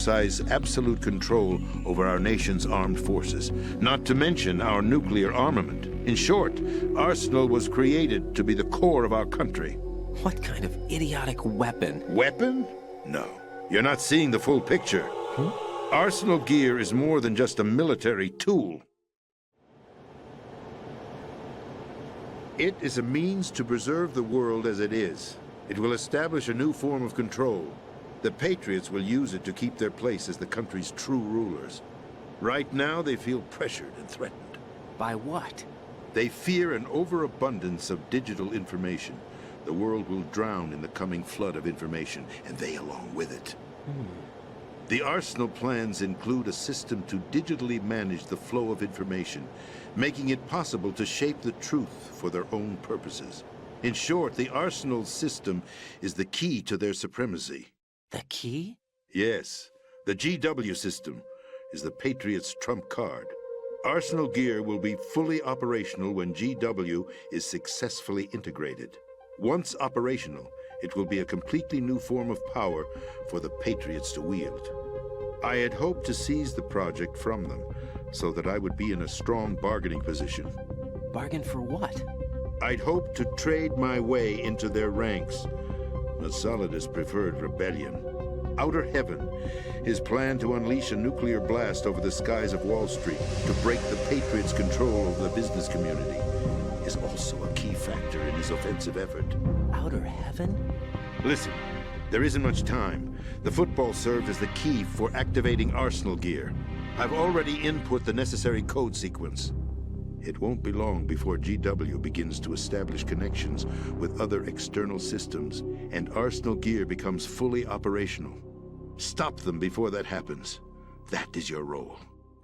exercise absolute control over our nation's armed forces, not to mention our nuclear armament. In short, Arsenal was created to be the core of our country. What kind of idiotic weapon? Weapon? No. You're not seeing the full picture. Arsenal gear is more than just a military tool. It is a means to preserve the world as it is. It will establish a new form of control. The Patriots will use it to keep their place as the country's true rulers. Right now, they feel pressured and threatened. By what? They fear an overabundance of digital information. The world will drown in the coming flood of information, and they along with it. The Arsenal plans include a system to digitally manage the flow of information, making it possible to shape the truth for their own purposes. In short, the Arsenal system is the key to their supremacy. The key? Yes, the GW system is the Patriots' trump card. Arsenal gear will be fully operational when GW is successfully integrated. Once operational, it will be a completely new form of power for the Patriots to wield. I had hoped to seize the project from them so that I would be in a strong bargaining position. Bargain for what? I'd hoped to trade my way into their ranks. But Solidus preferred rebellion. Outer Heaven, his plan to unleash a nuclear blast over the skies of Wall Street to break the Patriots' control over the business community, is also a key factor in his offensive effort. Outer Heaven? Listen, there isn't much time. The football served as the key for activating Arsenal gear. I've already input the necessary code sequence. It won't be long before GW begins to establish connections with other external systems, and Arsenal gear becomes fully operational. Stop them before that happens. That is your role.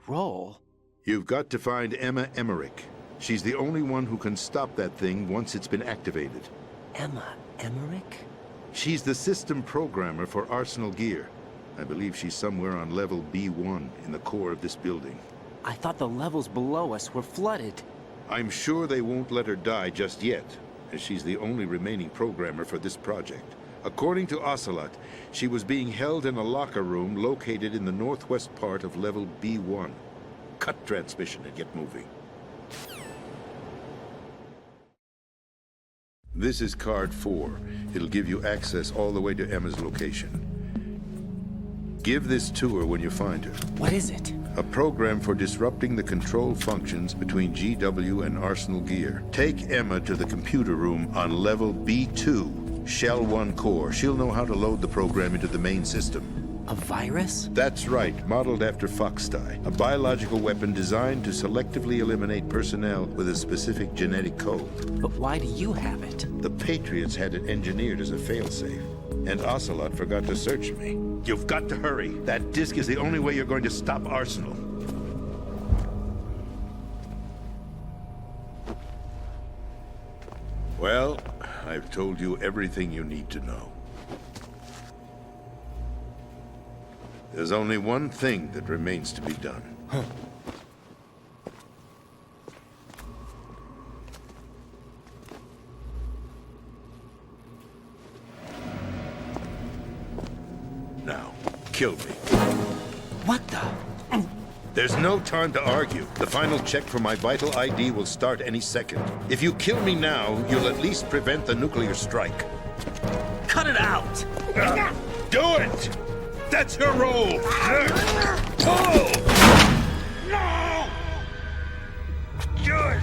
Role? You've got to find Emma Emmerich. She's the only one who can stop that thing once it's been activated. Emma Emmerich? She's the system programmer for Arsenal gear. I believe she's somewhere on level B1 in the core of this building. I thought the levels below us were flooded. I'm sure they won't let her die just yet, as she's the only remaining programmer for this project. According to Ocelot, she was being held in a locker room located in the northwest part of level B1. Cut transmission and get moving. This is card 4. It'll give you access all the way to Emma's location. Give this to her when you find her. What is it? A program for disrupting the control functions between GW and Arsenal gear. Take Emma to the computer room on level B2, Shell 1 core. She'll know how to load the program into the main system. A virus? That's right, modeled after Foxdie, a biological weapon designed to selectively eliminate personnel with a specific genetic code. But why do you have it? The Patriots had it engineered as a failsafe, and Ocelot forgot to search me. You've got to hurry. That disk is the only way you're going to stop Arsenal. Well, I've told you everything you need to know. There's only one thing that remains to be done. Now, kill me. What the? There's no time to argue. The final check for my vital ID will start any second. If you kill me now, you'll at least prevent the nuclear strike. Cut it out! Do it! That's your role! Pull! No! Do it!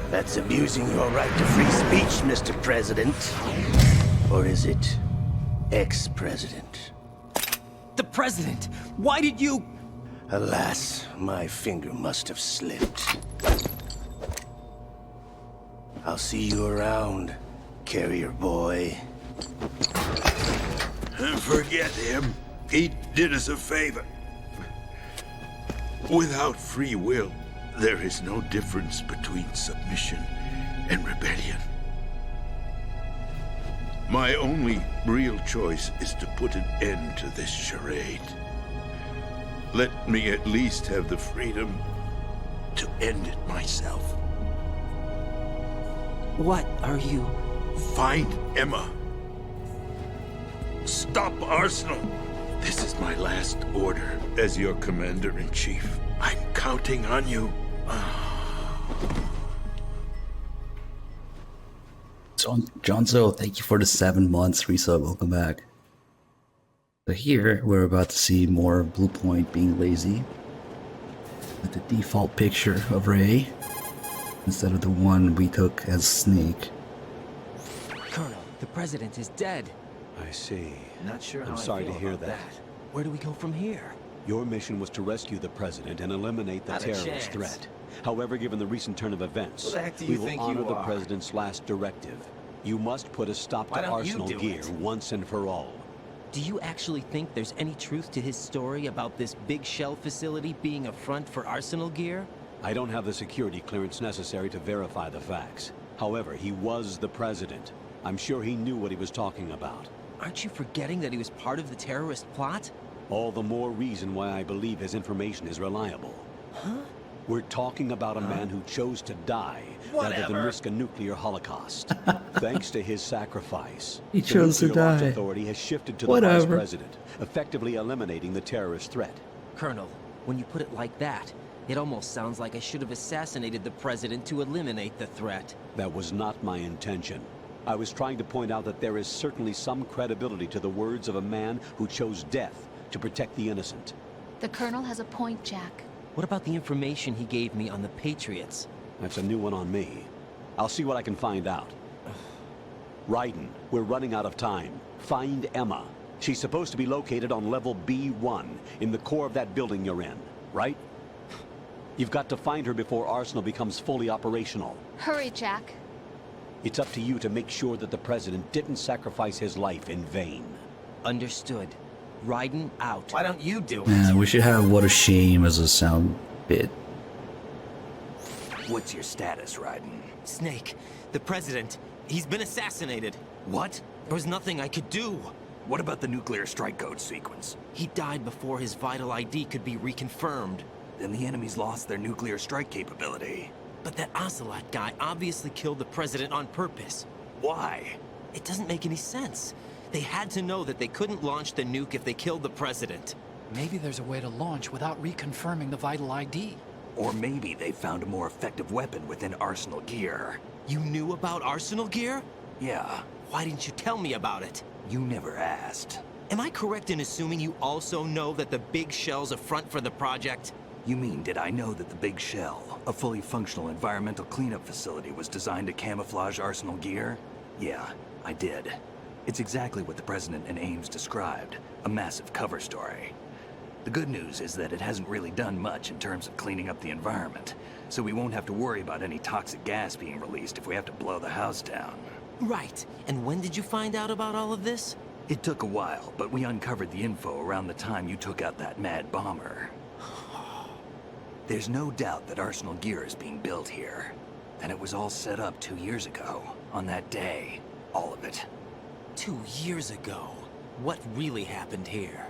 That's abusing your right to free speech, Mr. President. Or is it ex-president? The president! Why did you... Alas, my finger must have slipped. I'll see you around, carrier boy. Forget him. He did us a favor. Without free will, there is no difference between submission and rebellion. My only real choice is to put an end to this charade. Let me at least have the freedom to end it myself. What are you Find Emma. Stop Arsenal. This is my last order as your commander-in-chief. I'm counting on you. Johnzo, thank you for the 7 months resub. Welcome back. So here, we're about to see more Blue Point being lazy with the default picture of Ray instead of the one we took as Snake. Colonel, the president is dead. I see. Not sure how I'm I sorry feel to hear about that. Where do we go from here? Your mission was to rescue the president and eliminate the Not a terrorist chance. threat. However, given the recent turn of events, Who the heck do we you will think honor you the are? president's last directive. You must put a stop Why to don't you Arsenal do gear it? once and for all. Do you actually think there's any truth to his story about this big shell facility being a front for Arsenal gear? I don't have the security clearance necessary to verify the facts. However, he was the president. I'm sure he knew what he was talking about. Aren't you forgetting that he was part of the terrorist plot? All the more reason why I believe his information is reliable. Huh? We're talking about a man who chose to die rather than Whatever. risk a nuclear holocaust. Thanks to his sacrifice, He the chose to Nuclear Launch die. Authority has shifted to the Whatever. vice president, effectively eliminating the terrorist threat. Colonel, when you put it like that, it almost sounds like I should have assassinated the president to eliminate the threat. That was not my intention. I was trying to point out that there is certainly some credibility to the words of a man who chose death to protect the innocent. The Colonel has a point, Jack. What about the information he gave me on the Patriots? That's a new one on me. I'll see what I can find out. Raiden, we're running out of time. Find Emma. She's supposed to be located on level B1, in the core of that building you're in, right? You've got to find her before Arsenal becomes fully operational. Hurry, Jack. It's up to you to make sure that the president didn't sacrifice his life in vain. Understood. Raiden out. Why don't you do it? Man, we should have What a Shame as a sound bit. What's your status, Raiden? Snake, the president, he's been assassinated. What? There was nothing I could do. What about the nuclear strike code sequence? He died before his vital ID could be reconfirmed. Then the enemy's lost their nuclear strike capability. But that Ocelot guy obviously killed the president on purpose. Why? It doesn't make any sense. They had to know that they couldn't launch the nuke if they killed the president. Maybe there's a way to launch without reconfirming the vital ID. Or maybe they found a more effective weapon within Arsenal gear. You knew about Arsenal gear? Yeah, Why didn't you tell me about it? you never asked. Am I correct in assuming you also know that the big shell's a front for the project? You mean, did I know that the Big Shell, a fully functional environmental cleanup facility, was designed to camouflage Arsenal gear? Yeah, I did. It's exactly what the President and Ames described, a massive cover story. The good news is that it hasn't really done much in terms of cleaning up the environment, so we won't have to worry about any toxic gas being released if we have to blow the house down. Right. And when did you find out about all of this? It took a while, but we uncovered the info around the time you took out that mad bomber. There's no doubt that Arsenal gear is being built here. And it was all set up 2 years ago, on that day. All of it. 2 years ago. What really happened here?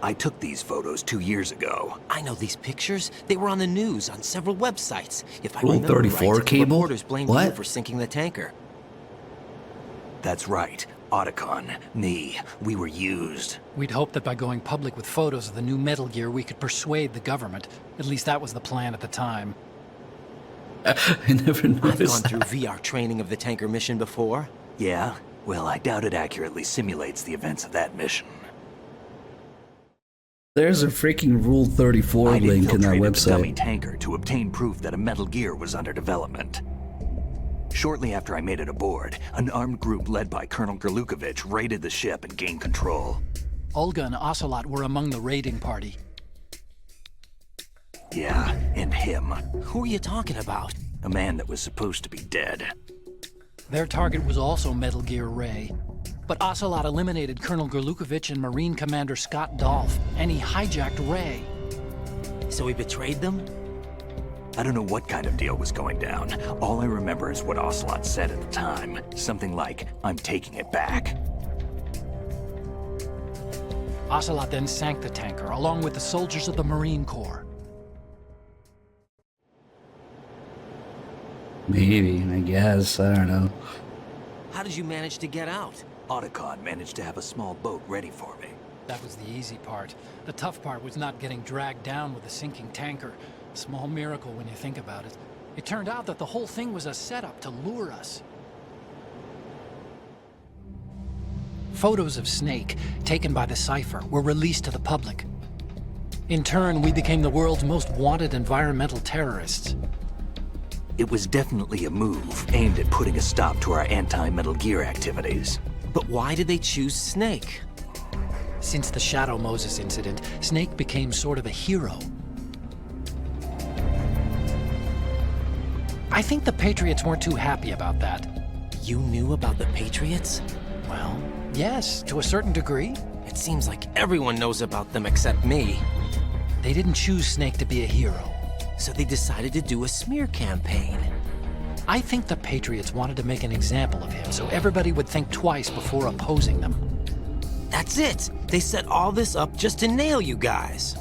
I took these photos 2 years ago. I know these pictures. They were on the news, on several websites. If I Rule remember 34 right, cable? reporters blamed you What? for sinking the tanker. That's right. Otacon, me, we were used. We'd hoped that by going public with photos of the new Metal Gear, we could persuade the government. At least that was the plan at the time. I never I've gone noticed through that. VR training of the tanker mission before. Yeah? Well, I doubt it accurately simulates the events of that mission. There's a freaking Rule 34 I'd link in that infiltrated the dummy website. tanker to obtain proof that a Metal Gear was under development. Shortly after I made it aboard, an armed group led by Colonel Gerlukovich raided the ship and gained control. Olga and Ocelot were among the raiding party. Yeah, and him. Who are you talking about? A man that was supposed to be dead. Their target was also Metal Gear Ray. But Ocelot eliminated Colonel Gerlukovich and Marine Commander Scott Dolph, and he hijacked Ray. So he betrayed them? I don't know what kind of deal was going down. All I remember is what Ocelot said at the time. Something like, "I'm taking it back." Ocelot then sank the tanker, along with the soldiers of the Marine Corps. Maybe, I guess. I don't know. How did you manage to get out? Otacon managed to have a small boat ready for me. That was the easy part. The tough part was not getting dragged down with a sinking tanker. A small miracle when you think about it. It turned out that the whole thing was a setup to lure us. Photos of Snake, taken by the Cypher, were released to the public. In turn, we became the world's most wanted environmental terrorists. It was definitely a move aimed at putting a stop to our anti-Metal Gear activities. But why did they choose Snake? Since the Shadow Moses incident, Snake became sort of a hero. I think the Patriots weren't too happy about that. You knew about the Patriots? Well, yes, to a certain degree. It seems like everyone knows about them except me. They didn't choose Snake to be a hero. So they decided to do a smear campaign. I think the Patriots wanted to make an example of him so everybody would think twice before opposing them. That's it! They set all this up just to nail you guys.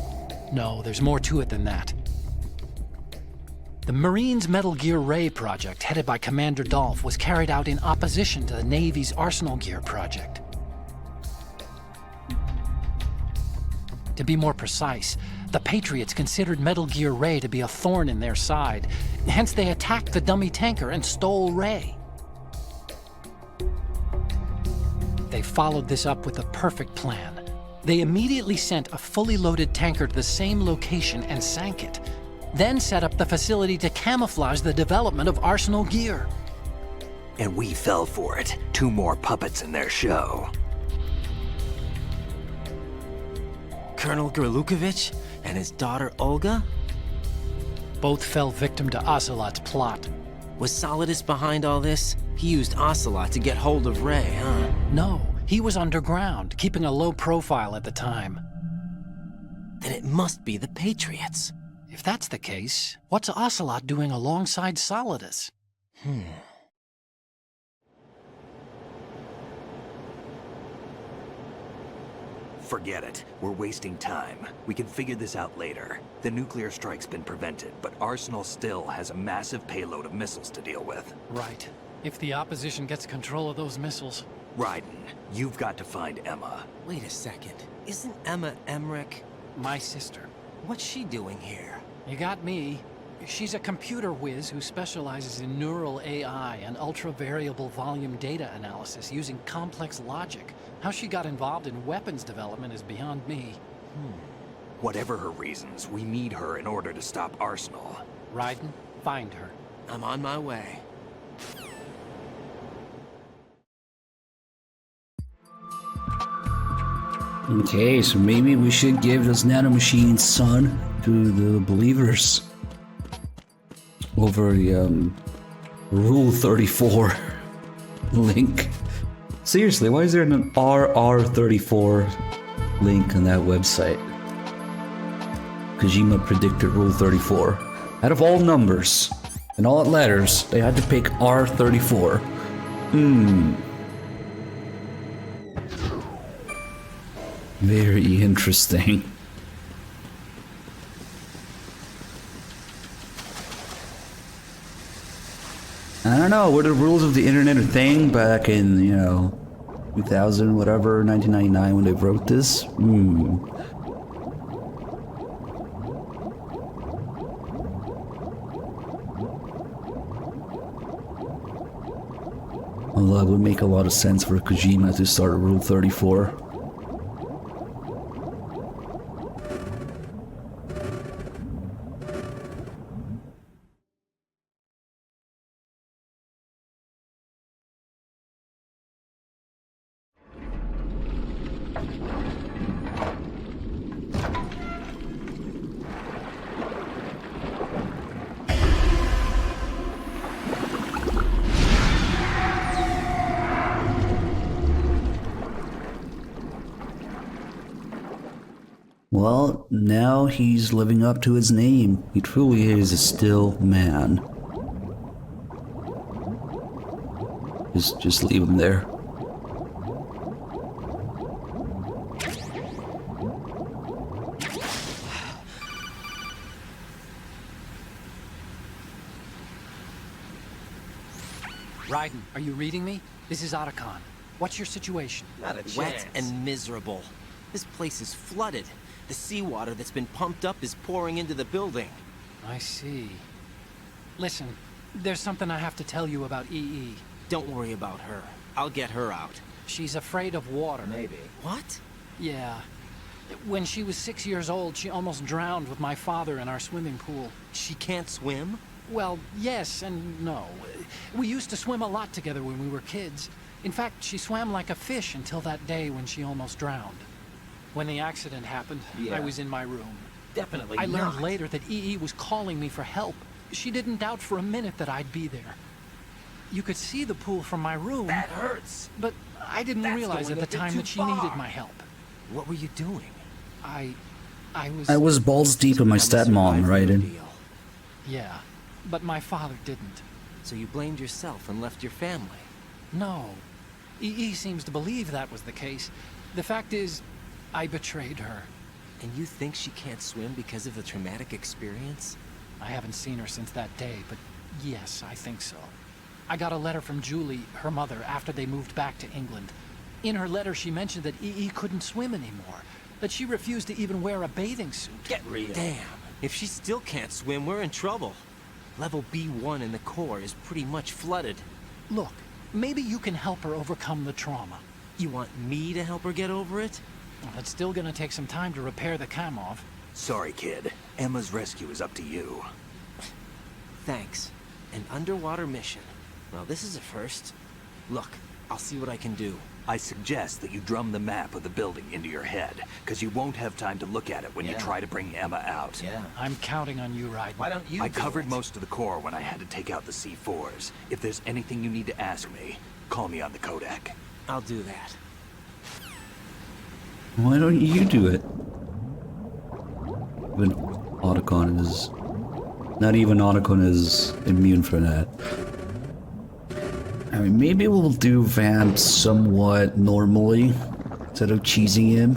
No, there's more to it than that. The Marines' Metal Gear Ray project, headed by Commander Dolph, was carried out in opposition to the Navy's Arsenal Gear project. To be more precise, the Patriots considered Metal Gear Ray to be a thorn in their side. Hence, they attacked the dummy tanker and stole Ray. They followed this up with a perfect plan. They immediately sent a fully loaded tanker to the same location and sank it. Then set up the facility to camouflage the development of Arsenal Gear. And we fell for it. 2 more puppets in their show. Colonel Gerlukovich and his daughter Olga? Both fell victim to Ocelot's plot. Was Solidus behind all this? He used Ocelot to get hold of Ray, huh? No, he was underground, keeping a low profile at the time. Then it must be the Patriots. If that's the case, what's Ocelot doing alongside Solidus? Forget it. We're wasting time. We can figure this out later. The nuclear strike's been prevented, but Arsenal still has a massive payload of missiles to deal with. Right. If the opposition gets control of those missiles. Raiden, you've got to find Emma. Wait a second. Isn't Emma Emmerich? My sister. What's she doing here? You got me. She's a computer whiz who specializes in neural AI and ultra-variable volume data analysis using complex logic. How she got involved in weapons development is beyond me. Whatever her reasons, we need her in order to stop Arsenal. Raiden, find her. I'm on my way. Okay, so maybe we should give this nanomachine son to the believers over the Rule 34 link. Seriously, why is there an RR34 link on that website? Kojima predicted Rule 34. Out of all numbers and all letters, they had to pick R34. Very interesting. I don't know, were the rules of the internet a thing back in, 2000, whatever, 1999 when they wrote this? Although it would make a lot of sense for Kojima to start a Rule 34. Well, now he's living up to his name. He truly is a still man. Just leave him there. You reading me? This is Otacon. What's your situation? Not a chance. Wet and miserable. This place is flooded. The seawater that's been pumped up is pouring into the building. I see. Listen, there's something I have to tell you about EE. Don't worry about her. I'll get her out. She's afraid of water. Maybe. What? Yeah. When she was 6 years old, she almost drowned with my father in our swimming pool. She can't swim? Well, yes and no. We used to swim a lot together when we were kids. In fact, she swam like a fish until that day when she almost drowned. When the accident happened, I was in my room. Definitely I learned not. later that EE was calling me for help. She didn't doubt for a minute that I'd be there. You could see the pool from my room. That hurts. But I didn't realize at the time that she needed my help. What were you doing? I I was balls deep in my stepmom, right? Yeah, but my father didn't. So you blamed yourself and left your family? No. EE seems to believe that was the case. The fact is, I betrayed her. And you think she can't swim because of the traumatic experience? I haven't seen her since that day, but yes, I think so. I got a letter from Julie, her mother, after they moved back to England. In her letter, she mentioned that EE couldn't swim anymore, that she refused to even wear a bathing suit. Get real. Damn. If she still can't swim, we're in trouble. Level B1 in the core is pretty much flooded. Look, maybe you can help her overcome the trauma. You want me to help her get over it? Well, it's still gonna take some time to repair the Kamov. Sorry, kid. Emma's rescue is up to you. Thanks. An underwater mission. Well, this is a first. Look, I'll see what I can do. I suggest that you drum the map of the building into your head, because you won't have time to look at it when you try to bring Emma out. Yeah. I'm counting on you, Raiden. Why don't you I do covered it? most of the core when I had to take out the C4s. If there's anything you need to ask me, call me on the Kodak. I'll do that. Why don't you do it? Even Otacon is... Not even Otacon is immune for that. I mean, maybe we'll do Vamp somewhat normally, instead of cheesing him.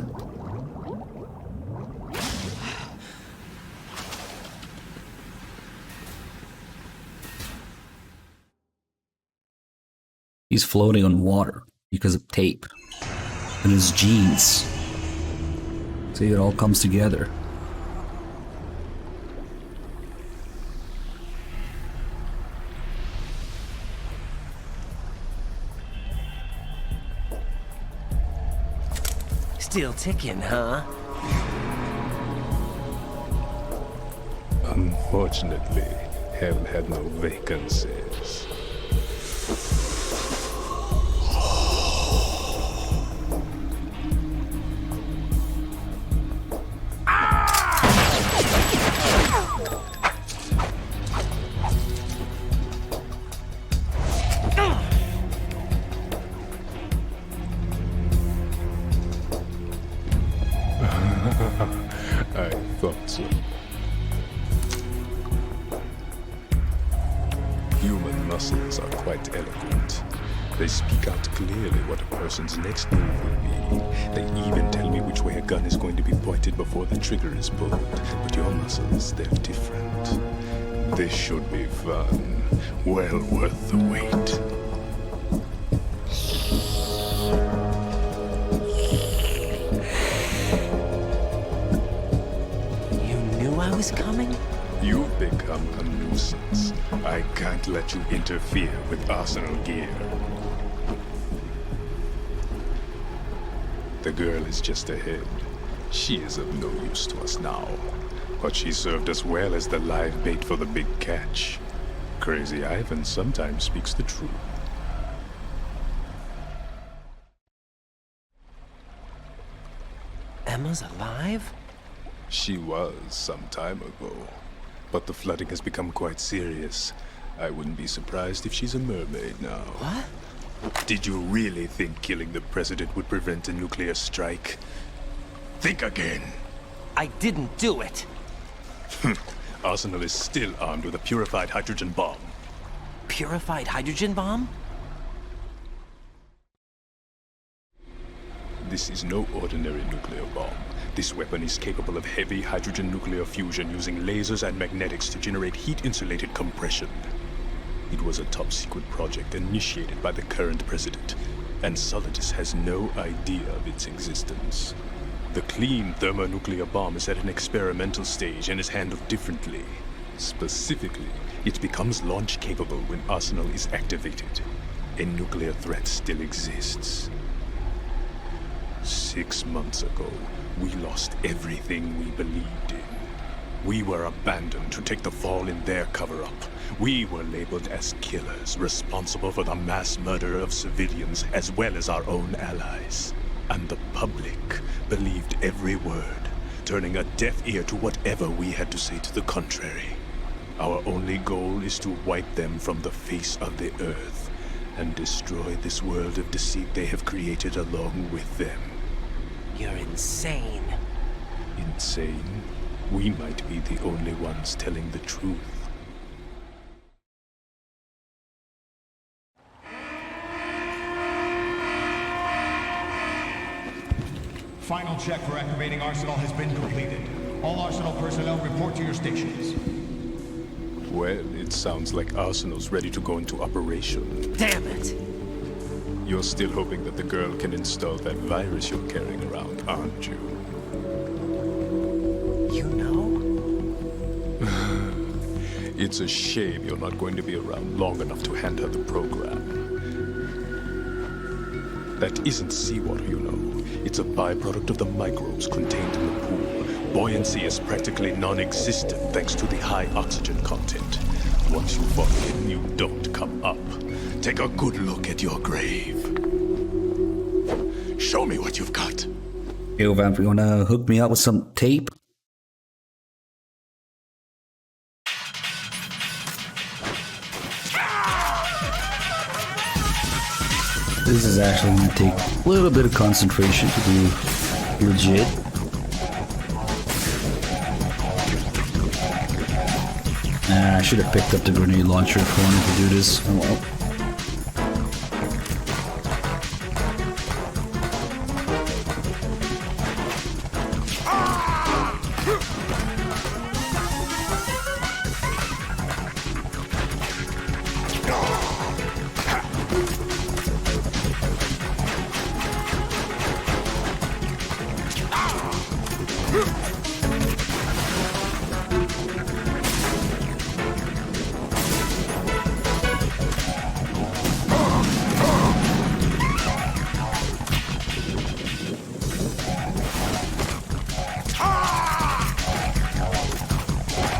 He's floating on water because of tape and his genes. See, it all comes together. Still ticking, huh? Unfortunately, haven't had no vacancies. I thought so. Human muscles are quite eloquent. They speak out clearly what a person's next move will be. They even tell me which way a gun is going to be pointed before the trigger is pulled. But your muscles, they're different. This should be fun. Well worth the wait. I was coming? You've become a nuisance. I can't let you interfere with arsenal gear. The girl is just ahead. She is of no use to us now. But she served us well as the live bait for the big catch. Crazy Ivan sometimes speaks the truth. Emma's alive? She was some time ago, but the flooding has become quite serious. I wouldn't be surprised if she's a mermaid now. What? Did you really think killing the president would prevent a nuclear strike? Think again. I didn't do it. Arsenal is still armed with a purified hydrogen bomb. Purified hydrogen bomb? This is no ordinary nuclear bomb. This weapon is capable of heavy hydrogen nuclear fusion using lasers and magnetics to generate heat-insulated compression. It was a top-secret project initiated by the current president, and Solidus has no idea of its existence. The clean thermonuclear bomb is at an experimental stage and is handled differently. Specifically, it becomes launch-capable when Arsenal is activated. A nuclear threat still exists. 6 months ago, we lost everything we believed in. We were abandoned to take the fall in their cover-up. We were labeled as killers, responsible for the mass murder of civilians as well as our own allies. And the public believed every word, turning a deaf ear to whatever we had to say to the contrary. Our only goal is to wipe them from the face of the earth and destroy this world of deceit they have created along with them. You're insane. Insane? We might be the only ones telling the truth. Final check for activating Arsenal has been completed. All Arsenal personnel report to your stations. Well, it sounds like Arsenal's ready to go into operation. Damn it! You're still hoping that the girl can install that virus you're carrying around, aren't you? You know? It's a shame you're not going to be around long enough to hand her the program. That isn't seawater, you know. It's a byproduct of the microbes contained in the pool. Buoyancy is practically non-existent thanks to the high oxygen content. Once you fall in, you don't come up. Take a good look at your grave. Show me what you've got. Yo, Vamp, you wanna hook me up with some tape? This is actually gonna take a little bit of concentration to do legit. I should have picked up the grenade launcher if I wanted to do this. Oh well.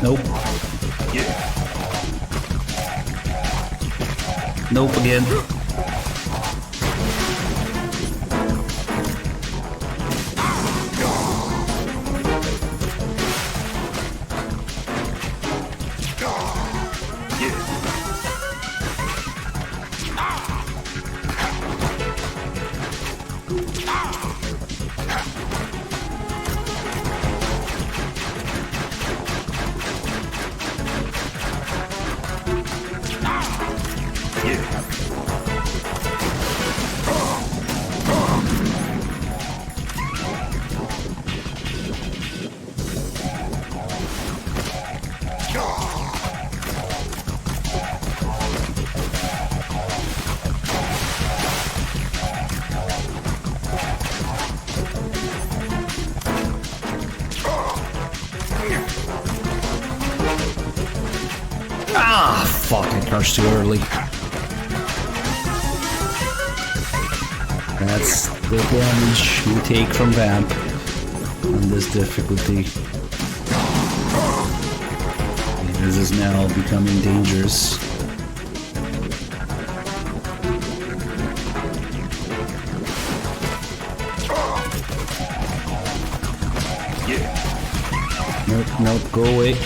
Nope. Nope again. Ah, fuck, I crouched too early. That's the damage you take from Vamp on this difficulty. This is now becoming dangerous. Nope, nope, go away.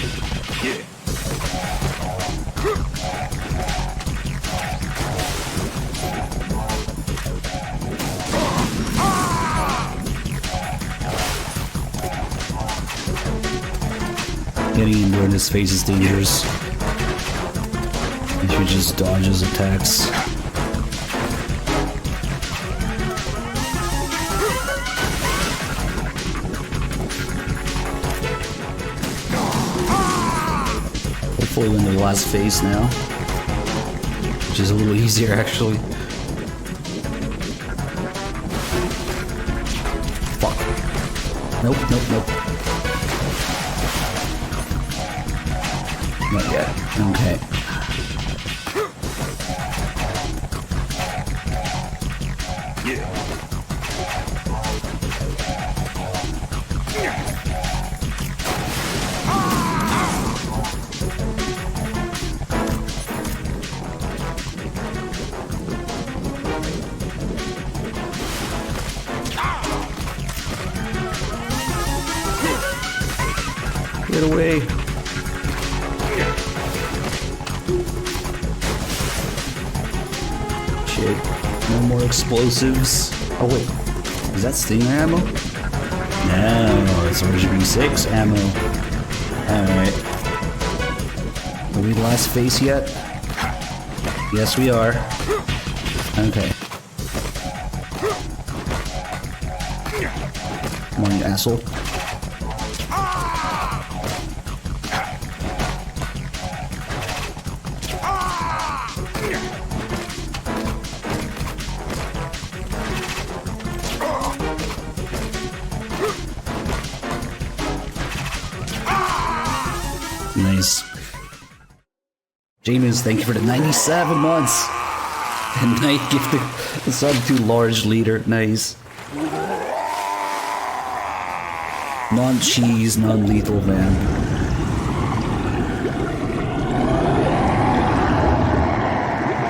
Getting in his face is dangerous. If you just dodge his attacks. Hopefully we're in the last phase now. is a little easier actually. Fuck. Nope, nope, nope. Not yet. Okay. Get away. Shit. No more explosives. Oh wait. Is that stinger ammo? No, it's RGB6 ammo. Alright. Are we the last phase yet? Yes, we are. Okay. Come on, you asshole. Nice. James, thank you for the 97 months. And Knight gifted the sub to large leader. Nice. Non-cheese, non-lethal man.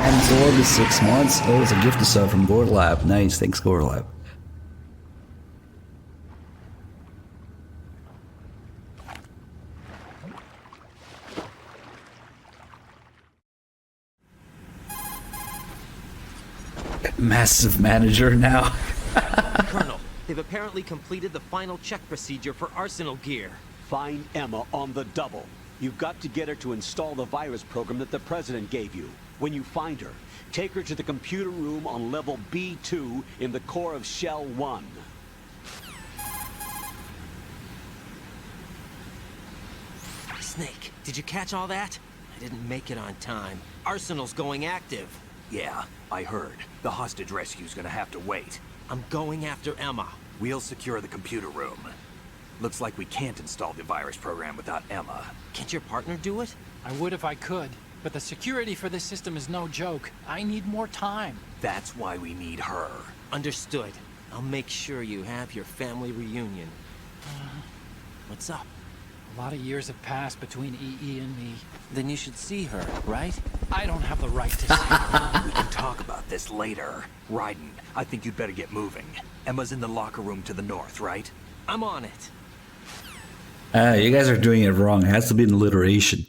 Absorb is 6 months. Oh, it's a gift sub from Gorlab. Nice, thanks Gorlab. Massive manager now. Colonel, they've apparently completed the final check procedure for arsenal gear. Find Emma on the double. You've got to get her to install the virus program that the President gave you. When you find her, take her to the computer room on level B2 in the core of Shell 1. Snake, did you catch all that? I didn't make it on time. Arsenal's going active. Yeah, I heard. The hostage rescue's gonna have to wait. I'm going after Emma. We'll secure the computer room. Looks like we can't install the virus program without Emma. Can't your partner do it? I would if I could, but the security for this system is no joke. I need more time. That's why we need her. Understood. I'll make sure you have your family reunion. What's up? A lot of years have passed between EE and me. Then you should see her, right? I don't have the right to see her. We can talk about this later. Raiden, I think you'd better get moving. Emma's in the locker room to the north, right? I'm on it. You guys are doing it wrong. It has to be an alliteration.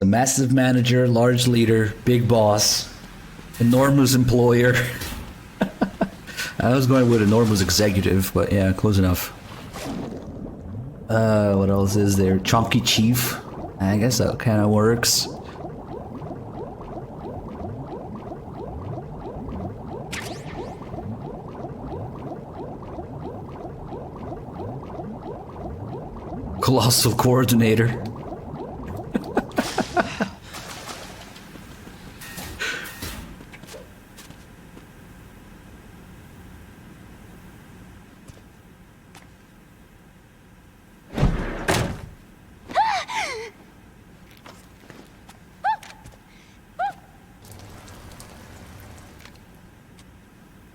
The massive manager, large leader, big boss, enormous employer. I was going with enormous executive, but yeah, close enough. What else is there? Chunky Chief. I guess that kind of works. Colossal Coordinator.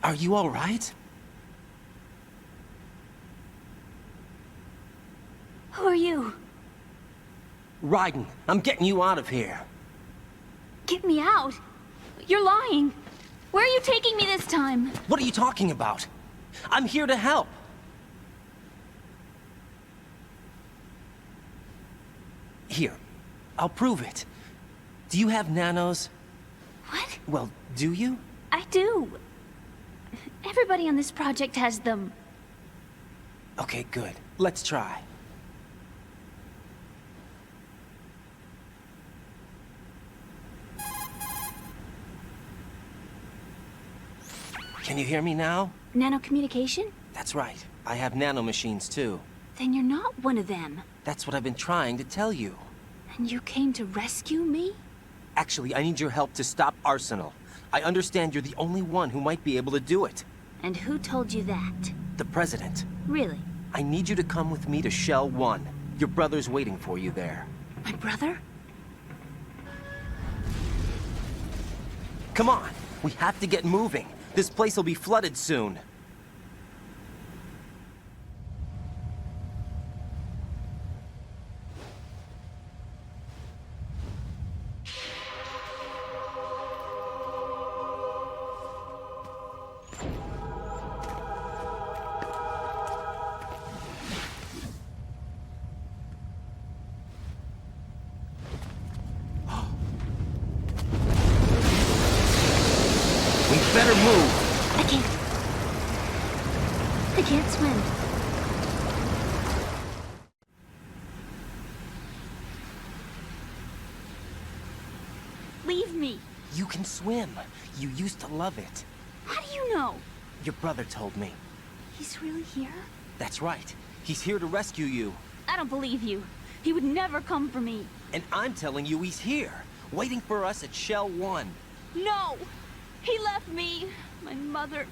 Are you all right? Who are you? Raiden, I'm getting you out of here. Get me out. You're lying. Where are you taking me this time? What are you talking about? I'm here to help. Here, I'll prove it. Do you have nanos? What? Well, do you? I do. Everybody on this project has them. Okay, good. Let's try. Can you hear me now? Nanocommunication? That's right. I have nanomachines too. Then you're not one of them. That's what I've been trying to tell you. And you came to rescue me? Actually, I need your help to stop Arsenal. I understand you're the only one who might be able to do it. And who told you that? The President. Really? I need you to come with me to Shell 1. Your brother's waiting for you there. My brother? Come on! We have to get moving. This place will be flooded soon. We better move! I can't swim. Leave me. You can swim. You used to love it. How do you know? Your brother told me. He's really here? That's right. He's here to rescue you. I don't believe you. He would never come for me. And I'm telling you he's here, waiting for us at Shell 1. No! He left me, my mother,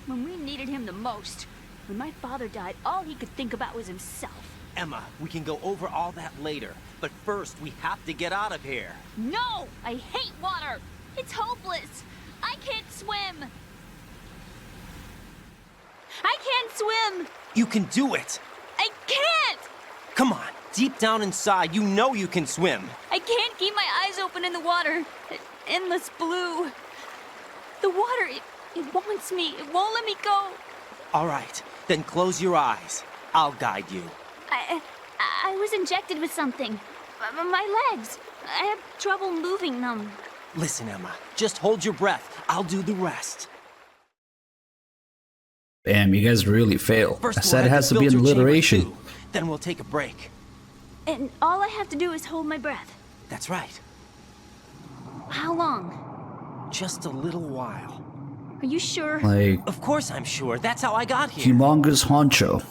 when we needed him the most. When my father died, all he could think about was himself. Emma, we can go over all that later. But first, we have to get out of here. No! I hate water! It's hopeless! I can't swim! I can't swim! You can do it! I can't! Come on, deep down inside, you know you can swim. I can't keep my eyes open in the water. Endless blue. The water, it wants me. It won't let me go. All right, then close your eyes. I'll guide you. I was injected with something. My legs. I have trouble moving them. Listen, Emma, just hold your breath. I'll do the rest. Damn, you guys really fail. First, I said we'll it head has to be filter chamber alliteration. 2. Then we'll take a break. And all I have to do is hold my breath. That's right. How long? Just a little while. Are you sure? Like, Of course I'm sure. That's how I got here. humongous honcho.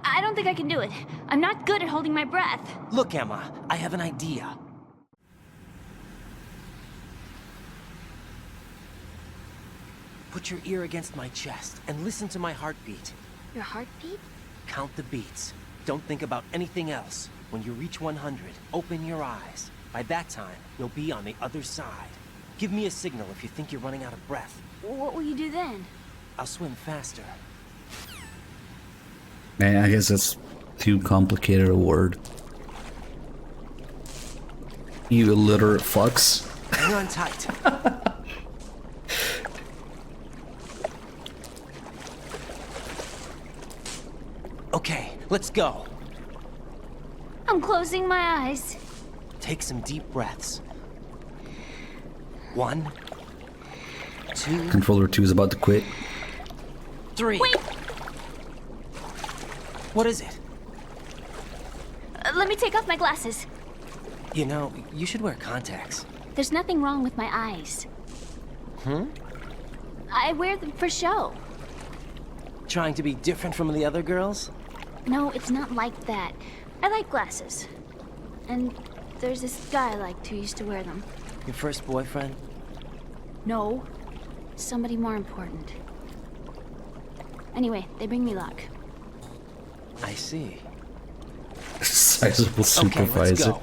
I don't think I can do it. I'm not good at holding my breath. Look, Emma, I have an idea. Put your ear against my chest and listen to my heartbeat. Your heartbeat? Count the beats. Don't think about anything else. When you reach 100, open your eyes. By that time, you'll be on the other side. Give me a signal if you think you're running out of breath. What will you do then? I'll swim faster. Man, I guess that's too complicated a word. You illiterate fucks. Hang on tight. Okay, let's go. I'm closing my eyes. Take some deep breaths. 1, 2, Controller 2 is about to quit. 3. Wait! What is it? Let me take off my glasses. You know, you should wear contacts. There's nothing wrong with my eyes. I wear them for show. Trying to be different from the other girls? No, it's not like that. I like glasses. And there's this guy I liked who used to wear them. Your first boyfriend? No, somebody more important. Anyway, they bring me luck. I see. Sizable Okay, let's supervisor. go.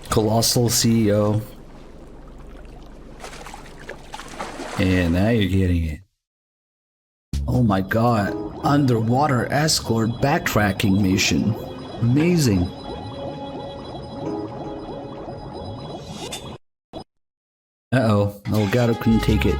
Colossal CEO. And now you're getting it. Oh my god. Underwater escort backtracking mission. Amazing. Uh-oh. Elgato couldn't take it.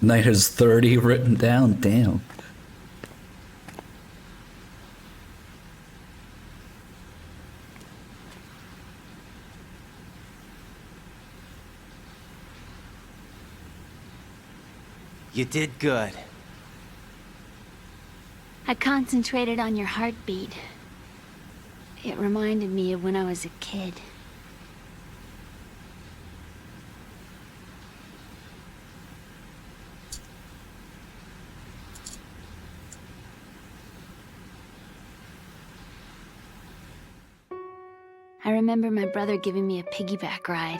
Knight has 30 written down. Damn. You did good. I concentrated on your heartbeat. It reminded me of when I was a kid. I remember my brother giving me a piggyback ride.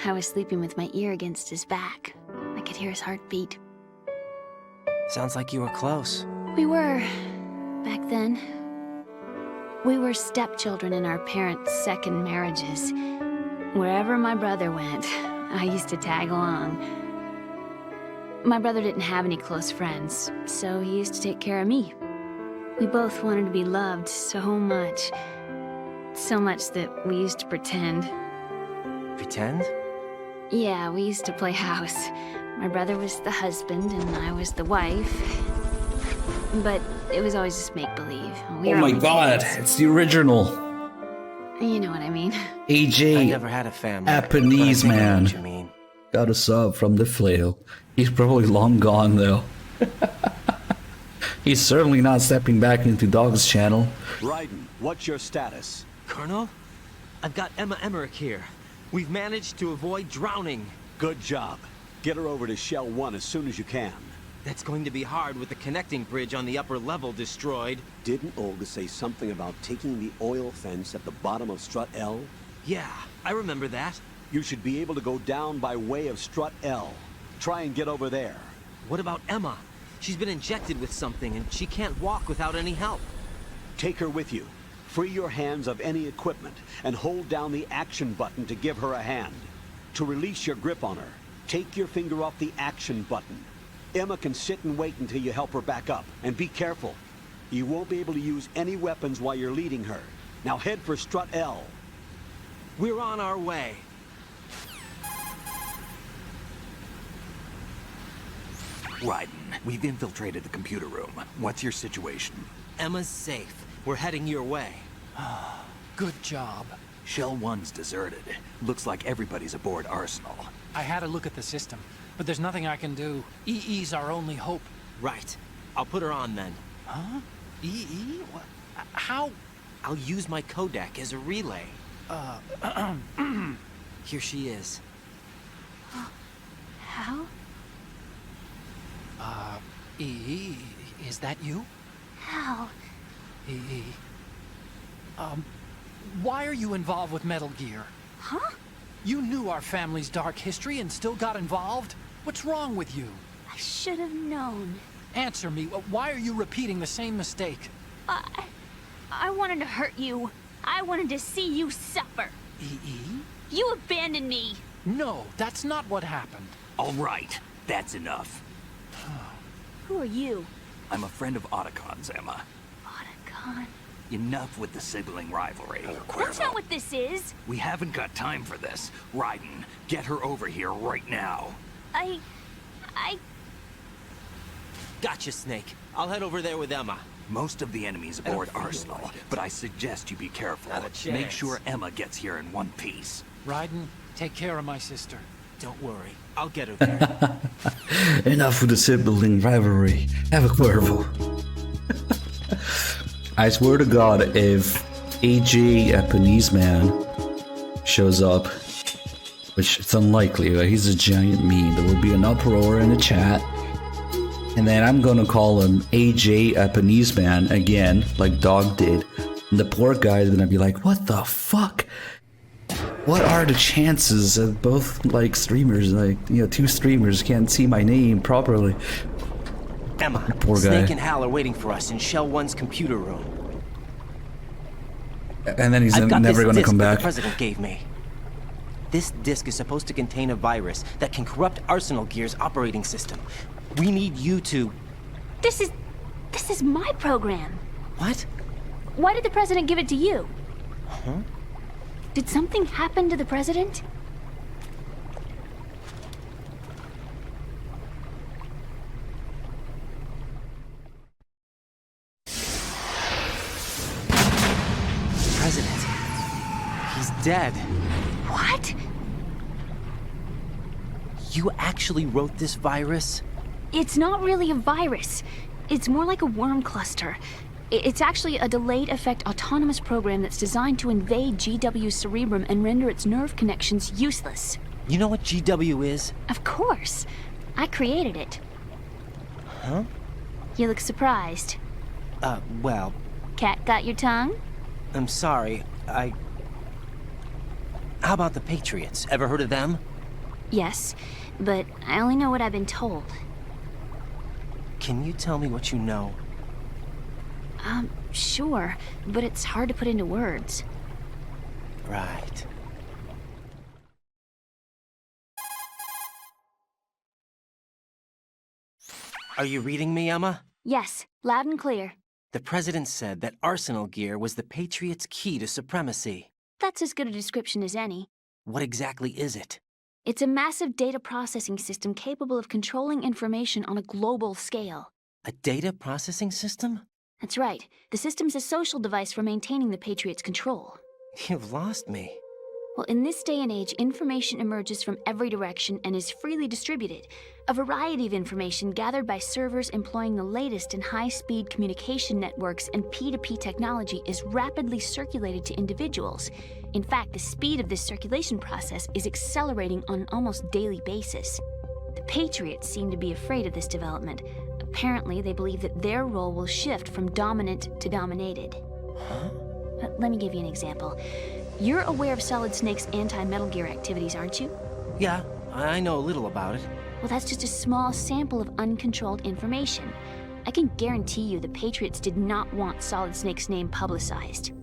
I was sleeping with my ear against his back. I could hear his heartbeat. Sounds like you were close. We were, back then. We were stepchildren in our parents' second marriages. Wherever my brother went, I used to tag along. My brother didn't have any close friends, so he used to take care of me. We both wanted to be loved so much. So much that we used to pretend. Pretend? Yeah, we used to play house. My brother was the husband and I was the wife. But it was always just make-believe. Oh my god, it's the original. You know what I mean. AJ, I never had a family. Japanese but I think I know man. what you mean. Got a sub from the flail. He's probably long gone though. He's certainly not stepping back into Dog's channel. Raiden, what's your status? Colonel, I've got Emma Emmerich here. We've managed to avoid drowning. Good job. Get her over to Shell 1 as soon as you can. That's going to be hard with the connecting bridge on the upper level destroyed. Didn't Olga say something about taking the oil fence at the bottom of Strut L? Yeah, I remember that. You should be able to go down by way of Strut L. Try and get over there. What about Emma? She's been injected with something and she can't walk without any help. Take her with you. Free your hands of any equipment and hold down the action button to give her a hand. To release your grip on her, take your finger off the action button. Emma can sit and wait until you help her back up. And be careful. You won't be able to use any weapons while you're leading her. Now head for Strut L. We're on our way. Raiden, we've infiltrated the computer room. What's your situation? Emma's safe. We're heading your way. Good job. Shell 1's deserted. Looks like everybody's aboard Arsenal. I had a look at the system, but there's nothing I can do. EE's our only hope. Right. I'll put her on then. Huh? EE? What? How? I'll use my codec as a relay. Here she is. How? EE, is that you? How? EE. Why are you involved with Metal Gear? Huh? You knew our family's dark history and still got involved? What's wrong with you? I should have known. Answer me. Why are you repeating the same mistake? I wanted to hurt you. I wanted to see you suffer. EE? You abandoned me. No, that's not what happened. All right, that's enough. Who are you? I'm a friend of Otacon's, Emma. Otacon? Enough with the sibling rivalry. That's not what this is. We haven't got time for this. Raiden, get her over here right now. I... Gotcha, Snake. I'll head over there with Emma. Most of the enemies aboard Arsenal, but I suggest you be careful. Not a chance. Make sure Emma gets here in one piece. Raiden, take care of my sister. Don't worry. I'll get her there. Enough with the sibling rivalry. Have a Cuervo. I swear to God, if AJ Japanese man shows up, which it's unlikely, but he's a giant meme, there will be an uproar in the chat. And then I'm gonna call him AJ Japanese man again, like Dog did. And the poor guy is gonna be like, what the fuck? What are the chances that both, like, streamers, like, you know, two streamers can't see my name properly? Emma, Poor guy. Snake and Hal are waiting for us in Shell 1's computer room. And then he's I've got never this gonna disc come that back. the president gave me. This disc is supposed to contain a virus that can corrupt Arsenal Gear's operating system. We need you to... This is my program. What? Why did the president give it to you? Huh? Did something happen to the president? President. He's dead. What? You actually wrote this virus? It's not really a virus. It's more like a worm cluster. It's actually a delayed effect autonomous program that's designed to invade GW's cerebrum and render its nerve connections useless. You know what GW is? Of course. I created it. Huh? You look surprised. Well, Cat got your tongue? I'm sorry. How about the Patriots? Ever heard of them? Yes, but I only know what I've been told. Can you tell me what you know? Sure, but it's hard to put into words. Right. Are you reading me, Emma? Yes, loud and clear. The President said that Arsenal gear was the Patriots' key to supremacy. That's as good a description as any. What exactly is it? It's a massive data processing system capable of controlling information on a global scale. A data processing system? That's right. The system's a social device for maintaining the Patriots' control. You've lost me. Well, in this day and age, information emerges from every direction and is freely distributed. A variety of information gathered by servers employing the latest in high-speed communication networks and P2P technology is rapidly circulated to individuals. In fact, the speed of this circulation process is accelerating on an almost daily basis. The Patriots seem to be afraid of this development. Apparently, they believe that their role will shift from dominant to dominated. Huh? Let me give you an example. You're aware of Solid Snake's anti-Metal Gear activities, aren't you? Yeah, I know a little about it. Well, that's just a small sample of uncontrolled information. I can guarantee you the Patriots did not want Solid Snake's name publicized.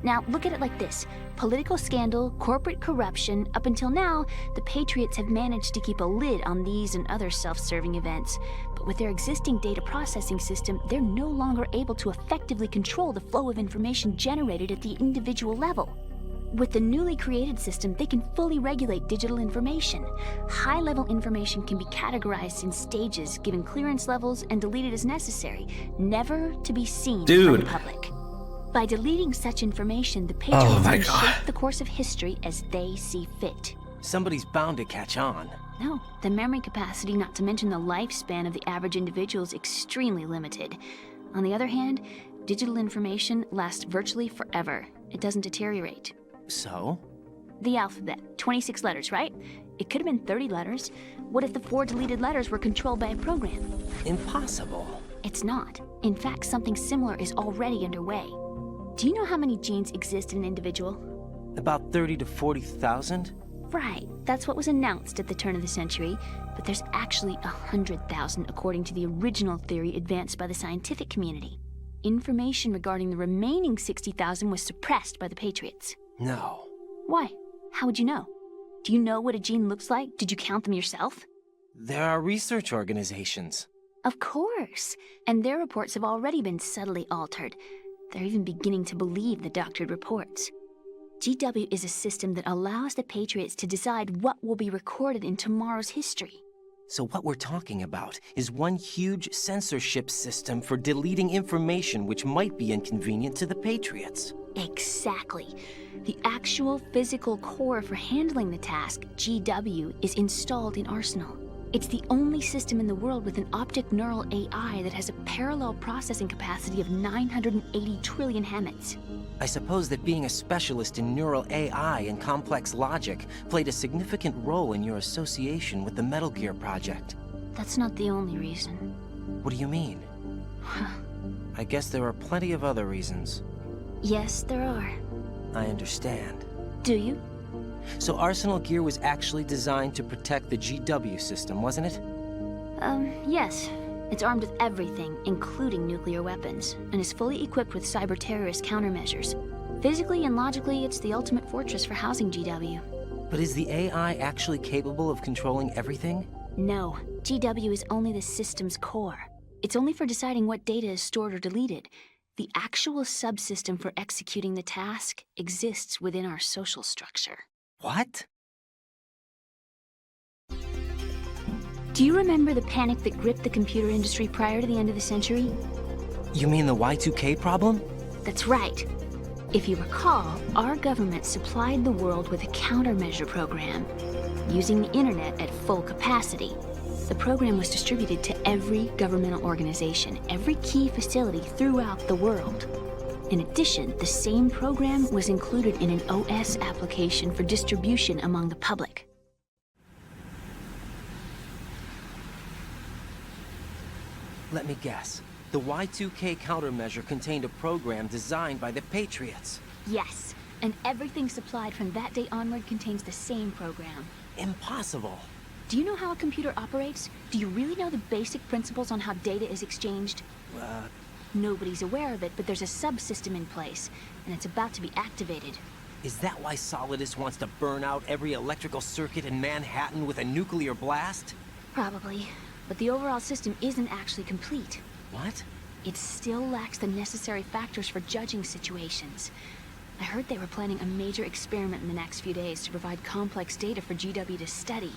Now, look at it like this. Political scandal, corporate corruption, up until now, the Patriots have managed to keep a lid on these and other self-serving events. But with their existing data processing system, they're no longer able to effectively control the flow of information generated at the individual level. With the newly created system, they can fully regulate digital information. High-level information can be categorized in stages, given clearance levels, and deleted as necessary, never to be seen by the public. By deleting such information, the Patriots can shape the course of history as they see fit. Somebody's bound to catch on. No, the memory capacity, not to mention the lifespan of the average individual, is extremely limited. On the other hand, digital information lasts virtually forever. It doesn't deteriorate. So? The alphabet, 26 letters, right? It could have been 30 letters. What if the 4 deleted letters were controlled by a program? Impossible. It's not. In fact, something similar is already underway. Do you know how many genes exist in an individual? About 30 to 40,000? Right. That's what was announced at the turn of the century. But there's actually 100,000 according to the original theory advanced by the scientific community. Information regarding the remaining 60,000 was suppressed by the Patriots. No. Why? How would you know? Do you know what a gene looks like? Did you count them yourself? There are research organizations. Of course. And their reports have already been subtly altered. They're even beginning to believe the doctored reports. GW is a system that allows the Patriots to decide what will be recorded in tomorrow's history. So what we're talking about is one huge censorship system for deleting information which might be inconvenient to the Patriots. Exactly. The actual physical core for handling the task, GW, is installed in Arsenal. It's the only system in the world with an optic neural AI that has a parallel processing capacity of 980 trillion Hammets. I suppose that being a specialist in neural AI and complex logic played a significant role in your association with the Metal Gear project. That's not the only reason. What do you mean? I guess there are plenty of other reasons. Yes, there are. I understand. Do you? So Arsenal gear was actually designed to protect the GW system, wasn't it? Yes. It's armed with everything, including nuclear weapons, and is fully equipped with cyber-terrorist countermeasures. Physically and logically, it's the ultimate fortress for housing GW. But is the AI actually capable of controlling everything? No. GW is only the system's core. It's only for deciding what data is stored or deleted. The actual subsystem for executing the task exists within our social structure. What? Do you remember the panic that gripped the computer industry prior to the end of the century? You mean the Y2K problem? That's right. If you recall, our government supplied the world with a countermeasure program, using the internet at full capacity. The program was distributed to every governmental organization, every key facility throughout the world. In addition, the same program was included in an OS application for distribution among the public. Let me guess. The Y2K countermeasure contained a program designed by the Patriots. Yes, and everything supplied from that day onward contains the same program. Impossible. Do you know how a computer operates? Do you really know the basic principles on how data is exchanged? Nobody's aware of it, but there's a subsystem in place, and it's about to be activated. Is that why Solidus wants to burn out every electrical circuit in Manhattan with a nuclear blast? Probably, but the overall system isn't actually complete. What? It still lacks the necessary factors for judging situations. I heard they were planning a major experiment in the next few days to provide complex data for GW to study.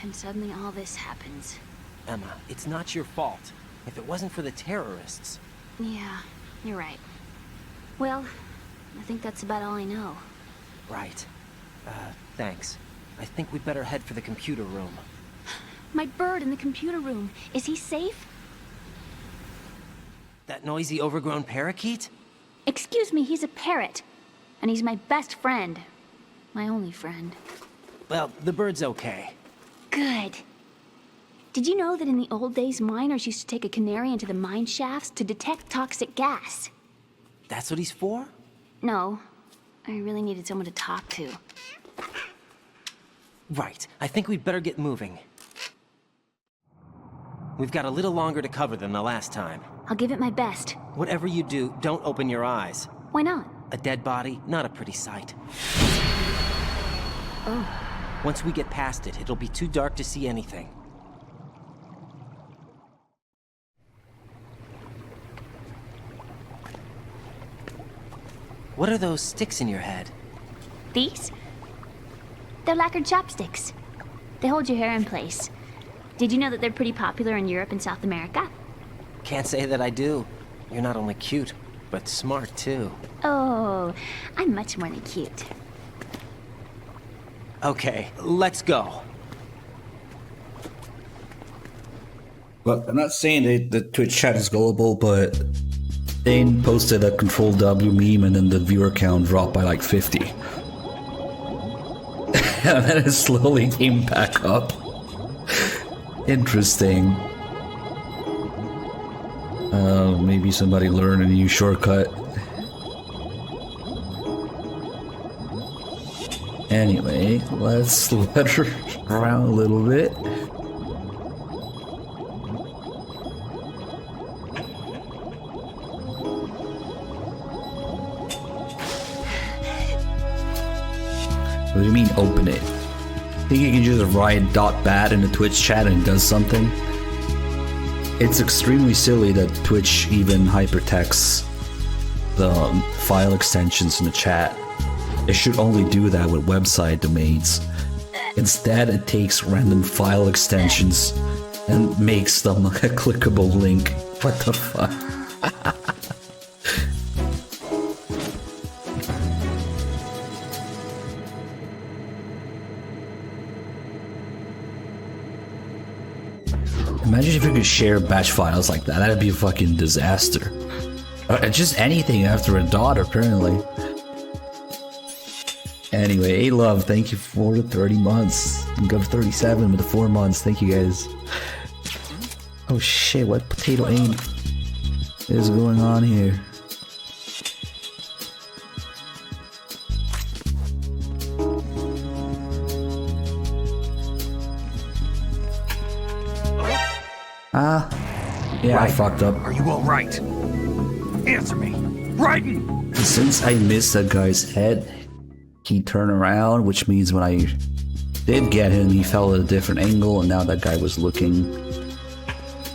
And suddenly all this happens. Emma, it's not your fault. If it wasn't for the terrorists... Yeah, you're right. Well, I think that's about all I know. Right. Thanks. I think we'd better head for the computer room. My bird in the computer room. Is he safe? That noisy, overgrown parakeet? Excuse me, he's a parrot. And he's my best friend. My only friend. Well, the bird's okay. Good. Did you know that in the old days, miners used to take a canary into the mine shafts to detect toxic gas? That's what he's for? No. I really needed someone to talk to. Right. I think we'd better get moving. We've got a little longer to cover than the last time. I'll give it my best. Whatever you do, don't open your eyes. Why not? A dead body, not a pretty sight. Oh. Once we get past it, it'll be too dark to see anything. What are those sticks in your head? These? They're lacquered chopsticks. They hold your hair in place. Did you know that they're pretty popular in Europe and South America? Can't say that I do. You're not only cute, but smart too. Oh, I'm much more than cute. Okay, let's go. Look, I'm not saying the Twitch chat is gullible, but Dane posted a Control W meme and then the viewer count dropped by like 50. And then it slowly came back up. Interesting. Maybe somebody learned a new shortcut. Anyway, let's let her around a little bit. What do you mean open it? Think you can just write .bat in the Twitch chat and it does something? It's extremely silly that Twitch even hypertexts the file extensions in the chat. It should only do that with website domains. Instead, it takes random file extensions and makes them a clickable link. What the fuck? Imagine if you could share batch files like that. That'd be a fucking disaster. Just anything after a dot, apparently. Anyway, A-Love, thank you for the 30 months. And Gov 37 with the 4 months. Thank you guys. Oh shit, what potato aim is going on here? Yeah, I fucked up. Are you all right? Answer me. Raiden! Since I missed that guy's head, he turned around, which means when I did get him, he fell at a different angle, and now that guy was looking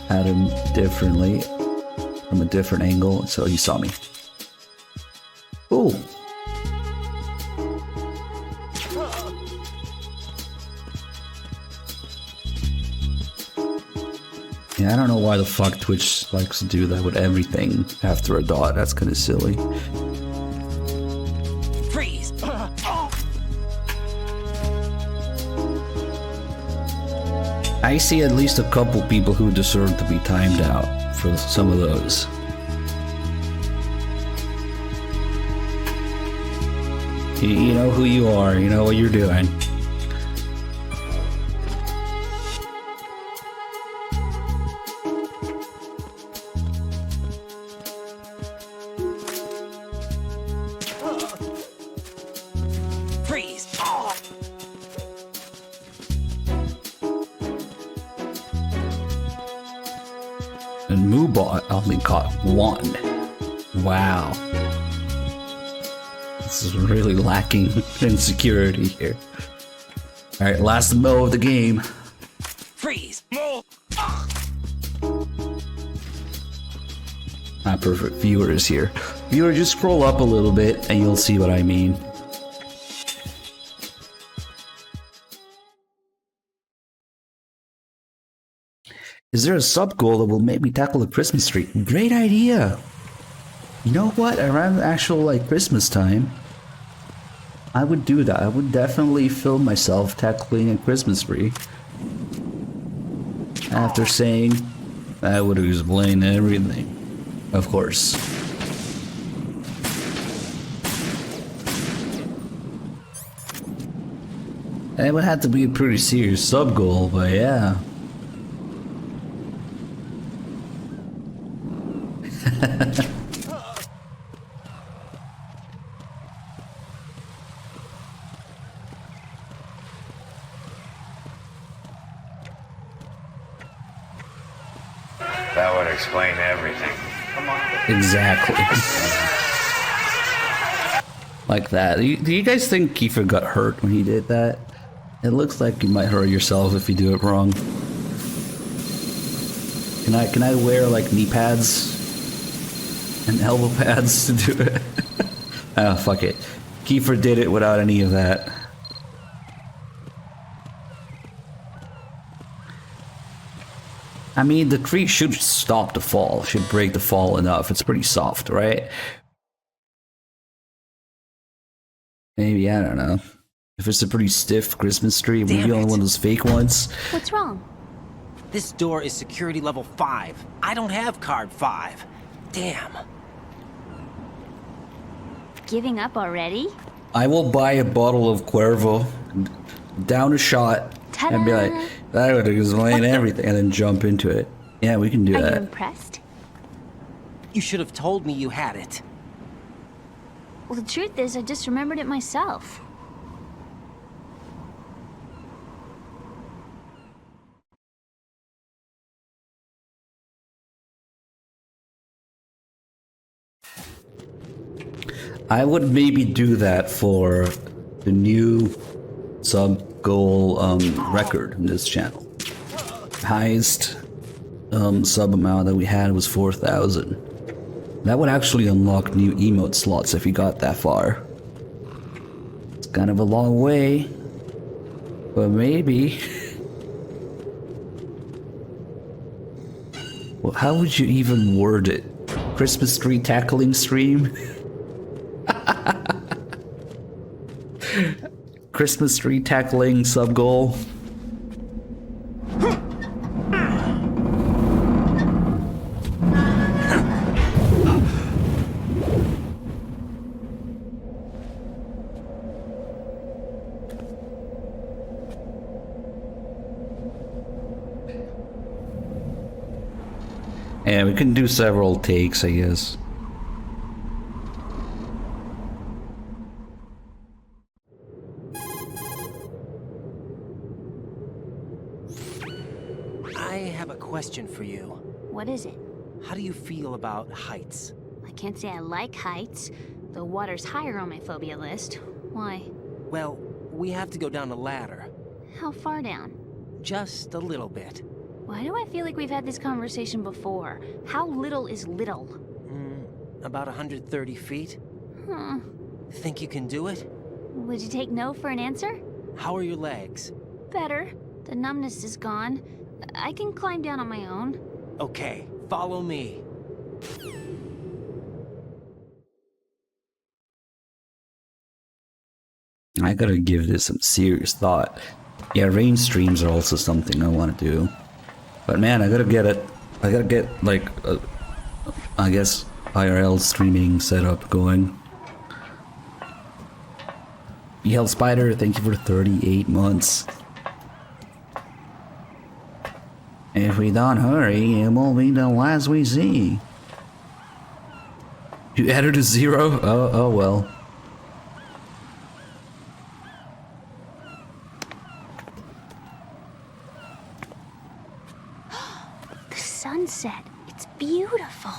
at him differently, from a different angle, so he saw me. Ooh. Yeah, I don't know why the fuck Twitch likes to do that with everything after a dot. That's kind of silly. Freeze! I see at least a couple people who deserve to be timed out for some of those. You know who you are, you know what you're doing. Freeze! Oh. And Moobot only caught 1. Wow. This is really lacking in security here. Alright, last mo of the game. Freeze! Move! Not perfect viewers here. Viewer, just scroll up a little bit and you'll see what I mean. Is there a sub goal that will make me tackle a Christmas tree? Great idea! You know what? Around actual like Christmas time, I would do that. I would definitely film myself tackling a Christmas tree. After saying, I would explain everything. Of course. It would have to be a pretty serious sub goal, but yeah. That would explain everything. Exactly. Like that. Do you guys think Kiefer got hurt when he did that? It looks like you might hurt yourself if you do it wrong. Can I wear like knee pads and elbow pads to do it? Oh, fuck it. Kiefer did it without any of that. I mean, the tree should stop the fall, should break the fall enough. It's pretty soft, right? Maybe, I don't know. If it's a pretty stiff Christmas tree, maybe only one of those fake ones. What's wrong? This door is security level 5. I don't have card 5. Damn. Giving up already? I will buy a bottle of Cuervo, down a shot, and be like, that would explain everything, and then jump into it. Yeah, we can do Are that. you impressed? You should have told me you had it. Well, the truth is, I just remembered it myself. I would maybe do that for the new sub goal record in this channel. Highest sub amount that we had was 4,000. That would actually unlock new emote slots if you got that far. It's kind of a long way, but maybe. Well, how would you even word it? Christmas tree tackling stream? Christmas tree tackling sub goal. Yeah, we can do several takes, I guess. I have a question for you. What is it? How do you feel about heights? I can't say I like heights, though water's higher on my phobia list. Why? Well, we have to go down a ladder. How far down? Just a little bit. Why do I feel like we've had this conversation before? How little is little? About 130 feet. Huh. Think you can do it? Would you take no for an answer? How are your legs? Better. The numbness is gone. I can climb down on my own. Okay, follow me. I gotta give this some serious thought. Yeah, rain streams are also something I want to do. But man, I gotta get it. I gotta get, like, I guess, IRL streaming setup going. Yell Spider, thank you for 38 months. If we don't hurry, it will be the last we see. You added a 0? Oh well. The sunset. It's beautiful.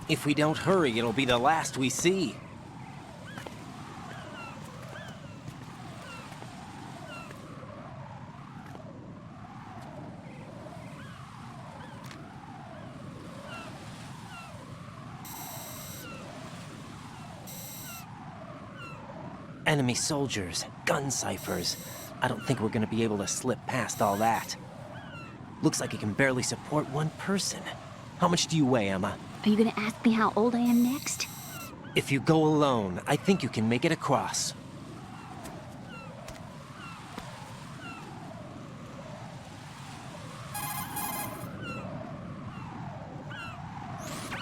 If we don't hurry, it'll be the last we see. Enemy soldiers, gun ciphers. I don't think we're gonna be able to slip past all that. Looks like it can barely support one person. How much do you weigh, Emma? Are you gonna ask me how old I am next? If you go alone, I think you can make it across.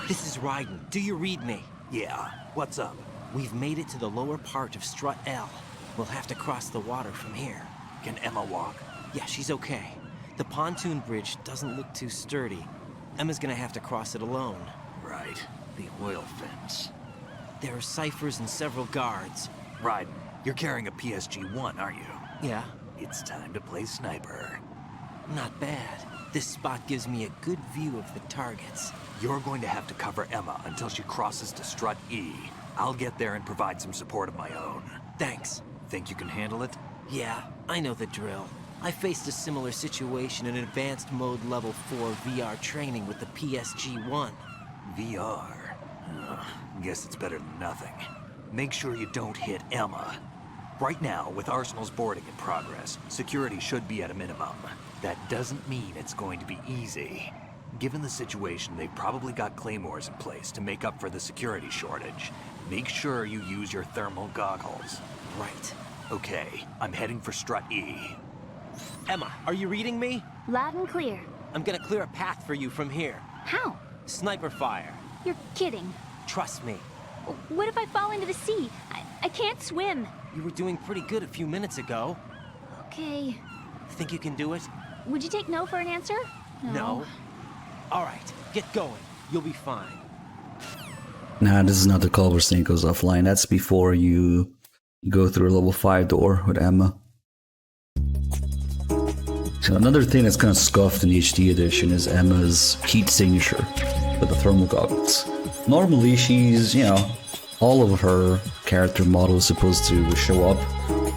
This is Raiden. Do you read me? Yeah, what's up? We've made it to the lower part of Strut L. We'll have to cross the water from here. Can Emma walk? Yeah, she's okay. The pontoon bridge doesn't look too sturdy. Emma's gonna have to cross it alone. Right, the oil fence. There are ciphers and several guards. Raiden, you're carrying a PSG-1, aren't you? Yeah, It's time to play sniper. not bad. This spot gives me a good view of the targets. You're going to have to cover Emma until she crosses to Strut E. I'll get there and provide some support of my own. Thanks. Think you can handle it? Yeah, I know the drill. I faced a similar situation in advanced mode level 4 VR training with the PSG-1. VR? Guess it's better than nothing. Make sure you don't hit Emma. Right now, with Arsenal's boarding in progress, security should be at a minimum. That doesn't mean it's going to be easy. Given the situation, they've probably got claymores in place to make up for the security shortage. Make sure you use your thermal goggles. Right. Okay, I'm heading for Strut E. Emma, are you reading me? Loud and clear. I'm gonna clear a path for you from here. How? Sniper fire. You're kidding. Trust me. What if I fall into the sea? I can't swim. You were doing pretty good a few minutes ago. Okay. Think you can do it? Would you take no for an answer? No. All right, get going. You'll be fine. Nah, this is not the call where Snake goes offline. That's before you go through a level 5 door with Emma. So another thing that's kind of scuffed in the HD edition is Emma's heat signature with the thermal goggles. Normally she's, you know, all of her character model is supposed to show up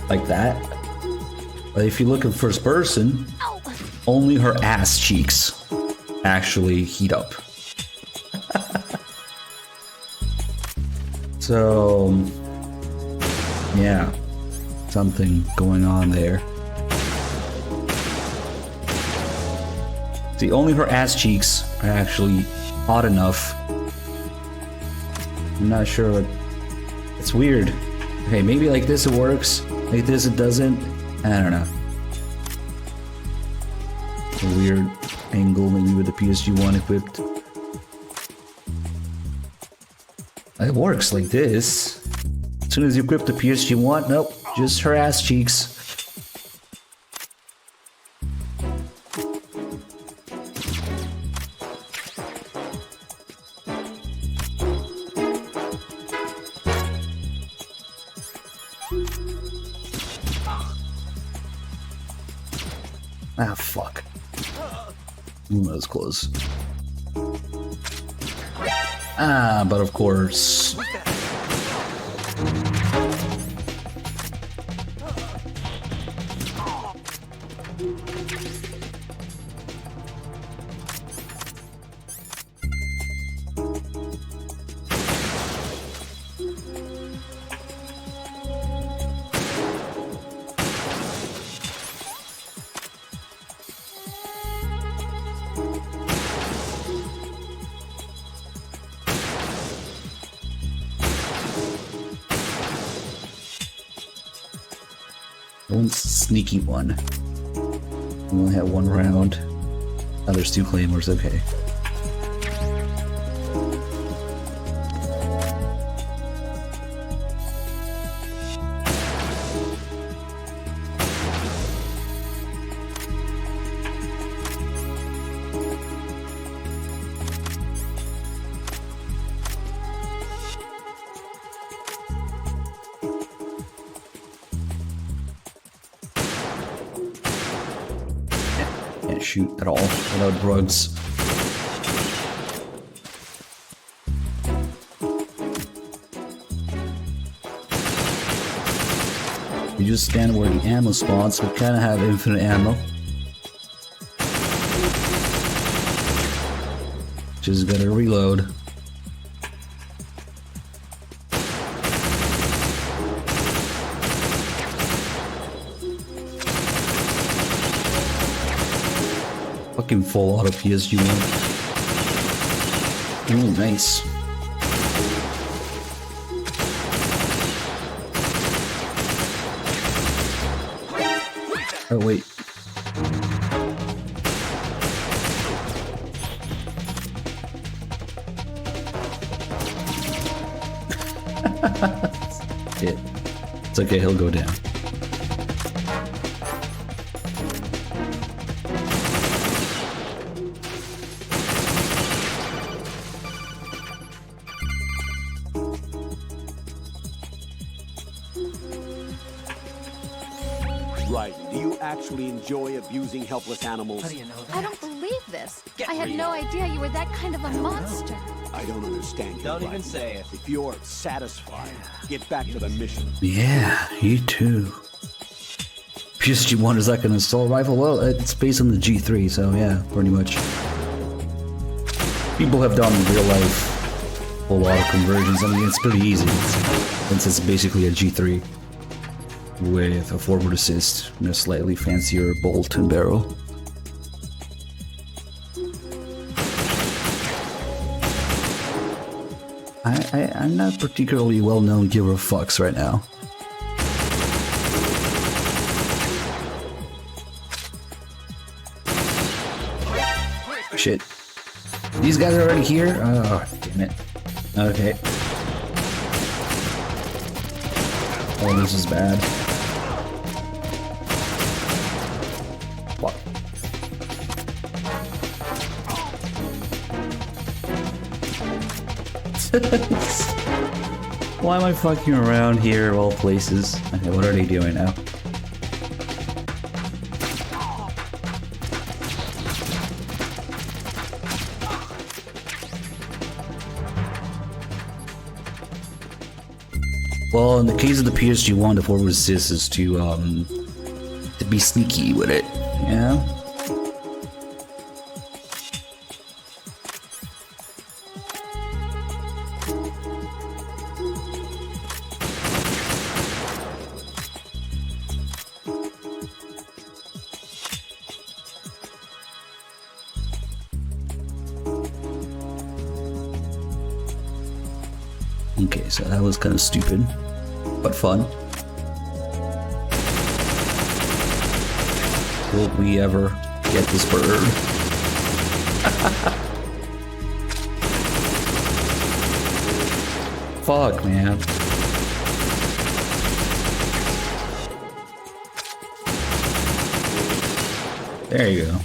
like that. But if you look at first person, only her ass cheeks actually heat up. So, yeah, something going on there. See, only her ass cheeks are actually hot enough. I'm not sure what... It's weird. Okay, maybe like this it works, like this it doesn't. I don't know. It's a weird angle maybe with the PSG-1 equipped. It works like this. As soon as you equip the PSG-1, nope, just her ass cheeks. Ah, fuck. Ooh, that was close. Ah, but of course. One sneaky one. We only have one round. Oh, there's 2 claymores, okay. Can't shoot at all without drugs. You just stand where the ammo spawns, we kinda have infinite ammo. Just gotta reload. Fucking full auto PSG1. Oh, nice. Oh, wait. Shit. It's okay, he'll go down. Right. Do you actually enjoy abusing helpless animals? How do you know I that? don't believe this. Get I had real. no idea you were that kind of a monster. I don't understand you. Don't even Ryden. say it. If you're satisfied, get back to the mission. Yeah, you too. PSG1 is like an assault rifle? Well, it's based on the G3, so yeah, pretty much. People have done real life a lot of conversions. I mean, it's pretty easy since it's basically a G3 with a forward assist and a slightly fancier bolt and barrel. I'm not particularly well-known giver of fucks right now. Shit. These guys are already here? Oh, damn it. Okay. Oh, this is bad. Fuck. Why am I fucking around here of all places? Okay, what are they doing now? Well, in the case of the PSG1, the forward assist is to be sneaky with it, yeah? Okay, so that was kind of stupid, but fun. Will we ever get this bird? Fuck, man. There you go.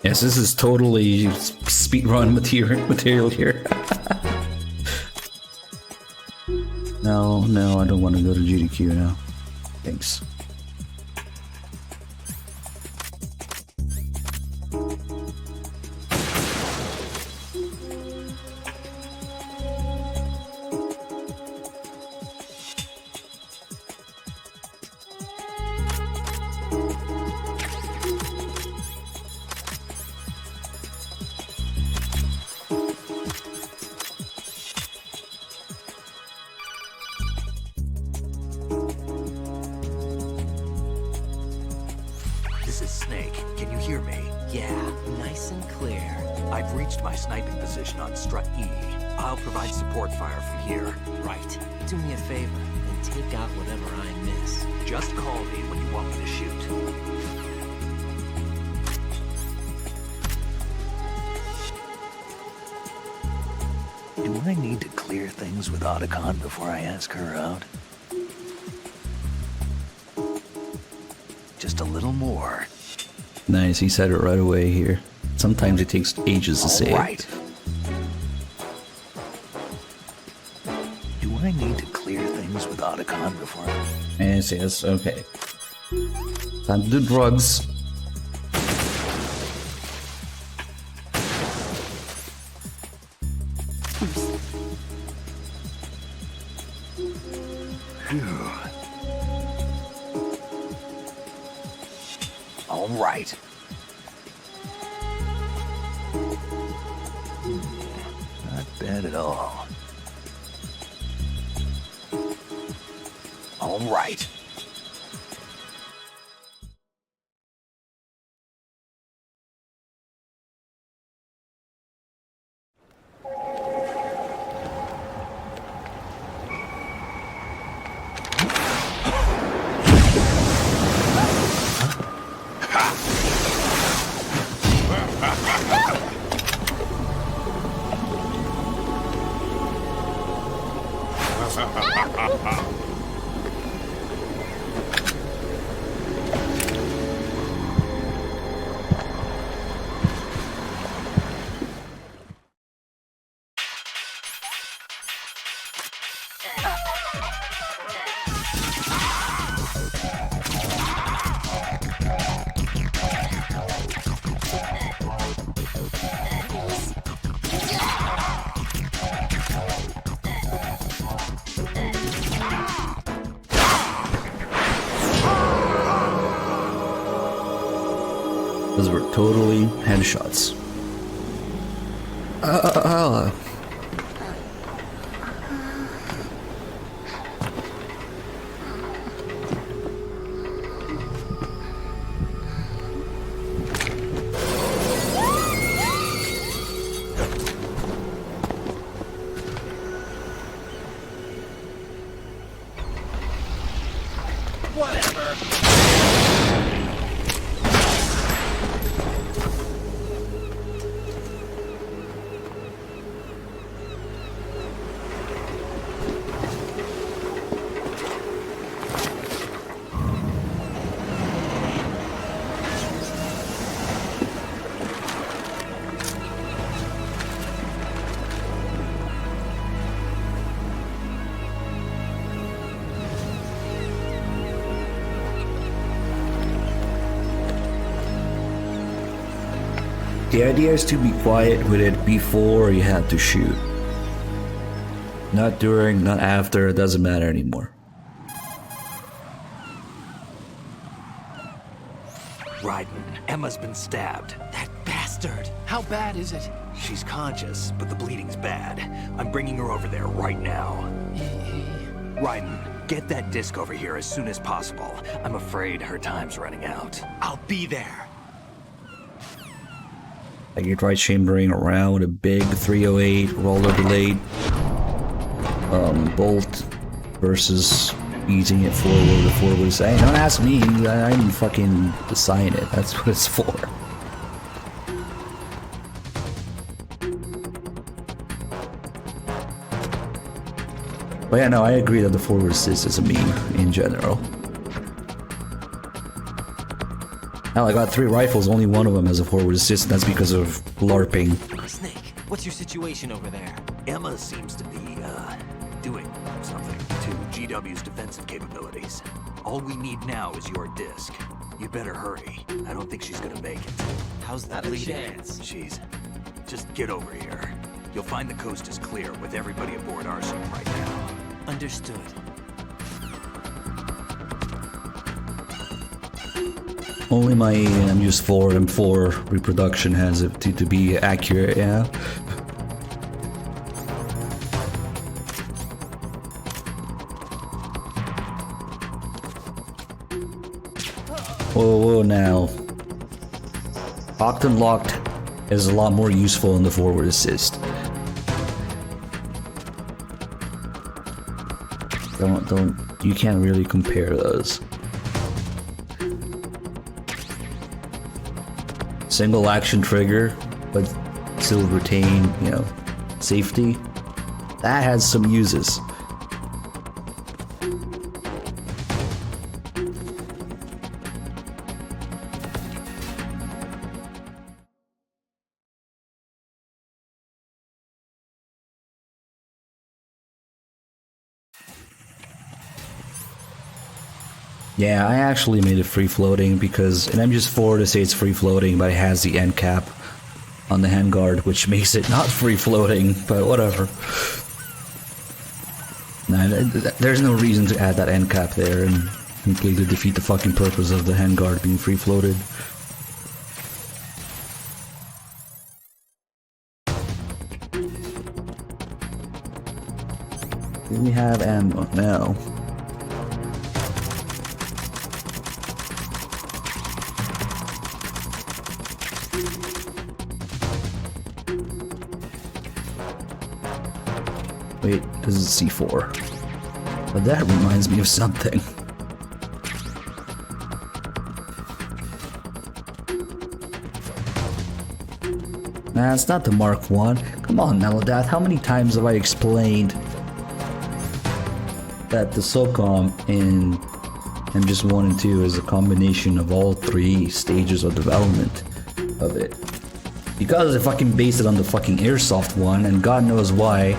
Yes, this is totally speedrun material here. No, I don't want to go to GDQ now. Thanks. This is Snake. Can you hear me? Yeah, nice and clear. I've reached my sniping position on Strut E. I'll provide support fire from here. Right. Do me a favor and take out whatever I miss. Just call me when you want me to shoot. Do I need to clear things with Otacon before I ask her out? Just a little more. Nice, he said it right away here. Sometimes it takes ages to say Right. Do I need to clear things with Otacon before I... it. Yes, okay. Time to do drugs. All right. Not bad at all. All right. Those were totally headshots. The idea is to be quiet with it before you have to shoot. Not during, not after, it doesn't matter anymore. Raiden, Emma's been stabbed. That bastard! How bad is it? She's conscious, but the bleeding's bad. I'm bringing her over there right now. Raiden, get that disc over here as soon as possible. I'm afraid her time's running out. I'll be there. Like you try chambering around with a big 308 roller blade bolt versus easing it forward before we say, don't ask me, I didn't fucking design it, that's what it's for. But yeah, no, I agree that the forward assist is a meme in general. Hell, I got 3 rifles, only one of them has a forward assist, and that's because of LARPing. Snake, what's your situation over there? Emma seems to be, doing something to GW's defensive capabilities. All we need now is your disc. You better hurry. I don't think she's gonna make it. How's that bleeding? She's... Just get over here. You'll find the coast is clear with everybody aboard Arsenal right now. Understood. Only my MGS4 M4 reproduction has it to be accurate, yeah. Whoa, whoa now. Octane locked is a lot more useful in the forward assist. You can't really compare those. Single action trigger, but still retain, you know, safety. That has some uses. Yeah, I actually made it free floating because in MGS4 they say it's free floating, but it has the end cap on the handguard, which makes it not free floating, but whatever. Nah, there's no reason to add that end cap there and completely defeat the fucking purpose of the handguard being free floated. Do we have ammo? No. Wait, this is C4. But that reminds me of something. Nah, it's not the Mark 1. Come on, Melodath, how many times have I explained that the SOCOM in MGS 1 and 2 is a combination of all three stages of development of it? Because they fucking based it on the fucking Airsoft one, and God knows why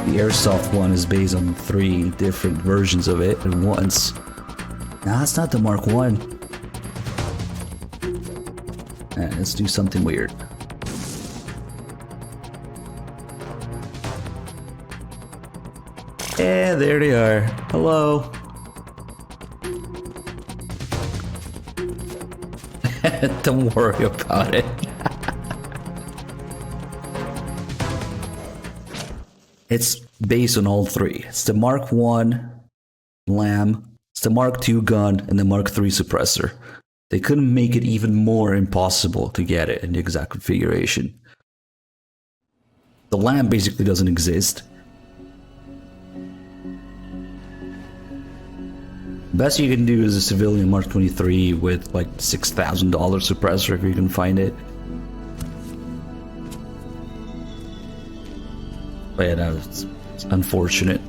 the Airsoft one is based on 3 different versions of it at once. Nah, it's not the Mark 1. Let's do something weird. Yeah, there they are. Hello. Don't worry about it. It's based on all 3. It's the Mark 1 LAM, it's the Mark 2 gun, and the Mark 3 suppressor. They couldn't make it even more impossible to get it in the exact configuration. The LAM basically doesn't exist. Best you can do is a civilian Mark 23 with like $6,000 suppressor if you can find it. But yeah, no, it's unfortunate.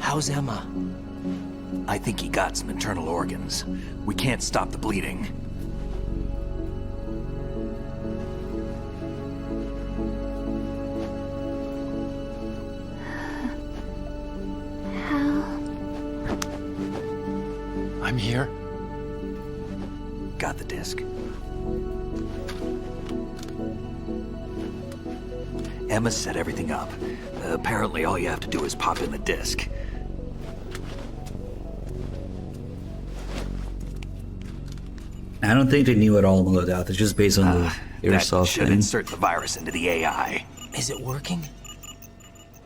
How's Emma? I think he got some internal organs. We can't stop the bleeding. I'm here. Got the disc. Emma set everything up. Apparently all you have to do is pop in the disc. I don't think they knew it all about that. It's just based on the That Airsoft should thing. insert the virus into the AI. Is it working?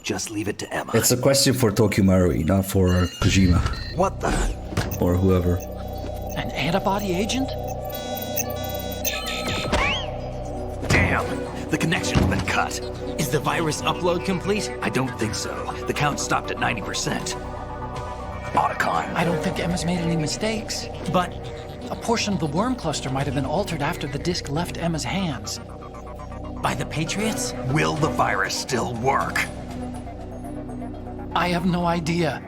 Just leave it to Emma. It's a question for Tokyo Marui, not for Kojima. What the? Or whoever. An antibody agent? Damn! The connection's been cut. Is the virus upload complete? I don't think so. The count stopped at 90%. Otacon. I don't think Emma's made any mistakes. But a portion of the worm cluster might have been altered after the disc left Emma's hands. By the Patriots? Will the virus still work? I have no idea.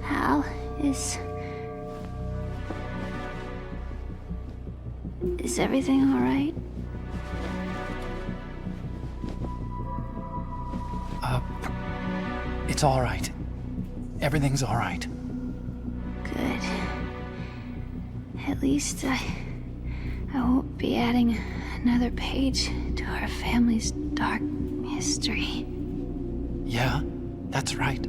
Hal, is everything all right? It's all right. Everything's all right. Good. At least I won't be adding another page to our family's dark history. Yeah, that's right.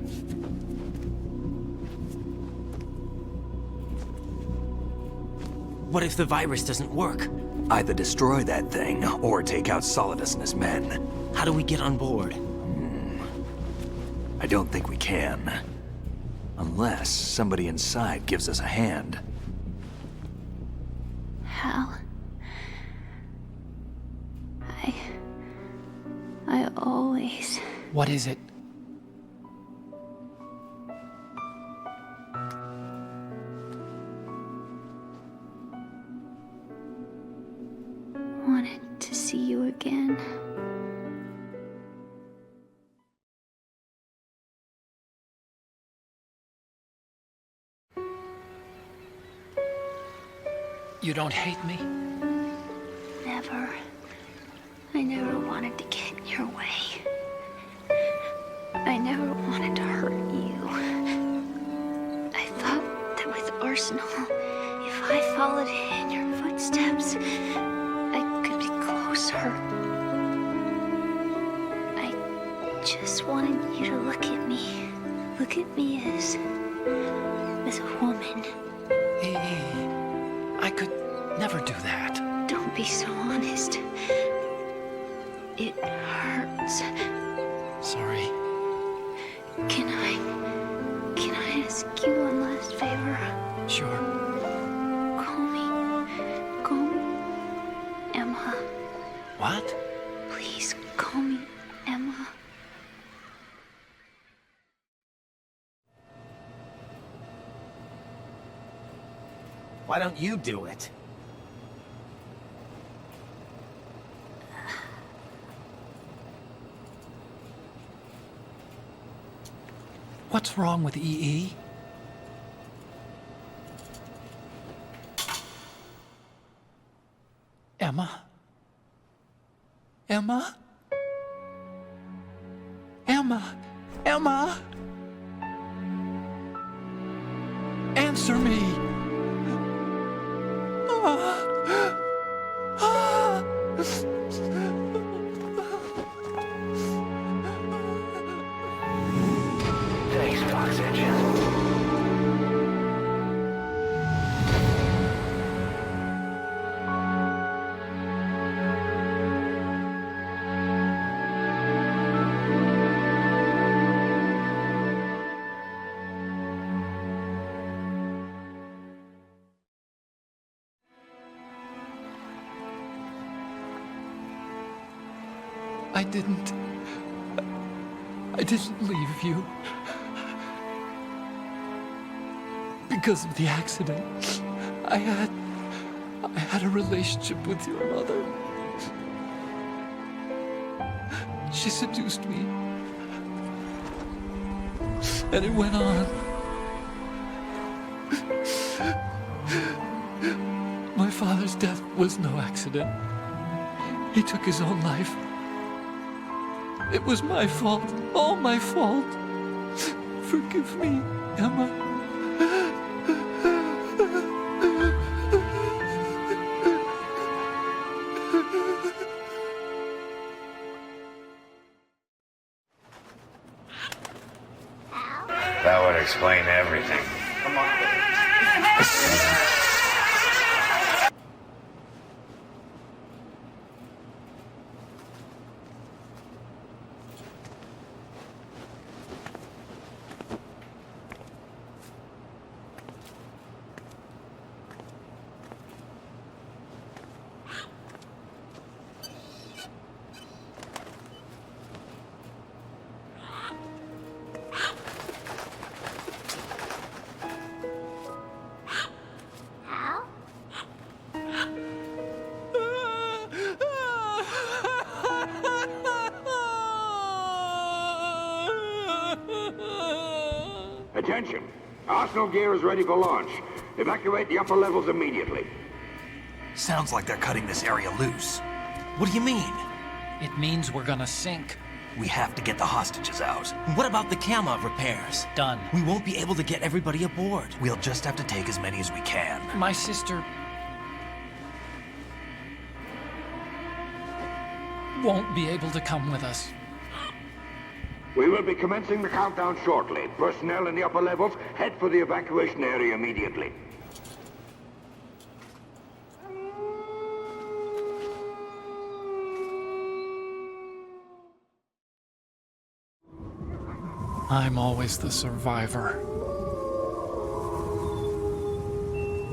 What if the virus doesn't work? Either destroy that thing, or take out Solidus and his men. How do we get on board? I don't think we can. Unless somebody inside gives us a hand. Hal. I always... What is it? wanted to see you again. You don't hate me? Never. I never wanted to get in your way. I never wanted to hurt you. I thought that with Arsenal, if I followed in your footsteps, I could be closer. I just wanted you to look at me. Look at me as a woman. I could never do that. Don't be so honest. It hurts. Sorry. Can I ask you one last favor? Sure. Call me Emma. What? Please call me Emma. Why don't you do it? What's wrong with EE? Emma? Emma? Emma? Emma? Answer me! Thanks, Fox Engine. I didn't leave you. Because of the accident, I had a relationship with your mother. She seduced me. And it went on. My father's death was no accident. He took his own life. It was my fault, all my fault. Forgive me, Emma. That would explain everything. Come on. Attention! Arsenal gear is ready for launch. Evacuate the upper levels immediately. Sounds like they're cutting this area loose. What do you mean? It means we're gonna sink. We have to get the hostages out. What about the camo repairs? Done. We won't be able to get everybody aboard. We'll just have to take as many as we can. My sister won't be able to come with us. We will be commencing the countdown shortly. Personnel in the upper levels, head for the evacuation area immediately. I'm always the survivor.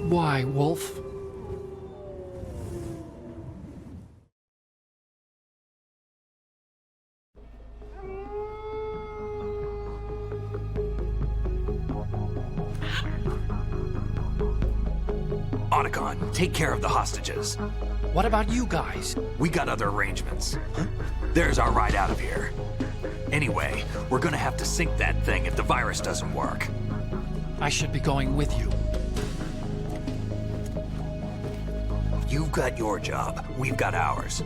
Why, Wolf? Otacon, take care of the hostages. What about you guys? We got other arrangements. There's our ride out of here. Anyway, we're gonna have to sink that thing if the virus doesn't work. I should be going with you. You've got your job, we've got ours.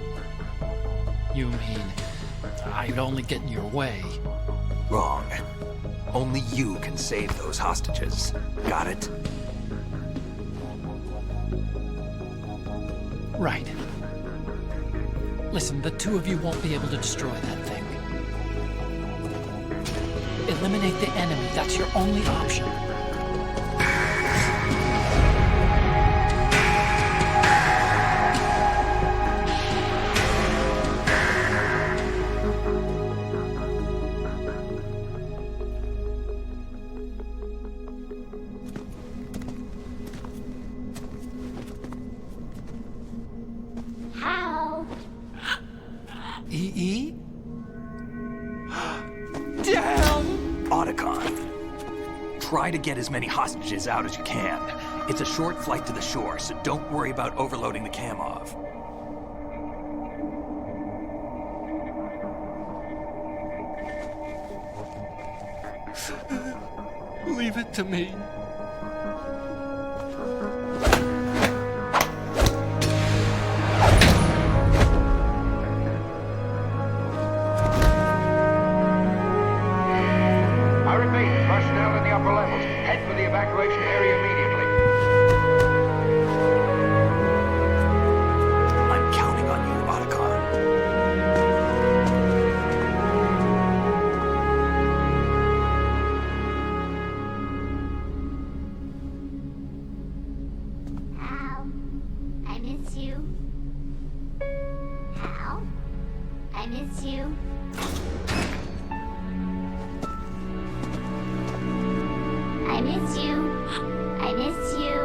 You mean I'd only get in your way? Wrong. Only you can save those hostages. Got it? Right. Listen, the two of you won't be able to destroy that thing. Eliminate the enemy. That's your only option. How? EE? Damn! Otacon, try to get as many hostages out as you can. It's a short flight to the shore, so don't worry about overloading the Kamov. Leave it to me. I repeat, personnel in the upper levels, head for the evacuation area immediately. I'm counting on you, Otacon. Hal, I miss you. Hal, I miss you. I miss you. I miss you.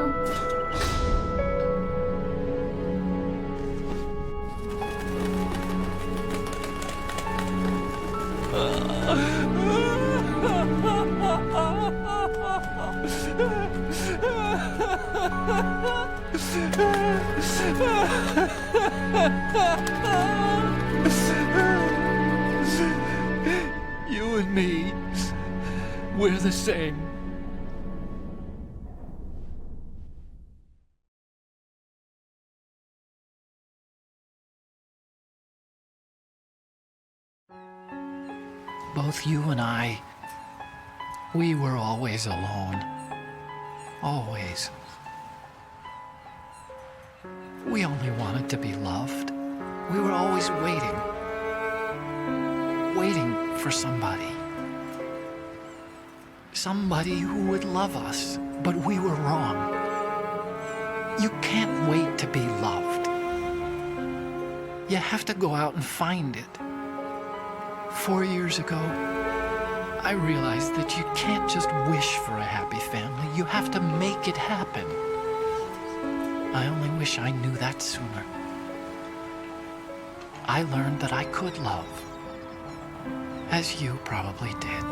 You and me, we're the same. Both you and I, we were always alone. Always. We only wanted to be loved. We were always waiting. Waiting for somebody. Somebody who would love us, but we were wrong. You can't wait to be loved. You have to go out and find it. 4 years ago, I realized that you can't just wish for a happy family. You have to make it happen. I only wish I knew that sooner. I learned that I could love, as you probably did,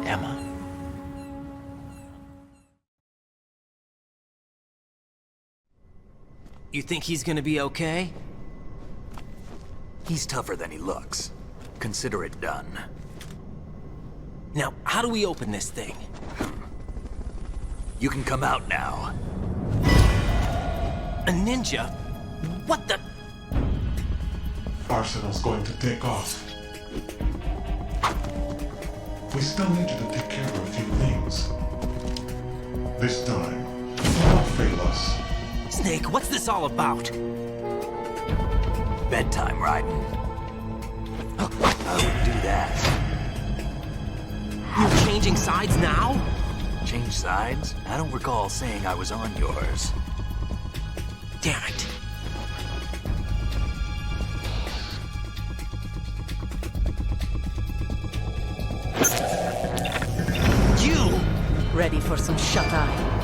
Emma. You think he's gonna be okay? He's tougher than he looks. Consider it done. Now, how do we open this thing? You can come out now. A ninja? What the? Arsenal's going to take off. We still need you to take care of a few things. This time, do not fail us. Snake, what's this all about? Bedtime, Raiden. I wouldn't do that. You're changing sides now? Change sides? I don't recall saying I was on yours. Damn it. ready for some shut-eye.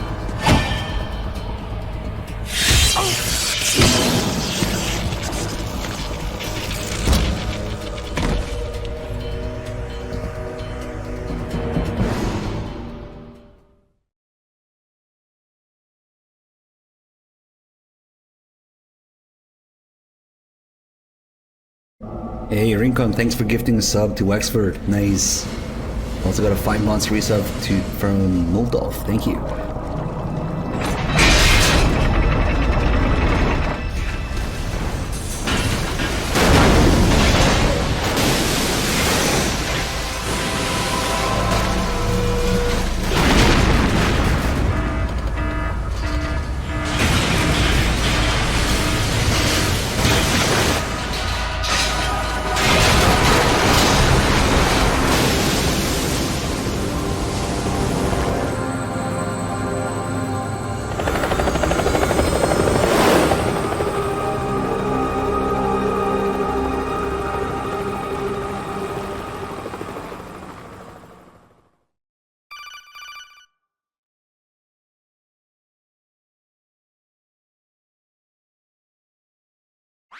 Hey, Rincon, thanks for gifting a sub to Wexford. Nice. Also got a 5 months resub from Moldov. Thank you.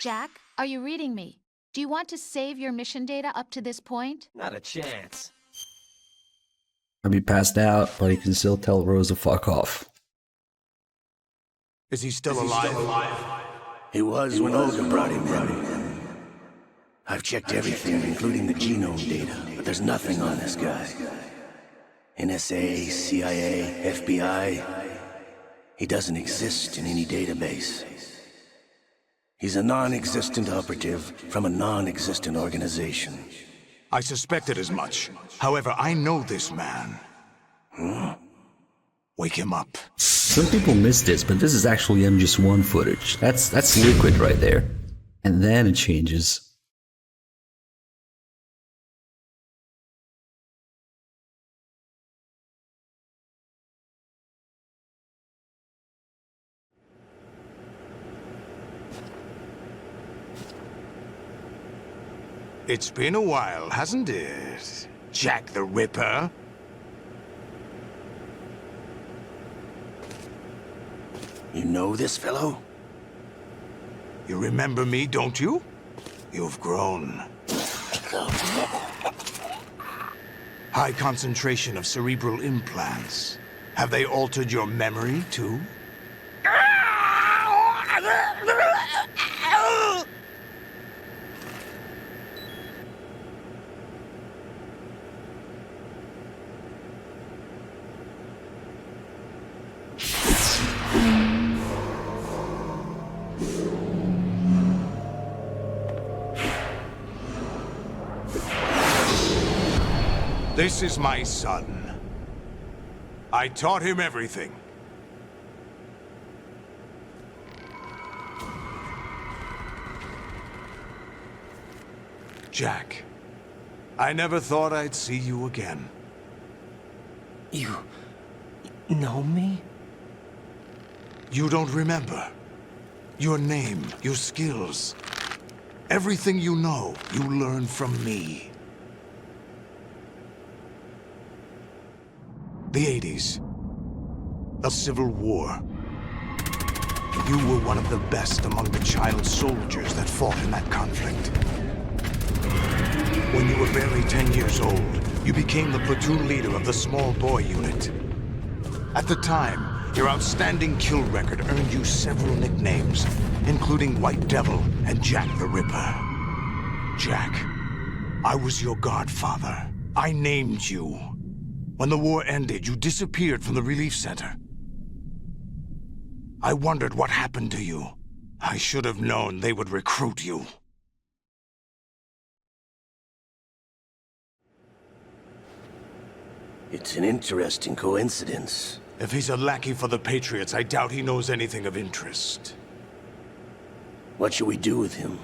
Jack, are you reading me? Do you want to save your mission data up to this point? Not a chance. I'll be passed out, but he can still tell Rose to fuck off. Is he still alive? He was when Olga brought him in. I've checked everything, including the genome data, but there's nothing on this guy. NSA, CIA, FBI. He doesn't exist in any database. He's a non-existent operative from a non-existent organization. I suspected as much. However, I know this man. Wake him up. Some people miss this, but this is actually MGS 1 footage. That's liquid right there. And then it changes. It's been a while, hasn't it? Jack the Ripper? You know this fellow? You remember me, don't you? You've grown. High concentration of cerebral implants. Have they altered your memory, too? This is my son. I taught him everything. Jack, I never thought I'd see you again. You know me? You don't remember. Your name, your skills. Everything you know, you learned from me. The 80s. A civil war. You were one of the best among the child soldiers that fought in that conflict. When you were barely 10 years old, you became the platoon leader of the small boy unit. At the time, your outstanding kill record earned you several nicknames, including White Devil and Jack the Ripper. Jack, I was your godfather. I named you. When the war ended, you disappeared from the relief center. I wondered what happened to you. I should have known they would recruit you. It's an interesting coincidence. If he's a lackey for the Patriots, I doubt he knows anything of interest. What should we do with him?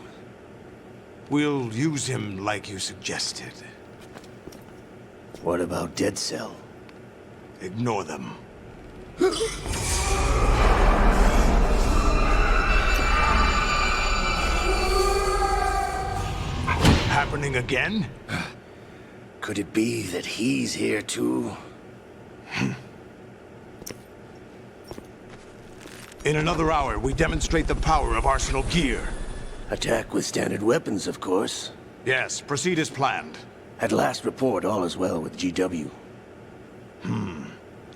We'll use him like you suggested. What about Dead Cell? Ignore them. Happening again? Could it be that he's here too? In another hour, we demonstrate the power of Arsenal gear. Attack with standard weapons, of course. Yes, proceed as planned. At last report, all is well with GW.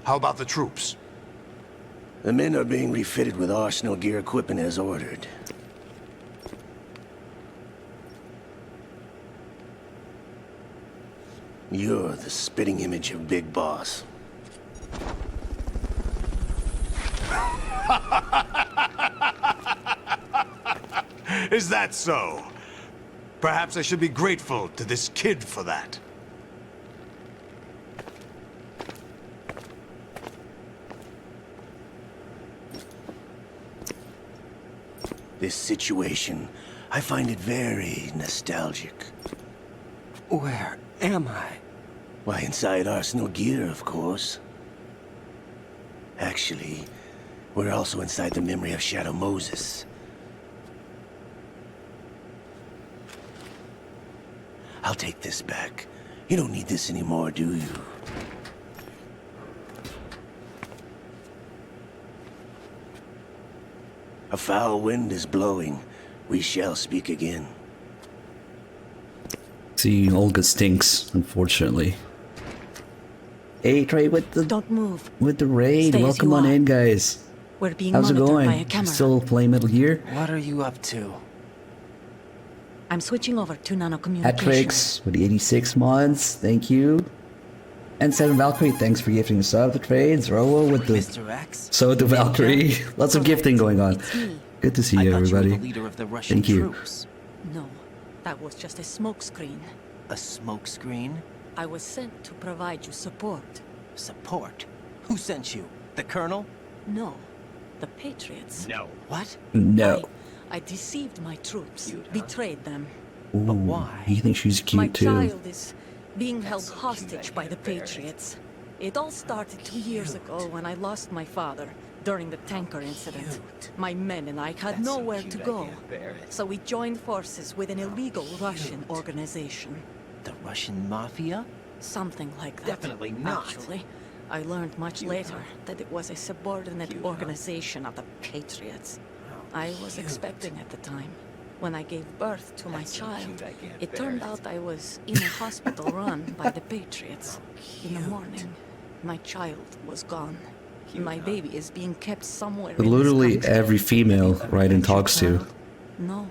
How about the troops? The men are being refitted with Arsenal gear equipment as ordered. You're the spitting image of Big Boss. Is that so? Perhaps I should be grateful to this kid for that. This situation, I find it very nostalgic. Where am I? Why, inside Arsenal gear, of course. Actually, we're also inside the memory of Shadow Moses. I'll take this back. You don't need this anymore, do you? A foul wind is blowing. We shall speak again. See, Olga stinks, unfortunately. Hey, Trey, with the Don't move. with the raid. Stay as Welcome you on are. in, guys. We're being How's it monitored going? by a camera. Still playing Metal Gear? What are you up to? I'm switching over to nano-communication. Hatrix with the 86 mods, thank you. And 7 Valkyrie, thanks for gifting us up the trades. Rowo with the Mr. X? So to Valkyrie. Lots of gifting going on. It's me. Good to see I you, thought you were everybody. the leader of the Russian Thank you. troops. No, that was just a smokescreen. A smokescreen? I was sent to provide you support. Support? Who sent you? The Colonel? No, the Patriots. No. What? No. I deceived my troops, betrayed them. Ooh, But why? You think she's cute My too? child is being held hostage by the Patriots. It all started 2 years ago when I lost my father during the tanker incident. My men and I had nowhere to go, so we joined forces with an illegal Russian organization. The Russian Mafia? Something like that. Definitely not. Actually, I learned much later that it was a subordinate organization of the Patriots. I was expecting at the time. When I gave birth to my child, it turned out I was in a hospital run by the Patriots. In the morning, my child was gone. My baby is being kept somewhere But in this literally country. every female Raiden talks to. No.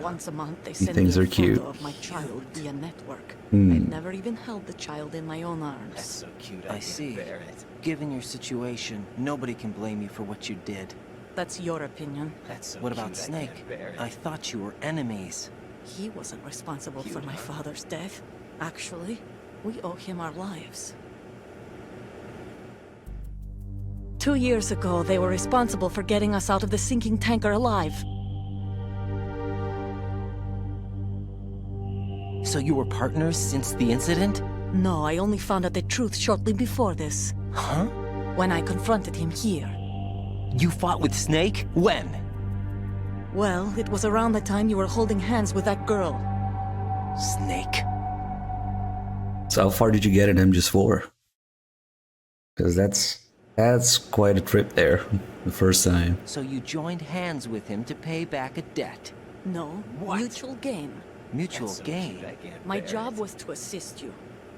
Once a month they He send me thinks a they're photo cute. of my child via network. Hmm. I've never even held the child in my own arms. That's so cute. I see. Given your situation, nobody can blame you for what you did. That's your opinion. What about Snake? I thought you were enemies. He wasn't responsible for my father's death. Actually, we owe him our lives. 2 years ago, they were responsible for getting us out of the sinking tanker alive. So you were partners since the incident? No, I only found out the truth shortly before this. Huh? When I confronted him here. You fought with Snake? When? Well, it was around the time you were holding hands with that girl. Snake. So how far did you get in MGS4? Because that's quite a trip there, the first time. So you joined hands with him to pay back a debt? No, mutual gain. Mutual gain? My job was to assist you.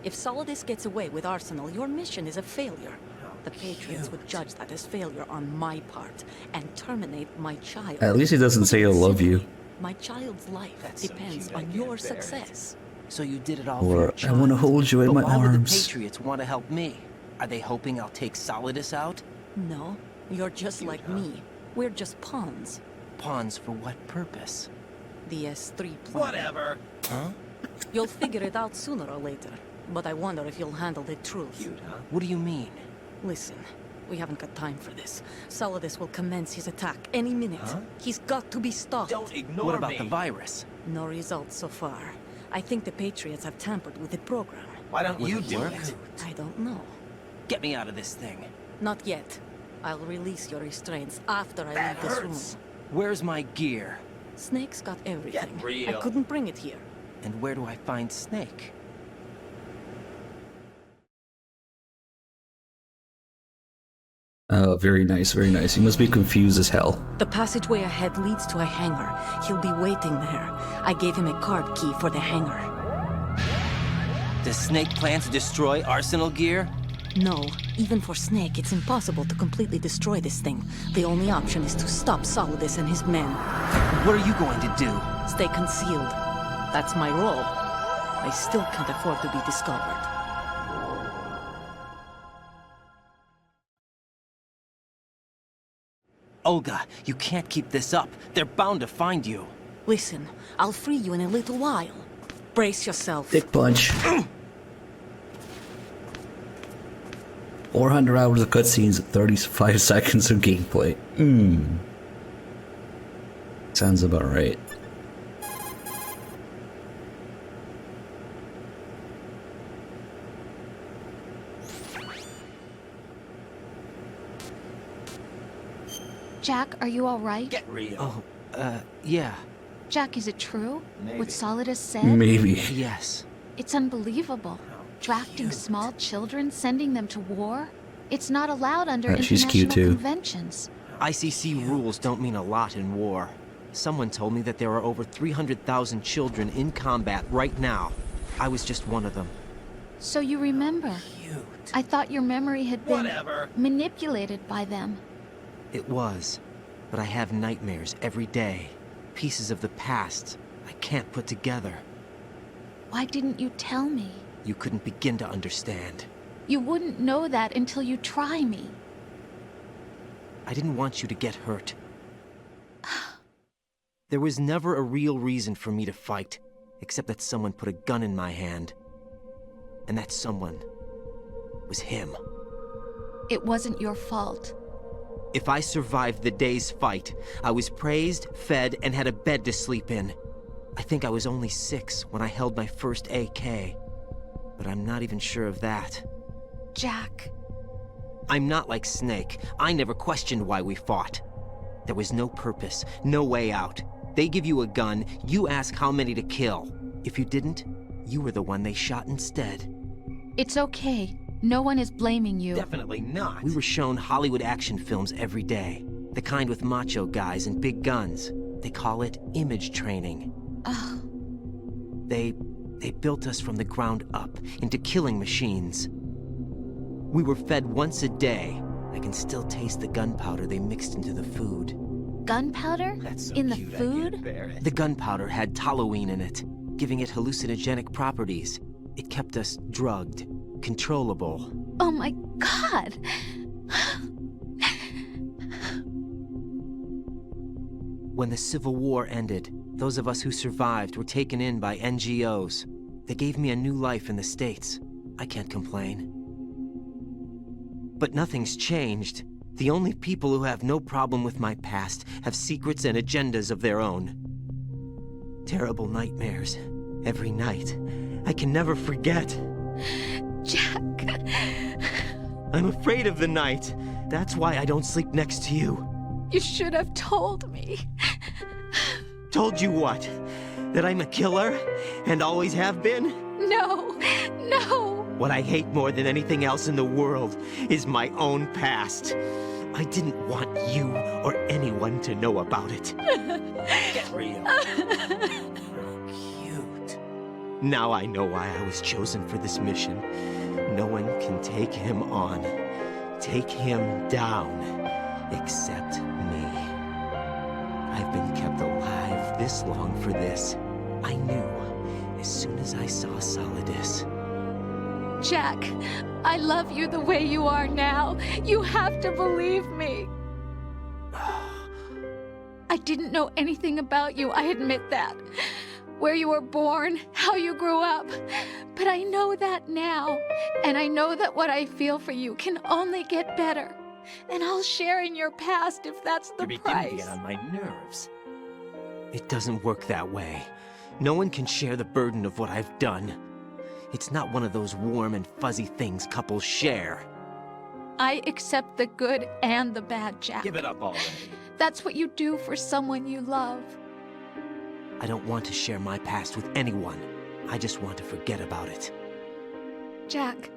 If Solidus gets away with Arsenal, your mission is a failure. The Patriots would judge that as failure on my part and terminate my child. At least he doesn't say he'll love you. My child's life depends on your success. So you did it all for Or, your I child. want to hold you in But my why would the arms. Patriots want to help me? Are they hoping I'll take Solidus out? No, you're just like me. We're just pawns. Pawns for what purpose? The S3 plan. Whatever. Huh? You'll figure it out sooner or later. But I wonder if you'll handle the truth. What do you mean? Listen, we haven't got time for this. Solidus will commence his attack any minute. Huh? He's got to be stopped. Don't ignore What about the virus? No results so far. I think the Patriots have tampered with the program. Why don't you do it? I don't know. Get me out of this thing. Not yet. I'll release your restraints after I leave this room. Where's my gear? Snake's got everything. real. I couldn't bring it here. And where do I find Snake? Oh, very nice, very nice. You must be confused as hell. The passageway ahead leads to a hangar. He'll be waiting there. I gave him a card key for the hangar. Does Snake plan to destroy Arsenal gear? No, even for Snake, it's impossible to completely destroy this thing. The only option is to stop Solidus and his men. What are you going to do? Stay concealed. That's my role. I still can't afford to be discovered. Olga, you can't keep this up. They're bound to find you. Listen, I'll free you in a little while. Brace yourself. Dick punch. 400 hours of cutscenes, 35 seconds of gameplay. Sounds about right. Jack, are you all right? Get real. Oh, yeah. Jack, is it true? Maybe. What Solidus said? Maybe. Yes. It's unbelievable. Drafting small children, sending them to war? It's not allowed under she's cute international too. conventions. ICC rules don't mean a lot in war. Someone told me that there are over 300,000 children in combat right now. I was just one of them. So you remember? Cute. I thought your memory had been manipulated by them. It was. But I have nightmares every day. Pieces of the past I can't put together. Why didn't you tell me? You couldn't begin to understand. You wouldn't know that until you try me. I didn't want you to get hurt. There was never a real reason for me to fight, except that someone put a gun in my hand. And that someone was him. It wasn't your fault. If I survived the day's fight, I was praised, fed, and had a bed to sleep in. I think I was only 6 when I held my first AK. But I'm not even sure of that. Jack. I'm not like Snake. I never questioned why we fought. There was no purpose, no way out. They give you a gun, you ask how many to kill. If you didn't, you were the one they shot instead. It's okay. No one is blaming you. Definitely not. We were shown Hollywood action films every day. The kind with macho guys and big guns. They call it image training. They built us from the ground up into killing machines. We were fed once a day. I can still taste the gunpowder they mixed into the food. Gunpowder? That's so in the cute, food? The gunpowder had toluene in it, giving it hallucinogenic properties. It kept us drugged, controllable. Oh my God! When the Civil War ended, those of us who survived were taken in by NGOs. They gave me a new life in the States. I can't complain. But nothing's changed. The only people who have no problem with my past have secrets and agendas of their own. Terrible nightmares. Every night. I can never forget. Jack. I'm afraid of the night. That's why I don't sleep next to you. You should have told me. Told you what? That I'm a killer? And always have been? No, no. What I hate more than anything else in the world is my own past. I didn't want you or anyone to know about it. Get real. Cute. Now I know why I was chosen for this mission. No one can take him on, take him down, except me. I've been kept alive this long for this. I knew as soon as I saw Solidus. Jack, I love you the way you are now. You have to believe me. I didn't know anything about you, I admit that. Where you were born, how you grew up. But I know that now. And I know that what I feel for you can only get better. And I'll share in your past if that's the price. You're beginning to get on my nerves. It doesn't work that way. No one can share the burden of what I've done. It's not one of those warm and fuzzy things couples share. I accept the good and the bad, Jack. Give it up already. That's what you do for someone you love. I don't want to share my past with anyone. I just want to forget about it. Jack,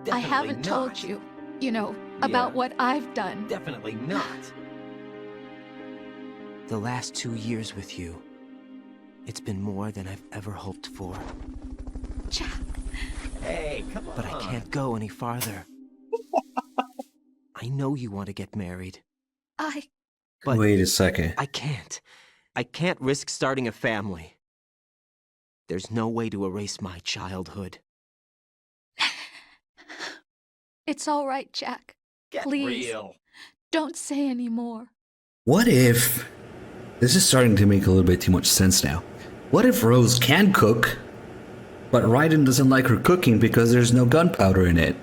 Definitely I haven't told not. you, you know, about what I've done. Definitely not. The last 2 years with you, it's been more than I've ever hoped for. Jack. Hey, come on. But I can't go any farther. I know you want to get married. But wait a second. I can't. I can't risk starting a family. There's no way to erase my childhood. It's all right, Jack. Please. Don't say any more. What if... This is starting to make a little bit too much sense now. What if Rose can cook, but Raiden doesn't like her cooking because there's no gunpowder in it?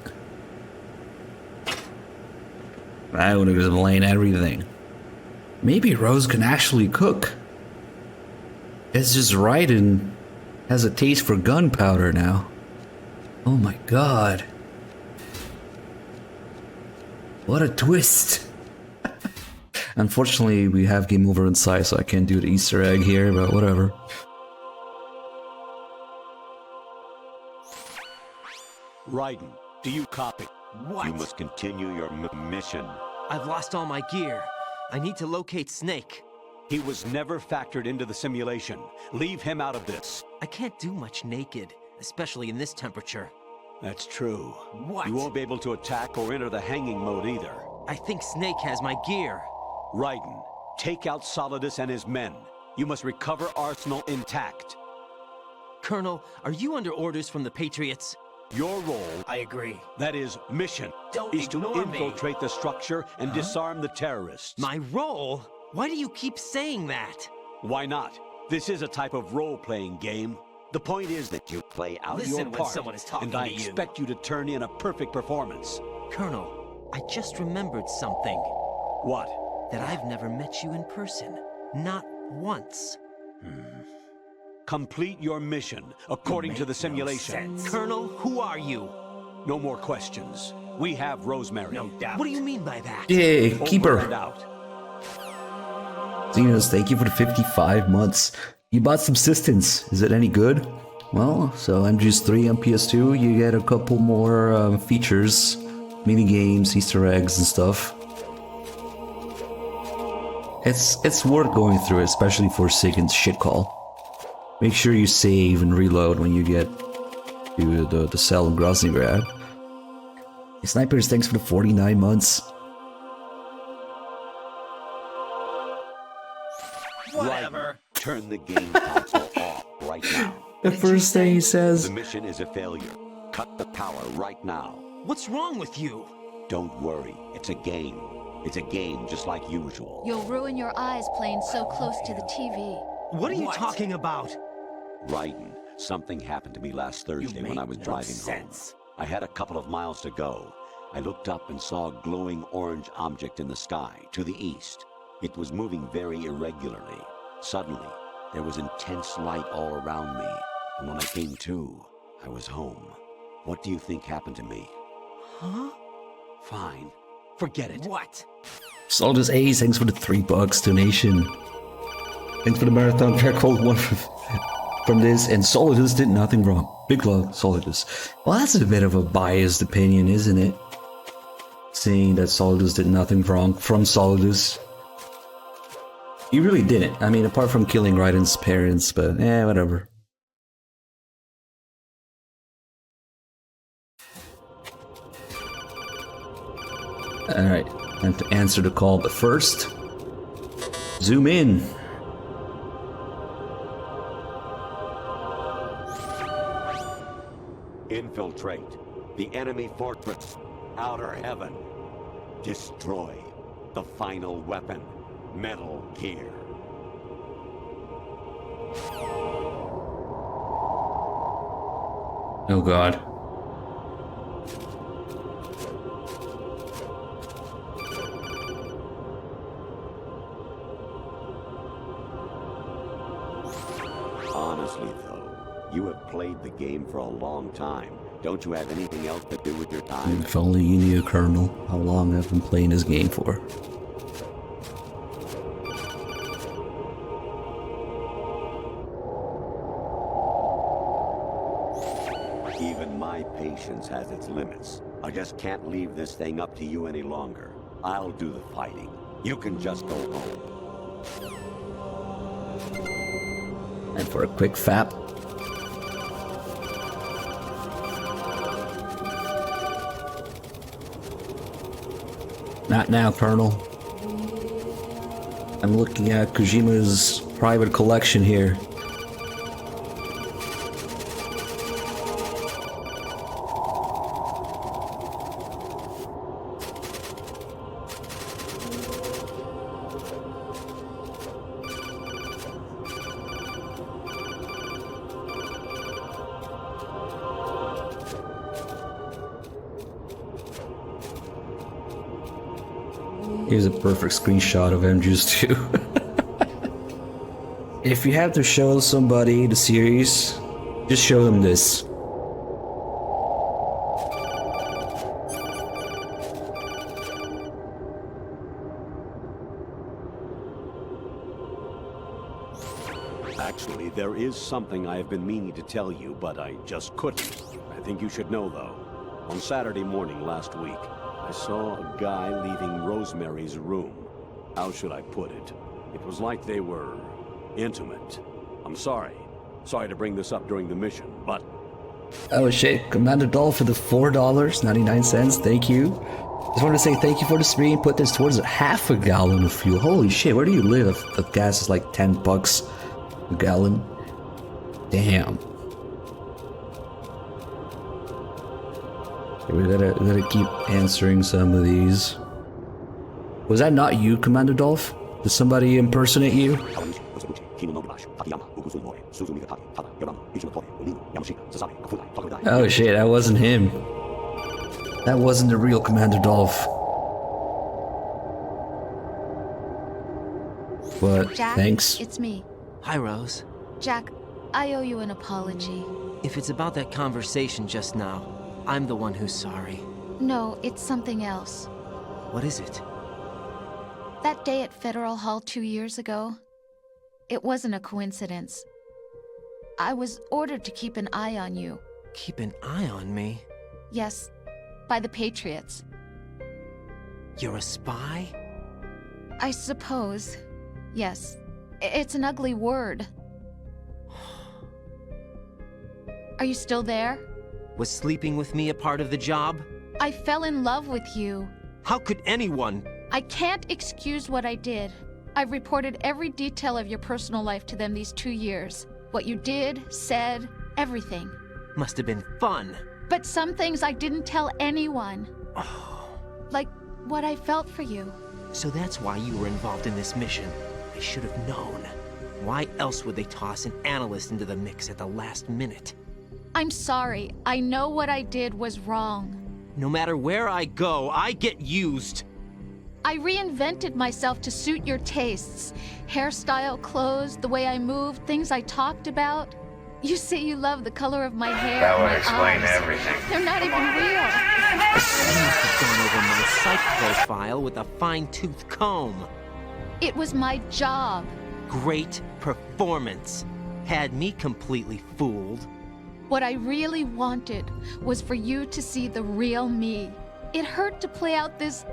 I would have explained everything. Maybe Rose can actually cook. It's just Raiden has a taste for gunpowder now. Oh my god. What a twist. Unfortunately, we have game over inside, so I can't do the Easter egg here, but whatever. Raiden, do you copy? What? You must continue your mission. I've lost all my gear. I need to locate Snake. He was never factored into the simulation. Leave him out of this. I can't do much naked, especially in this temperature. That's true. What? You won't be able to attack or enter the hanging mode either. I think Snake has my gear. Raiden, take out Solidus and his men. You must recover Arsenal intact. Colonel, are you under orders from the Patriots? Your role, I agree. that is mission, is to infiltrate the structure and disarm the terrorists. My role? Why do you keep saying that? Why not? This is a type of role-playing game. The point is that you play out Listen your when part, someone is talking and I to you. expect you to turn in a perfect performance. Colonel, I just remembered something. What? That I've never met you in person. Not once. Complete your mission according to the simulation. Colonel, who are you? No more questions. We have Rosemary. No doubt. What do you mean by that? Yay, keep Over her. and out. Xenos, thank you for the 55 months. You bought Subsistence. Is it any good? Well, so MGS 3 on PS2, you get a couple more features, mini games, Easter eggs, and stuff. It's worth going through, especially for Sagan's shit call. Make sure you save and reload when you get to the cell in Grosnygrad. Hey, Snipers, thanks for the 49 months. Whatever. Turn the game console off right now. The first thing he says. The mission is a failure. Cut the power right now. What's wrong with you? Don't worry. It's a game. It's a game just like usual. You'll ruin your eyes playing so close to the TV. What are you talking about? Raiden, something happened to me last Thursday when I was driving home. I had a couple of miles to go. I looked up and saw a glowing orange object in the sky to the east. It was moving very irregularly. Suddenly, there was intense light all around me, and when I came to, I was home. What do you think happened to me? Huh? Fine. Forget it. What? Soldiers Ace, thanks for the $3 donation. Thanks for the marathon track hold one from this, and Solidus did nothing wrong. Big love, Solidus. Well, that's a bit of a biased opinion, isn't it? Saying that Solidus did nothing wrong from Solidus. He really didn't. I mean, apart from killing Raiden's parents, but whatever. Alright, time to answer the call, but first, zoom in. Infiltrate the enemy fortress, outer heaven. Destroy the final weapon, Metal Gear. Oh god. Honestly though, you have played the game for a long time. Don't you have anything else to do with your time? If only you knew, Colonel, how long I've been playing this game for. Even my patience has its limits. I just can't leave this thing up to you any longer. I'll do the fighting. You can just go home. And for a quick fap. Not now, Colonel. I'm looking at Kojima's private collection here. Here's a perfect screenshot of MGS 2. If you have to show somebody the series, just show them this. Actually, there is something I have been meaning to tell you, but I just couldn't. I think you should know, though. On Saturday morning last week, I saw a guy leaving Rosemary's room. How should I put it? It was like they were intimate. I'm sorry. Sorry to bring this up during the mission, but... Oh shit, Commander Doll for the $4.99, thank you. Just wanted to say thank you for the stream. Put this towards half a gallon of fuel. Holy shit, where do you live? The gas is like 10 bucks a gallon. Damn. We gotta keep answering some of these. Was that not you, Commander Dolph? Did somebody impersonate you? Oh shit, that wasn't him. That wasn't the real Commander Dolph. But Jack, thanks. it's me. Hi, Rose. Jack, I owe you an apology. If it's about that conversation just now, I'm the one who's sorry. No, it's something else. What is it? That day at Federal Hall 2 years ago, it wasn't a coincidence. I was ordered to keep an eye on you. Keep an eye on me? Yes, by the Patriots. You're a spy? I suppose. Yes. It's an ugly word. Are you still there? Was sleeping with me a part of the job? I fell in love with you. How could anyone? I can't excuse what I did. I've reported every detail of your personal life to them these 2 years. What you did, said, everything. Must have been fun. But some things I didn't tell anyone. Like what I felt for you. So that's why you were involved in this mission. I should have known. Why else would they toss an analyst into the mix at the last minute? I'm sorry. I know what I did was wrong. No matter where I go, I get used. I reinvented myself to suit your tastes. Hairstyle, clothes, the way I moved, things I talked about. You say you love the color of my hair. That would my explain eyes. everything. They're not even real. I must have gone over my psych profile with a fine-tooth comb. It was my job. Great performance. Had me completely fooled. What I really wanted was for you to see the real me. It hurt to play out this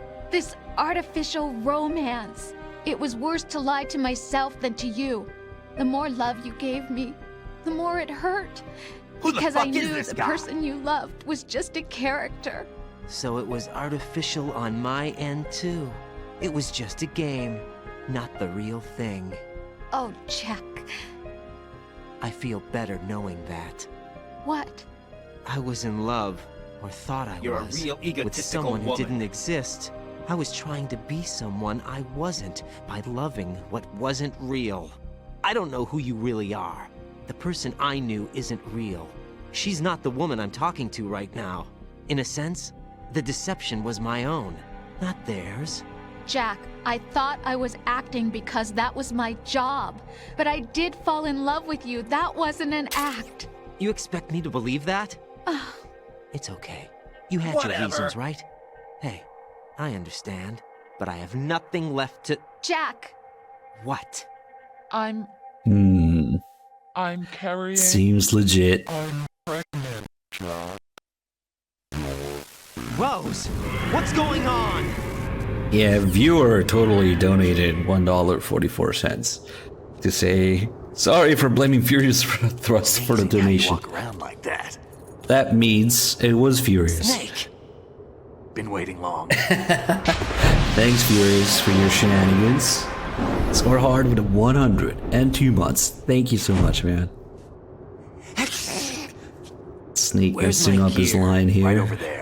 artificial romance. It was worse to lie to myself than to you. The more love you gave me, the more it hurt. Because I knew the person you loved was just a character. So it was artificial on my end too. It was just a game, not the real thing. Oh, Jack. I feel better knowing that. What? I was in love, or thought I You're was, a real egotistical with someone who woman. didn't exist. I was trying to be someone I wasn't by loving what wasn't real. I don't know who you really are. The person I knew isn't real. She's not the woman I'm talking to right now. In a sense, the deception was my own, not theirs. Jack, I thought I was acting because that was my job. But I did fall in love with you. That wasn't an act. You expect me to believe that? It's okay. You had your reasons, right? Hey, I understand. But I have nothing left to... Jack! What? I'm Seems legit. I'm pregnant, Jack. Rose, what's going on? Yeah, viewer totally donated $1.44 to say, sorry for blaming Furious Thrust for the donation. Walk around like that. That means it was Furious. Snake! Been waiting long. Thanks, Furious, for your shenanigans. Score hard with a 102 months. Thank you so much, man. Snake messing up his line here. Right over there.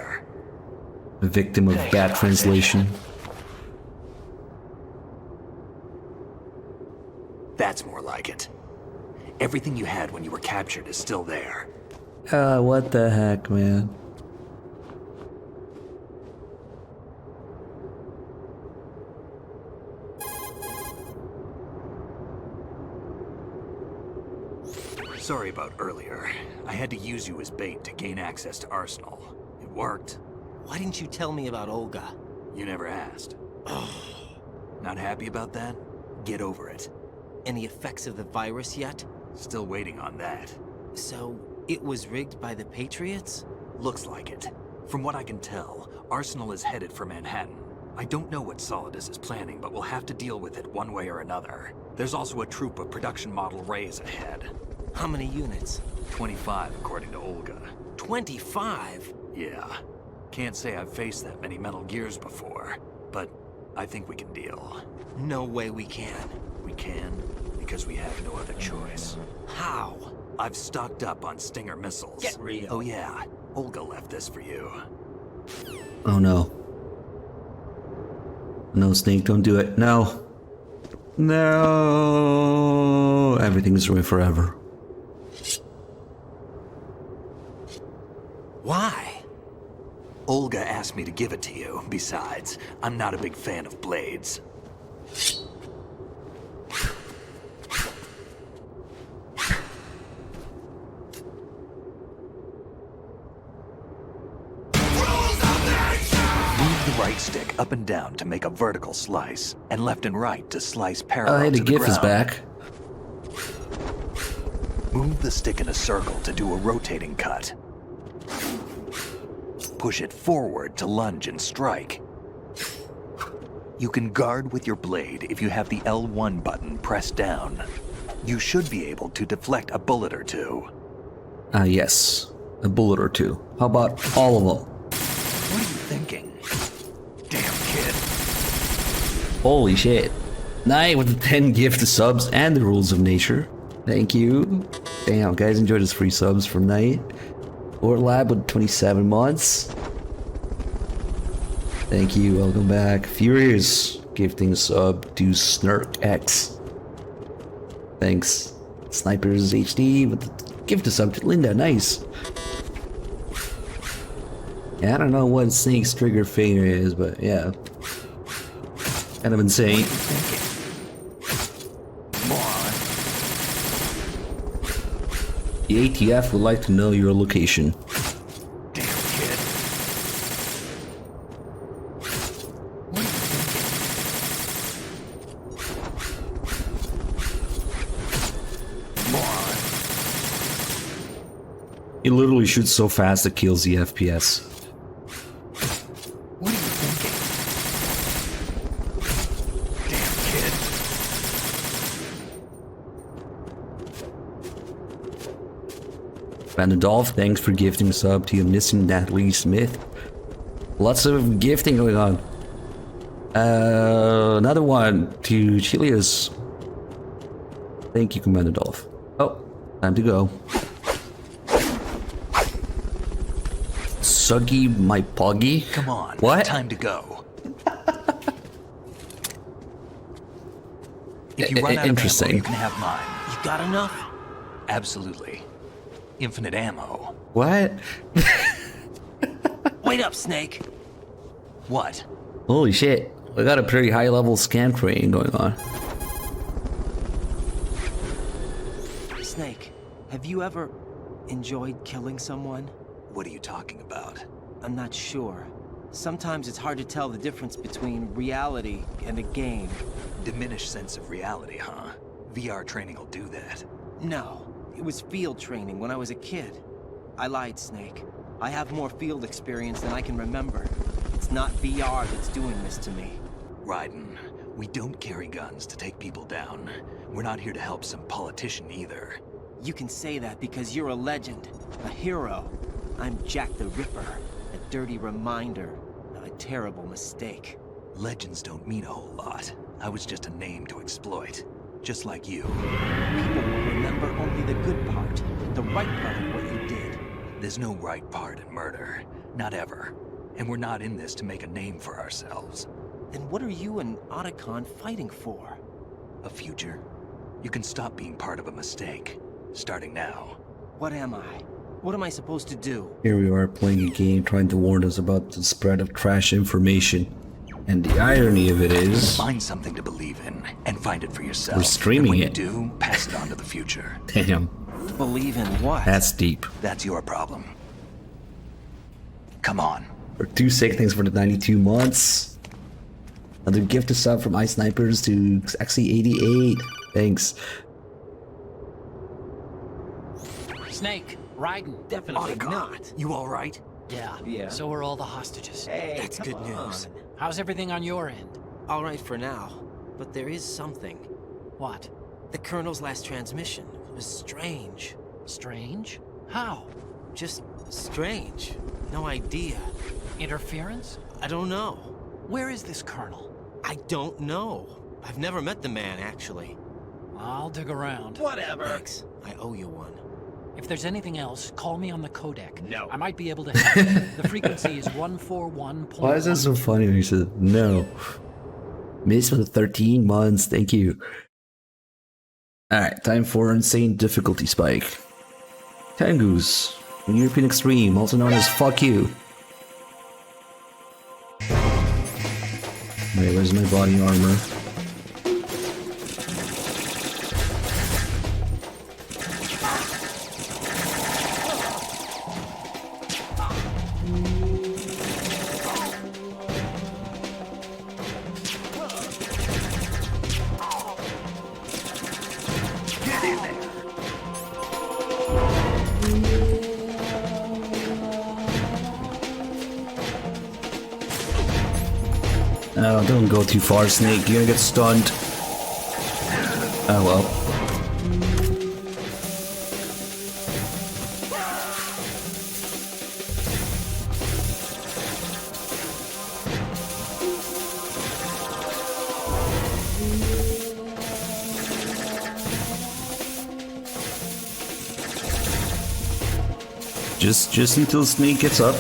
A victim of bad translation. That's more like it. Everything you had when you were captured is still there. What the heck, man? Sorry about earlier. I had to use you as bait to gain access to Arsenal. It worked. Why didn't you tell me about Olga? You never asked. Not happy about that? Get over it. Any effects of the virus yet? Still waiting on that. So, it was rigged by the Patriots? Looks like it. From what I can tell, Arsenal is headed for Manhattan. I don't know what Solidus is planning, but we'll have to deal with it one way or another. There's also a troop of production model Rays ahead. How many units? 25, according to Olga. 25? Yeah. Can't say I've faced that many Metal Gears before, but I think we can deal. No way we can. We can, because we have no other choice. How? I've stocked up on Stinger missiles. Get real. Oh yeah, Olga left this for you. Oh no. No, Snake, don't do it. No. No. Everything's ruined forever. Why? Olga asked me to give it to you. Besides, I'm not a big fan of blades. Move the right stick up and down to make a vertical slice, and left and right to slice parallel Hey, the to the GIF ground. is back. Move the stick in a circle to do a rotating cut. Push it forward to lunge and strike. You can guard with your blade if you have the L1 button pressed down. You should be able to deflect a bullet or two. Yes. A bullet or two. How about all of them? What are you thinking? Damn kid. Holy shit. Night with the 10 gift subs and the rules of nature. Thank you. Damn, guys, enjoy this free subs from Night. Or Lab with 27 months. Thank you, welcome back. Furious gifting sub to Snurk X. Thanks. Snipers HD with the gift a sub to Linda, nice. Yeah, I don't know what Snake's trigger finger is, but yeah. Kind of insane. The ATF would like to know your location. Damn kid. What are you thinking? Moron. He literally shoots so fast it kills the FPS. What are you thinking? Damn kid. Vanadolf, thanks for gifting sub to Missing Natalie Smith. Lots of gifting going on. Another one to Chilius. Thank you, Commander Dolph. Oh, time to go. Suggy my poggy? Come on. What? Time to go. If you run out of Interesting. ammo, you can have mine. You got enough? Absolutely. Infinite ammo. What? Wait up, Snake. What? Holy shit. We got a pretty high level scam training going on. Snake, have you ever enjoyed killing someone? What are you talking about? I'm not sure. Sometimes it's hard to tell the difference between reality and a game. Diminished sense of reality, huh? VR training will do that. No, it was field training when I was a kid. I lied, Snake. I have more field experience than I can remember. It's not VR that's doing this to me. Raiden, we don't carry guns to take people down. We're not here to help some politician either. You can say that because you're a legend, a hero. I'm Jack the Ripper, a dirty reminder of a terrible mistake. Legends don't mean a whole lot. I was just a name to exploit. Just like you. People will remember only the good part, the right part of what you did. There's no right part in murder. Not ever. And we're not in this to make a name for ourselves. Then what are you and Otacon fighting for? A future? You can stop being part of a mistake. Starting now. What am I? What am I supposed to do? Here we are playing a game trying to warn us about the spread of trash information. And the irony of it is... Find something to believe in, and find it for yourself. We're streaming and when it. you do, pass it on to the future. Damn. Believe in what? That's deep. That's your problem. Come on. For 2 sick, thanks for the 92 months. Another gift to sub from Ice Snipers to Xy88. Thanks. Snake, Raiden. Definitely not. You alright? Yeah. So are all the hostages. Hey, that's good news. on. How's everything on your end? All right for now, but there is something. What? The Colonel's last transmission was strange. Strange? How? Just strange. No idea. Interference? I don't know. Where is this Colonel? I don't know. I've never met the man, actually. I'll dig around. Whatever. Thanks. I owe you one. If there's anything else, call me on the codec. No. I might be able to help. The frequency is 141.1. Why is that so funny when he said no? Miss for the 13 months, thank you. Alright, time for Insane Difficulty Spike. Tengus, European Extreme, also known as Fuck You. Wait, where's my body armor? Oh, don't go too far, Snake. You're gonna get stunned. Oh well. Just until Snake gets up.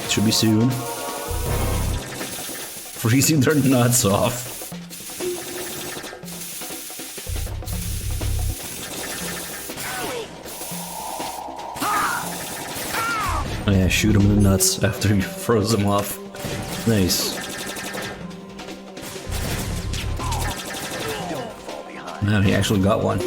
Should be soon. Freezing their nuts off. Oh yeah, shoot him in the nuts after you froze them off. Nice. Man, he actually got one.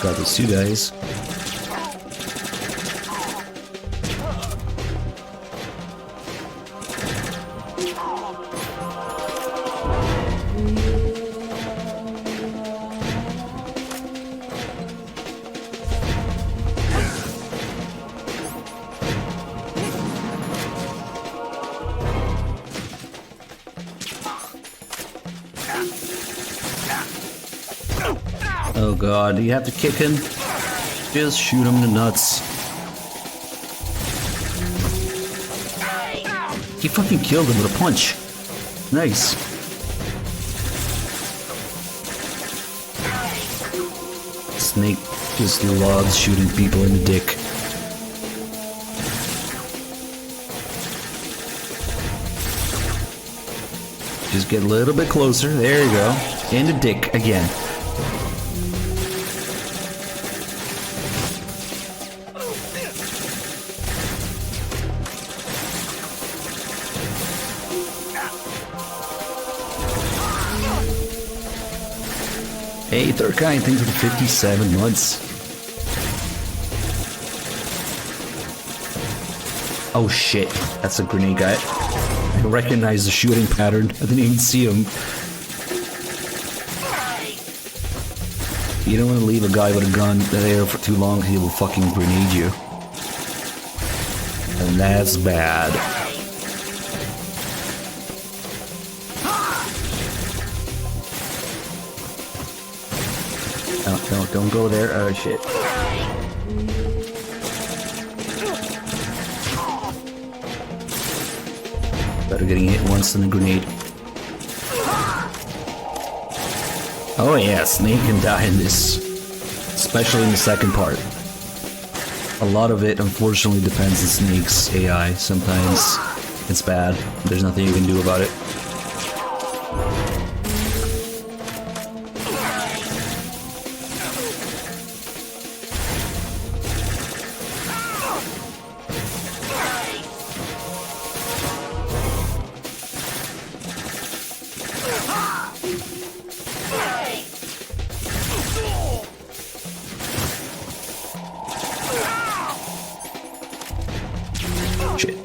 Got these two guys. Oh god, do you have to kick him? Just shoot him in the nuts. He fucking killed him with a punch. Nice. Snake just loves shooting people in the dick. Just get a little bit closer. There you go. In the dick again. Hey, DRK29, thanks for the 57 months. Oh shit, that's a grenade guy. I recognize the shooting pattern. I didn't even see him. You don't want to leave a guy with a gun there for too long, he will fucking grenade you. And that's bad. No, don't go there. Oh shit. Better getting hit once than a grenade. Oh yeah, Snake can die in this. Especially in the second part. A lot of it, unfortunately, depends on Snake's AI. Sometimes it's bad. There's nothing you can do about it. Shit.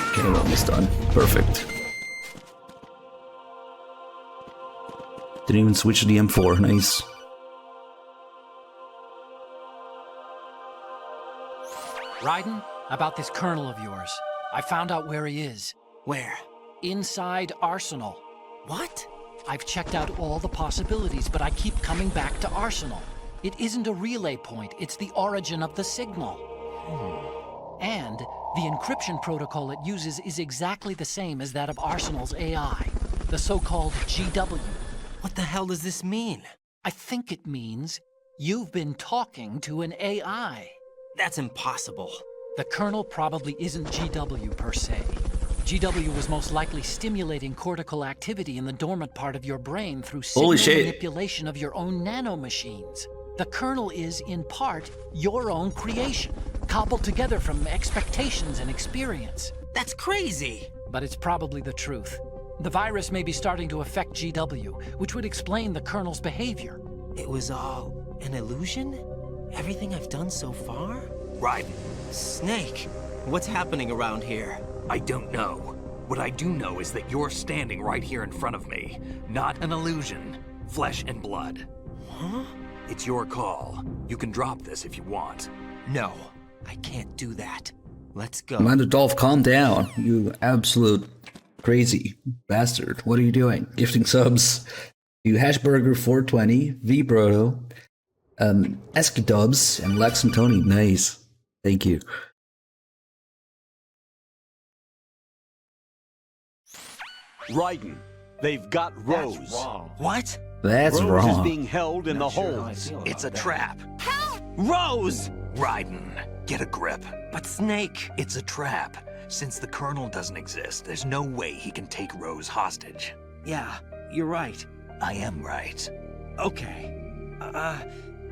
Okay, we're almost done. Perfect. Didn't even switch to the M4. Nice. Raiden, about this colonel of yours. I found out where he is. Where? Inside Arsenal. What? I've checked out all the possibilities, but I keep coming back to Arsenal. It isn't a relay point, it's the origin of the signal. And the encryption protocol it uses is exactly the same as that of Arsenal's AI, the so-called GW. What the hell does this mean? I think it means you've been talking to an AI. That's impossible. The kernel probably isn't GW per se. GW was most likely stimulating cortical activity in the dormant part of your brain through signal manipulation of your own nanomachines. The kernel is, in part, your own creation, cobbled together from expectations and experience. That's crazy! But it's probably the truth. The virus may be starting to affect GW, which would explain the kernel's behavior. It was all an illusion? Everything I've done so far? Raiden. Snake, what's happening around here? I don't know. What I do know is that you're standing right here in front of me. Not an illusion. Flesh and blood. Huh? It's your call. You can drop this if you want. No, I can't do that. Let's go. Commander Dolph, calm down. You absolute crazy bastard. What are you doing? Gifting subs. You Hashburger 420, V Broto, Eskidubs, and Lex and Tony. Nice. Thank you. Raiden, they've got Rose. That's wrong. What? That's Rose wrong. is being held in the holds. It's a trap. Rose! Raiden, get a grip. But Snake... It's a trap. Since the Colonel doesn't exist, there's no way he can take Rose hostage. Yeah, you're right. I am right. Okay.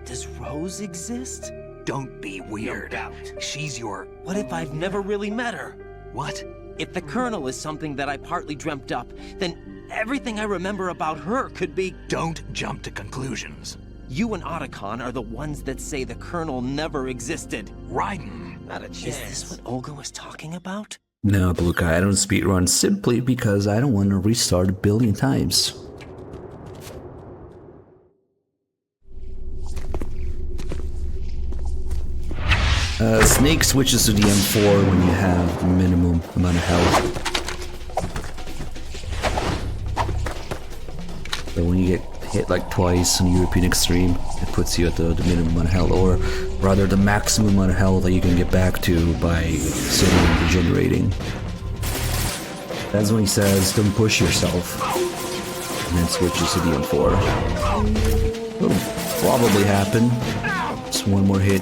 Does Rose exist? Don't be weird. No doubt. She's your... What if I've never really met her? What? If the Colonel is something that I partly dreamt up, then everything I remember about her could be... Don't jump to conclusions. You and Otacon are the ones that say the Colonel never existed. Raiden. Not a chance. Is this what Olga was talking about? No, Blue Guy, I don't speedrun simply because I don't want to restart a billion times. Snake switches to the M4 when you have the minimum amount of health. So when you get hit like twice on European Extreme, it puts you at the minimum amount of health, or rather the maximum amount of health that you can get back to by sitting and regenerating. That's when he says, don't push yourself, and then switches to the M4. It'll probably happen. Just one more hit.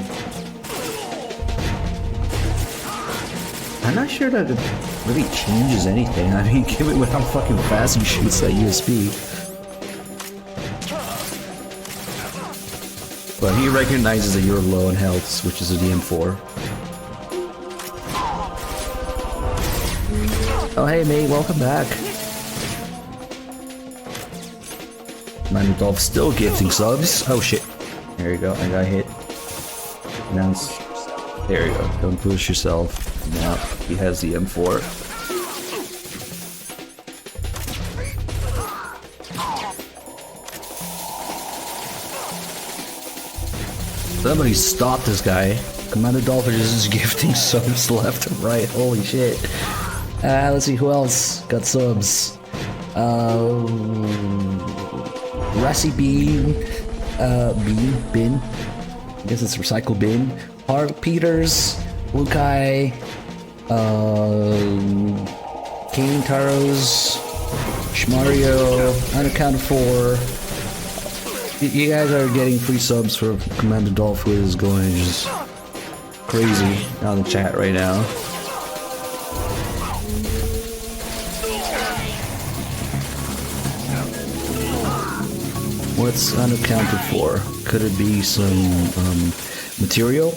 I'm not sure that it really changes anything. I mean, given with how fucking fast he shoots that USB. But he recognizes that you're low on health, switches to the M4. Oh hey mate, welcome back. Manudolf still gifting subs. Oh shit. There you go, I got hit. Now there you go, don't push yourself. Now he has the M4. Somebody stop this guy. Commander Dolphin is just gifting subs left and right. Holy shit. Let's see who else got subs. Rassi Bean. Bin. I guess it's Recycle Bin. Hark Peters. Lukai. King Taros. Shmario. Unaccounted for. You guys are getting free subs for Commander Dolph, who is going just crazy on the chat right now. What's unaccounted for? Could it be some material?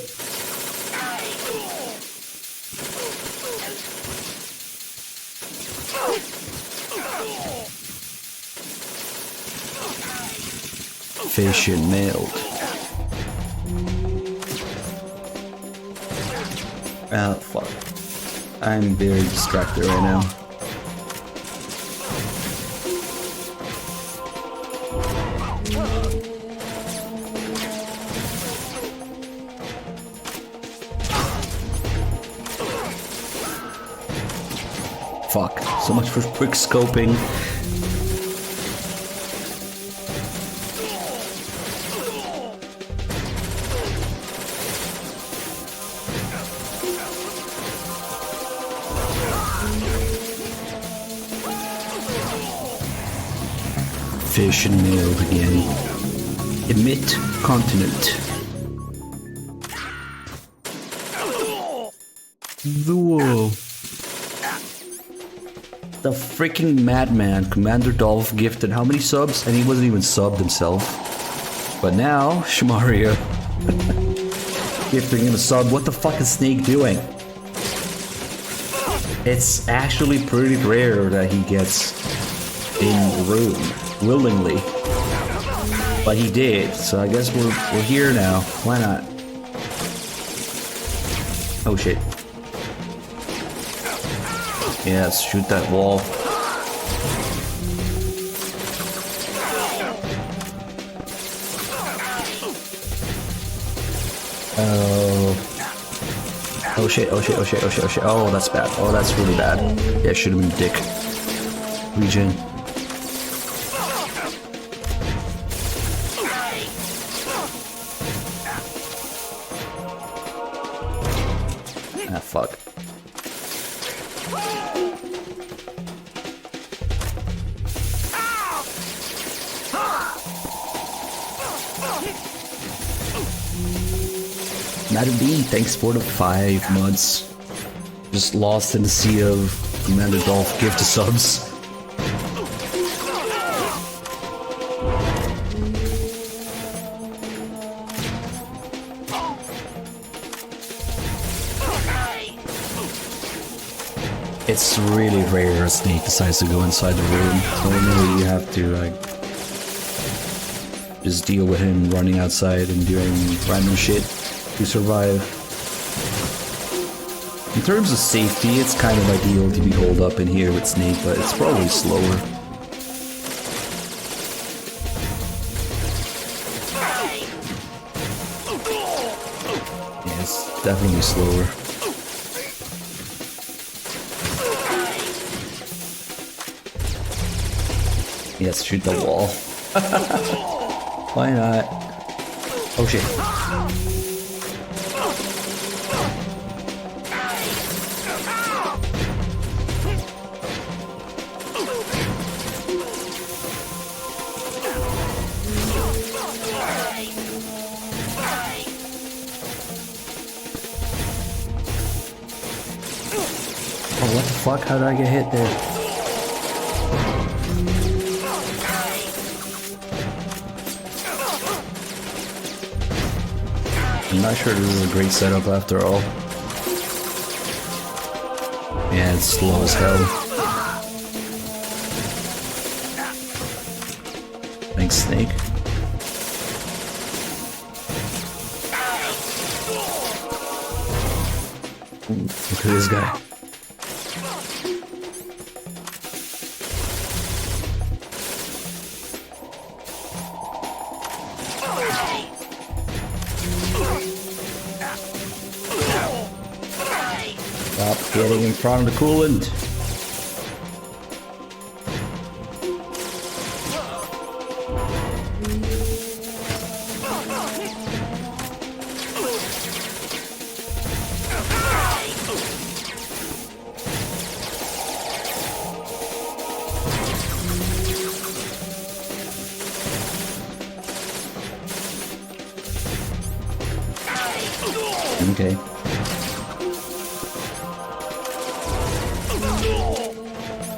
Fish and mailed. Oh fuck. I'm very distracted right now. Fuck. So much for quick scoping. Fish and mailed again. Emit continent. Whoa. The freaking madman, Commander Dolph, gifted how many subs? And he wasn't even subbed himself. But now, Shmario gifting him a sub. What the fuck is Snake doing? It's actually pretty rare that he gets in room willingly. But he did, so I guess we're here now. Why not? Oh shit. Yes, shoot that wall. Oh shit, oh shit, oh shit, oh shit, oh shit. Oh, that's bad. Oh, that's really bad. Yeah, should have been dick. Regen. Ah, fuck. Madam B, thanks for the 5 months. Just lost in the sea of Commander Dolph gift subs. It's really rare a snake decides to go inside the room. Normally you have to like just deal with him running outside and doing random shit to survive. In terms of safety, it's kind of ideal to be holed up in here with Snake, but it's probably slower. Yeah, it's definitely slower. Yes, shoot the wall. Why not? Oh shit. Oh, what the fuck? How did I get hit there? I'm not sure this is a great setup after all. Yeah, it's slow as hell. Thanks, Snake. Ooh, look at this guy. Stop getting in front of the coolant. Okay.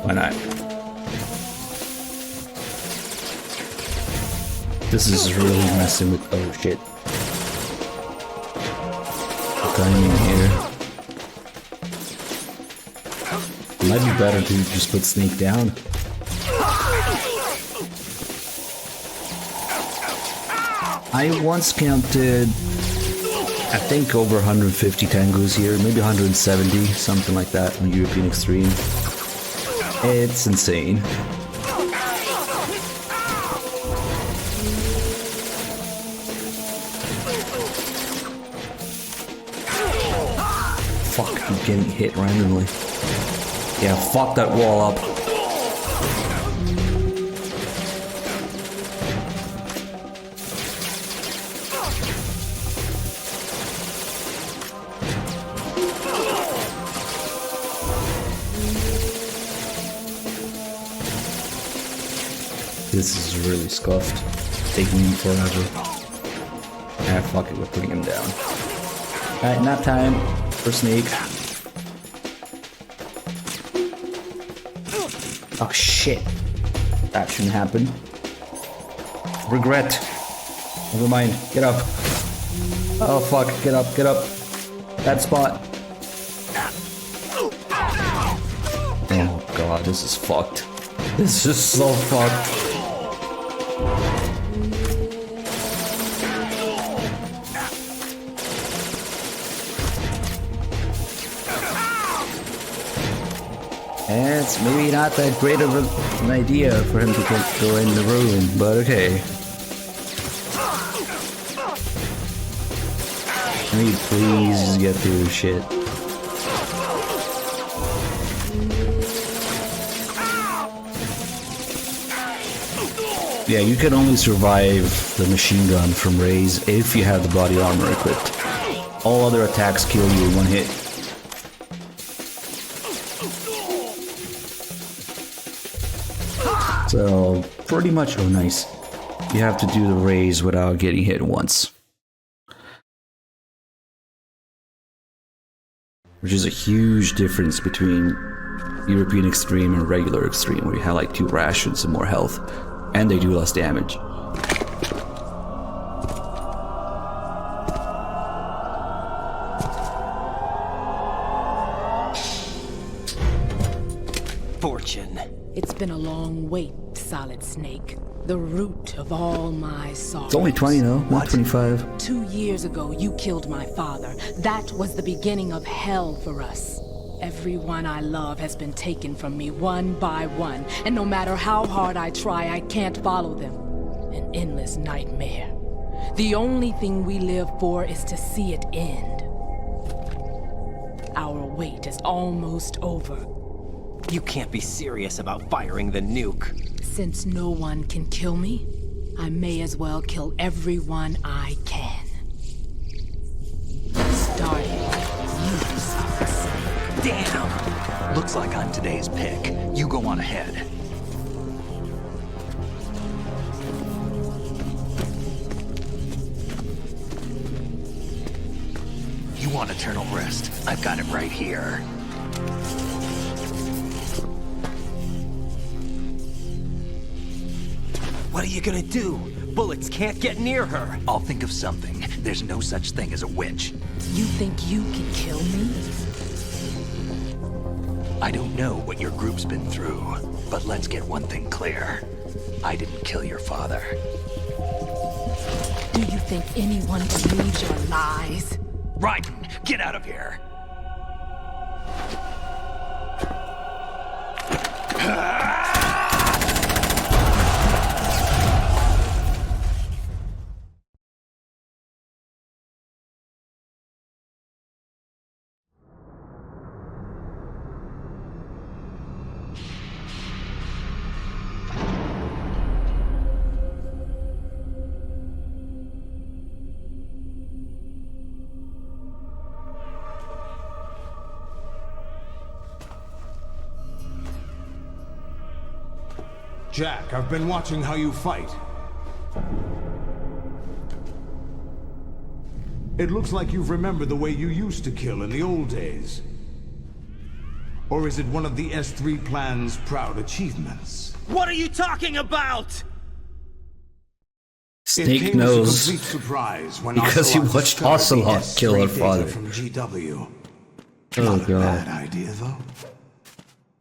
Why not? This is really messing with. Oh shit. The timing here. It might be better to just put Snake down. I once counted, I think, over 150 tangos here, maybe 170, something like that on European Extreme. It's insane. Fuck, I'm getting hit randomly. Yeah, fuck that wall up. This is really scuffed. Taking me forever. Ah, fuck it, we're putting him down. Alright, nap time for Snake. Oh shit. That shouldn't happen. Regret. Never mind. Get up. Oh fuck, get up, get up. That spot. Oh god, this is fucked. This is so fucked. It's maybe not that great of an idea for him to go in the room, but okay. Can we please just get through this shit? Yeah, you can only survive the machine gun from Raze if you have the body armor equipped. All other attacks kill you in one hit. So, pretty much, oh nice. You have to do the Raze without getting hit once. Which is a huge difference between European Extreme and regular Extreme, where you have like 2 rations and more health. And they do less damage. Fortune. It's been a long wait, Solid Snake. The root of all my sorrows. It's only 20 though, not 25. 2 years ago, you killed my father. That was the beginning of hell for us. Everyone I love has been taken from me one by one, and no matter how hard I try, I can't follow them. An endless nightmare. The only thing we live for is to see it end. Our wait is almost over. You can't be serious about firing the nuke. Since no one can kill me, I may as well kill everyone I can. Starting with you, Solid Snake. Damn! Looks like I'm today's pick. You go on ahead. You want eternal rest? I've got it right here. What are you gonna do? Bullets can't get near her. I'll think of something. There's no such thing as a witch. You think you can kill me? I don't know what your group's been through, but let's get one thing clear. I didn't kill your father. Do you think anyone believes your lies? Raiden, get out of here! Jack, I've been watching how you fight. It looks like you've remembered the way you used to kill in the old days. Or is it one of the S3 plan's proud achievements? What are you talking about? Snake knows because he watched Ocelot kill her father. From GW. Oh Not a god. bad idea, though.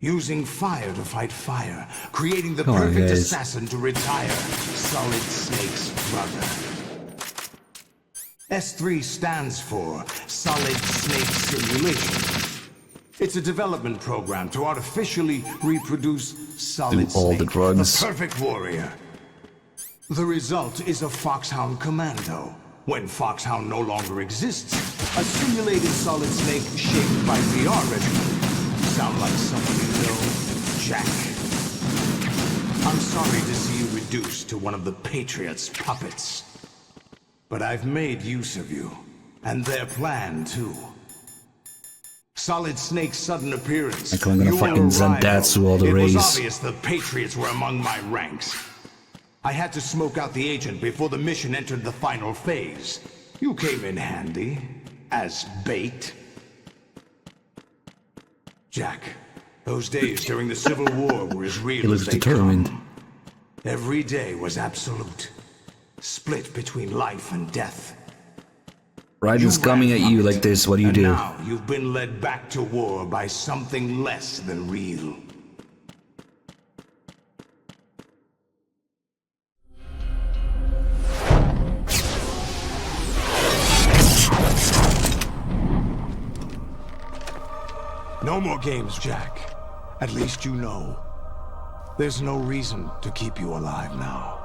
Using fire to fight fire, creating the Come on, perfect guys. assassin to retire Solid Snake's brother. S3 stands for Solid Snake Simulation. It's a development program to artificially reproduce Solid all the Snake, drugs. the perfect warrior. The result is a Foxhound Commando. When Foxhound no longer exists, a simulated Solid Snake shaped by VR regimen. Sound like someone you know, Jack? I'm sorry to see you reduced to one of the Patriots' puppets. But I've made use of you, and their plan too. Solid Snake's sudden appearance. Like I'm gonna fucking Zendatsu all the It race. was obvious the Patriots were among my ranks. I had to smoke out the agent before the mission entered the final phase. You came in handy, as bait. Jack, those days during the Civil War were as real He looks as they determined. come. Every day was absolute. Split between life and death. Raiden's coming at you like this, what do you And do? now you've been led back to war by something less than real. No more games, Jack. At least you know. There's no reason to keep you alive now.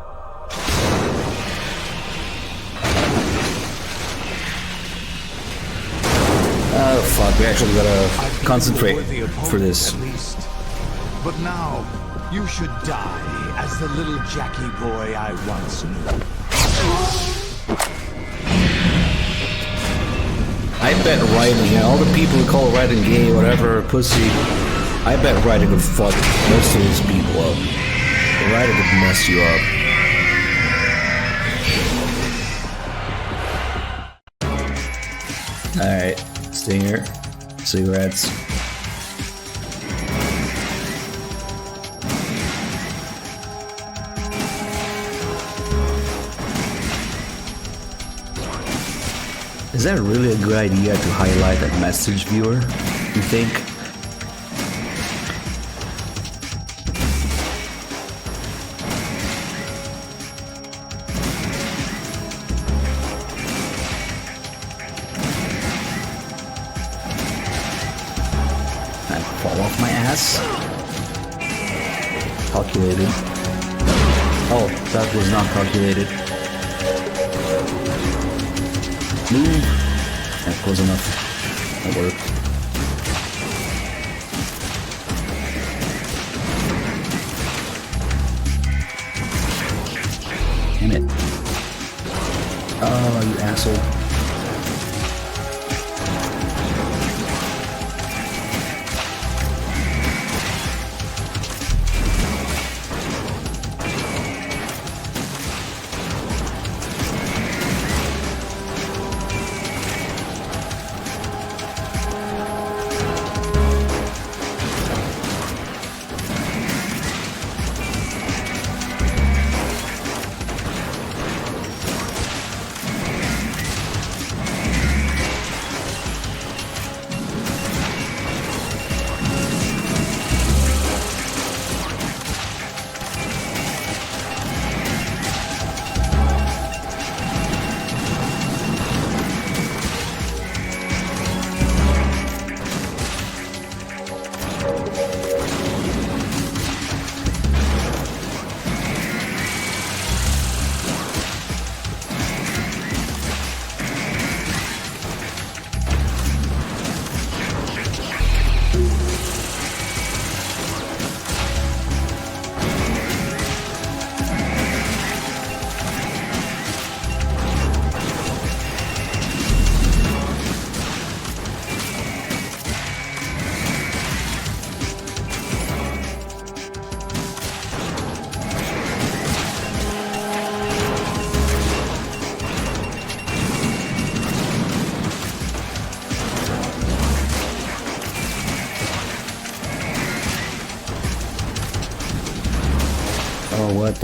Oh fuck, we actually gotta concentrate for this. At least. But now, you should die as the little Jackie boy I once knew. I bet Raiden, yeah, all the people who call Raiden gay, whatever, pussy, I bet Raiden could fuck most of these people up. Raiden could mess you up. Alright, stay here. Cigarettes. Is that really a good idea to highlight that message viewer, you think? I fall off my ass. Calculated. Oh, that was not calculated. Move. That close enough. That worked. Damn it. Oh, you asshole.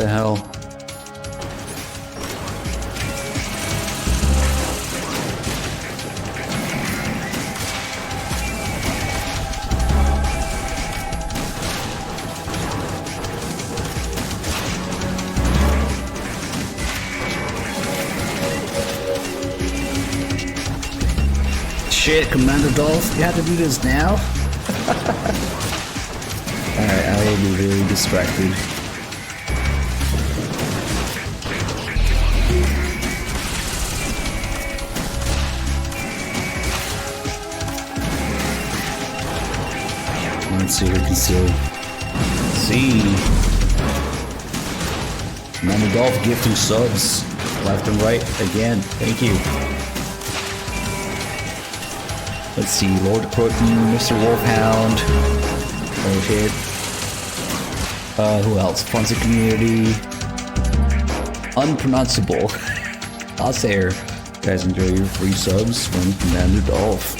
the hell? Shit, Commander Dolph, you have to do this now? Alright, I will be really distracted. Let's see who can still see. Commander Dolph gifting subs left and right again. Thank you. Let's see, Lord Croton, Mr. Wolfhound. Oh shit. Who else? Funzy Community. Unpronounceable. Altair. You guys enjoy your free subs from Commander Dolph,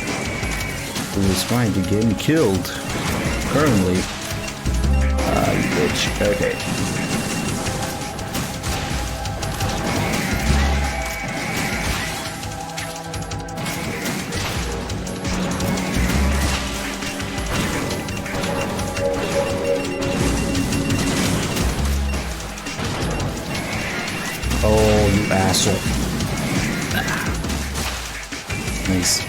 who is trying to get me killed. Currently. You bitch. Okay. Oh, you asshole. Nice.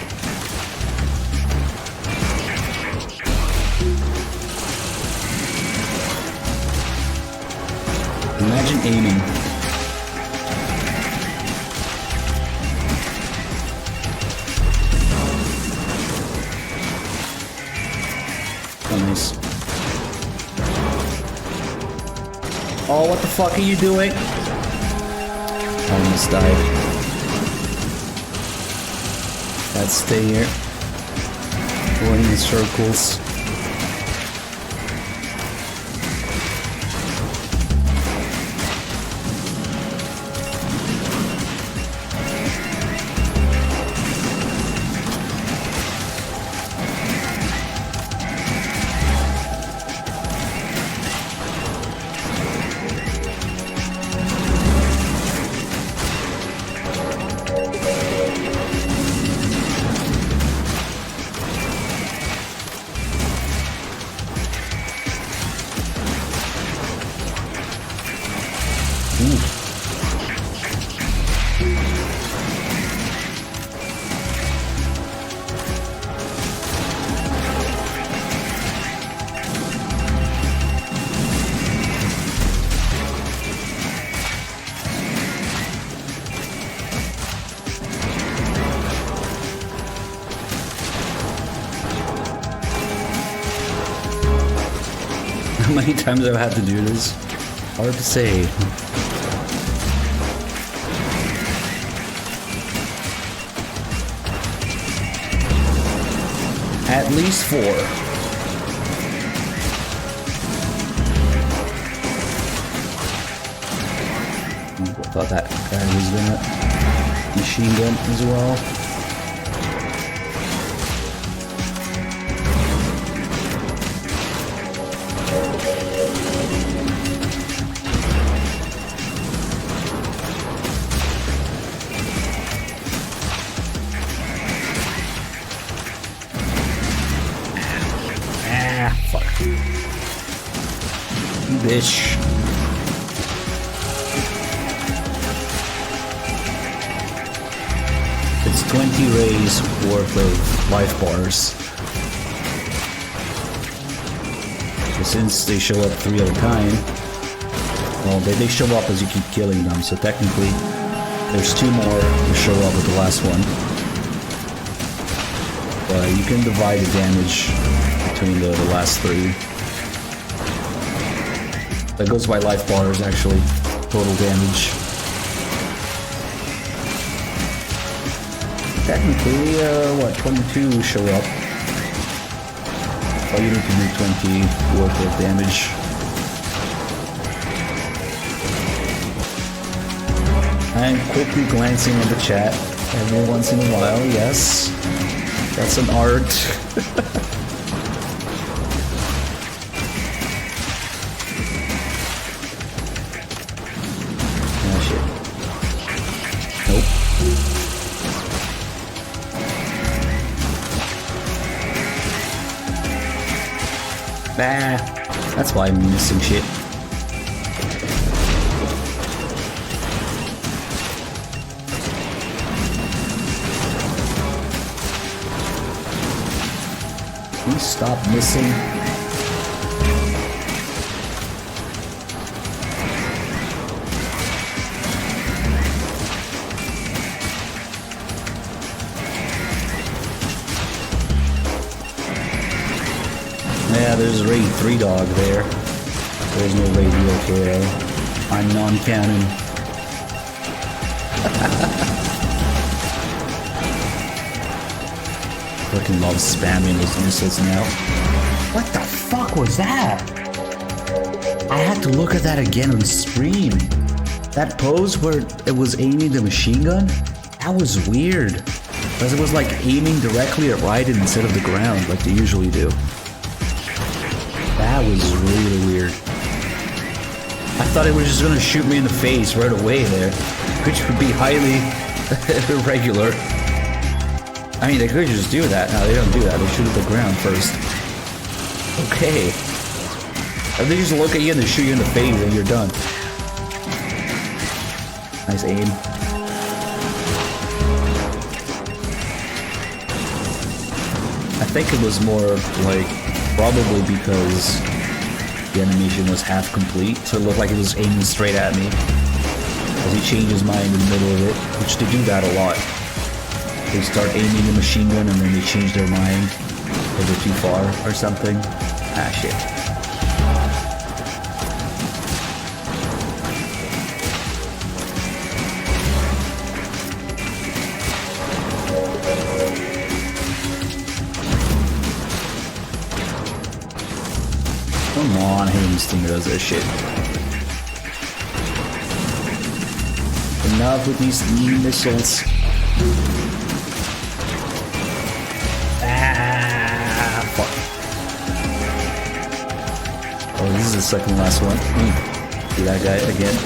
Imagine aiming. Oh, nice. Oh, what the fuck are you doing? I almost died. Let's stay here. Going in circles. How many times I've had to do this? Hard to say. At least 4. I thought that guy was gonna machine gun as well. Bitch. It's 20 rays worth of life bars. So since they show up 3 at a time, well, they show up as you keep killing them, so technically there's 2 more to show up with the last one. But you can divide the damage between the last 3. That goes by life bars, actually. Total damage. Technically, what, 22 show up. All you need to do 20 worth of damage. I'm quickly glancing at the chat every once in a while, yes. That's an art. That's why I'm missing shit. Please stop missing. Yeah, there's raid 3 dog there. There's no raid DRK. I'm non-canon. Fucking love spamming those missiles now. What the fuck was that? I had to look at that again on stream. That pose where it was aiming the machine gun? That was weird. Because it was like aiming directly at Raiden instead of the ground like they usually do. That was really weird. I thought it was just gonna shoot me in the face right away there, which would be highly irregular. I mean, they could just do that. No, they don't do that. They shoot at the ground first. Okay. Or they just look at you and they shoot you in the face and you're done. Nice aim. I think it was more like probably because the animation was half complete, so it looked like it was aiming straight at me. As he changed his mind in the middle of it, which they do that a lot. They start aiming the machine gun and then they change their mind if they're too far or something. Ah, shit. Come on, I hate when this thing does that shit. Enough with these missiles. Ah, fuck. Oh, this is the second last one. See that guy again.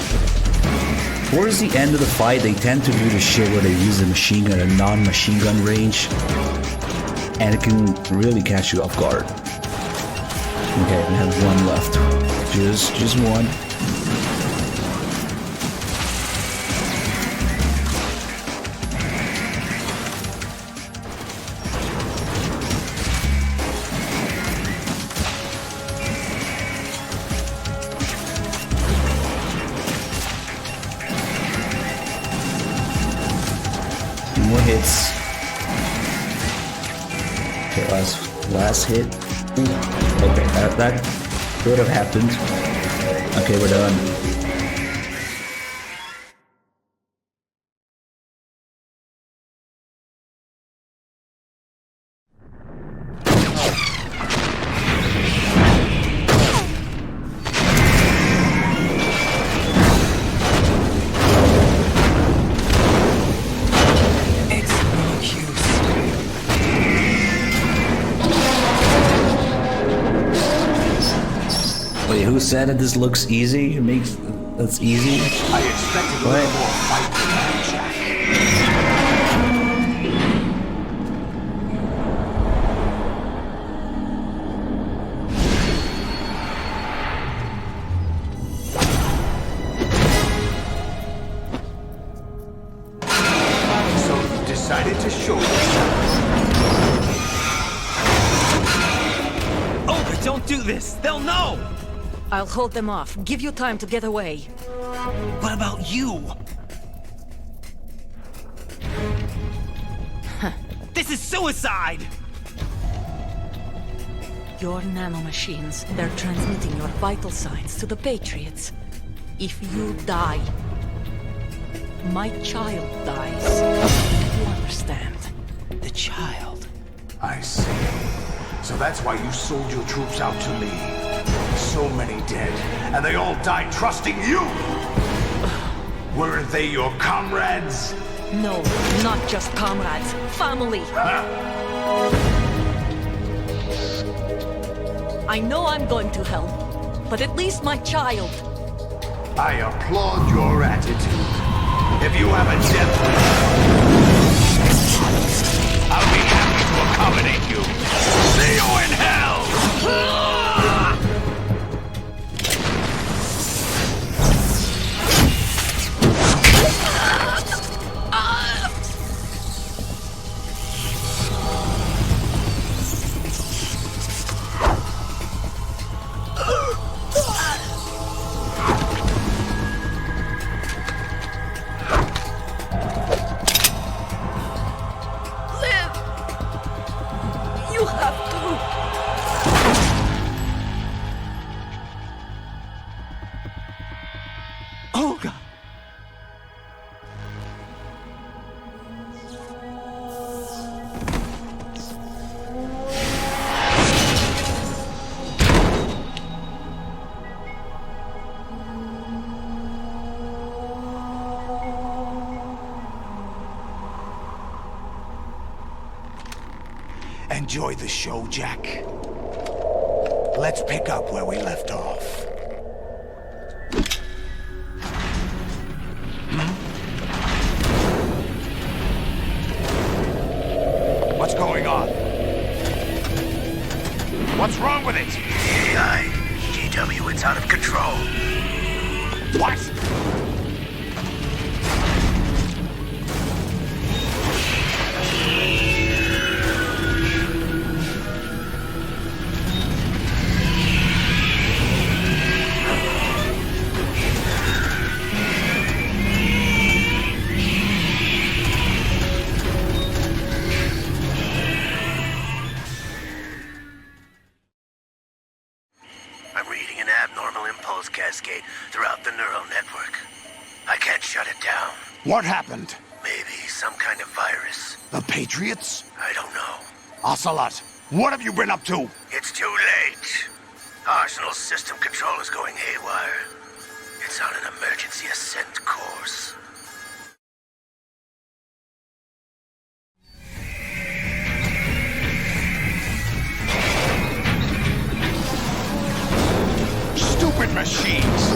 Towards the end of the fight, they tend to do the shit where they use the machine gun at a non-machine gun range. And it can really catch you off guard. Okay, we have one left. Just one. More hits. Okay, last hit. Okay, that could have happened. Okay, we're done. Wait, who said that this looks easy? It makes that's easy? I expected a little more fight than that, Jack. So you decided to show yourself. Oh, but don't do this! They'll know! I'll hold them off. Give you time to get away. What about you? This is suicide! Your nanomachines, they're transmitting your vital signs to the Patriots. If you die, my child dies. You understand? The child. I see. So that's why you sold your troops out to me. So many dead, and they all died trusting you! Weren't they your comrades? No, not just comrades. Family! I know I'm going to hell, but at least my child. I applaud your attitude. If you have a death wish, I'll be happy to accommodate you. See you in hell! Enjoy the show, Jack. Let's pick up where we left off. What's going on? What's wrong with it? AI, GW, it's out of control. What? I'm reading an abnormal impulse cascade throughout the neural network. I can't shut it down. What happened? Maybe some kind of virus. The Patriots? I don't know. Ocelot, what have you been up to? It's too late. Arsenal's system control is going haywire. It's on an emergency ascent course. Stupid machines!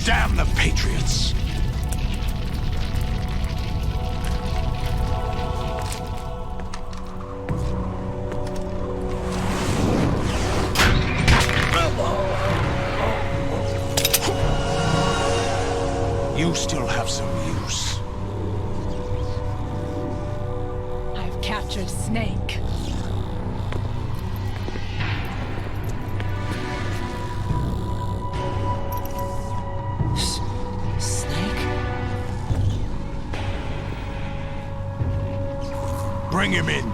Damn the Patriots! You still have some use. I've captured Snake. Bring him in.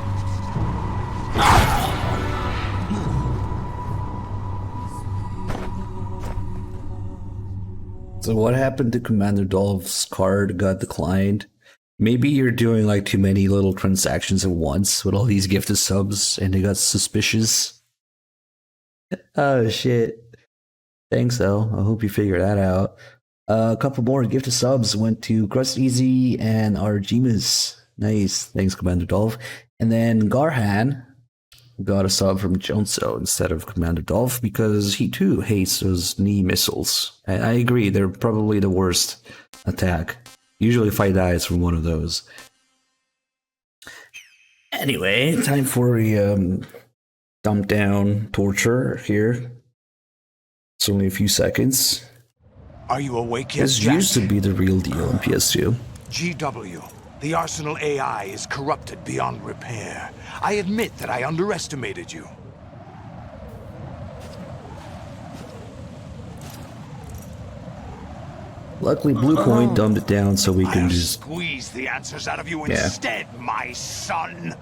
So what happened to Commander Dolph's card got declined? Maybe you're doing like too many little transactions at once with all these gifted subs and they got suspicious. Oh shit. Thanks though. I hope you figure that out. A couple more gifted subs went to Crust Easy and Arjimas. Nice. Thanks, Commander Dolph. And then Garhan got a sub from Jonso instead of Commander Dolph because he too hates those knee missiles. I agree, they're probably the worst attack. Usually if I die, it's from one of those. Anyway, time for a dump down torture here. It's only a few seconds. Are you awake yet, This Jack? used to be the real deal on PS2. GW, the Arsenal AI is corrupted beyond repair. I admit that I underestimated you. Luckily, Bluepoint dumbed it down so we can I'll just... squeeze the answers out of you Yeah. instead, my son.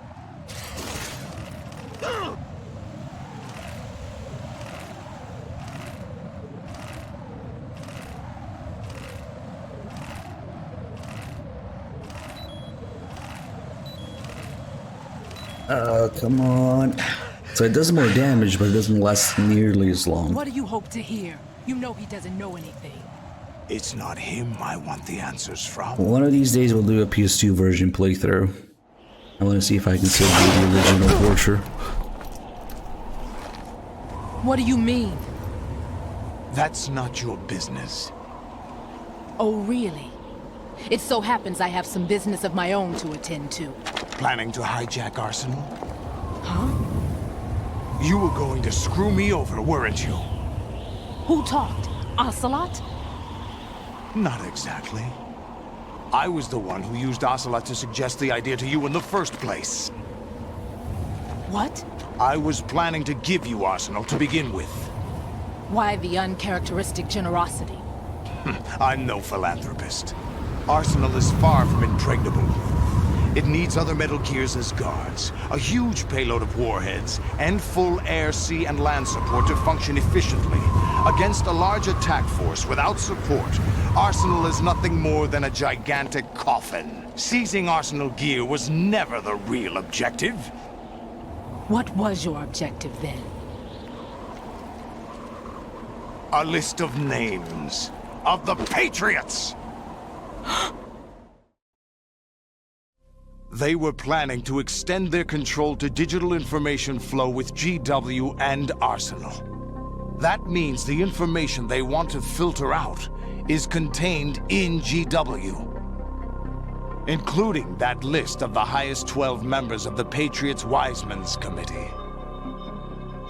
Come on. So it does more damage, but it doesn't last nearly as long. What do you hope to hear? You know he doesn't know anything. It's not him I want the answers from. One of these days we'll do a PS2 version playthrough. I want to see if I can still do the original torture. What do you mean? That's not your business. Oh, really? It so happens I have some business of my own to attend to. Planning to hijack Arsenal? Huh? You were going to screw me over, weren't you? Who talked? Ocelot? Not exactly. I was the one who used Ocelot to suggest the idea to you in the first place. What? I was planning to give you Arsenal to begin with. Why the uncharacteristic generosity? I'm no philanthropist. Arsenal is far from impregnable. It needs other Metal Gears as guards, a huge payload of warheads, and full air, sea, and land support to function efficiently. Against a large attack force without support, Arsenal is nothing more than a gigantic coffin. Seizing Arsenal gear was never the real objective. What was your objective then? A list of names of the Patriots! They were planning to extend their control to digital information flow with GW and Arsenal. That means the information they want to filter out is contained in GW, including that list of the highest 12 members of the Patriots Wiseman's Committee.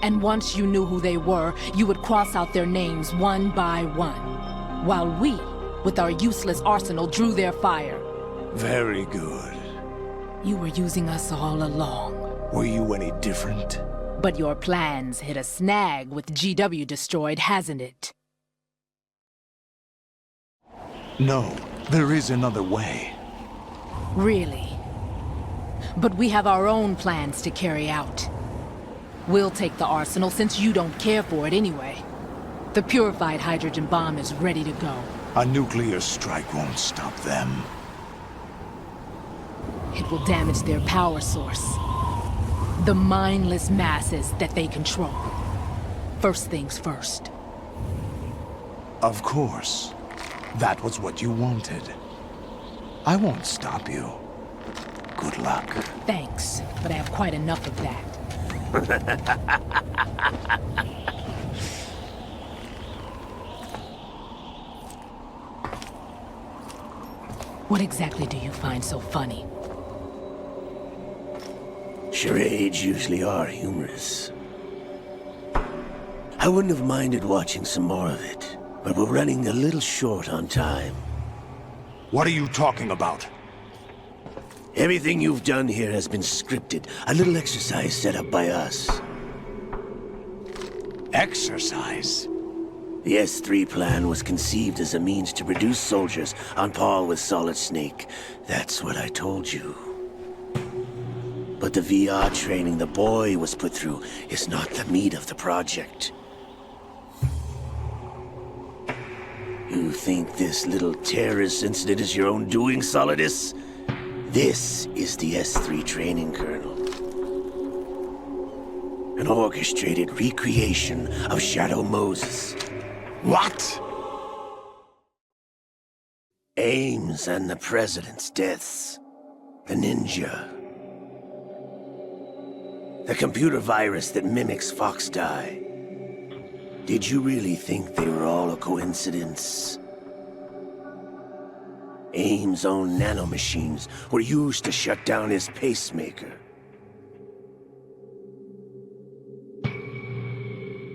And once you knew who they were, you would cross out their names one by one, while we, with our useless arsenal, drew their fire. Very good. You were using us all along. Were you any different? But your plans hit a snag with GW destroyed, hasn't it? No, there is another way. Really? But we have our own plans to carry out. We'll take the arsenal since you don't care for it anyway. The purified hydrogen bomb is ready to go. A nuclear strike won't stop them. It will damage their power source. The mindless masses that they control. First things first. Of course. That was what you wanted. I won't stop you. Good luck. Thanks, but I have quite enough of that. What exactly do you find so funny? Charades usually are humorous. I wouldn't have minded watching some more of it, but we're running a little short on time. What are you talking about? Everything you've done here has been scripted. A little exercise set up by us. Exercise? The S3 plan was conceived as a means to produce soldiers on par with Solid Snake. That's what I told you. But the VR training the boy was put through is not the meat of the project. You think this little terrorist incident is your own doing, Solidus? This is the S3 training kernel. An orchestrated recreation of Shadow Moses. What? Ames and the President's deaths. The ninja. The computer virus that mimics Fox Die. Did you really think they were all a coincidence? Ames' own nanomachines were used to shut down his pacemaker.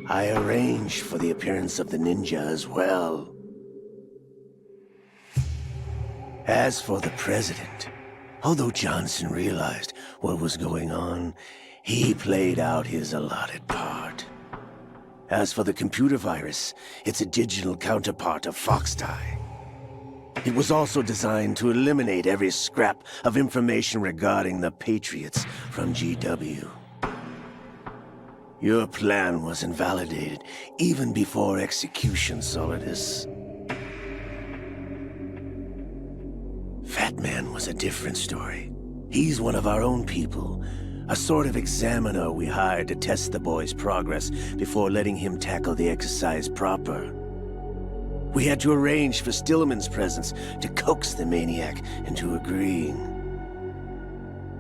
I arranged for the appearance of the ninja as well. As for the President, although Johnson realized what was going on, he played out his allotted part. As for the computer virus, it's a digital counterpart of Fox Die. It was also designed to eliminate every scrap of information regarding the Patriots from GW. Your plan was invalidated even before execution, Solidus. Fat Man was a different story. He's one of our own people, a sort of examiner we hired to test the boy's progress before letting him tackle the exercise proper. We had to arrange for Stillman's presence to coax the maniac into agreeing.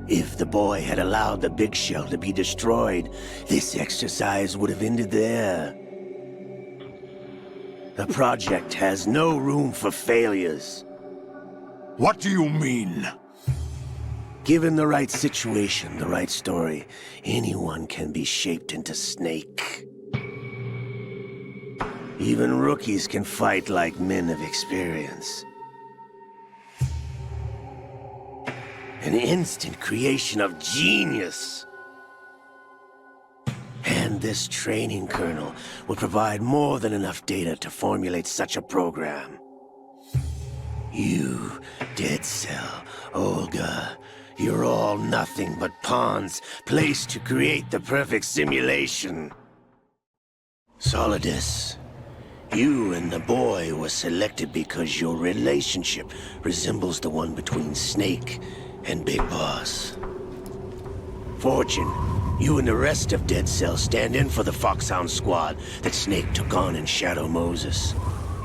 If the boy had allowed the big shell to be destroyed, this exercise would have ended there. The project has no room for failures. What do you mean? Given the right situation, the right story, anyone can be shaped into Snake. Even rookies can fight like men of experience. An instant creation of genius. this training kernel would provide more than enough data to formulate such a program. You, Dead Cell, Olga, you're all nothing but pawns placed to create the perfect simulation. Solidus, you and the boy were selected because your relationship resembles the one between Snake and Big Boss. Fortune, you and the rest of Dead Cell stand in for the Foxhound squad that Snake took on in Shadow Moses.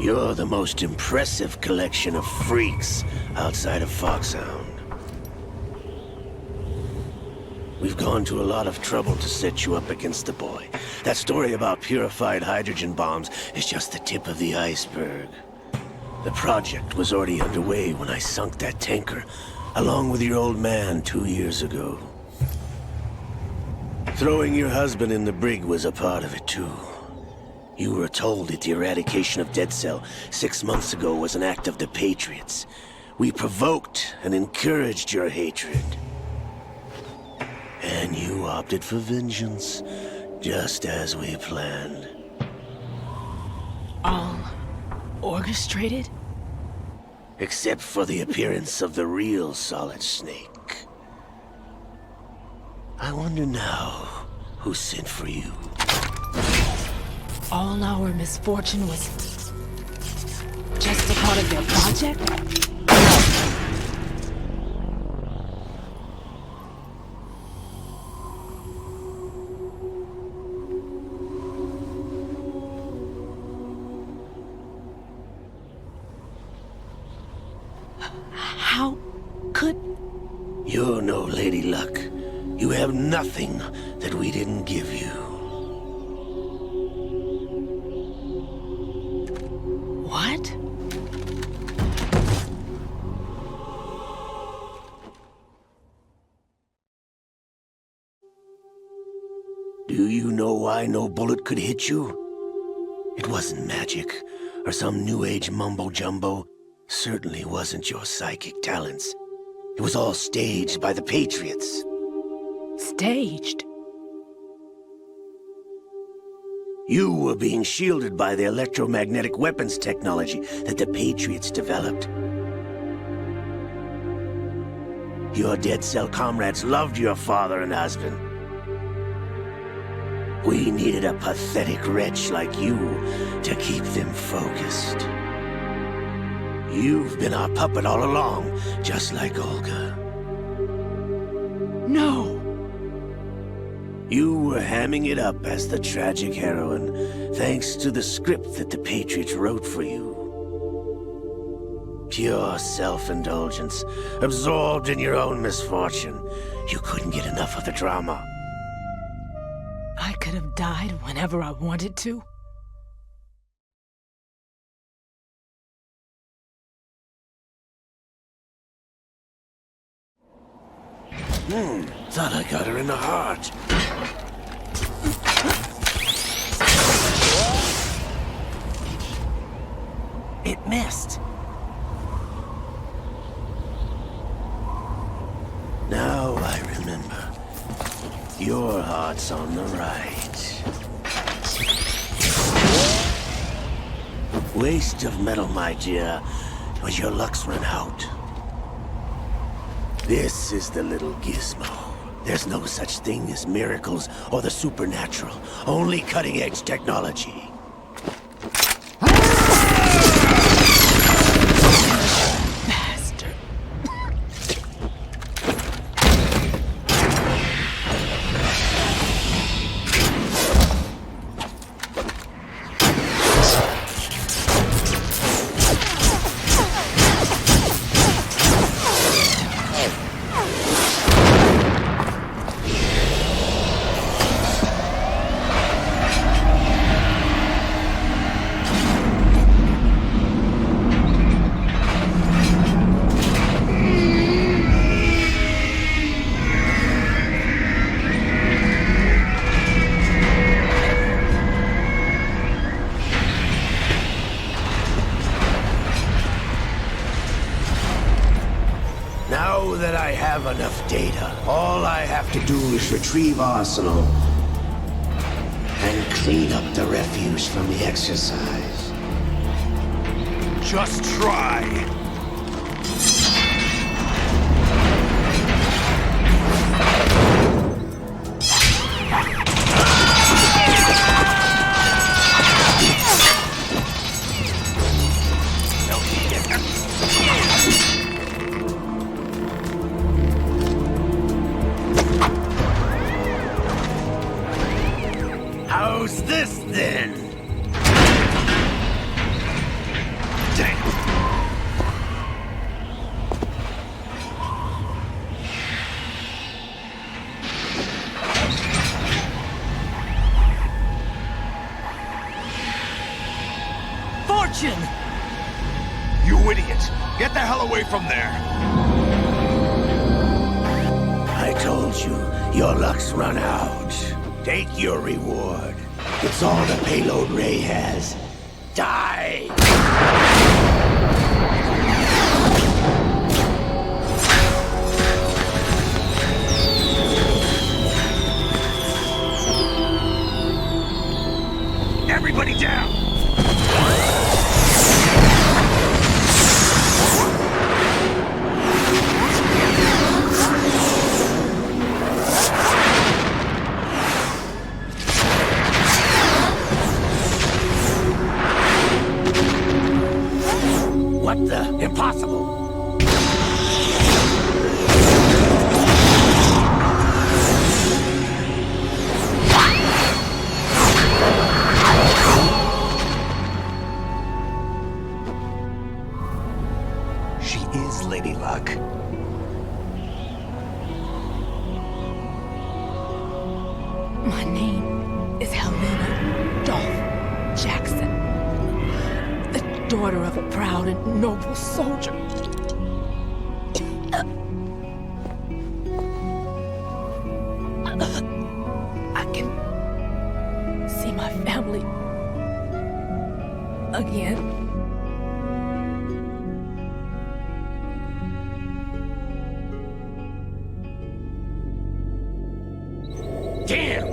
You're the most impressive collection of freaks outside of Foxhound. We've gone to a lot of trouble to set you up against the boy. That story about purified hydrogen bombs is just the tip of the iceberg. The project was already underway when I sunk that tanker, along with your old man 2 years ago. Throwing your husband in the brig was a part of it too. You were told that the eradication of Dead Cell 6 months ago was an act of the Patriots. We provoked and encouraged your hatred. And you opted for vengeance, just as we planned. All orchestrated? Except for the appearance of the real Solid Snake. I wonder now who sent for you. All our misfortune was just a part of their project? How could... You're no Lady Luck. You have nothing that we didn't give you. What? Do you know why no bullet could hit you? It wasn't magic, or some new age mumbo-jumbo. Certainly wasn't your psychic talents. It was all staged by the Patriots. Staged? You were being shielded by the electromagnetic weapons technology that the Patriots developed. Your Dead Cell comrades loved your father and husband. We needed a pathetic wretch like you to keep them focused. You've been our puppet all along, just like Olga. No! You were hamming it up as the tragic heroine, thanks to the script that the Patriots wrote for you. Pure self-indulgence, absorbed in your own misfortune. You couldn't get enough of the drama. I could have died whenever I wanted to. Thought I got her in the heart. It missed. Now I remember. Your heart's on the right. Waste of metal, my dear, but your luck's run out. This is the little gizmo. There's no such thing as miracles or the supernatural, only cutting-edge technology. Bastard. Now that I have enough data, all I have to do is retrieve Arsenal and clean up the refuse from the exercise. Just try. How's this then? Fortune! You idiot! Get the hell away from there! I told you, your luck's run out. Take your reward. It's all the payload Ray has. Die! Everybody down! What the? Impossible! She is Lady Luck. My name is Helena Dolph Jackson, the daughter of a proud and noble soldier. I can see my family again. Damn!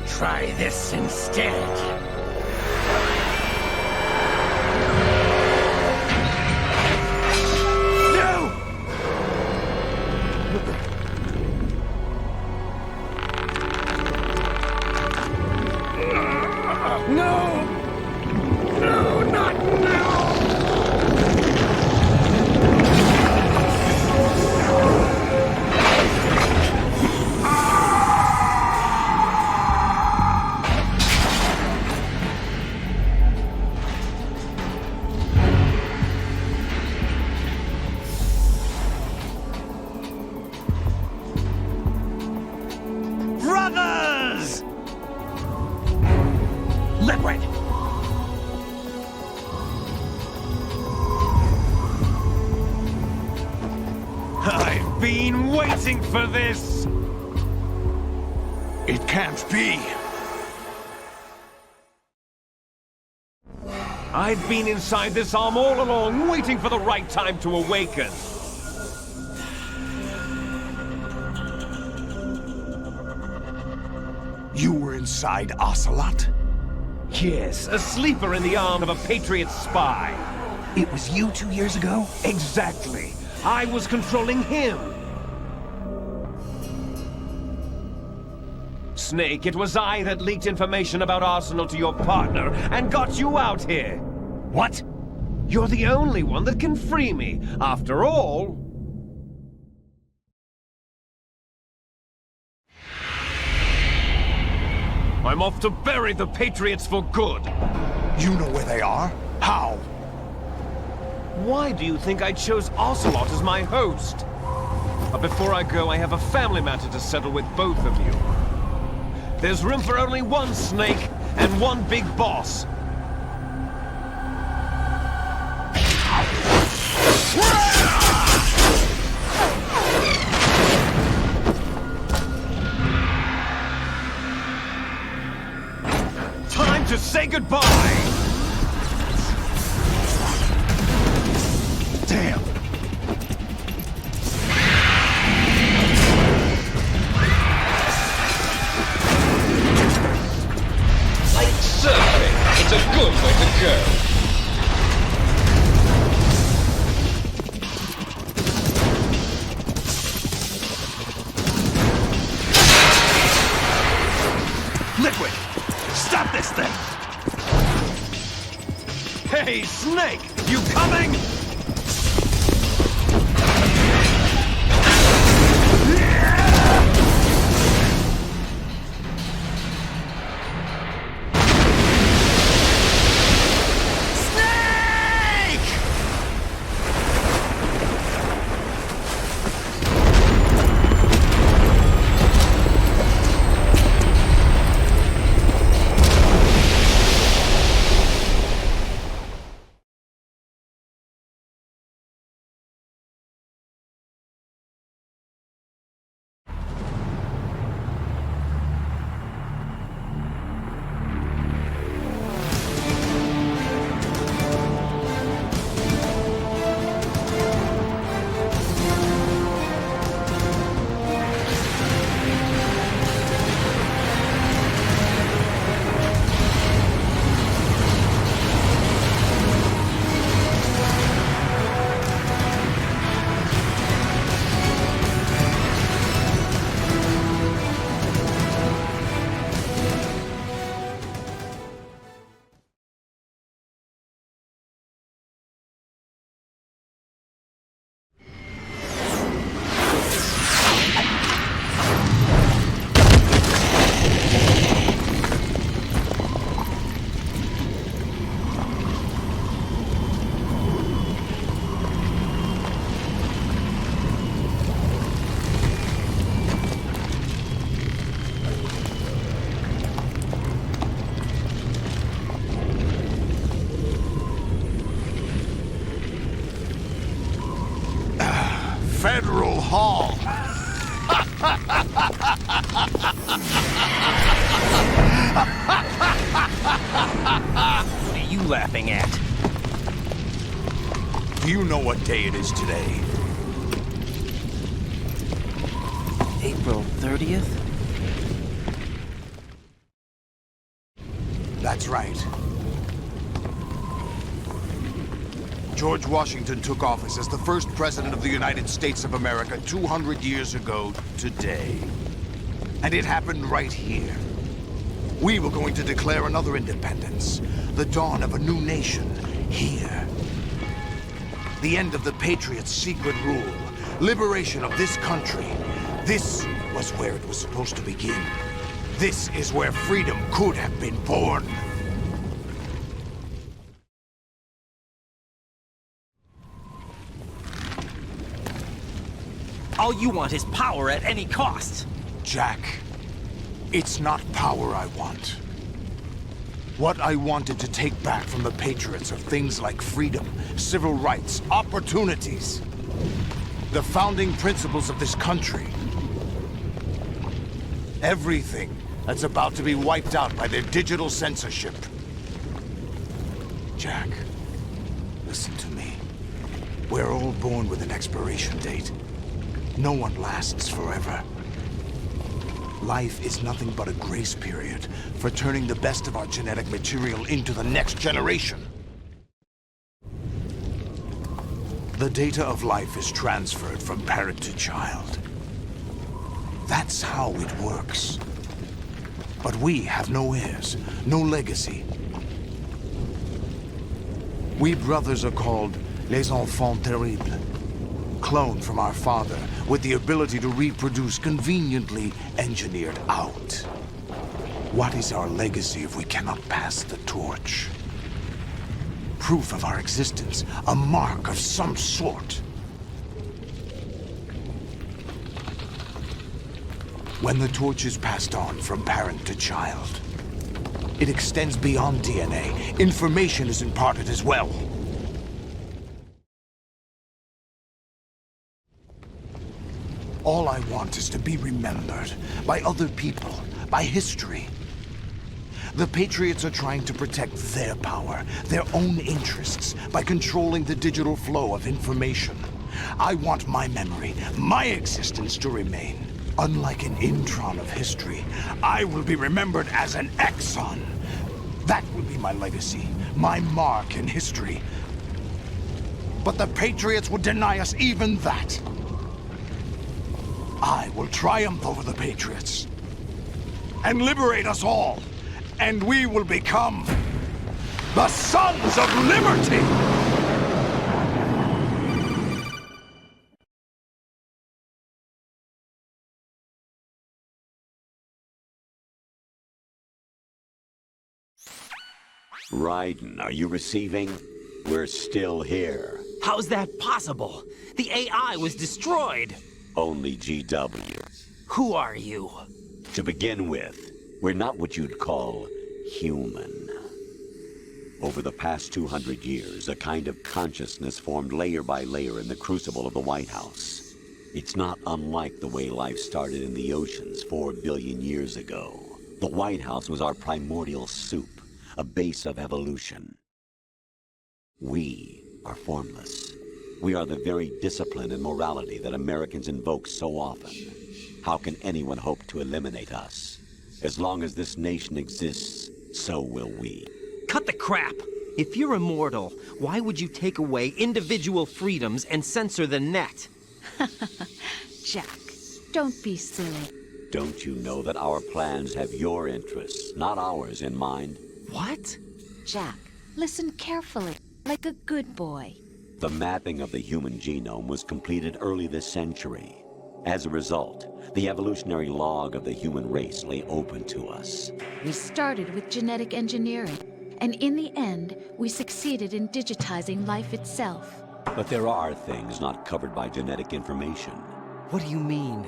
Try this instead. Brothers! Liquid! I've been waiting for this! It can't be! I've been inside this arm all along, waiting for the right time to awaken. You were inside Ocelot? Yes, a sleeper in the arm of a Patriot spy. It was you 2 years ago? Exactly. I was controlling him. Snake, it was I that leaked information about Arsenal to your partner and got you out here. What? You're the only one that can free me. After all... I'm off to bury the Patriots for good. You know where they are? How? Why do you think I chose Ocelot as my host? But before I go, I have a family matter to settle with both of you. There's room for only one Snake and one big boss. Time to say goodbye! Damn! go. Liquid! Stop this thing! Hey, Snake! You coming? Federal Hall. What are you laughing at? Do you know what day it is today? April 30th? That's right. George Washington took office as the first president of the United States of America 200 years ago today. And it happened right here. We were going to declare another independence, the dawn of a new nation, here. The end of the Patriots' secret rule, liberation of this country. This was where it was supposed to begin. This is where freedom could have been born. All you want is power at any cost. Jack, it's not power I want. What I wanted to take back from the Patriots are things like freedom, civil rights, opportunities. The founding principles of this country. Everything that's about to be wiped out by their digital censorship. Jack, listen to me. We're all born with an expiration date. No one lasts forever. Life is nothing but a grace period for turning the best of our genetic material into the next generation. The data of life is transferred from parent to child. That's how it works. But we have no heirs, no legacy. We brothers are called les enfants terribles. Cloned from our father, with the ability to reproduce conveniently engineered out. What is our legacy if we cannot pass the torch? Proof of our existence, a mark of some sort. When the torch is passed on from parent to child, it extends beyond DNA. Information is imparted as well. All I want is to be remembered by other people, by history. The Patriots are trying to protect their power, their own interests, by controlling the digital flow of information. I want my memory, my existence to remain. Unlike an intron of history, I will be remembered as an exon. That will be my legacy, my mark in history. But the Patriots would deny us even that. I will triumph over the Patriots and liberate us all, and we will become the Sons of Liberty! Raiden, are you receiving? We're still here. How's that possible? The AI was destroyed. Only GW. Who are you? To begin with, we're not what you'd call human. Over the past 200 years, a kind of consciousness formed layer by layer in the crucible of the White House. It's not unlike the way life started in the oceans 4 billion years ago. The White House was our primordial soup, a base of evolution. We are formless. We are the very discipline and morality that Americans invoke so often. How can anyone hope to eliminate us? As long as this nation exists, so will we. Cut the crap! If you're immortal, why would you take away individual freedoms and censor the net? Jack, don't be silly. Don't you know that our plans have your interests, not ours, in mind? What? Jack, listen carefully, like a good boy. The mapping of the human genome was completed early this century. As a result, the evolutionary log of the human race lay open to us. We started with genetic engineering, and in the end, we succeeded in digitizing life itself. But there are things not covered by genetic information. What do you mean?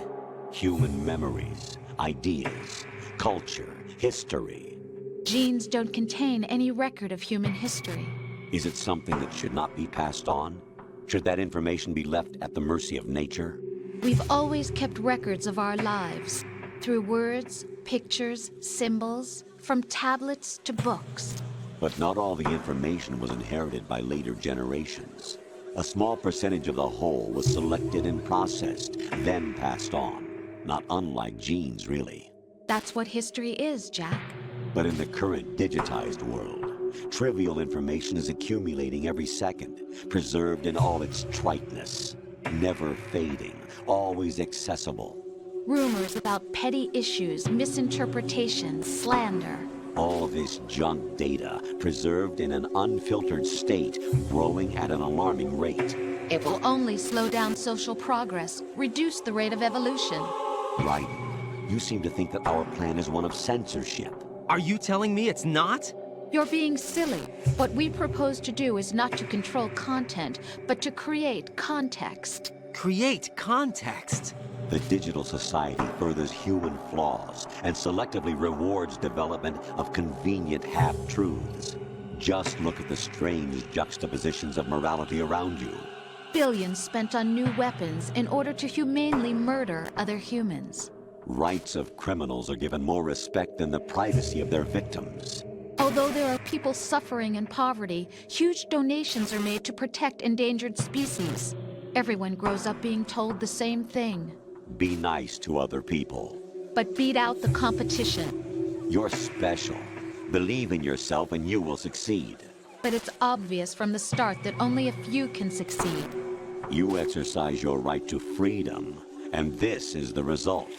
Human memories, ideas, culture, history. Genes don't contain any record of human history. Is it something that should not be passed on? Should that information be left at the mercy of nature? We've always kept records of our lives, through words, pictures, symbols, from tablets to books. But not all the information was inherited by later generations. A small percentage of the whole was selected and processed, then passed on. Not unlike genes, really. That's what history is, Jack. But in the current digitized world, trivial information is accumulating every second, preserved in all its triteness, never fading, always accessible. Rumors about petty issues, misinterpretations, slander. All this junk data, preserved in an unfiltered state, growing at an alarming rate. It will only slow down social progress, reduce the rate of evolution. Right. You seem to think that our plan is one of censorship. Are you telling me it's not? You're being silly. What we propose to do is not to control content, but to create context. Create context? The digital society furthers human flaws and selectively rewards development of convenient half-truths. Just look at the strange juxtapositions of morality around you. Billions spent on new weapons in order to humanely murder other humans. Rights of criminals are given more respect than the privacy of their victims. Although there are people suffering in poverty, huge donations are made to protect endangered species. Everyone grows up being told the same thing. Be nice to other people. But beat out the competition. You're special. Believe in yourself and you will succeed. But it's obvious from the start that only a few can succeed. You exercise your right to freedom, and this is the result.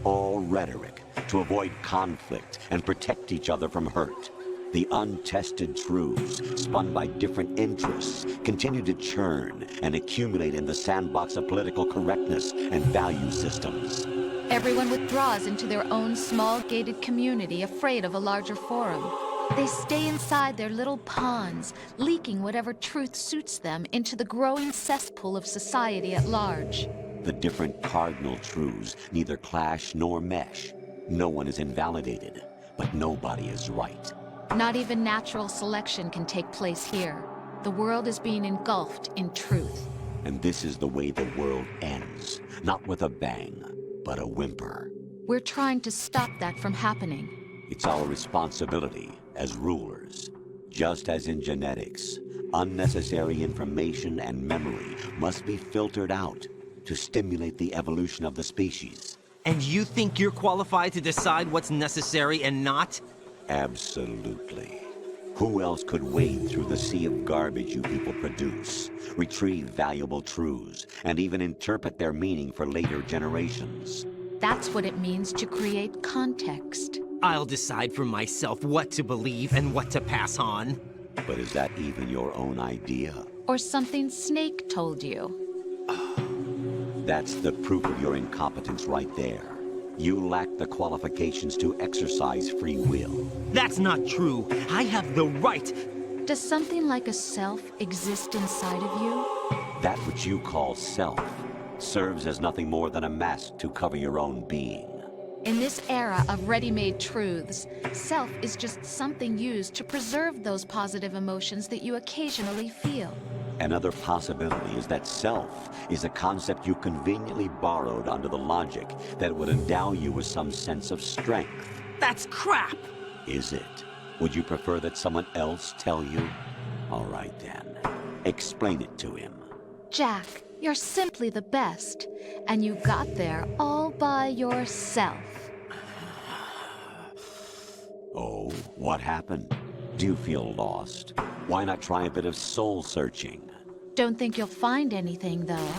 All rhetoric to avoid conflict and protect each other from hurt. The untested truths, spun by different interests, continue to churn and accumulate in the sandbox of political correctness and value systems. Everyone withdraws into their own small gated community, afraid of a larger forum. They stay inside their little ponds, leaking whatever truth suits them into the growing cesspool of society at large. The different cardinal truths neither clash nor mesh. No one is invalidated, but nobody is right. Not even natural selection can take place here. The world is being engulfed in truth. And this is the way the world ends. Not with a bang, but a whimper. We're trying to stop that from happening. It's our responsibility as rulers. Just as in genetics, unnecessary information and memory must be filtered out to stimulate the evolution of the species. And you think you're qualified to decide what's necessary and not? Absolutely. Who else could wade through the sea of garbage you people produce, retrieve valuable truths, and even interpret their meaning for later generations? That's what it means to create context. I'll decide for myself what to believe and what to pass on. But is that even your own idea? Or something Snake told you. That's the proof of your incompetence right there. You lack the qualifications to exercise free will. That's not true. I have the right. Does something like a self exist inside of you? That which you call self serves as nothing more than a mask to cover your own being. In this era of ready-made truths, self is just something used to preserve those positive emotions that you occasionally feel. Another possibility is that self is a concept you conveniently borrowed under the logic that would endow you with some sense of strength. That's crap! Is it? Would you prefer that someone else tell you? All right then. Explain it to him. Jack, you're simply the best, and you got there all by yourself. Oh, what happened? Do you feel lost? Why not try a bit of soul searching? Don't think you'll find anything, though.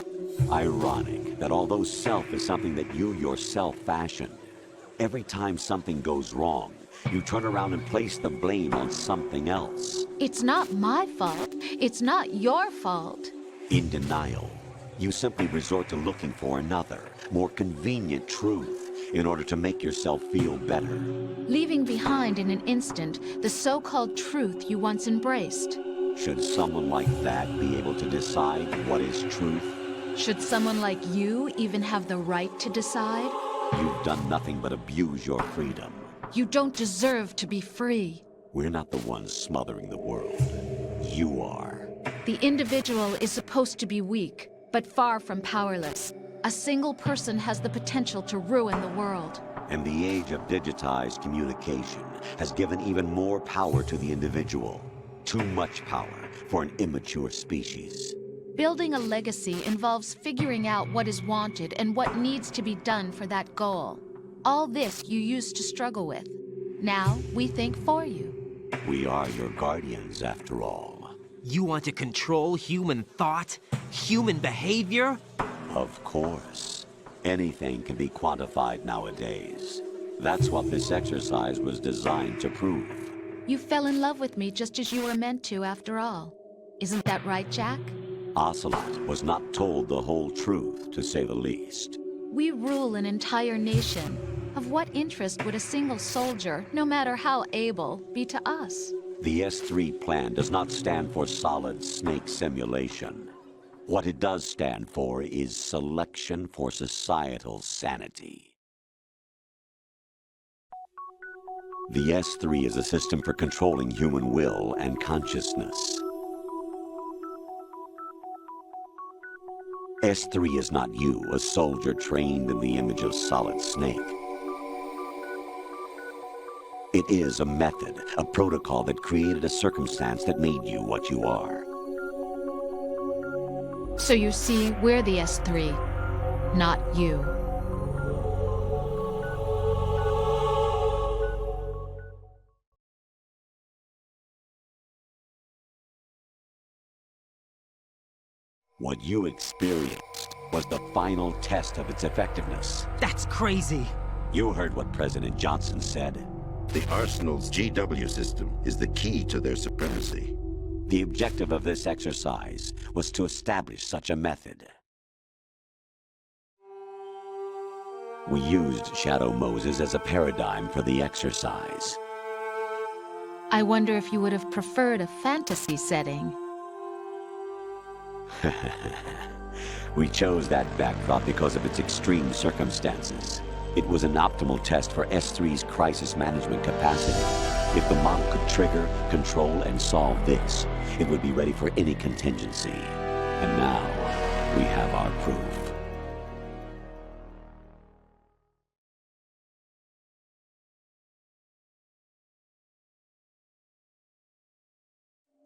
Ironic that although self is something that you yourself fashioned, every time something goes wrong, you turn around and place the blame on something else. It's not my fault. It's not your fault. In denial, you simply resort to looking for another, more convenient truth in order to make yourself feel better. Leaving behind in an instant the so-called truth you once embraced. Should someone like that be able to decide what is truth? Should someone like you even have the right to decide? You've done nothing but abuse your freedom. You don't deserve to be free. We're not the ones smothering the world. You are. The individual is supposed to be weak, but far from powerless. A single person has the potential to ruin the world. And the age of digitized communication has given even more power to the individual. Too much power for an immature species. Building a legacy involves figuring out what is wanted and what needs to be done for that goal. All this you used to struggle with. Now we think for you. We are your guardians, after all. You want to control human thought? Human behavior? Of course. Anything can be quantified nowadays. That's what this exercise was designed to prove. You fell in love with me just as you were meant to, after all. Isn't that right, Jack? Ocelot was not told the whole truth, to say the least. We rule an entire nation. Of what interest would a single soldier, no matter how able, be to us? The S3 plan does not stand for solid snake simulation. What it does stand for is selection for societal sanity. The S3 is a system for controlling human will and consciousness. S3 is not you, a soldier trained in the image of Solid Snake. It is a method, a protocol that created a circumstance that made you what you are. So you see, we're the S3, not you. What you experienced was the final test of its effectiveness. That's crazy. You heard what President Johnson said. The Arsenal's GW system is the key to their supremacy. The objective of this exercise was to establish such a method. We used Shadow Moses as a paradigm for the exercise. I wonder if you would have preferred a fantasy setting. We chose that backdrop because of its extreme circumstances. It was an optimal test for S3's crisis management capacity. If the model could trigger, control, and solve this, it would be ready for any contingency. And now, we have our proof.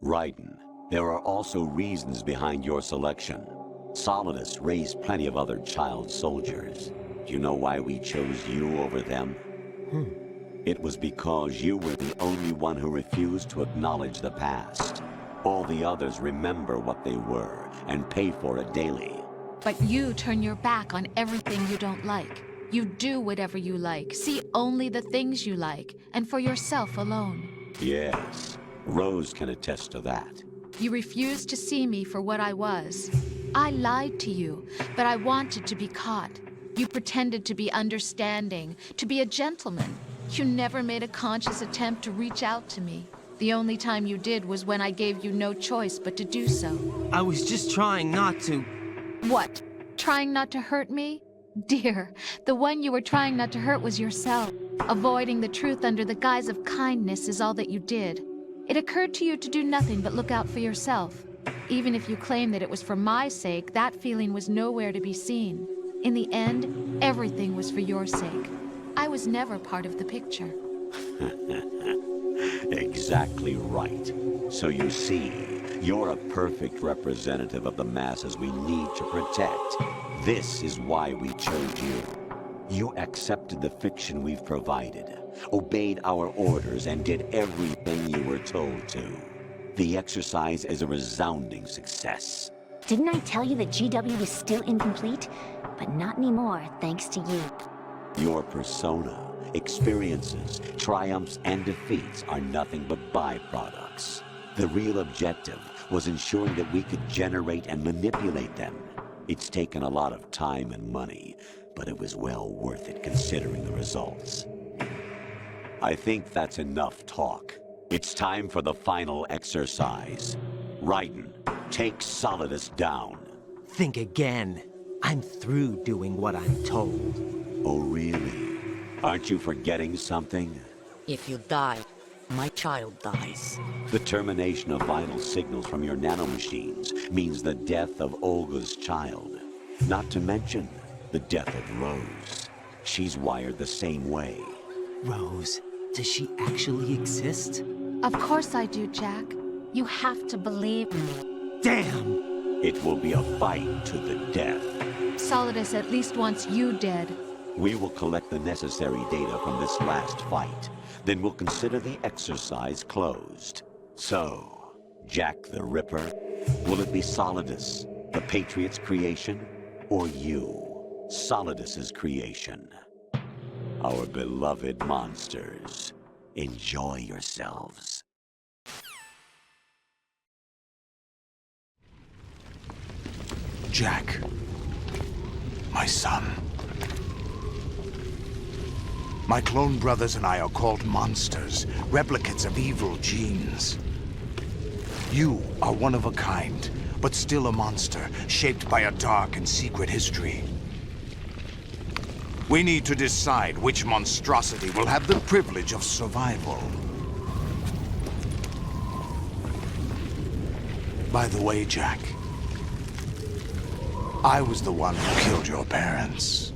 Raiden, there are also reasons behind your selection. Solidus raised plenty of other child soldiers. Do you know why we chose you over them? It was because you were the only one who refused to acknowledge the past. All the others remember what they were and pay for it daily. But you turn your back on everything you don't like. You do whatever you like, see only the things you like, and for yourself alone. Yes, Rose can attest to that. You refused to see me for what I was. I lied to you, but I wanted to be caught. You pretended to be understanding, to be a gentleman. You never made a conscious attempt to reach out to me. The only time you did was when I gave you no choice but to do so. I was just trying not to... What? Trying not to hurt me? Dear, the one you were trying not to hurt was yourself. Avoiding the truth under the guise of kindness is all that you did. It occurred to you to do nothing but look out for yourself. Even if you claim that it was for my sake, that feeling was nowhere to be seen. In the end, everything was for your sake. I was never part of the picture. Exactly right. So you see, you're a perfect representative of the masses we need to protect. This is why we chose you. You accepted the fiction we've provided, obeyed our orders, and did everything you were told to. The exercise is a resounding success. Didn't I tell you that GW was still incomplete? But not anymore, thanks to you. Your persona, experiences, triumphs, and defeats are nothing but byproducts. The real objective was ensuring that we could generate and manipulate them. It's taken a lot of time and money, but it was well worth it considering the results. I think that's enough talk. It's time for the final exercise. Raiden, take Solidus down. Think again. I'm through doing what I'm told. Oh, really? Aren't you forgetting something? If you die, my child dies. The termination of vital signals from your nanomachines means the death of Olga's child. Not to mention the death of Rose. She's wired the same way. Rose, does she actually exist? Of course I do, Jack. You have to believe me. Damn! It will be a fight to the death. Solidus at least wants you dead. We will collect the necessary data from this last fight. Then we'll consider the exercise closed. So, Jack the Ripper, will it be Solidus, the Patriot's creation, or you, Solidus's creation? Our beloved monsters, enjoy yourselves. Jack, my son. My clone brothers and I are called monsters, replicates of evil genes. You are one of a kind, but still a monster, shaped by a dark and secret history. We need to decide which monstrosity will have the privilege of survival. By the way, Jack, I was the one who killed your parents.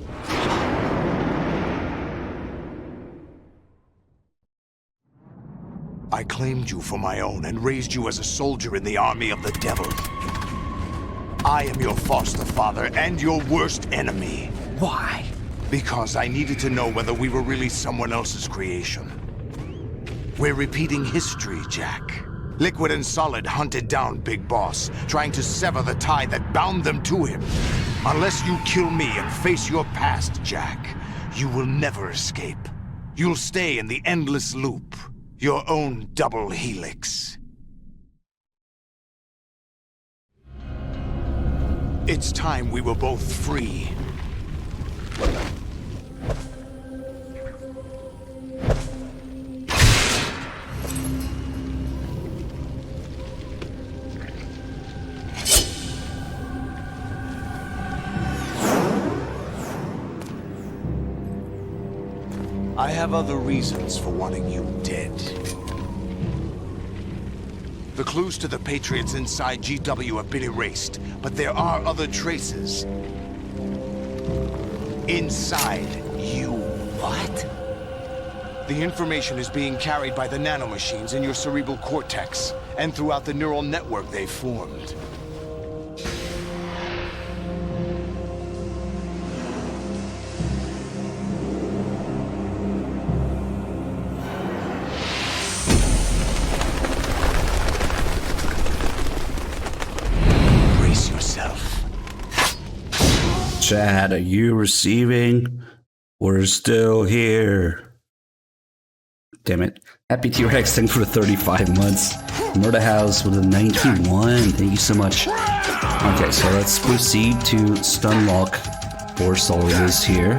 I claimed you for my own and raised you as a soldier in the army of the devil. I am your foster father and your worst enemy. Why? Because I needed to know whether we were really someone else's creation. We're repeating history, Jack. Liquid and Solid hunted down Big Boss, trying to sever the tie that bound them to him. Unless you kill me and face your past, Jack, you will never escape. You'll stay in the endless loop. Your own double helix. It's time we were both free. I have other reasons for wanting you dead. The clues to the Patriots inside GW have been erased, but there are other traces. Inside you. What? The information is being carried by the nanomachines in your cerebral cortex, and throughout the neural network they've formed. Chat, are you receiving? We're still here. Damn it. Happy T-Rex, thanks for the 35 months. Murder House with a 91. Thank you so much. Okay, so let's proceed to stun lock for Solidus here.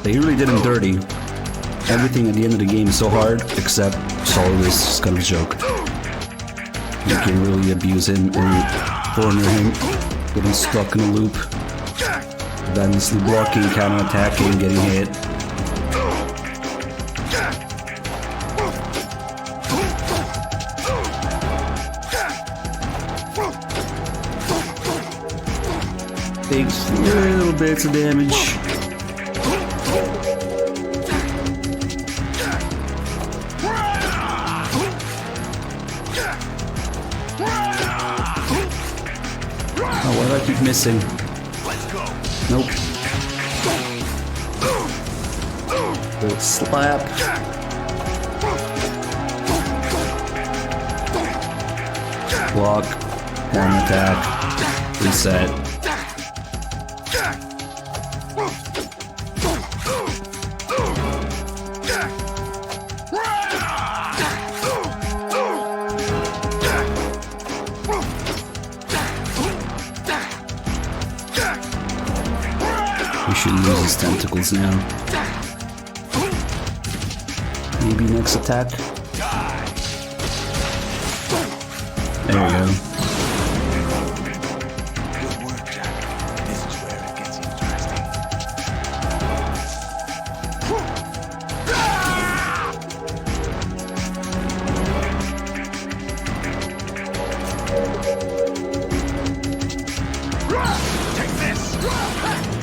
They really did him dirty. Everything at the end of the game is so hard, except Solidus is kind of a joke. You can really abuse him and corner him, get him stuck in a loop. Relentlessly blocking, counter-attacking, getting hit. Takes little bits of damage. Oh, why do I keep missing? Nope. Little slap. Block. One attack. Reset. We should use his tentacles now. Maybe next attack. There we go.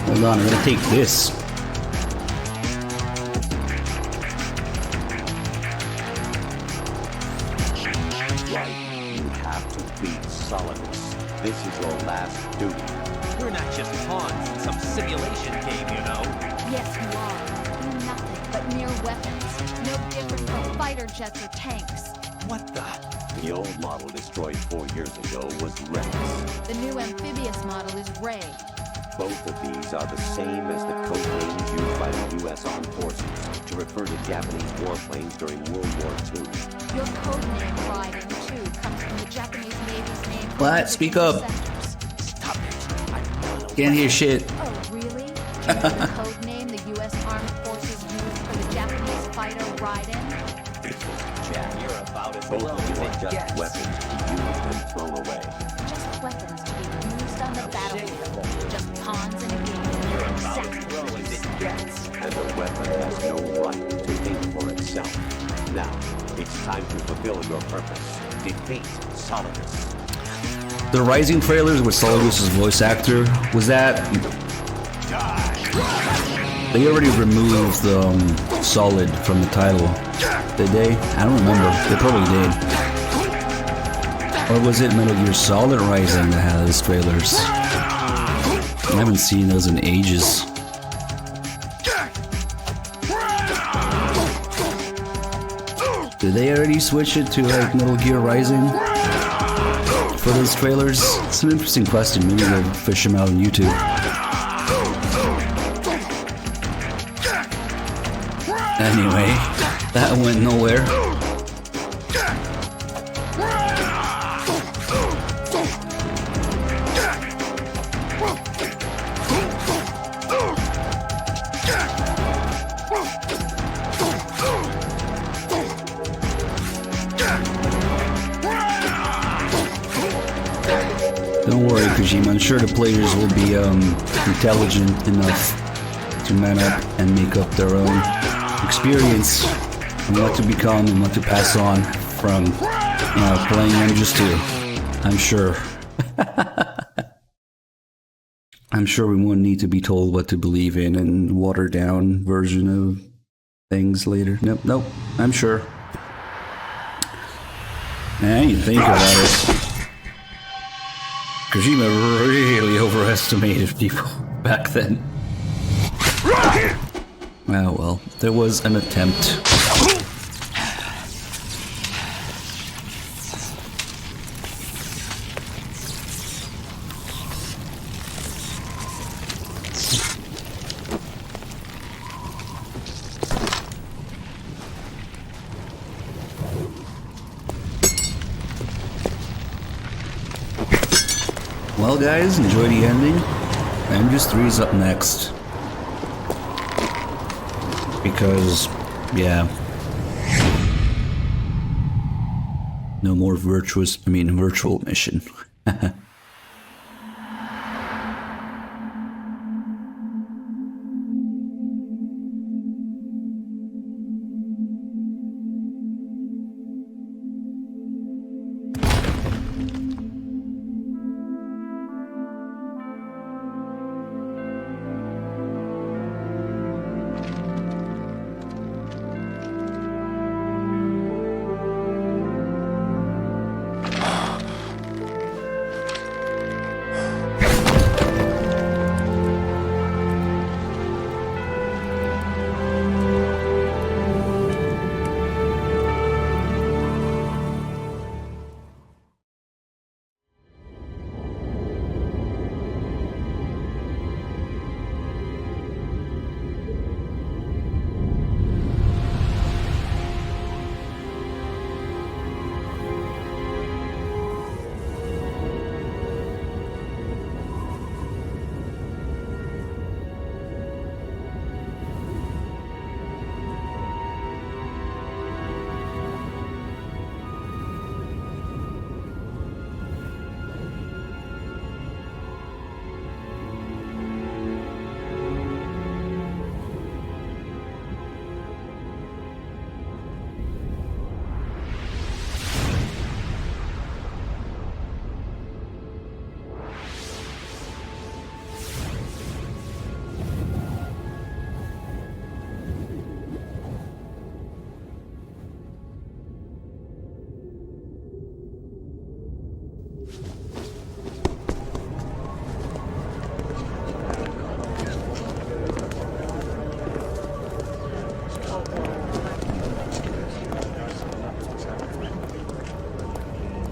Hold on, I'm gonna take this. Right, you have to beat Solidus. This is your last duty. We're not just pawns in some simulation game, you know. Yes, you are. You're nothing but mere weapons. No different from fighter jets or tanks. What the? The old model destroyed 4 years ago was Rex. The new amphibious model is Ray. Both of these are the same as the code names used by the U.S. Armed Forces to refer to Japanese warplanes during World War II. Your code name, Raiden, too, comes from the Japanese Navy's name. What? Speak up. Stop it. Can't hear shit. Oh, really? Do you know the code name the U.S. Armed Forces used for the Japanese fighter Raiden? Jack, you're about as both of you are just weapons to be used and thrown away. Just weapons to be used on the battlefield. Just pawns in a game. Exactly what you said. And the weapon has no right to think for itself. Now, it's time to fulfill your purpose. Defeat Solidus. The Rising trailers with Solidus' voice actor, was that... They already removed Solid from the title. Did they? I don't remember. They probably did. Or was it Metal Gear Solid Rising that had those trailers? I haven't seen those in ages. Did they already switch it to like Metal Gear Rising for those trailers? It's an interesting question. Maybe we'll fish them out on YouTube. Anyway, that went nowhere. Don't worry, Kojima. I'm sure the players will be intelligent enough to man up and make up their own experience and what to become and what to pass on from, you know, playing MGS2. I'm sure. I'm sure we won't need to be told what to believe in and watered down version of things later. Nope. I'm sure. Now you think about it. Kojima really overestimated people back then. Well, there was an attempt. Well, guys, enjoy the ending. MGS3 is up next. Because, yeah. No more virtual mission.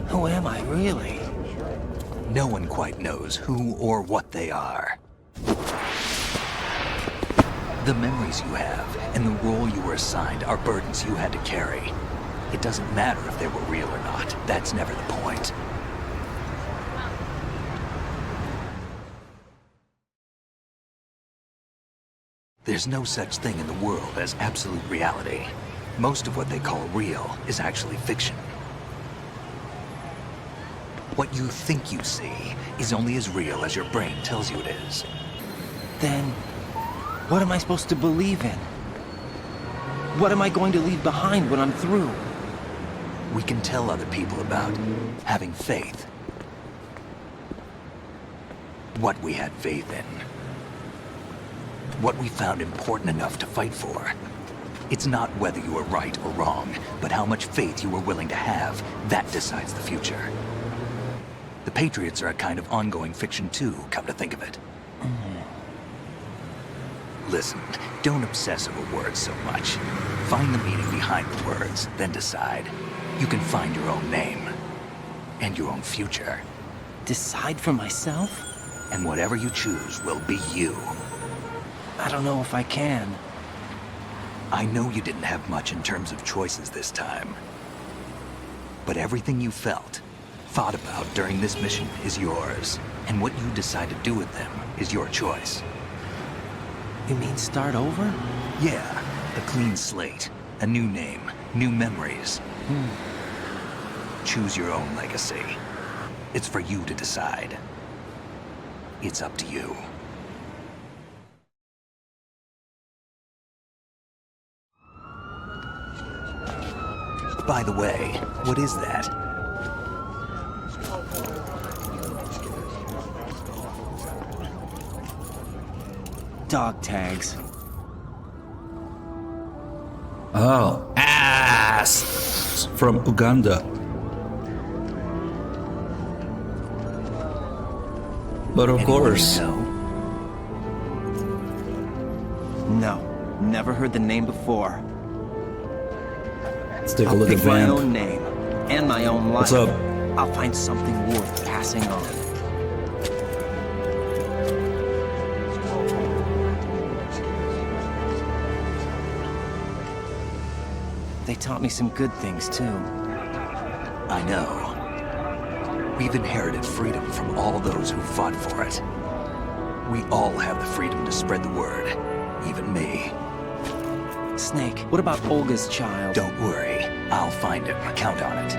Who am I, really? No one quite knows who or what they are. The memories you have and the role you were assigned are burdens you had to carry. It doesn't matter if they were real or not. That's never the point. There's no such thing in the world as absolute reality. Most of what they call real is actually fiction. What you think you see is only as real as your brain tells you it is. Then, what am I supposed to believe in? What am I going to leave behind when I'm through? We can tell other people about having faith. What we had faith in. What we found important enough to fight for. It's not whether you were right or wrong, but how much faith you were willing to have. That decides the future. The Patriots are a kind of ongoing fiction too, come to think of it. Listen, don't obsess over words so much. Find the meaning behind the words, then decide. You can find your own name. And your own future. Decide for myself? And whatever you choose will be you. I don't know if I can. I know you didn't have much in terms of choices this time. But everything you felt, thought about during this mission is yours. And what you decide to do with them is your choice. You mean start over? Yeah, a clean slate, a new name, new memories. Choose your own legacy. It's for you to decide. It's up to you. By the way, what is that? Dog tags. Oh, ass! From Uganda. But of course. No, never heard the name before. Let's take a I'll look at pick my Vamp. own name and my own life. What's up? I'll find something worth passing on. They taught me some good things, too. I know. We've inherited freedom from all those who fought for it. We all have the freedom to spread the word, even me. Snake, what about Olga's child? Don't worry, I'll find him. Count on it.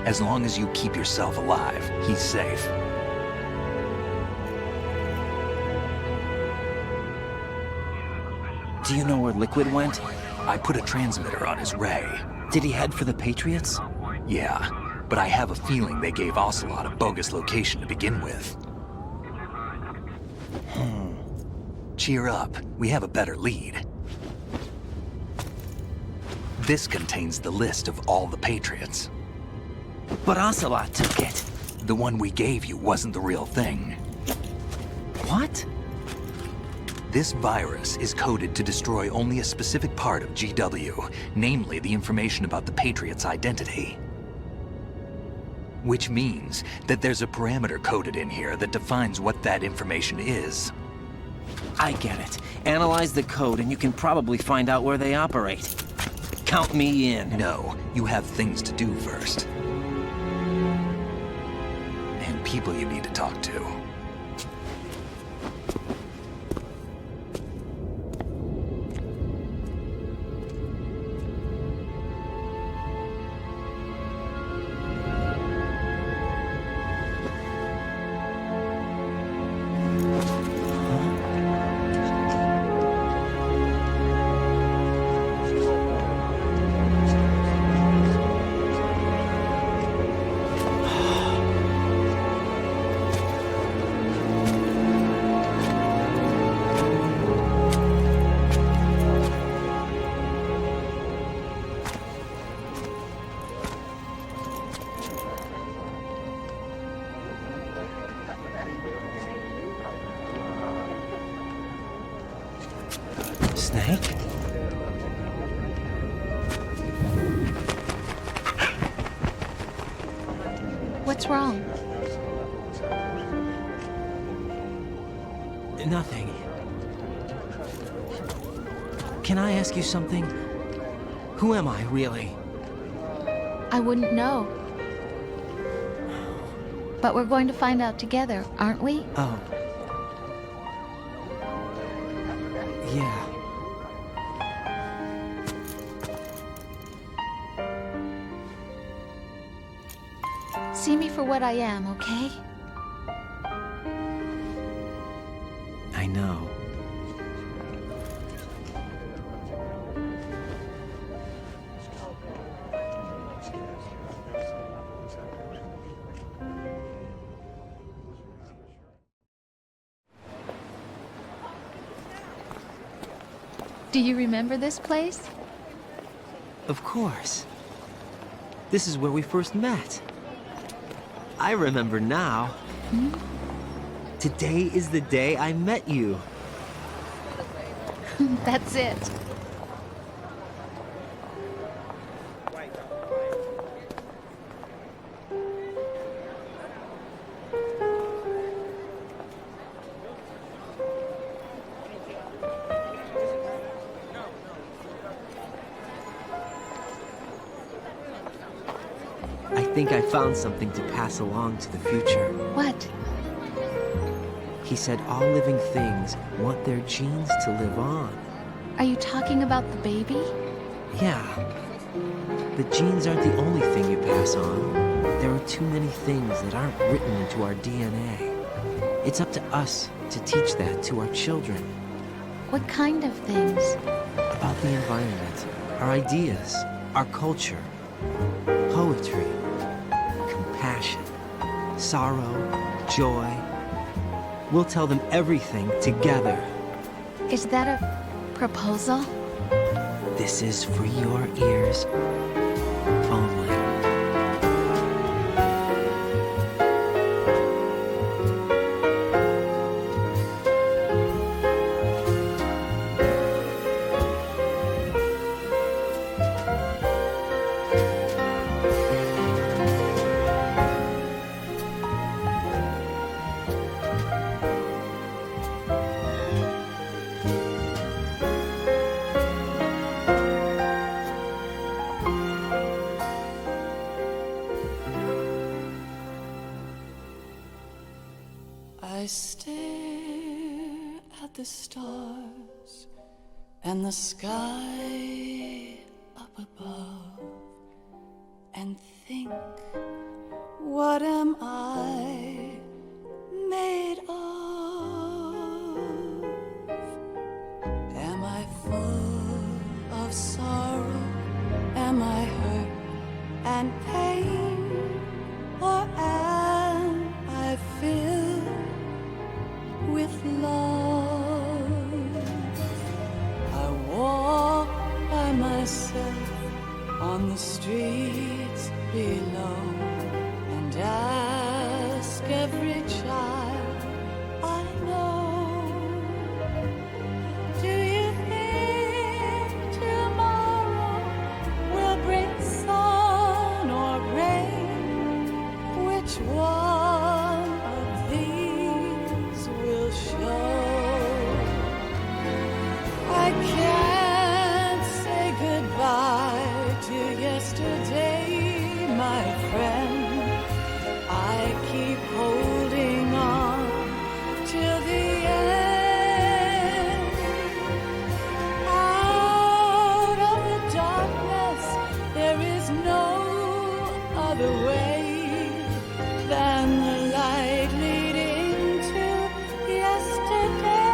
As long as you keep yourself alive, he's safe. Do you know where Liquid went? I put a transmitter on his ray. Did he head for the Patriots? Yeah, but I have a feeling they gave Ocelot a bogus location to begin with. Cheer up, we have a better lead. This contains the list of all the Patriots. But Ocelot took it. The one we gave you wasn't the real thing. What? This virus is coded to destroy only a specific part of GW, namely the information about the Patriots' identity. Which means that there's a parameter coded in here that defines what that information is. I get it. Analyze the code and you can probably find out where they operate. Count me in. No, you have things to do first. And people you need to talk to. Snake? What's wrong? Nothing. Can I ask you something? Who am I, really? I wouldn't know. But we're going to find out together, aren't we? Oh. Yeah. See me for what I am, okay? I know. Do you remember this place? Of course. This is where we first met. I remember now. Hmm? Today is the day I met you. That's it. I think I found something to pass along to the future. What? He said all living things want their genes to live on. Are you talking about the baby? Yeah. The genes aren't the only thing you pass on. There are too many things that aren't written into our DNA. It's up to us to teach that to our children. What kind of things? About the environment, our ideas, our culture, poetry, compassion, sorrow, joy. We'll tell them everything together. Is that a proposal? This is for your ears only. I stare at the stars and the sky up above and think, what am I made of? Am I full of sorrow? Am I hurt and pain? Or am I filled with love? I walk by myself on the streets below and ask every child I know, do you think tomorrow will bring sun or rain? Which one of these will show? I can't say goodbye to yesterday, my friend. I keep holding on till the end. Out of the darkness, there is no other way than the light leading to yesterday.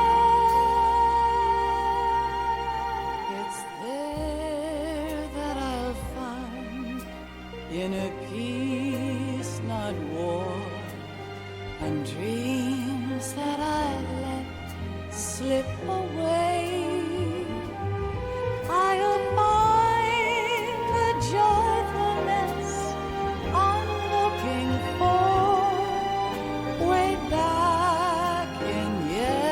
It's there that I'll find inner peace, not war, and dreams that I let slip away. I'll find the joyfulness I'm looking for way back in yesterday.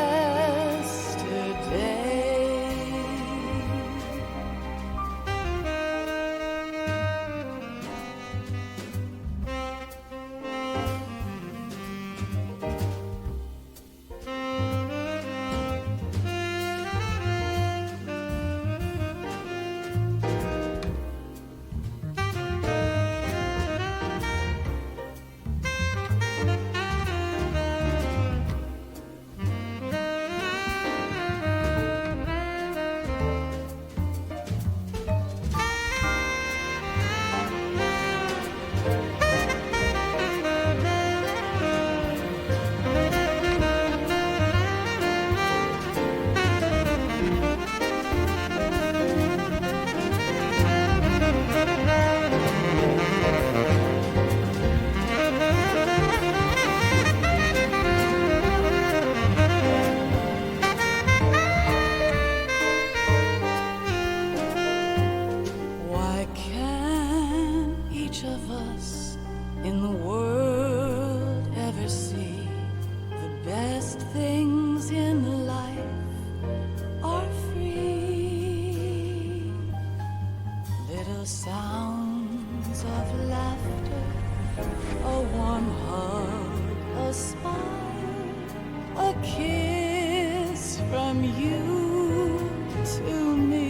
Why can't each of us in the world ever see the best things in life are free? Little sounds of laughter, a warm hug, a smile, a kiss from you to me.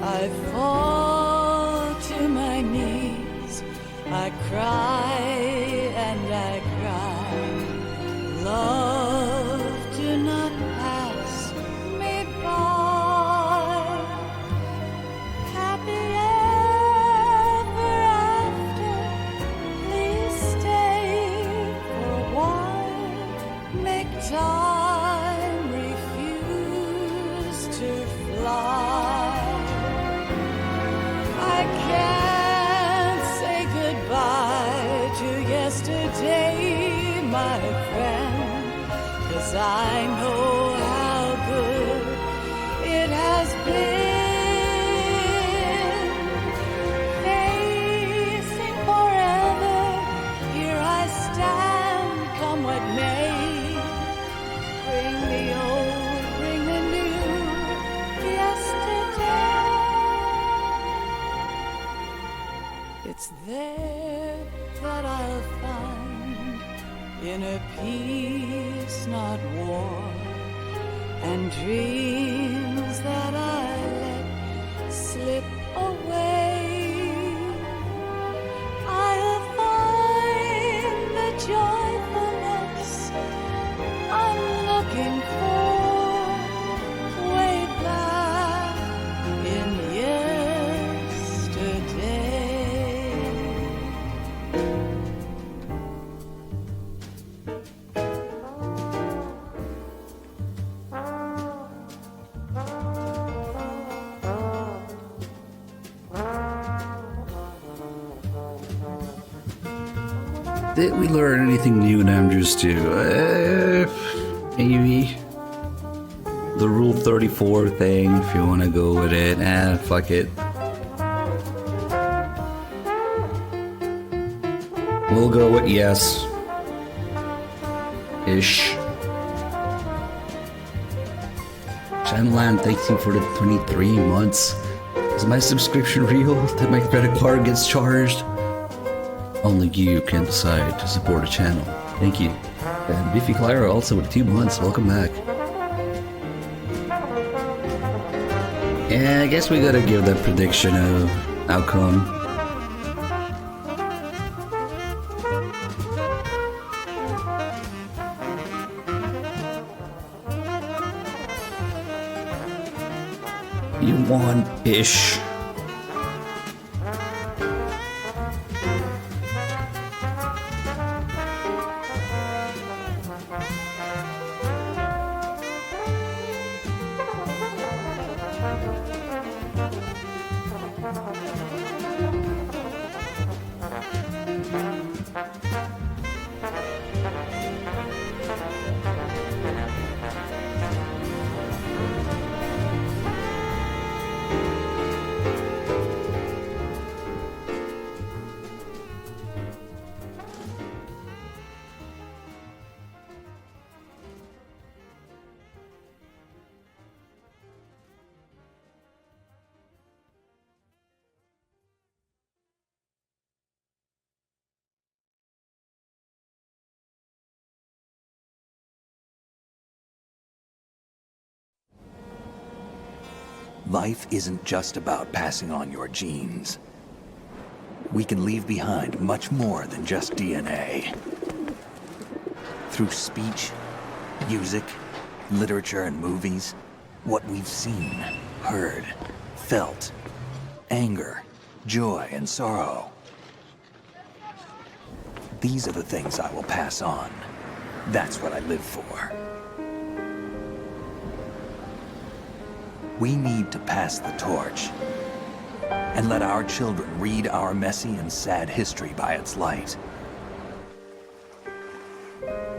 I fall to my knees, I cry and I cry. Love, do not pass me by. Happy ever after, please stay for a while. Make time refuse to fly. I can't say goodbye to yesterday, my friend, 'cause I know how good it has been. Facing forever, here I stand, come what may. Bring the old, bring the new, yesterday. It's there that I'll find inner peace, not war, and dreams that I let slip away. I'll find the joyful Did we learn anything new in MGS 2? Maybe. The Rule 34 thing, if you want to go with it. Fuck it. We'll go with yes. Ish. Shenland, thank you for the 23 months. Is my subscription real that my credit card gets charged? Only you can decide to support a channel. Thank you. And Biffy Clyra also with 2 months. Welcome back. Yeah, I guess we gotta give that prediction of outcome. You won-ish. Life isn't just about passing on your genes. We can leave behind much more than just DNA. Through speech, music, literature, and movies, what we've seen, heard, felt, anger, joy, and sorrow. These are the things I will pass on. That's what I live for. We need to pass the torch and let our children read our messy and sad history by its light.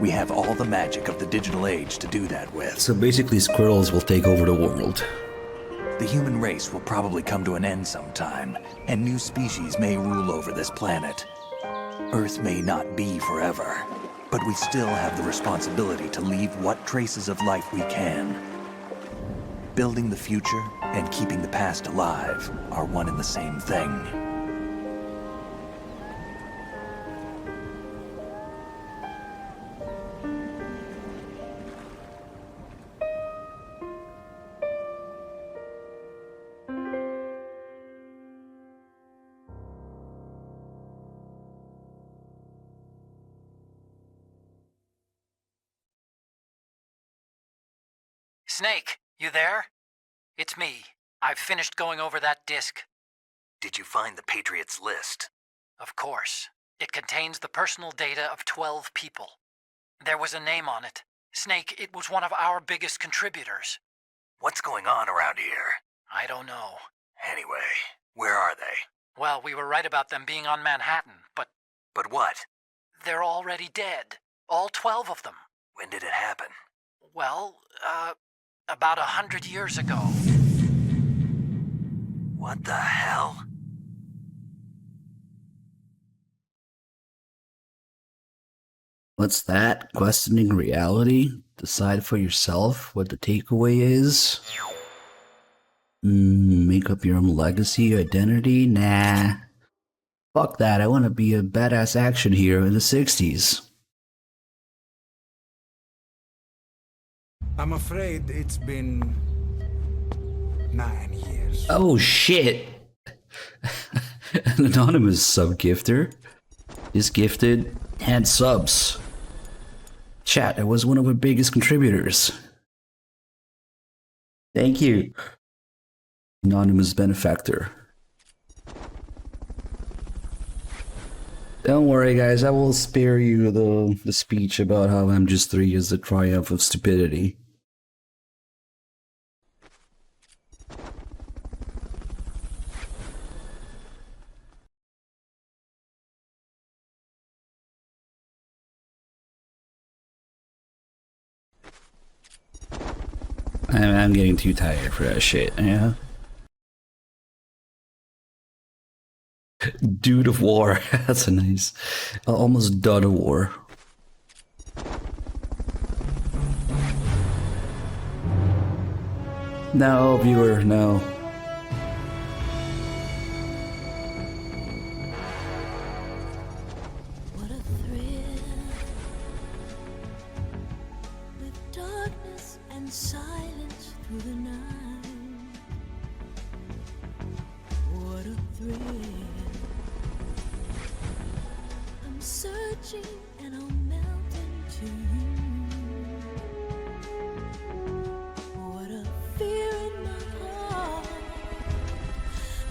We have all the magic of the digital age to do that with. So basically squirrels will take over the world. The human race will probably come to an end sometime, and new species may rule over this planet. Earth may not be forever, but we still have the responsibility to leave what traces of life we can. Building the future and keeping the past alive are one and the same thing. Snake, you there? It's me. I've finished going over that disk. Did you find the Patriots list? Of course. It contains the personal data of 12 people. There was a name on it. Snake, it was one of our biggest contributors. What's going on around here? I don't know. Anyway, where are they? Well, we were right about them being on Manhattan, but... But what? They're already dead. All 12 of them. When did it happen? Well, about 100 years ago. What the hell? What's that? Questioning reality? Decide for yourself what the takeaway is? Make up your own legacy, identity? Nah. Fuck that, I want to be a badass action hero in the 60s. I'm afraid it's been 9 years. Oh shit! An anonymous sub-gifter is gifted and subs. Chat, I was one of our biggest contributors. Thank you. Anonymous benefactor. Don't worry guys, I will spare you the speech about how MGS3 is the triumph of stupidity. I'm getting too tired for that shit, yeah. Dude of War. That's a nice... almost done of war. No, viewer, no. What a thrill with darkness and silence through the night. What a thrill. I'm searching and I'll melt into you. What a fear in my heart,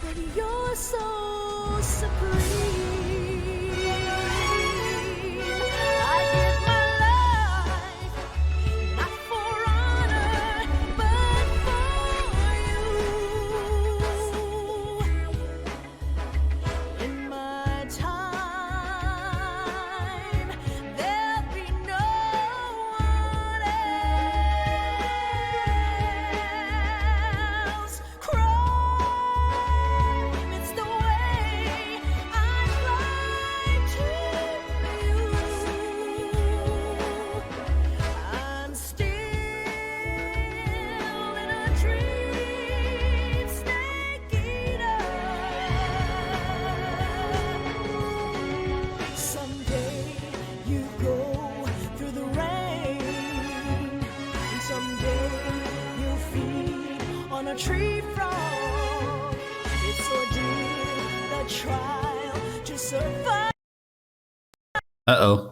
but you're so supreme. I give my life, not for honor, but for you. In my time, there'll be no one else. Crime, it's the way I fly to you. I'm still in a dream, snake eater. Someday you go through the rain, and someday you'll feed on a tree frog. It's ordeal, the trial to survive. Uh-oh.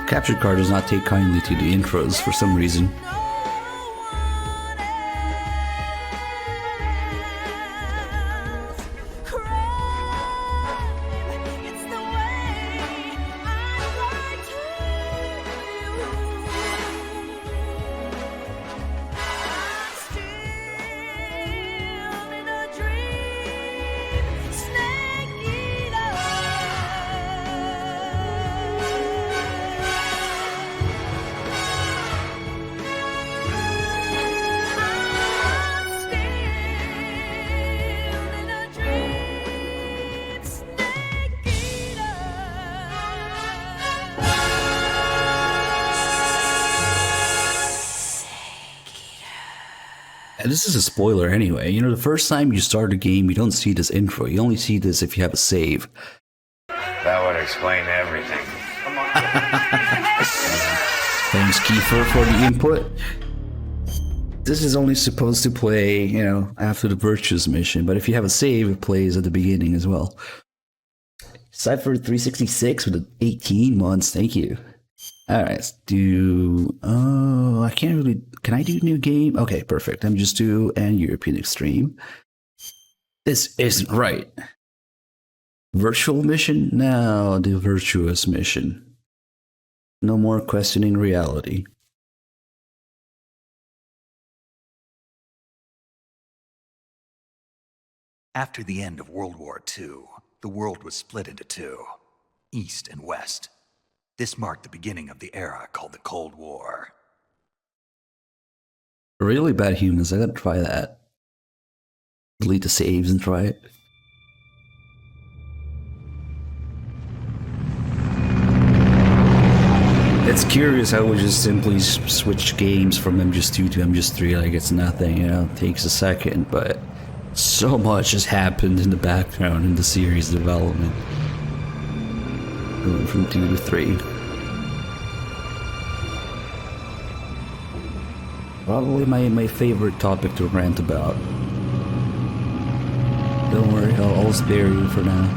Capture card does not take kindly to the intros for some reason. And this is a spoiler anyway. You know, the first time you start a game, you don't see this intro. You only see this if you have a save. That would explain everything. Thanks, Kiefer, for the input. This is only supposed to play, you know, after the Virtuous mission, but if you have a save, it plays at the beginning as well. Cypher 366 with 18 months, thank you. Alright, let's do... Oh, I can't really... Can I do new game? Okay, perfect. MGS and European Extreme. This isn't right. Virtual mission? No, the Virtuous mission. No more questioning reality. After the end of World War II, the world was split into two, East and West. This marked the beginning of the era called the Cold War. Really bad humans, I gotta try that. Delete the saves and try it. It's curious how we just simply switch games from MGS2 to MGS3 like it's nothing, you know, it takes a second, but so much has happened in the background in the series development. Going from 2 to 3. Probably my favorite topic to rant about. Don't worry, I'll spare you for now.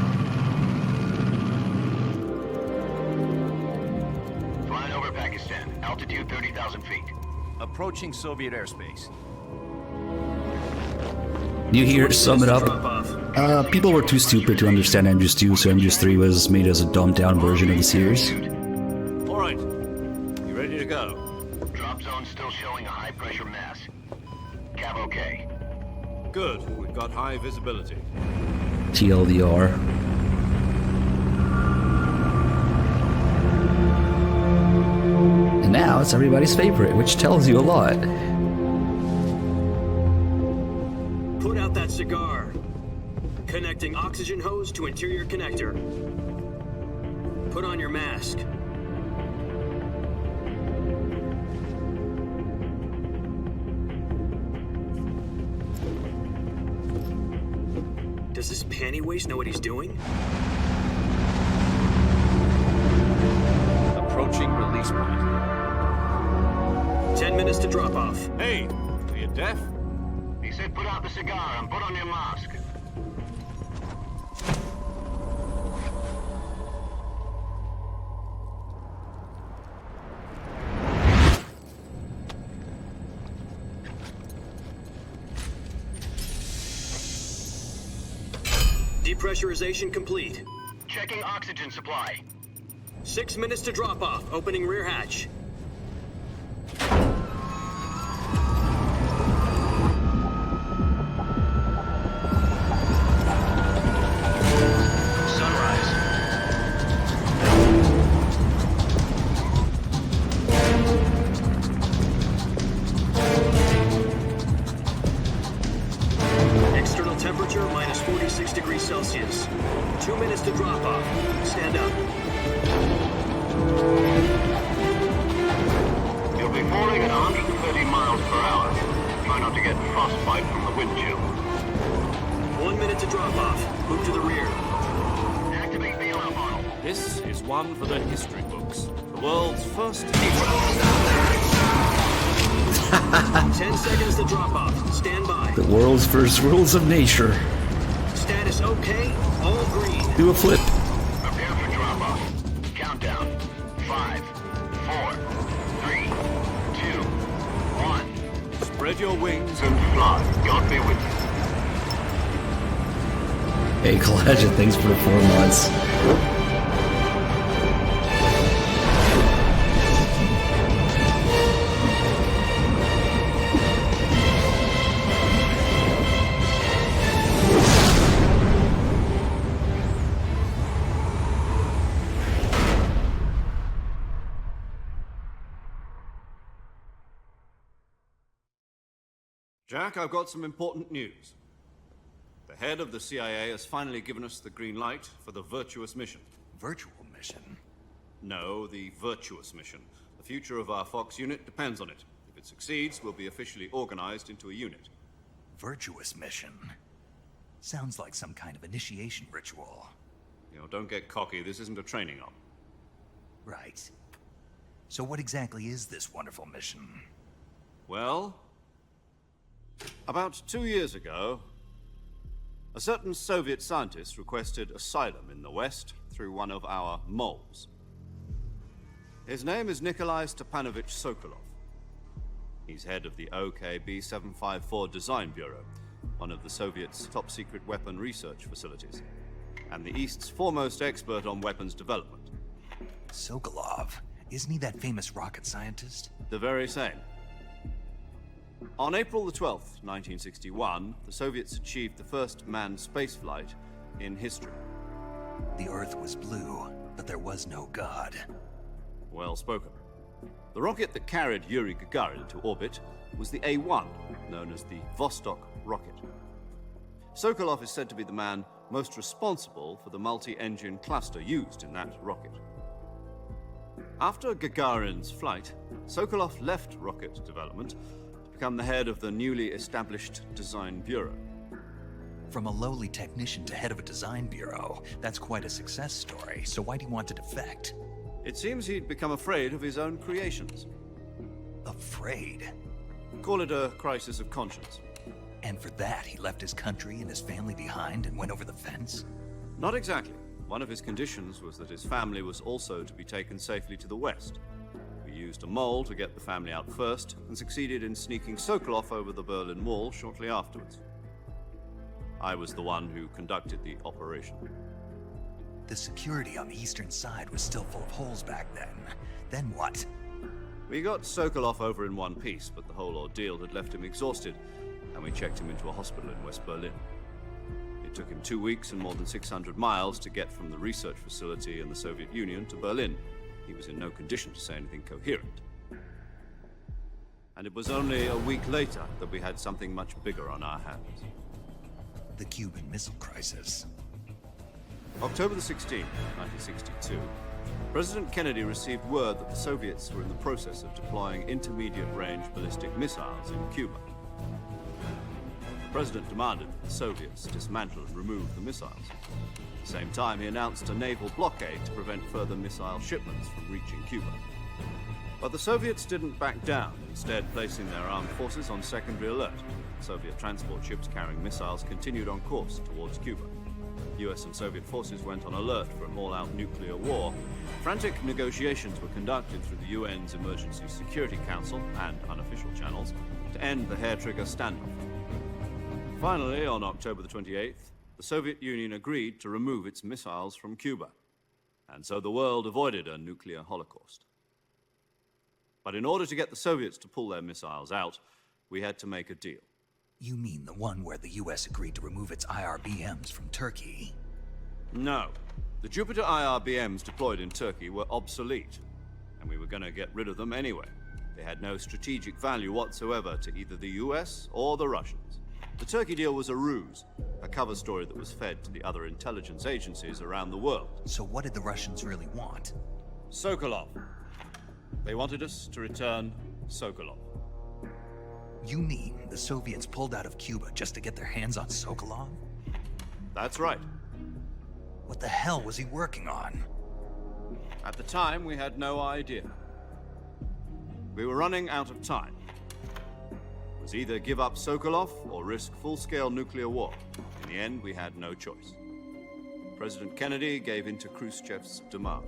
Flying over Pakistan, altitude 30,000 feet. Approaching Soviet airspace. You hear, sum it up. People were too stupid to understand MGS2, so MGS3 was made as a dumbed down version of the series. Alright, you ready to go? got high visibility. TLDR. And now it's everybody's favorite, which tells you a lot. Put out that cigar. Connecting oxygen hose to interior connector. Put on your mask. Does this panty waste know what he's doing? Approaching release point. 10 minutes to drop off. Hey, are you deaf? He said put out the cigar and put on your mask. Depressurization complete. Checking oxygen supply. 6 minutes to drop off. Opening rear hatch. Sunrise. External temperature minus 46 degrees Celsius. 2 minutes to drop off. Stand up. You'll be falling at 130 miles per hour. Try not to get frostbite from the wind chill. 1 minute to drop off. Move to the rear. Activate bailout model. This is one for the history books. The world's first 10 seconds to drop off. Stand by. The world's first rules of nature. Status okay. All green. Do a flip. Prepare for drop off. Countdown. 5, 4, 3, 2, 1. Spread your wings and fly. God be with you. Hey, Collagen, thanks for the 4 months. Jack, I've got some important news. The head of the CIA has finally given us the green light for the virtuous mission. Virtual mission? No, the virtuous mission. The future of our Fox unit depends on it. If it succeeds, we'll be officially organized into a unit. Virtuous mission? Sounds like some kind of initiation ritual. You know, don't get cocky. This isn't a training op. Right. So what exactly is this wonderful mission? Well, about 2 years ago, a certain Soviet scientist requested asylum in the West through one of our moles. His name is Nikolai Stepanovich Sokolov. He's head of the OKB-754 Design Bureau, one of the Soviets' top-secret weapon research facilities, and the East's foremost expert on weapons development. Sokolov? Isn't he that famous rocket scientist? The very same. On April the 12th, 1961, the Soviets achieved the first manned spaceflight in history. The Earth was blue, but there was no God. Well spoken. The rocket that carried Yuri Gagarin to orbit was the A-1, known as the Vostok rocket. Sokolov is said to be the man most responsible for the multi-engine cluster used in that rocket. After Gagarin's flight, Sokolov left rocket development to become the head of the newly established Design Bureau. From a lowly technician to head of a design bureau, that's quite a success story, so why do you want to defect? It seems he'd become afraid of his own creations. Afraid? Call it a crisis of conscience. And for that, he left his country and his family behind and went over the fence? Not exactly. One of his conditions was that his family was also to be taken safely to the West. We used a mole to get the family out first, and succeeded in sneaking Sokolov over the Berlin Wall shortly afterwards. I was the one who conducted the operation. The security on the eastern side was still full of holes back then. Then what? We got Sokolov over in one piece, but the whole ordeal had left him exhausted, and we checked him into a hospital in West Berlin. took him 2 weeks and more than 600 miles to get from the research facility in the Soviet Union to Berlin. He was in no condition to say anything coherent. And it was only a week later that we had something much bigger on our hands. The Cuban Missile Crisis. October the 16th, 1962, President Kennedy received word that the Soviets were in the process of deploying intermediate-range ballistic missiles in Cuba. The President demanded that the Soviets dismantle and remove the missiles. At the same time, he announced a naval blockade to prevent further missile shipments from reaching Cuba. But the Soviets didn't back down, instead placing their armed forces on secondary alert. Soviet transport ships carrying missiles continued on course towards Cuba. US and Soviet forces went on alert for an all-out nuclear war. Frantic negotiations were conducted through the UN's Emergency Security Council and unofficial channels to end the hair-trigger standoff. Finally, on October the 28th, the Soviet Union agreed to remove its missiles from Cuba. And so the world avoided a nuclear holocaust. But in order to get the Soviets to pull their missiles out, we had to make a deal. You mean the one where the US agreed to remove its IRBMs from Turkey? No. The Jupiter IRBMs deployed in Turkey were obsolete, and we were going to get rid of them anyway. They had no strategic value whatsoever to either the US or the Russians. The Turkey deal was a ruse, a cover story that was fed to the other intelligence agencies around the world. So what did the Russians really want? Sokolov. They wanted us to return Sokolov. You mean the Soviets pulled out of Cuba just to get their hands on Sokolov? That's right. What the hell was he working on? At the time, we had no idea. We were running out of time. It was either give up Sokolov or risk full-scale nuclear war. In the end, we had no choice. President Kennedy gave in to Khrushchev's demand.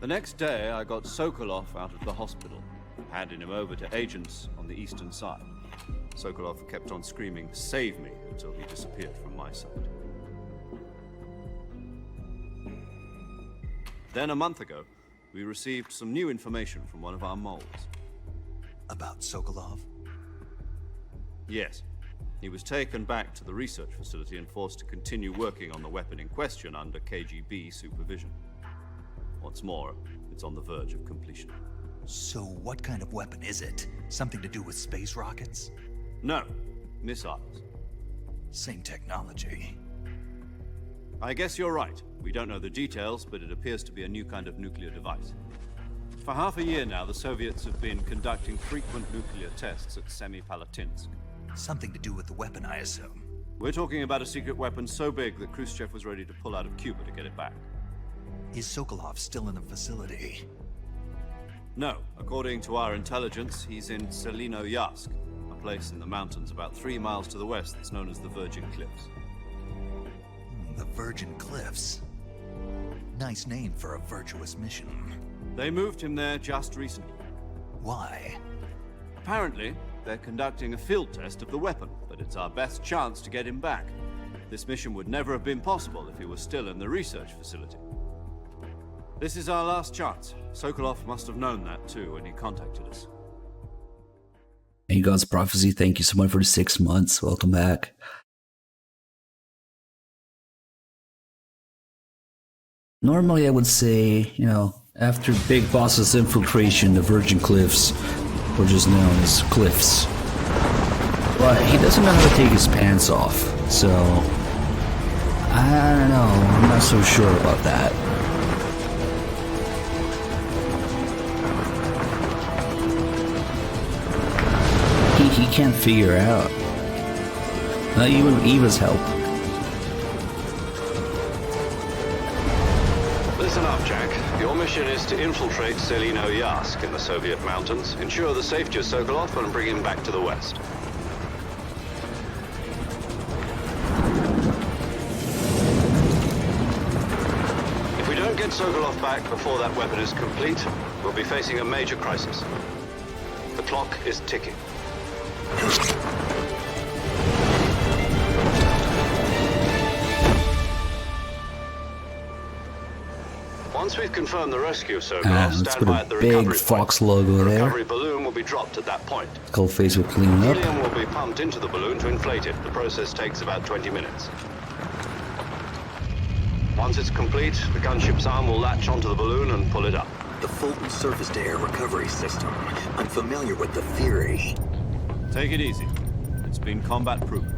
The next day, I got Sokolov out of the hospital, handing him over to agents on the eastern side. Sokolov kept on screaming, "Save me," until he disappeared from my sight. Then a month ago, we received some new information from one of our moles. About Sokolov? Yes. He was taken back to the research facility and forced to continue working on the weapon in question under KGB supervision. What's more, it's on the verge of completion. So what kind of weapon is it? Something to do with space rockets? No, missiles. Same technology. I guess you're right. We don't know the details, but it appears to be a new kind of nuclear device. For half a year now, the Soviets have been conducting frequent nuclear tests at Semipalatinsk. Something to do with the weapon, I assume. We're talking about a secret weapon so big that Khrushchev was ready to pull out of Cuba to get it back. Is Sokolov still in the facility? No. According to our intelligence, he's in Selino-Yarsk, a place in the mountains about 3 miles to the west that's known as the Virgin Cliffs. The Virgin Cliffs. Nice name for a virtuous mission. They moved him there just recently. Why? Apparently, they're conducting a field test of the weapon, but it's our best chance to get him back. This mission would never have been possible if he was still in the research facility. This is our last chance. Sokolov must have known that too when he contacted us. Hey, God's Prophecy, thank you so much for the 6 months. Welcome back. Normally, I would say, after Big Boss's infiltration, the Virgin Cliffs were just known as Cliffs. But he doesn't know how to take his pants off, so I don't know. I'm not so sure about that. He can't figure out. Not even Eva's help. Listen up, Jack. Your mission is to infiltrate Selino-Yarsk in the Soviet mountains, ensure the safety of Sokolov, and bring him back to the west. If we don't get Sokolov back before that weapon is complete, we'll be facing a major crisis. The clock is ticking. Once we've confirmed the rescue, so Let's stand put by a at the big recovery Fox point. logo The there. recovery balloon will be dropped at that point. Skull face will clean up. Helium will be pumped into the balloon to inflate it. The process takes about 20 minutes. Once it's complete, the gunship's arm will latch onto the balloon and pull it up. The Fulton surface-to-air recovery system. I'm familiar with the theory. Take it easy. It's been combat-proven.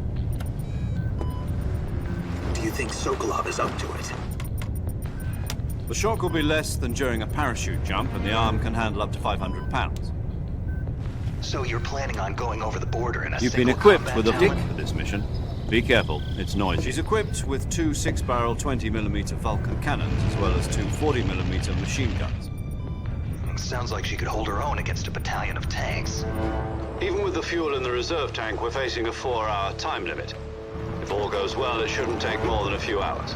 Do you think Sokolov is up to it? The shock will be less than during a parachute jump, and the arm can handle up to 500 pounds. So you're planning on going over the border in a You've been single equipped combat with a tank? dick for this mission. Be careful, it's noisy. She's equipped with 2 6-barrel 20mm Vulcan cannons, as well as 2 40mm machine guns. Sounds like she could hold her own against a battalion of tanks. Even with the fuel in the reserve tank, we're facing a 4-hour time limit. If all goes well, it shouldn't take more than a few hours.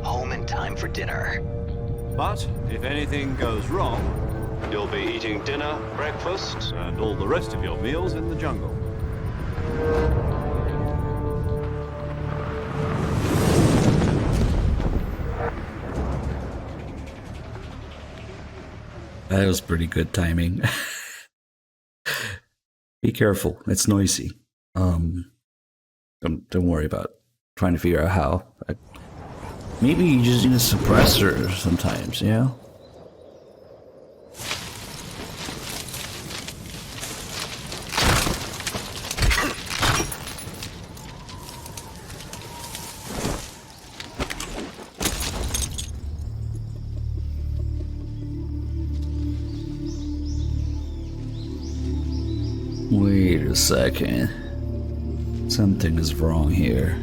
Home in time for dinner. But if anything goes wrong, you'll be eating dinner, breakfast, and all the rest of your meals in the jungle. That was pretty good timing. Be careful, it's noisy. Don't worry about trying to figure out how. Maybe you just need a suppressor sometimes, you know? Wait a second. Something is wrong here.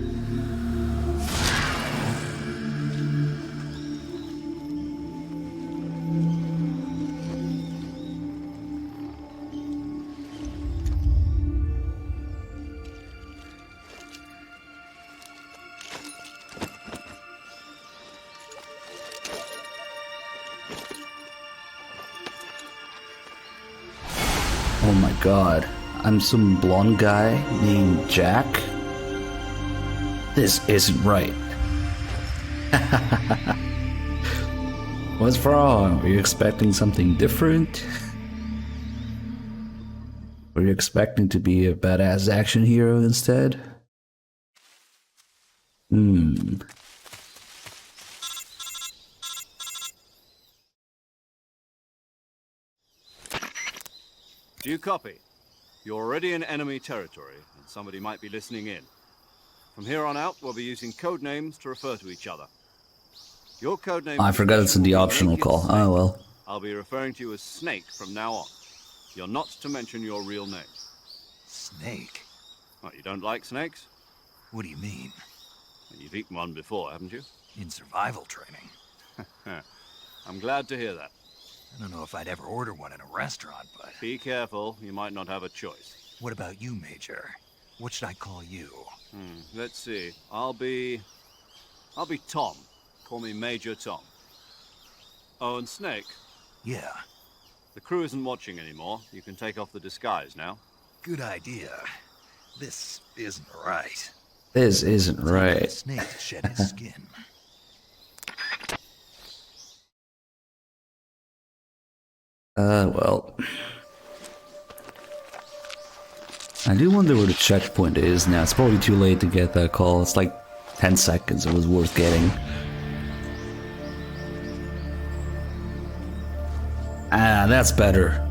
Oh my god. I'm some blonde guy named Jack? This isn't right. What's wrong? Were you expecting something different? Were you expecting to be a badass action hero instead? Do you copy? You're already in enemy territory, and somebody might be listening in. From here on out, we'll be using code names to refer to each other. Your code name... I forgot it's in the optional call. Oh well. I'll be referring to you as Snake from now on. You're not to mention your real name. Snake? What, you don't like snakes? What do you mean? You've eaten one before, haven't you? In survival training. I'm glad to hear that. I don't know if I'd ever order one in a restaurant, but... Be careful, you might not have a choice. What about you, Major? What should I call you? Let's see. I'll be Tom. Call me Major Tom. Oh, and Snake? Yeah. The crew isn't watching anymore. You can take off the disguise now. Good idea. This isn't right. This isn't right. Snake to shed his skin. Well. I do wonder where the checkpoint is now. It's probably too late to get that call. It's like 10 seconds. It was worth getting. Ah, that's better.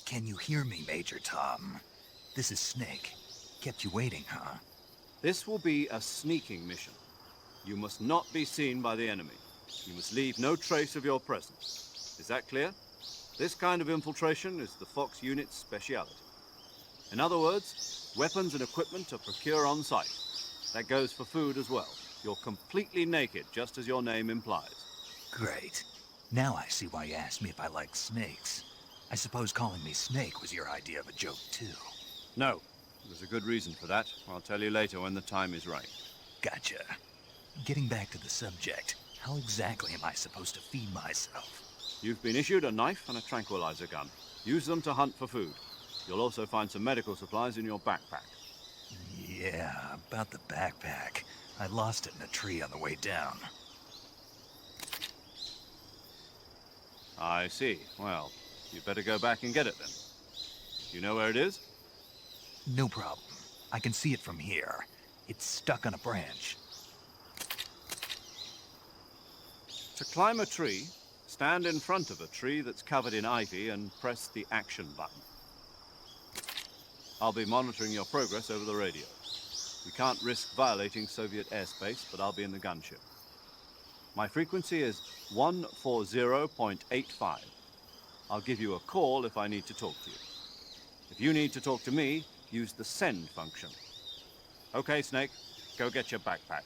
Can you hear me, Major Tom? This is Snake. Kept you waiting, huh? This will be a sneaking mission. You must not be seen by the enemy. You must leave no trace of your presence. Is that clear? This kind of infiltration is the Fox unit's speciality. In other words, weapons and equipment are procured on site. That goes for food as well. You're completely naked, just as your name implies. Great. Now I see why you asked me if I like snakes. I suppose calling me Snake was your idea of a joke, too. No. There's a good reason for that. I'll tell you later when the time is right. Gotcha. Getting back to the subject, how exactly am I supposed to feed myself? You've been issued a knife and a tranquilizer gun. Use them to hunt for food. You'll also find some medical supplies in your backpack. Yeah, about the backpack. I lost it in a tree on the way down. I see. Well, you better go back and get it then. You know where it is? No problem. I can see it from here. It's stuck on a branch. To climb a tree, stand in front of a tree that's covered in ivy and press the action button. I'll be monitoring your progress over the radio. We can't risk violating Soviet airspace, but I'll be in the gunship. My frequency is 140.85. I'll give you a call if I need to talk to you. If you need to talk to me, use the send function. Okay, Snake, go get your backpack.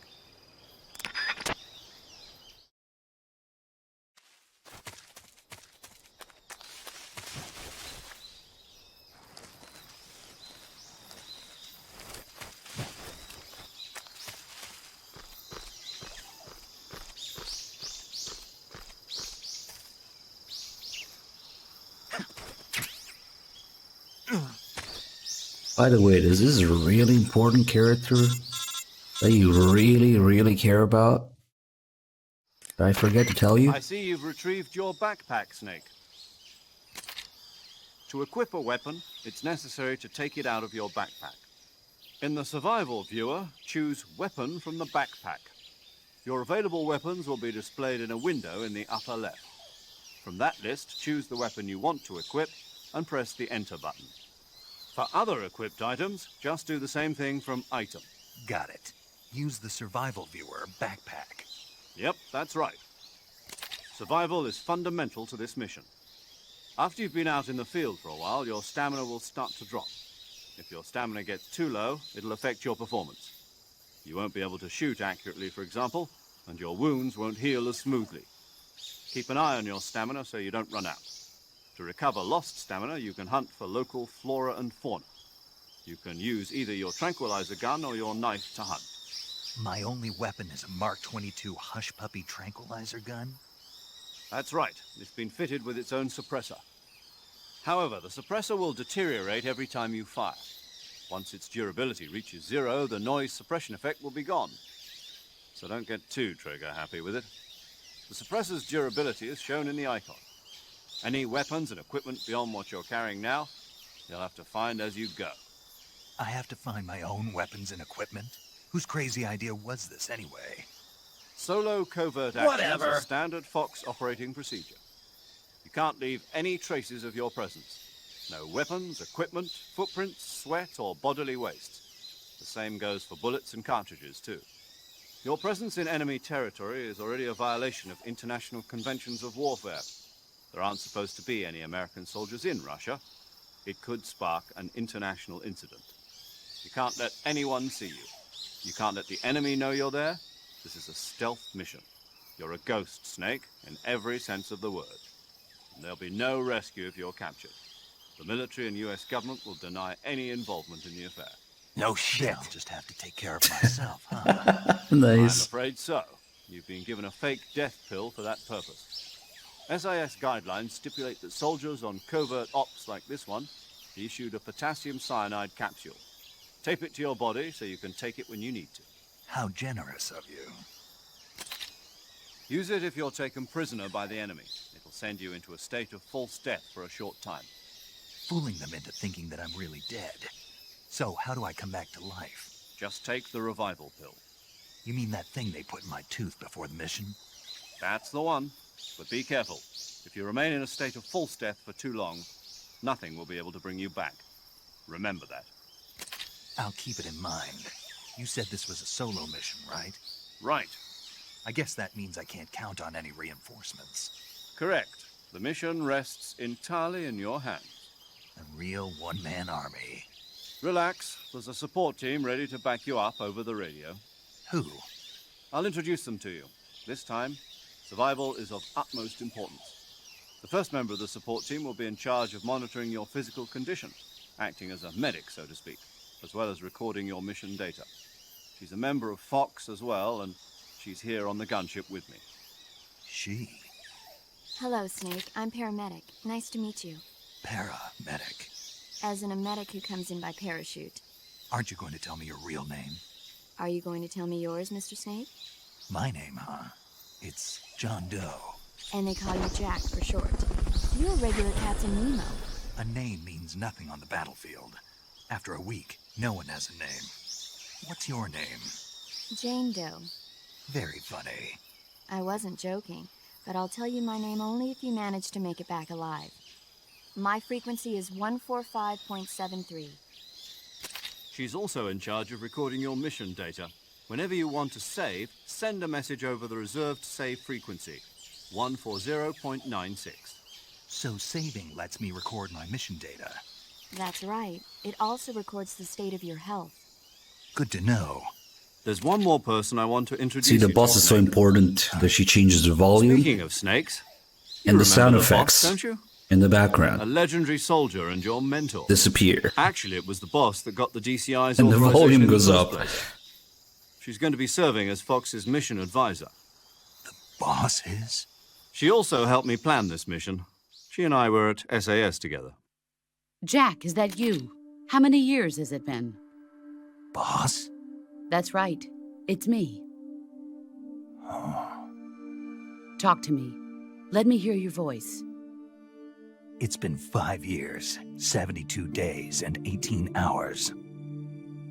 By the way, is this a really important character that you really care about? Did I forget to tell you? I see you've retrieved your backpack, Snake. To equip a weapon, it's necessary to take it out of your backpack. In the survival viewer, choose Weapon from the backpack. Your available weapons will be displayed in a window in the upper left. From that list, choose the weapon you want to equip and press the Enter button. For other equipped items, just do the same thing from Item. Got it. Use the survival viewer backpack. Yep, that's right. Survival is fundamental to this mission. After you've been out in the field for a while, your stamina will start to drop. If your stamina gets too low, it'll affect your performance. You won't be able to shoot accurately, for example, and your wounds won't heal as smoothly. Keep an eye on your stamina so you don't run out. To recover lost stamina, you can hunt for local flora and fauna. You can use either your tranquilizer gun or your knife to hunt. My only weapon is a Mark 22 Hush Puppy tranquilizer gun? That's right. It's been fitted with its own suppressor. However, the suppressor will deteriorate every time you fire. Once its durability reaches 0, the noise suppression effect will be gone. So don't get too trigger-happy with it. The suppressor's durability is shown in the icon. Any weapons and equipment beyond what you're carrying now, you'll have to find as you go. I have to find my own weapons and equipment? Whose crazy idea was this, anyway? Solo covert actions are standard Fox operating procedure. You can't leave any traces of your presence. No weapons, equipment, footprints, sweat, or bodily waste. The same goes for bullets and cartridges, too. Your presence in enemy territory is already a violation of international conventions of warfare. There aren't supposed to be any American soldiers in Russia. It could spark an international incident. You can't let anyone see you. You can't let the enemy know you're there. This is a stealth mission. You're a ghost, Snake, in every sense of the word. And there'll be no rescue if you're captured. The military and US government will deny any involvement in the affair. No shit. I'll just have to take care of myself, huh? I'm Nice. afraid so. You've been given a fake death pill for that purpose. SIS guidelines stipulate that soldiers on covert ops like this one be issued a potassium cyanide capsule. Tape it to your body so you can take it when you need to. How generous of you. Use it if you're taken prisoner by the enemy. It'll send you into a state of false death for a short time. Fooling them into thinking that I'm really dead. So, how do I come back to life? Just take the revival pill. You mean that thing they put in my tooth before the mission? That's the one. But be careful. If you remain in a state of false death for too long, nothing will be able to bring you back. Remember that. I'll keep it in mind. You said this was a solo mission, right? Right. I guess that means I can't count on any reinforcements. Correct. The mission rests entirely in your hands. A real one-man army. Relax. There's a support team ready to back you up over the radio. Who? I'll introduce them to you. This time, survival is of utmost importance. The first member of the support team will be in charge of monitoring your physical condition, acting as a medic, so to speak, as well as recording your mission data. She's a member of Fox as well, and she's here on the gunship with me. She? Hello, Snake. I'm paramedic. Nice to meet you. Paramedic. As in a medic who comes in by parachute. Aren't you going to tell me your real name? Are you going to tell me yours, Mr. Snake? My name, huh? It's John Doe. And they call you Jack for short. You're a regular Captain Nemo. A name means nothing on the battlefield. After a week, no one has a name. What's your name? Jane Doe. Very funny. I wasn't joking, but I'll tell you my name only if you manage to make it back alive. My frequency is 145.73. She's also in charge of recording your mission data. Whenever you want to save, send a message over the reserved save frequency, 140.96. So saving lets me record my mission data. That's right. It also records the state of your health. Good to know. There's one more person I want to introduce. See, the you boss to. is so important that she changes the volume Speaking of snakes, you and the sound remember the boss, effects don't you? in the A background legendary soldier and your mentor. disappear. Actually, it was the boss that got the DCI's And the authorization volume in the goes first up. place. She's going to be serving as Fox's mission advisor. Boss is? She also helped me plan this mission. She and I were at SAS together. Jack, is that you? How many years has it been? Boss? That's right. It's me. Talk to me. Let me hear your voice. It's been 5 years, 72 days, and 18 hours.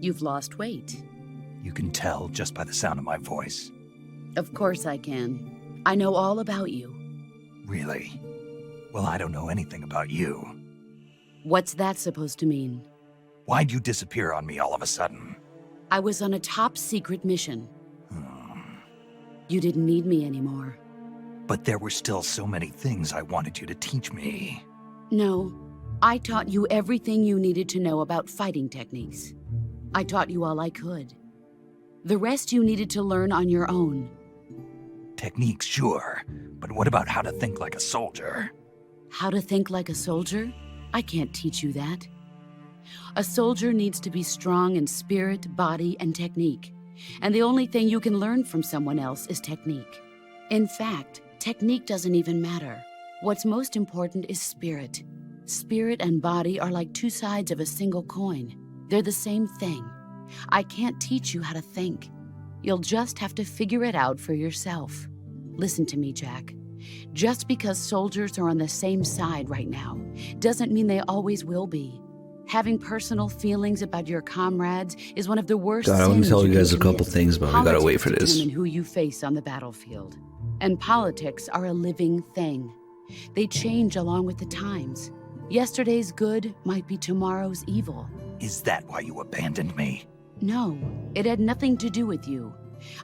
You've lost weight. You can tell just by the sound of my voice. Of course I can. I know all about you. Really? Well, I don't know anything about you. What's that supposed to mean? Why'd you disappear on me all of a sudden? I was on a top-secret mission. You didn't need me anymore. But there were still so many things I wanted you to teach me. No, I taught you everything you needed to know about fighting techniques. I taught you all I could. The rest you needed to learn on your own. Techniques, sure. But what about how to think like a soldier? How to think like a soldier? I can't teach you that. A soldier needs to be strong in spirit, body, and technique. And the only thing you can learn from someone else is technique. In fact, technique doesn't even matter. What's most important is spirit. Spirit and body are like two sides of a single coin. They're the same thing. I can't teach you how to think. You'll just have to figure it out for yourself. Listen to me, Jack. Just because soldiers are on the same side right now doesn't mean they always will be. Having personal feelings about your comrades is one of the worst God, I want to sins tell you can guys a couple commit. things, but we gotta wait for Politics this. determine who you face on the battlefield. And politics are a living thing. They change along with the times. Yesterday's good might be tomorrow's evil. Is that why you abandoned me? No, it had nothing to do with you.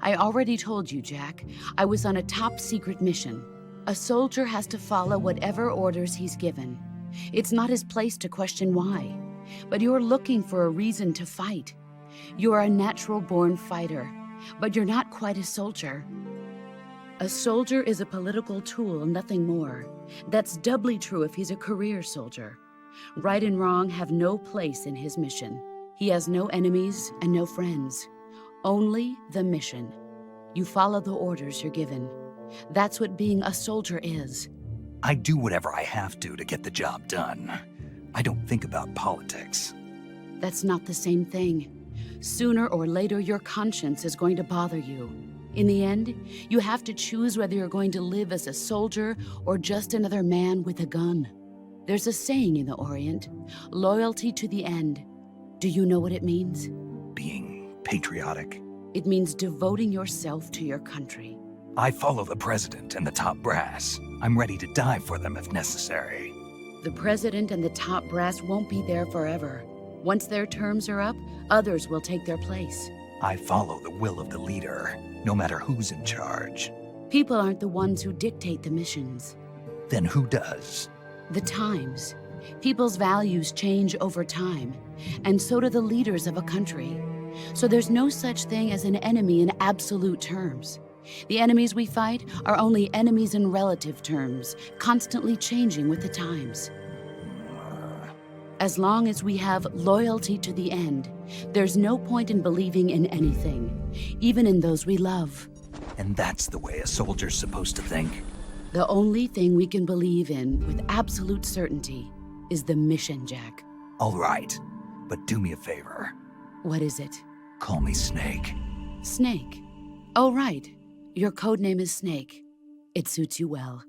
I already told you, Jack. I was on a top-secret mission. A soldier has to follow whatever orders he's given. It's not his place to question why. But you're looking for a reason to fight. You're a natural-born fighter, but you're not quite a soldier. A soldier is a political tool, nothing more. That's doubly true if he's a career soldier. Right and wrong have no place in his mission. He has no enemies and no friends. Only the mission. You follow the orders you're given. That's what being a soldier is. I do whatever I have to get the job done. I don't think about politics. That's not the same thing. Sooner or later, your conscience is going to bother you. In the end, you have to choose whether you're going to live as a soldier or just another man with a gun. There's a saying in the Orient, loyalty to the end. Do you know what it means? Being patriotic. It means devoting yourself to your country. I follow the president and the top brass. I'm ready to die for them if necessary. The president and the top brass won't be there forever. Once their terms are up, others will take their place. I follow the will of the leader, no matter who's in charge. People aren't the ones who dictate the missions. Then who does? The times. People's values change over time, and so do the leaders of a country. So there's no such thing as an enemy in absolute terms. The enemies we fight are only enemies in relative terms, constantly changing with the times. As long as we have loyalty to the end, there's no point in believing in anything, even in those we love. And that's the way a soldier's supposed to think. The only thing we can believe in with absolute certainty is the mission, Jack. All right, but do me a favor. What is it? Call me Snake. Snake. Oh, right. Your codename is Snake. It suits you well.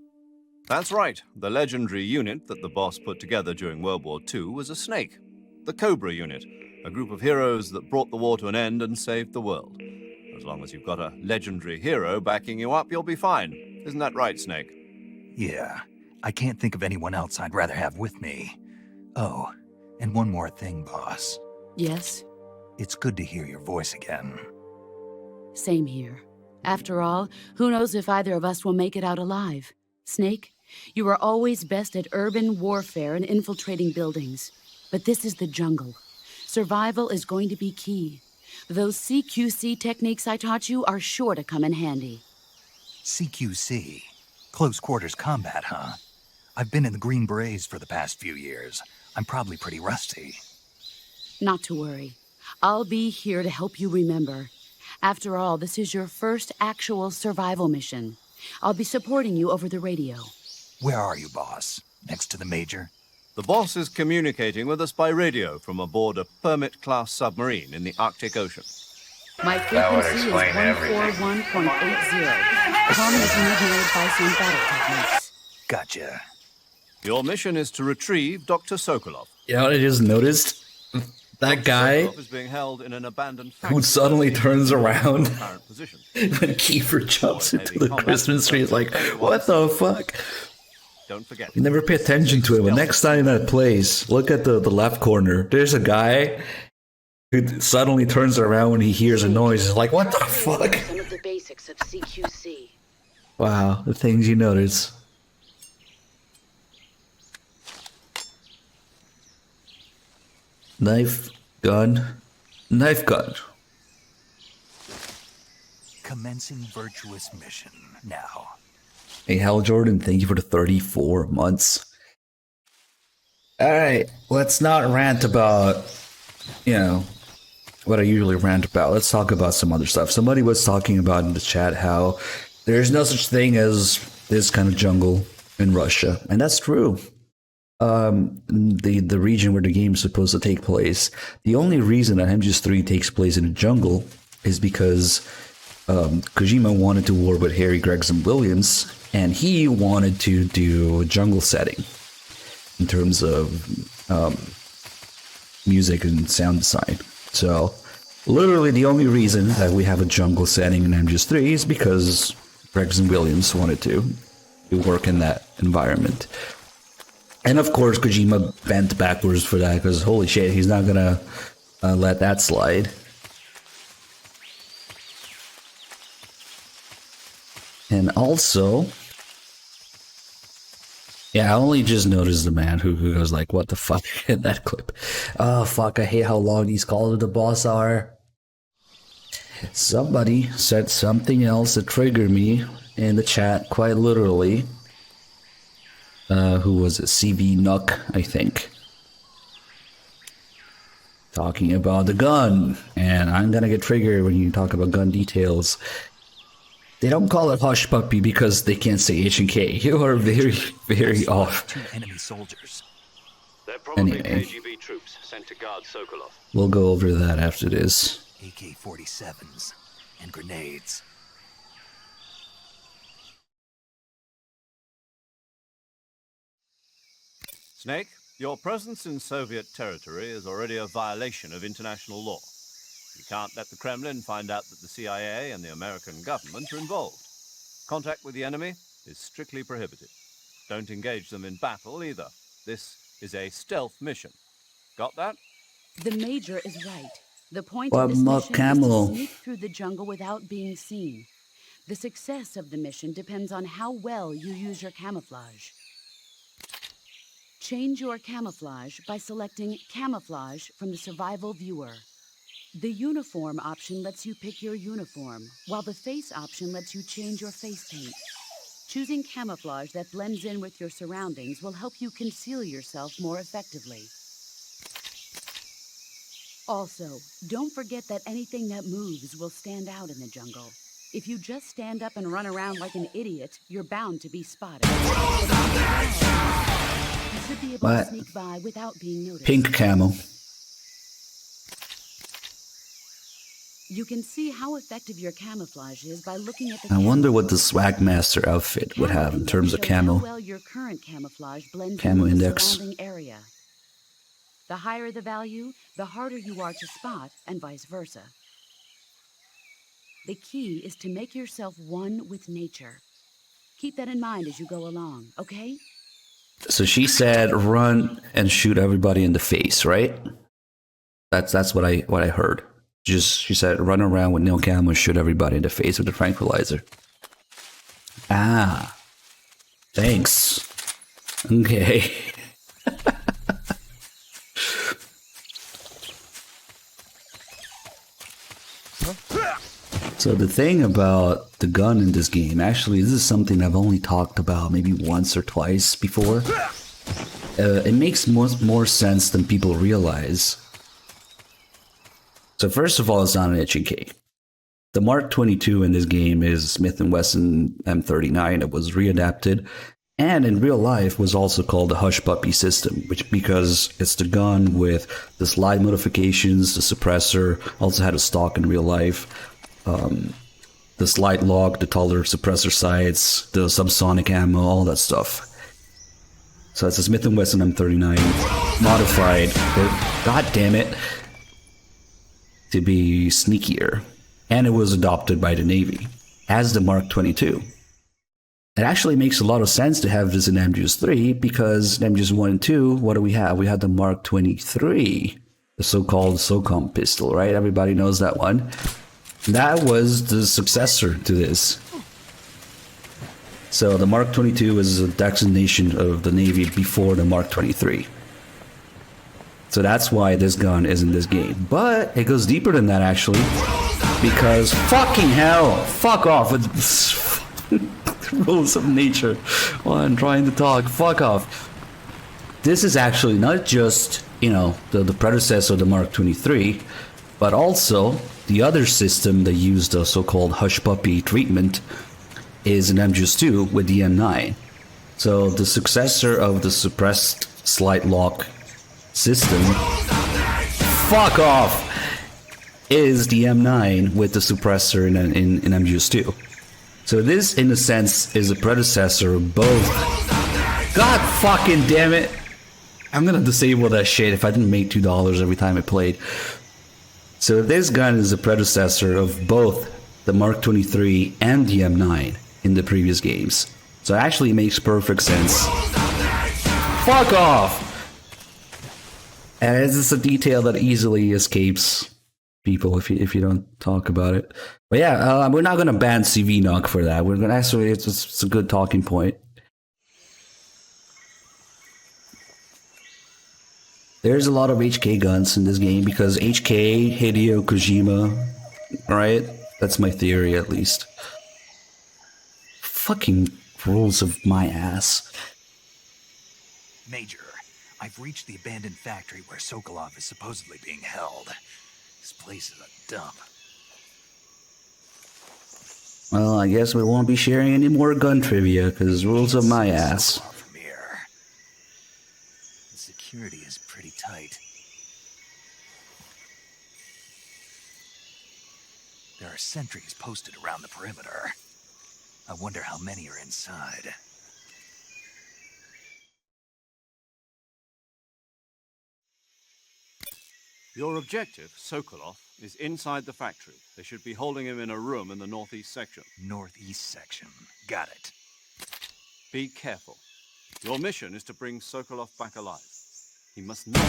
That's right. The legendary unit that the boss put together during World War II was a snake. The Cobra unit, a group of heroes that brought the war to an end and saved the world. As long as you've got a legendary hero backing you up, you'll be fine. Isn't that right, Snake? Yeah, I can't think of anyone else I'd rather have with me. Oh, and one more thing, boss. Yes? It's good to hear your voice again. Same here. After all, who knows if either of us will make it out alive? Snake, you are always best at urban warfare and infiltrating buildings. But this is the jungle. Survival is going to be key. Those CQC techniques I taught you are sure to come in handy. CQC? Close quarters combat, huh? I've been in the Green Berets for the past few years. I'm probably pretty rusty. Not to worry. I'll be here to help you remember. After all, this is your first actual survival mission. I'll be supporting you over the radio. Where are you, boss? Next to the Major? The boss is communicating with us by radio from aboard a Permit-class submarine in the Arctic Ocean. My frequency is 141.80. Calling is mediated by some battle techniques. Gotcha. Your mission is to retrieve Dr. Sokolov. You know what I just noticed? That guy Sokolov is being held in an abandoned who suddenly turns around position. when Kiefer jumps into the Christmas tree. Is like, what the fuck? Don't forget. You never pay attention to it, but next time that plays, look at the left corner. There's a guy who suddenly turns around when he hears a noise. He's like, what the fuck? Some of the basics of CQC. Wow, the things you notice. Knife, gun, knife, gun. Commencing virtuous mission now. Hey, Hal Jordan, thank you for the 34 months. Alright, let's not rant about, you know, what I usually rant about. Let's talk about some other stuff. Somebody was talking about in the chat how there's no such thing as this kind of jungle in Russia. And that's true. The region where the game is supposed to take place, the only reason that MGS 3 takes place in the jungle is because Kojima wanted to work with Harry Gregson Williams, and he wanted to do a jungle setting in terms of music and sound design. So, literally the only reason that we have a jungle setting in MGS 3 is because Gregson Williams wanted to work in that environment. And of course, Kojima bent backwards for that because holy shit, he's not gonna let that slide. And also, yeah, I only just noticed the man who goes like, what the fuck in that clip. Oh fuck, I hate how long these calls with the boss are. Somebody said something else that triggered me in the chat, quite literally. Who was it? CV Nuck, I think. Talking about the gun. And I'm gonna get triggered when you talk about gun details. They don't call it Hush Puppy because they can't say H&K. You are very, very off. Two enemy soldiers. They're probably Anyway. KGB troops sent to guard Sokolov. We'll go over that after this. AK-47s and grenades. Snake, your presence in Soviet territory is already a violation of international law. You can't let the Kremlin find out that the CIA and the American government are involved. Contact with the enemy is strictly prohibited. Don't engage them in battle either. This is a stealth mission. Got that? The Major is right. The point Well, of this Mark mission Hamill. is to sneak through the jungle without being seen. The success of the mission depends on how well you use your camouflage. Change your camouflage by selecting Camouflage from the Survival Viewer. The uniform option lets you pick your uniform, while the face option lets you change your face paint. Choosing camouflage that blends in with your surroundings will help you conceal yourself more effectively. Also, don't forget that anything that moves will stand out in the jungle. If you just stand up and run around like an idiot, you're bound to be spotted. You should be able to sneak by without being noticed. Pink camo. You can see how effective your camouflage is by looking at the I wonder what the Swagmaster outfit would have in terms of camo. How well your current camouflage blends Camo into the index. surrounding area. The higher the value, the harder you are to spot, and vice versa. The key is to make yourself one with nature. Keep that in mind as you go along, okay? So she said run and shoot everybody in the face, right? That's what I heard. She said run around with no camo and shoot everybody in the face with a tranquilizer. Ah. Thanks. Okay. So the thing about the gun in this game, actually, this is something I've only talked about maybe once or twice before. It makes more sense than people realize. So first of all, it's not an HK. The Mark 22 in this game is Smith & Wesson M39. It was readapted, and in real life was also called the Hush Puppy system, which because it's the gun with the slide modifications, the suppressor, also had a stock in real life. The slide lock, the taller suppressor sights, the subsonic ammo, all that stuff. So it's a Smith & Wesson M39 modified, god damn it, to be sneakier. And it was adopted by the Navy as the Mark 22. It actually makes a lot of sense to have this in MGS 3 because in MGS 1 and 2, what do we have? We had the Mark 23, the so-called SOCOM pistol, right? Everybody knows that one. That was the successor to this. So the Mark 22 was a designation of the Navy before the Mark 23. So that's why this gun is in this game. But it goes deeper than that actually. Because fucking hell, fuck off with rules of nature while I'm trying to talk. Fuck off. This is actually not just, the predecessor of the Mark 23, but also the other system that used the so-called hush puppy treatment is an MGS 2 with the M9. So the successor of the suppressed slide lock system, fuck off, is the M9 with the suppressor in MGS 2. So this, in a sense, is a predecessor of both. God fucking damn it! I'm gonna disable that shit if I didn't make $2 every time I played. So this gun is a predecessor of both the Mark 23 and the M9 in the previous games. So it actually makes perfect sense. Fuck off! And it's just a detail that easily escapes people if you don't talk about it. But yeah, we're not gonna ban CV knock for that. We're gonna actually, it's a good talking point. There's a lot of HK guns in this game because HK, Hideo Kojima, right? That's my theory at least. Fucking rules of my ass. Major, I've reached the abandoned factory where Sokolov is supposedly being held. This place is a dump. Well, I guess we won't be sharing any more gun trivia because rules of my ass. From here. The security is pretty tight. There are sentries posted around the perimeter. I wonder how many are inside. Your objective, Sokolov, is inside the factory. They should be holding him in a room in the northeast section. Northeast section. Got it. Be careful. Your mission is to bring Sokolov back alive. He must not...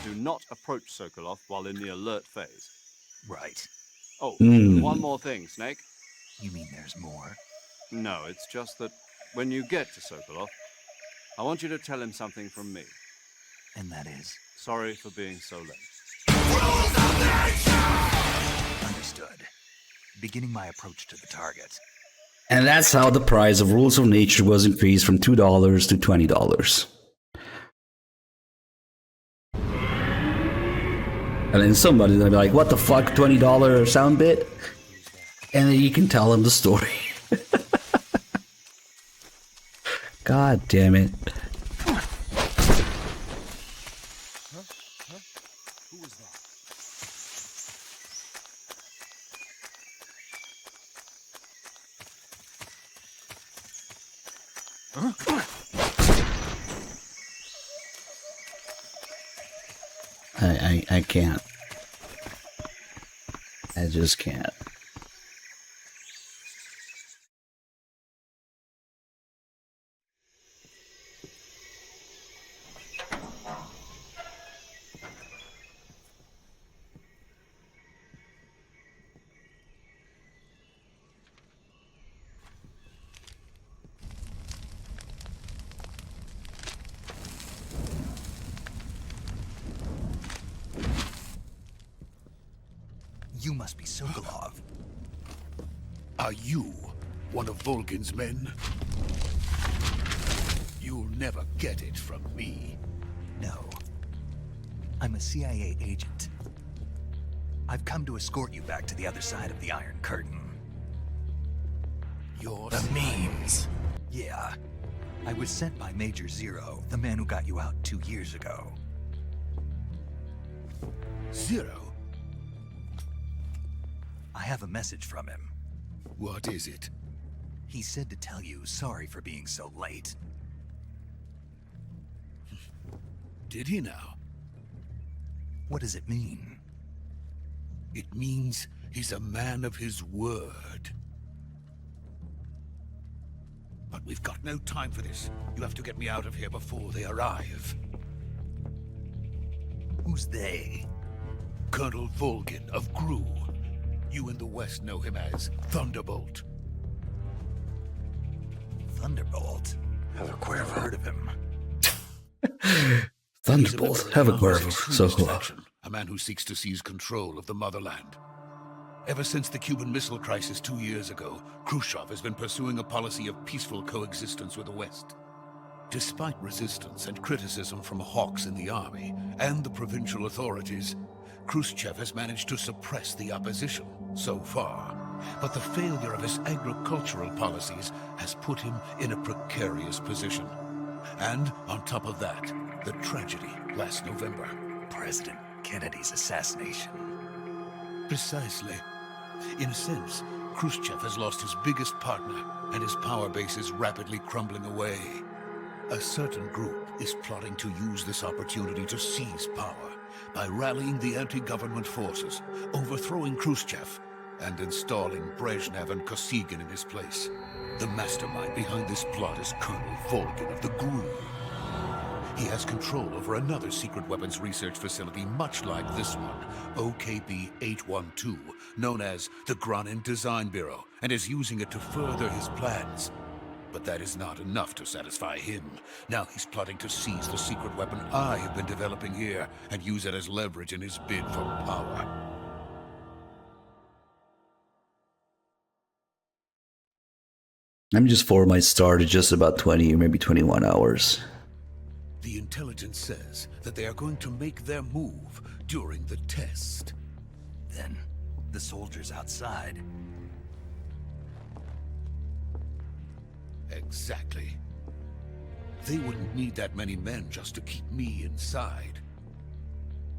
Do not approach Sokolov while in the alert phase. Right. Oh, one more thing, Snake. You mean there's more? No, it's just that when you get to Sokolov, I want you to tell him something from me. And that is? Sorry for being so late. Understood. Beginning my approach to the target. And that's how the price of Rules of Nature was increased from $2 to $20. And then somebody's gonna be like, what the fuck, $20 sound bit? And then you can tell them the story. God damn it. Who was that? I can't. I just can't. You must be Sokolov. Are you one of Volgin's men? You'll never get it from me. No. I'm a CIA agent. I've come to escort you back to the other side of the Iron Curtain. You're the memes. Yeah. I was sent by Major Zero, the man who got you out 2 years ago. Zero? I have a message from him. What is it? He said to tell you sorry for being so late. Did he now? What does it mean? It means he's a man of his word. But we've got no time for this. You have to get me out of here before they arrive. Who's they? Colonel Volgin of GRU. You in the West know him as Thunderbolt. Thunderbolt? Have a Never heard of him. Thunderbolt, have a Cuervo, so cool. A man who seeks to seize control of the motherland. Ever since the Cuban Missile Crisis 2 years ago, Khrushchev has been pursuing a policy of peaceful coexistence with the West. Despite resistance and criticism from hawks in the army and the provincial authorities, Khrushchev has managed to suppress the opposition so far. But the failure of his agricultural policies has put him in a precarious position. And on top of that, the tragedy last November. President Kennedy's assassination. Precisely. In a sense, Khrushchev has lost his biggest partner, and his power base is rapidly crumbling away. A certain group is plotting to use this opportunity to seize power by rallying the anti-government forces, overthrowing Khrushchev, and installing Brezhnev and Kosygin in his place. The mastermind behind this plot is Colonel Volgin of the GRU. He has control over another secret weapons research facility much like this one, OKB-812, known as the Granin Design Bureau, and is using it to further his plans. But that is not enough to satisfy him. Now he's plotting to seize the secret weapon I have been developing here and use it as leverage in his bid for power. I'm just forward my start to just about 20 or maybe 21 hours. The intelligence says that they are going to make their move during the test. Then, the soldiers outside. Exactly. They wouldn't need that many men just to keep me inside.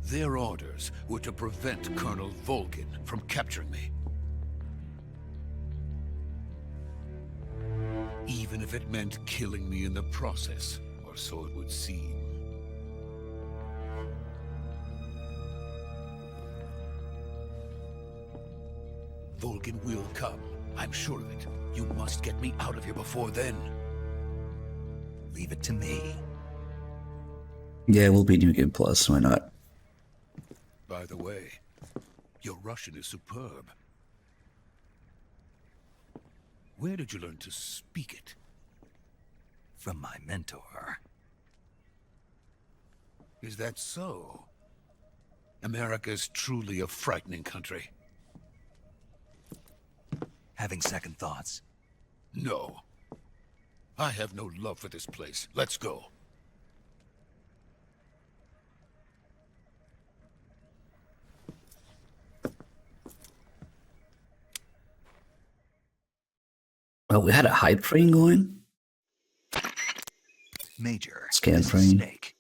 Their orders were to prevent Colonel Volgin from capturing me. Even if it meant killing me in the process, or so it would seem. Volgin will come. I'm sure of it. You must get me out of here before then. Leave it to me. Yeah, we'll be New Game Plus, why not? By the way, your Russian is superb. Where did you learn to speak it? From my mentor. Is that so? America is truly a frightening country. Having second thoughts? No. I have no love for this place. Let's go. Well, we had a hype train going. Major, Scan this is train. Snake.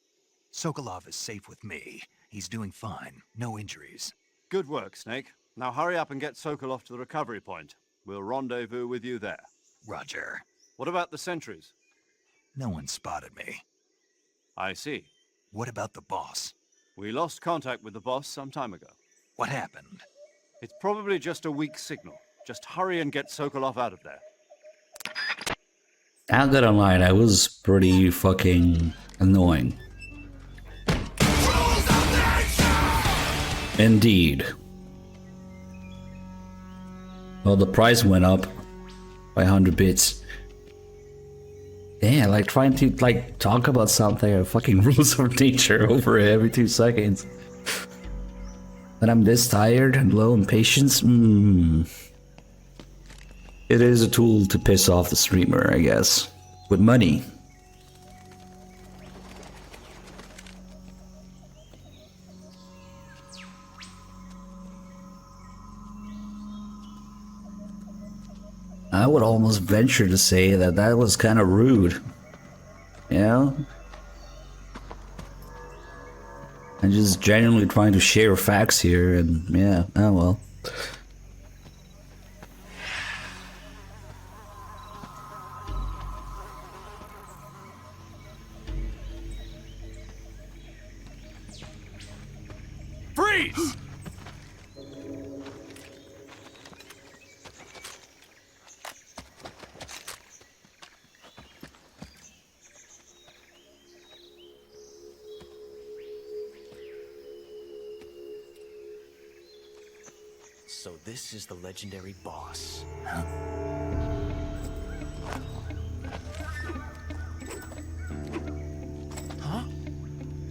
Sokolov is safe with me. He's doing fine. No injuries. Good work, Snake. Now hurry up and get Sokolov to the recovery point. We'll rendezvous with you there. Roger. What about the sentries? No one spotted me. I see. What about the boss? We lost contact with the boss some time ago. What happened? It's probably just a weak signal. Just hurry and get Sokolov out of there. I'll get online. I was pretty fucking annoying. Indeed. Well, the price went up by 100 bits. Yeah, like trying to like talk about something or fucking rules of nature over every 2 seconds. And I'm this tired and low in patience. It is a tool to piss off the streamer, I guess. With money. I would almost venture to say that that was kind of rude. You know? I'm just genuinely trying to share facts here, and yeah, oh well. Freeze! So this is the legendary boss.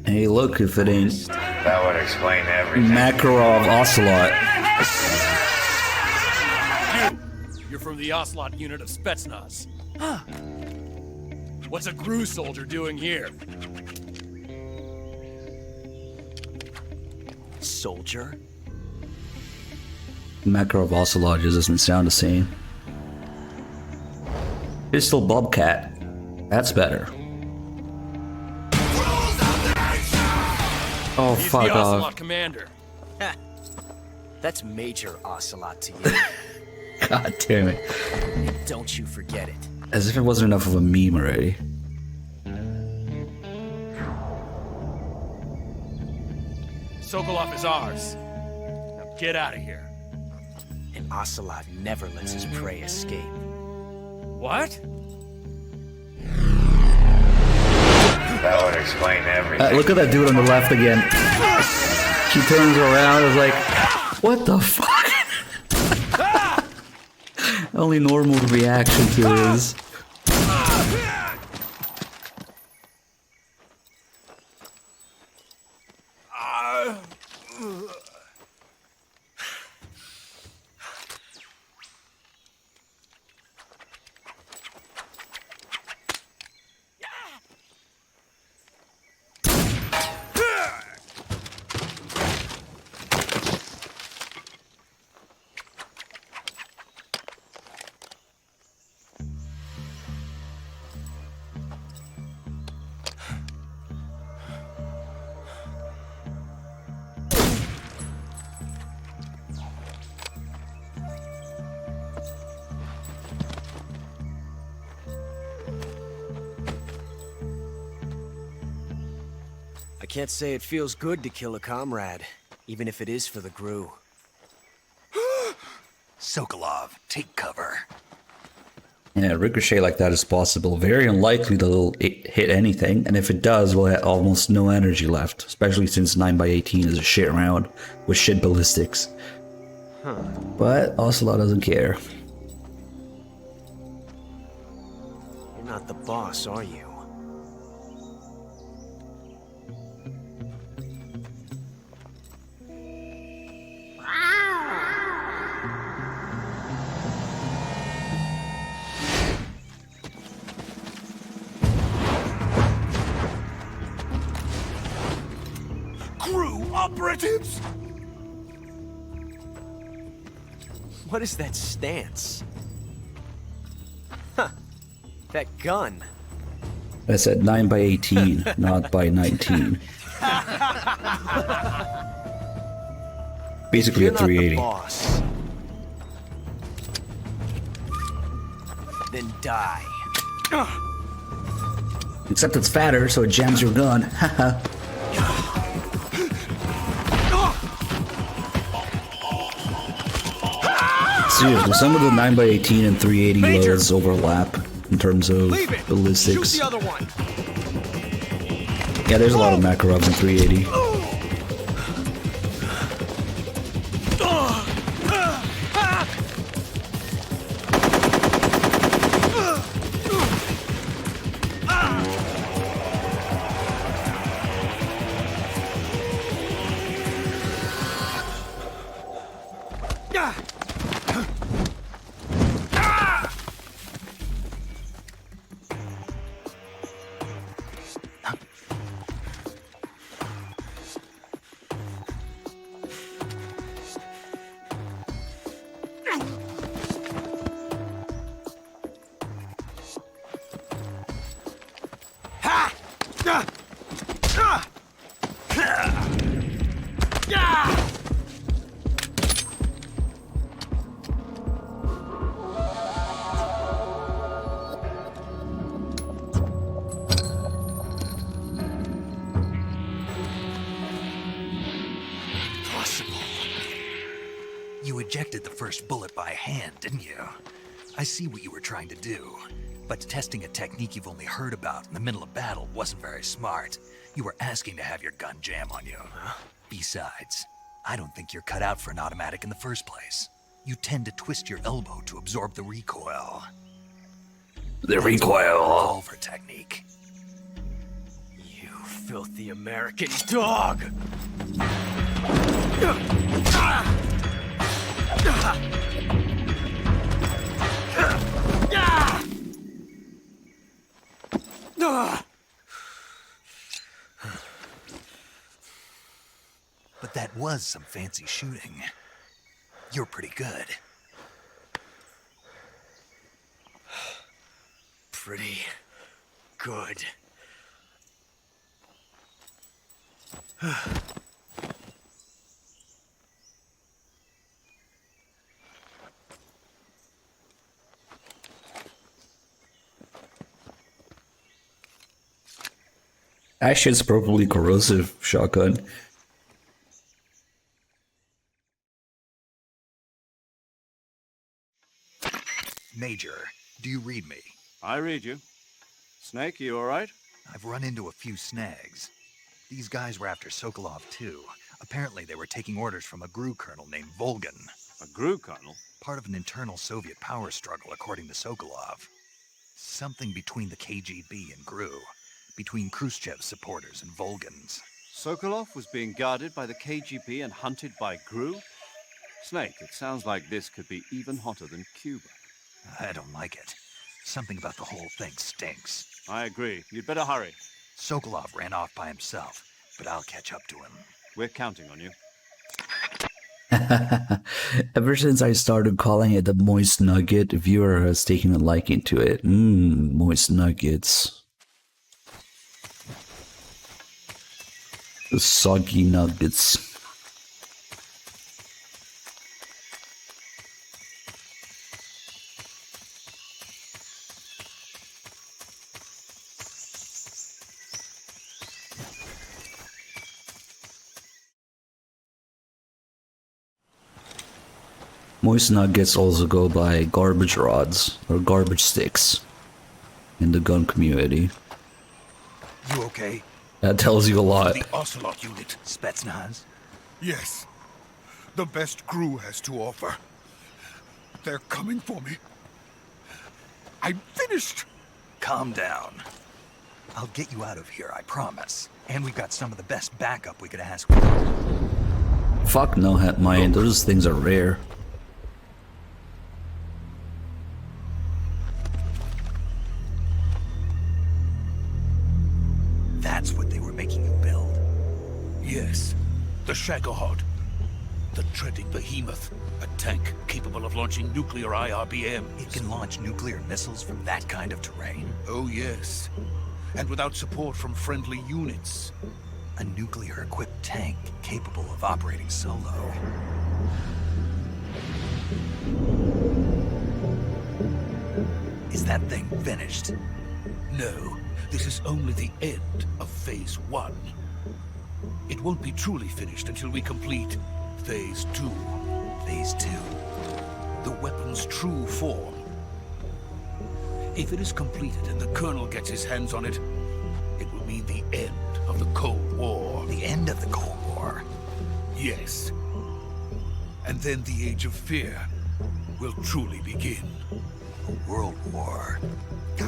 Hey, look, if it ain't That would explain everything. Makarov Ocelot. You're from the Ocelot unit of Spetsnaz. What's a GRU soldier doing here? Soldier? Makarov Ocelot just doesn't sound the same. Pistol Bobcat. That's better. Oh, He's fuck the Ocelot off. commander. That's Major Ocelot to you. God damn it. Don't you forget it. As if it wasn't enough of a meme already. Sokolov is ours. Now get out of here. And Ocelot never lets his prey escape. What? That would explain everything. Look at that dude on the left again. She turns around and is like, what the fuck? Only normal reaction to his. I can't say it feels good to kill a comrade, even if it is for the GRU. Sokolov, take cover. Yeah, ricochet like that is possible. Very unlikely that it'll hit anything, and if it does, we'll have almost no energy left, especially since 9x18 is a shit round with shit ballistics. But Ocelot doesn't care. You're not the boss, are you? operatives? What is that stance? Huh. That gun. I said 9x18, not by 19. Basically You're a 380. Not the boss. Then die. Except it's fatter, so it jams your gun. Haha. Seriously, some of the 9x18 and 380 loads overlap in terms of ballistics. Shoot the other one. Yeah, there's a lot of Makarovs in 380. You ejected the first bullet by hand, didn't you? I see what you were trying to do, but testing a technique you've only heard about in the middle of battle wasn't very smart. You were asking to have your gun jam on you. Besides, I don't think you're cut out for an automatic in the first place. You tend to twist your elbow to absorb the recoil. The recoil. Revolver technique. You filthy American dog! But that was some fancy shooting. You're pretty good. Pretty good. That shit's probably corrosive shotgun. Major, do you read me? I read you. Snake, you alright? I've run into a few snags. These guys were after Sokolov too. Apparently they were taking orders from a GRU colonel named Volgan. A GRU colonel? Part of an internal Soviet power struggle, according to Sokolov. Something between the KGB and GRU. Between Khrushchev's supporters and Volgan's. Sokolov was being guarded by the KGB and hunted by GRU? Snake, it sounds like this could be even hotter than Cuba. I don't like it. Something about the whole thing stinks. I agree. You'd better hurry. Sokolov ran off by himself, but I'll catch up to him. We're counting on you. Ever since I started calling it the Moist Nugget, a viewer has taken a liking to it. Moist Nuggets. The soggy nuggets. Moist nuggets also go by garbage rods or garbage sticks in the gun community. You okay? That tells you a lot. The Ocelot unit. Spetsnaz? Yes. The best GRU has to offer. They're coming for me. I'm finished. Calm down. I'll get you out of here, I promise. And we've got some of the best backup we could ask for. Fuck no, mine. Those things are rare. That's what they were making you build. Yes. The shadow the treading behemoth. A tank capable of launching nuclear IRBMs. It can launch nuclear missiles from that kind of terrain? Oh, yes. And without support from friendly units. A nuclear-equipped tank capable of operating solo. Is that thing finished? No, this is only the end of Phase 1. It won't be truly finished until we complete Phase 2. Phase 2? The weapon's true form. If it is completed and the Colonel gets his hands on it, it will mean the end of the Cold War. The end of the Cold War? Yes. And then the Age of Fear will truly begin. A world war.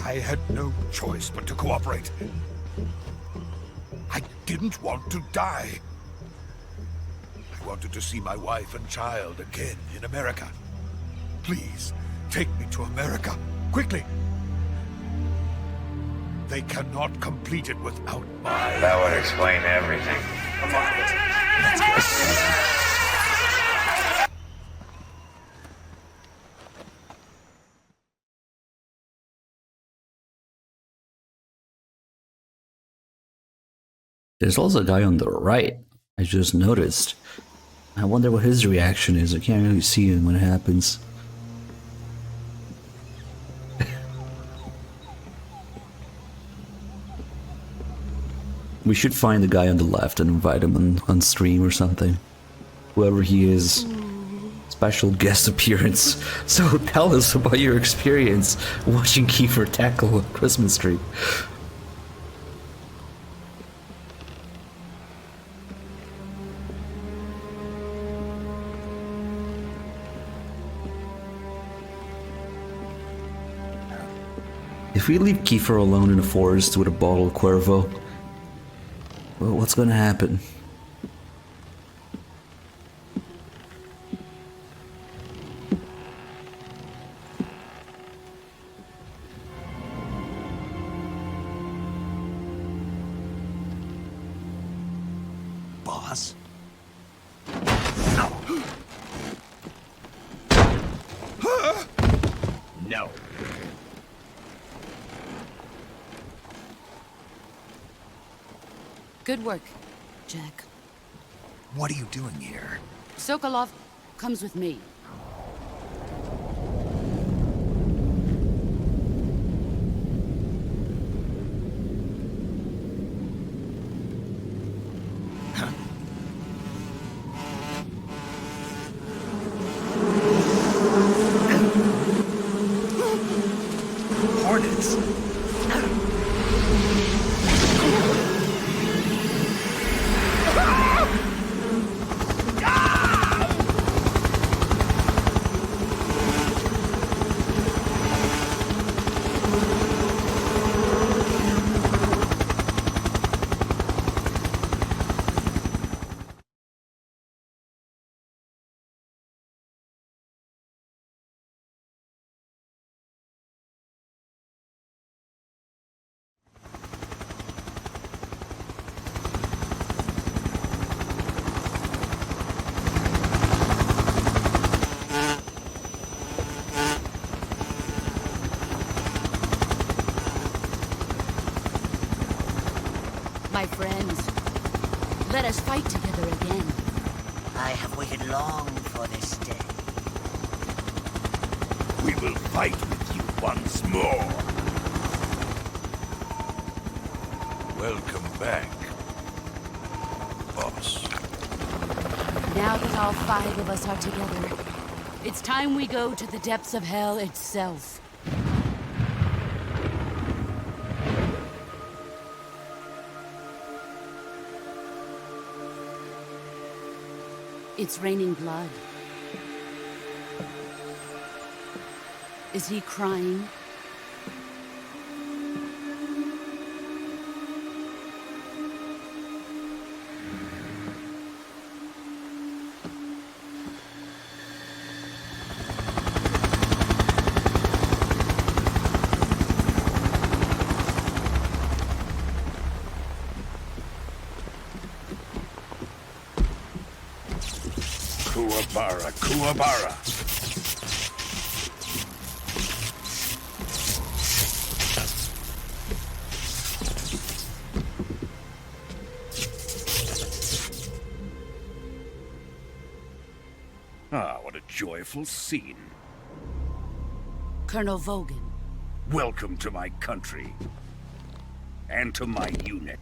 I had no choice but to cooperate. I didn't want to die. I wanted to see my wife and child again in America. Please, take me to America, quickly. They cannot complete it without my... That would explain everything. Come on, let's go. There's also a guy on the right, I just noticed. I wonder what his reaction is. I can't really see him when it happens. We should find the guy on the left and invite him on stream or something. Whoever he is. Special guest appearance. So tell us about your experience watching Kiefer tackle a Christmas tree. If we leave Kiefer alone in the forest with a bottle of Cuervo, well, what's gonna happen? Boss? No. Good work, Jack. What are you doing here? Sokolov comes with me. Hornets! My friends, let us fight together again. I have waited long for this day. We will fight with you once more. Welcome back, boss. Now that all 5 of us are together, it's time we go to the depths of hell itself. It's raining blood. Is he crying? Kuwabara, Kuwabara. Ah, what a joyful scene. Colonel Vogan. Welcome to my country. And to my unit.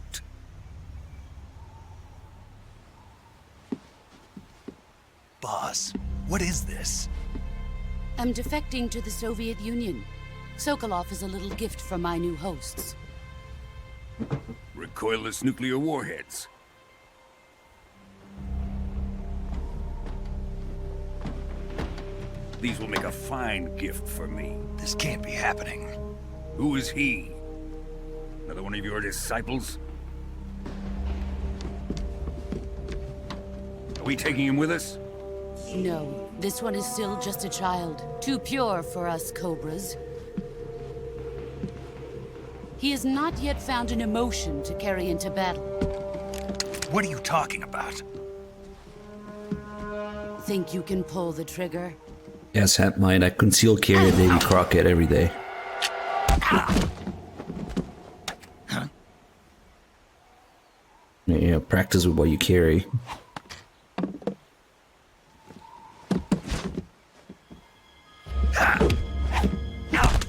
Boss, what is this? I'm defecting to the Soviet Union. Sokolov is a little gift from my new hosts. Recoilless nuclear warheads. These will make a fine gift for me. This can't be happening. Who is he? Another one of your disciples? Are we taking him with us? No, this one is still just a child. Too pure for us Cobras. He has not yet found an emotion to carry into battle. What are you talking about? Think you can pull the trigger? Yes, have mine. I conceal carry a Davy Crockett every day. Yeah, practice with what you carry.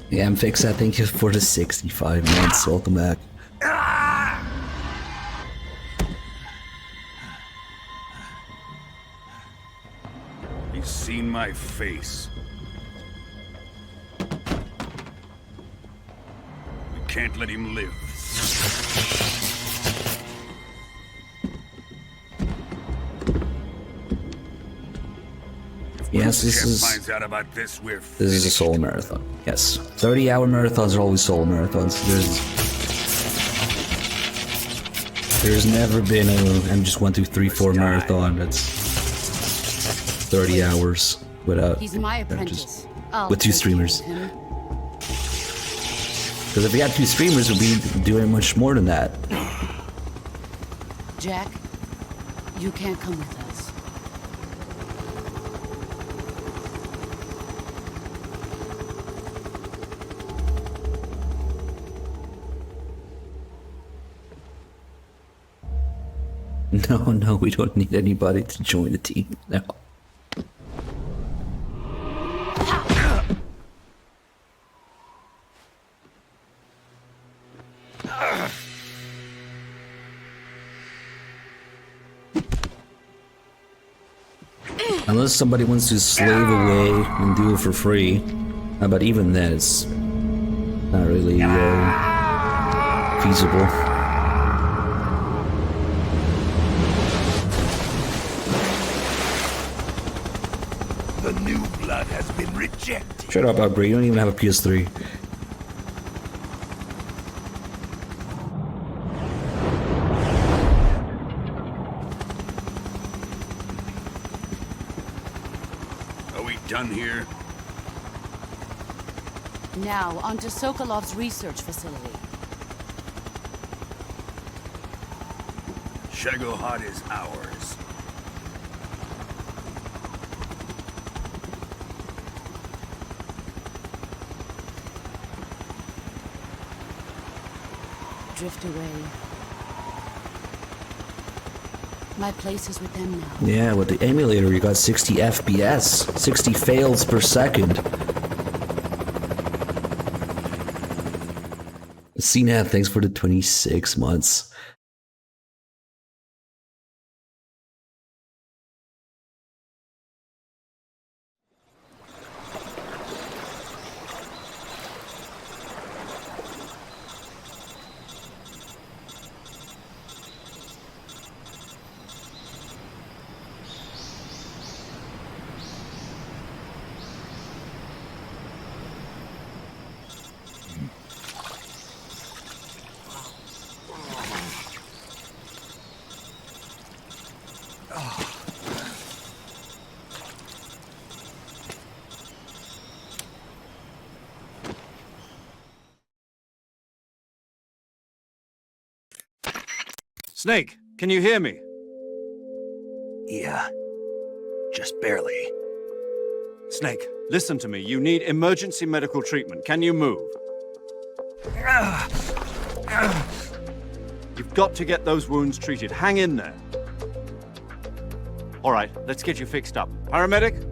Yeah, I'm fixed. Thank you for the 65 months. Welcome back. He's seen my face. We can't let him live. Yes, this Chef is finds out about this, we're this is a solo marathon. Yes, 30-hour marathons are always solo marathons. There's never been a M just 1, 2, 3, 4 marathon that's 30 hours without He's my apprentice. with 2 streamers. Because if we had 2 streamers, we'd be doing much more than that. Jack, you can't come with us. No, we don't need anybody to join the team. No. Unless somebody wants to slave away and do it for free. But even then, it's not really feasible. The new blood has been rejected. Shut up, Outbreak. You don't even have a PS3. Are we done here? Now, onto Sokolov's research facility. Shagohod is ours. Drift away. My place is with them now. Yeah, with the emulator, you got 60 FPS, 60 fails per second. CNAP, thanks for the 26 months. Snake, can you hear me? Yeah. Just barely. Snake, listen to me. You need emergency medical treatment. Can you move? You've got to get those wounds treated. Hang in there. All right, let's get you fixed up. Paramedic?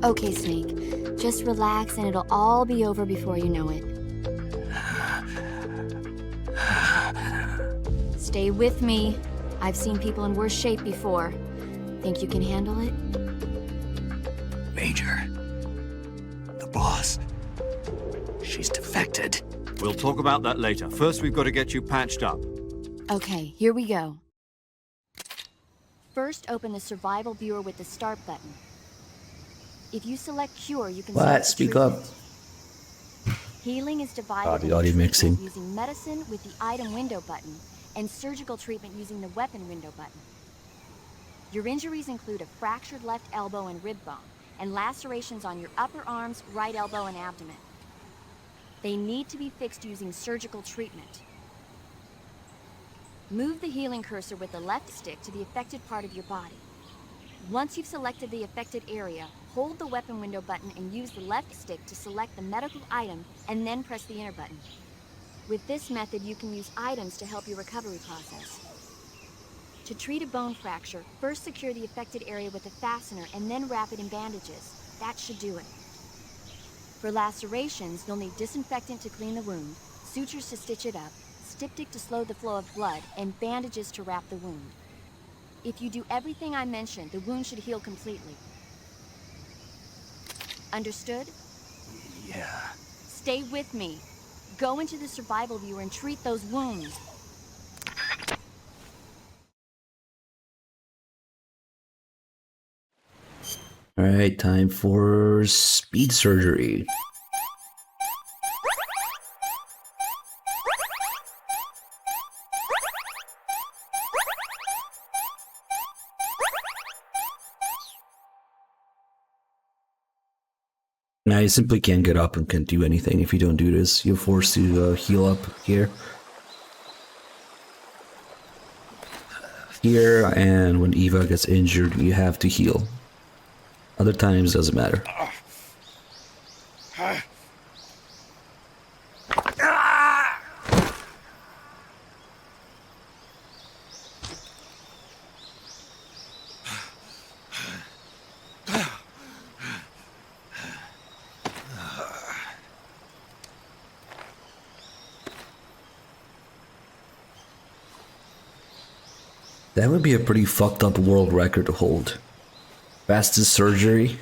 Okay, Snake. Just relax and it'll all be over before you know it. Stay with me. I've seen people in worse shape before. Think you can handle it? Major. The boss. She's defected. We'll talk about that later. First, we've got to get you patched up. Okay, here we go. First, open the survival viewer with the start button. If you select cure, you can What? Speak up. Healing is divided Audio into treatment mixing. using medicine with the item window button and surgical treatment using the weapon window button. Your injuries include a fractured left elbow and rib bone and lacerations on your upper arms, right elbow, and abdomen. They need to be fixed using surgical treatment. Move the healing cursor with the left stick to the affected part of your body. Once you've selected the affected area, hold the weapon window button and use the left stick to select the medical item and then press the enter button. With this method, you can use items to help your recovery process. To treat a bone fracture, first secure the affected area with a fastener and then wrap it in bandages. That should do it. For lacerations, you'll need disinfectant to clean the wound, sutures to stitch it up, styptic to slow the flow of blood, and bandages to wrap the wound. If you do everything I mentioned, the wound should heal completely. Understood? Yeah. Stay with me. Go into the survival viewer and treat those wounds. Alright, time for speed surgery. Now you simply can't get up and can't do anything if you don't do this. You're forced to heal up here. Here, and when Eva gets injured, you have to heal. Other times, doesn't matter. That would be a pretty fucked up world record to hold. Fastest surgery.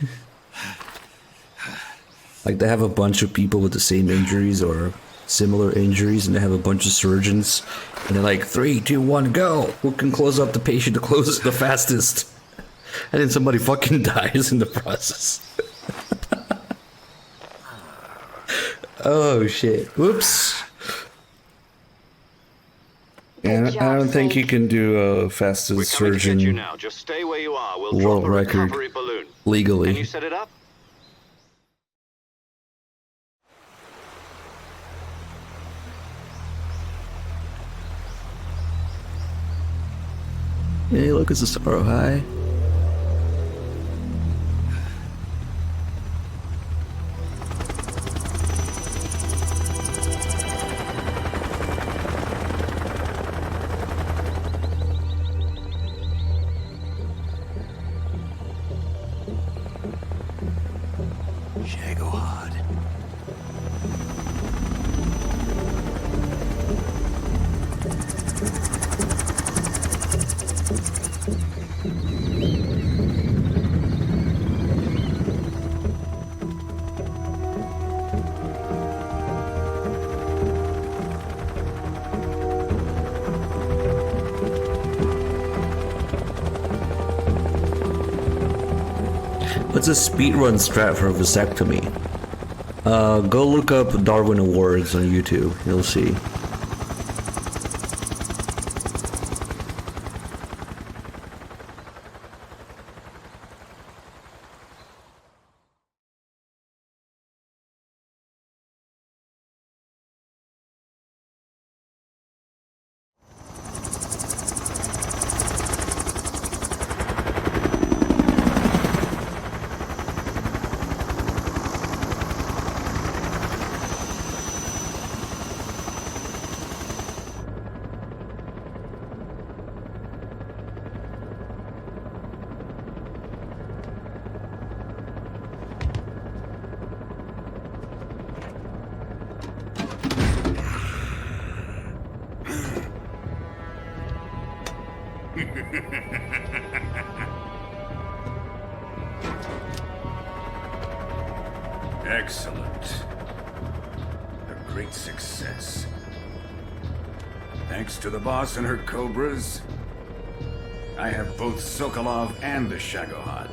Like they have a bunch of people with the same injuries or similar injuries and they have a bunch of surgeons and they're like 3, 2, 1, go! Who can close up the patient the closest the fastest? And then somebody fucking dies in the process. Oh shit. Whoops. Yeah, I don't think you can do a fastest surgeon You now. Just stay where you are. We'll world drop a record recovery balloon. legally. Can you set it up? Hey, look, it's a Sorrow High. What's a speedrun strat for a vasectomy? Go look up Darwin Awards on YouTube, you'll see. Excellent. A great success. Thanks to the boss and her cobras, I have both Sokolov and the Shagohod.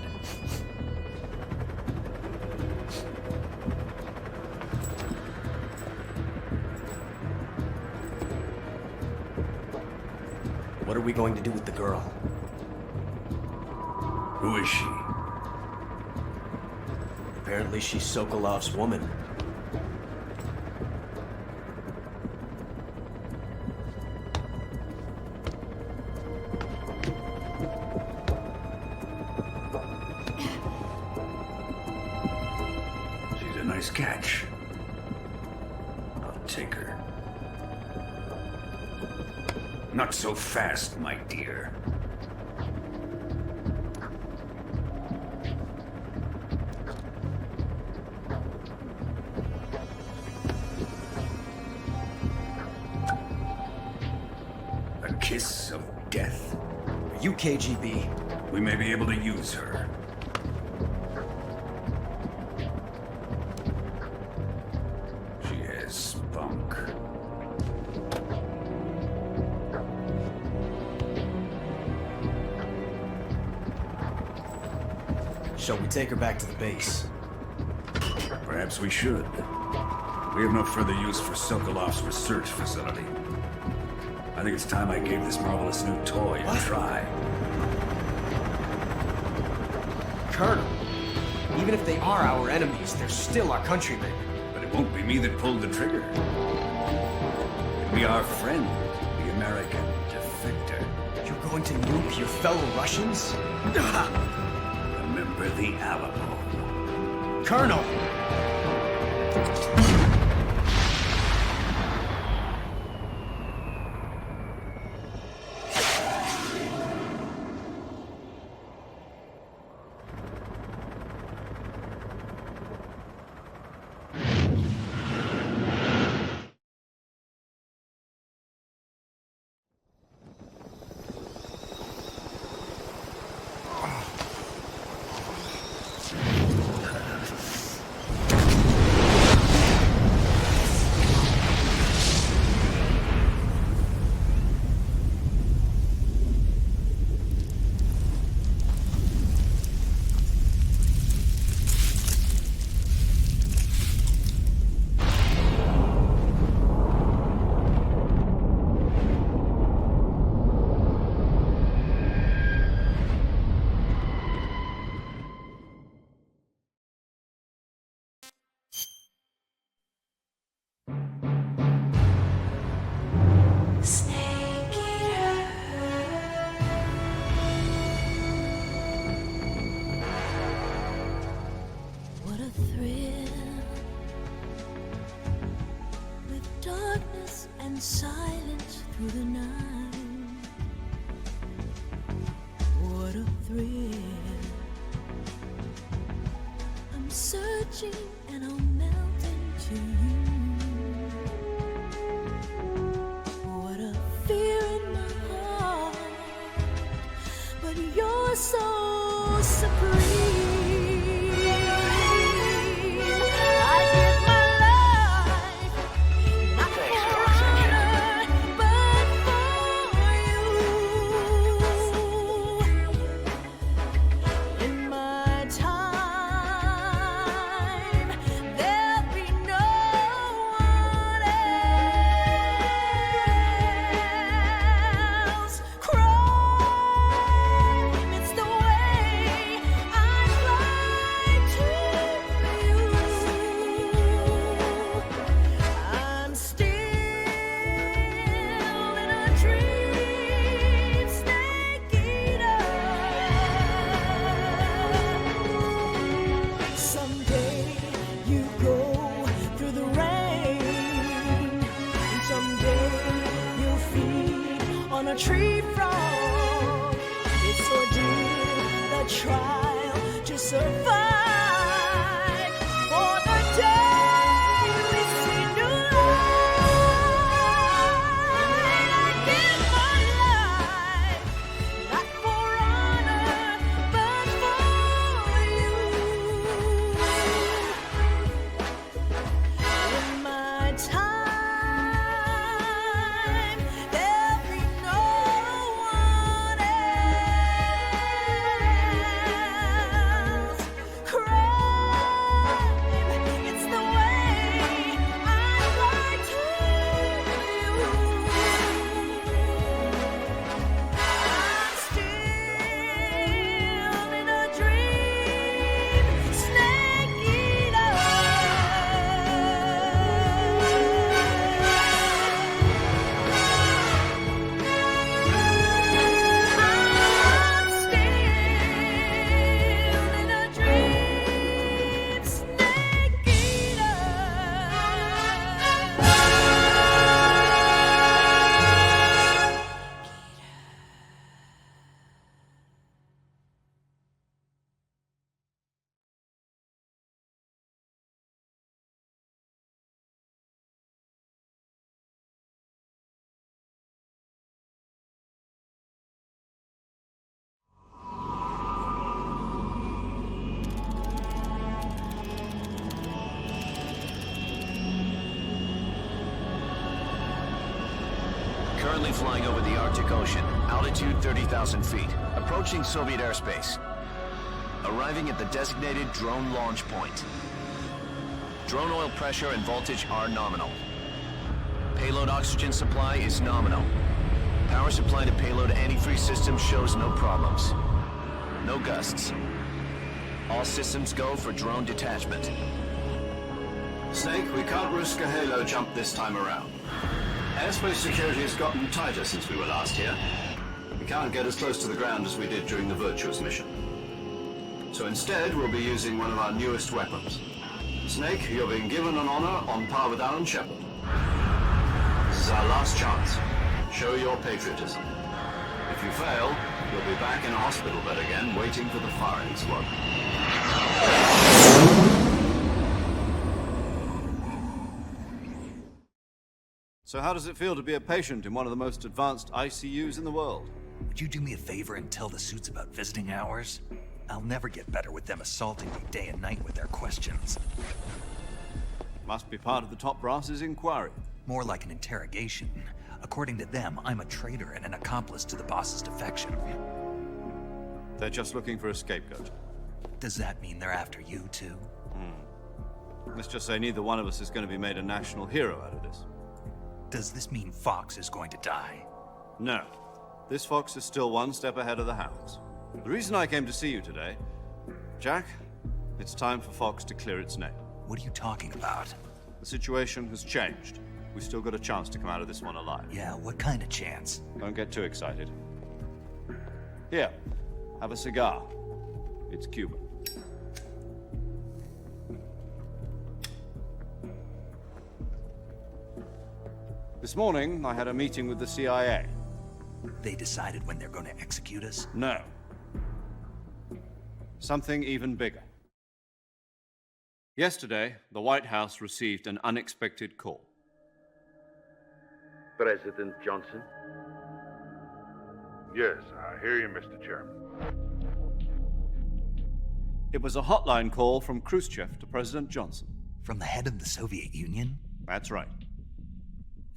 What are we going to do with the girl? Who is she? Apparently she's Sokolov's woman. She's a nice catch. I'll take her. Not so fast, my dear. A kiss of death. Are you KGB? We may be able to use her. She has spunk. Shall we take her back to the base? Perhaps we should. We have no further use for Sokolov's research facility. I think it's time I gave this marvelous new toy a try. Colonel, even if they are our enemies, they're still our countrymen. But it won't be me that pulled the trigger. It'll be our friend, the American defector. You're going to nuke your fellow Russians? Remember the Alamo. Colonel! What a thrill, with darkness and silence through the night. What a thrill, I'm searching and I'll melt into you. What a fear in my heart, but you're so supreme. In my time, Currently flying over the Arctic Ocean, altitude 30,000 feet, approaching Soviet airspace. Arriving at the designated drone launch point. Drone oil pressure and voltage are nominal. Payload oxygen supply is nominal. Power supply to payload antifreeze system shows no problems. No gusts. All systems go for drone detachment. Snake, we can't risk a halo jump this time around. Airspace security has gotten tighter since we were last here. We can't get as close to the ground as we did during the Virtuous mission. So instead, we'll be using one of our newest weapons. Snake, you're being given an honor on par with Alan Shepard. This is our last chance. Show your patriotism. If you fail, you'll be back in a hospital bed again, waiting for the firing squad. So how does it feel to be a patient in one of the most advanced ICUs in the world? Would you do me a favor and tell the suits about visiting hours? I'll never get better with them assaulting me day and night with their questions. Must be part of the top brass's inquiry. More like an interrogation. According to them, I'm a traitor and an accomplice to the boss's defection. They're just looking for a scapegoat. Does that mean they're after you, too? Let's just say neither one of us is going to be made a national hero out of this. Does this mean Fox is going to die? No. This Fox is still one step ahead of the hounds. The reason I came to see you today, Jack, it's time for Fox to clear its name. What are you talking about? The situation has changed. We've still got a chance to come out of this one alive. Yeah, what kind of chance? Don't get too excited. Here, have a cigar. It's Cuban. This morning, I had a meeting with the CIA. They decided when they're going to execute us? No. Something even bigger. Yesterday, the White House received an unexpected call. President Johnson? Yes, I hear you, Mr. Chairman. It was a hotline call from Khrushchev to President Johnson. From the head of the Soviet Union? That's right.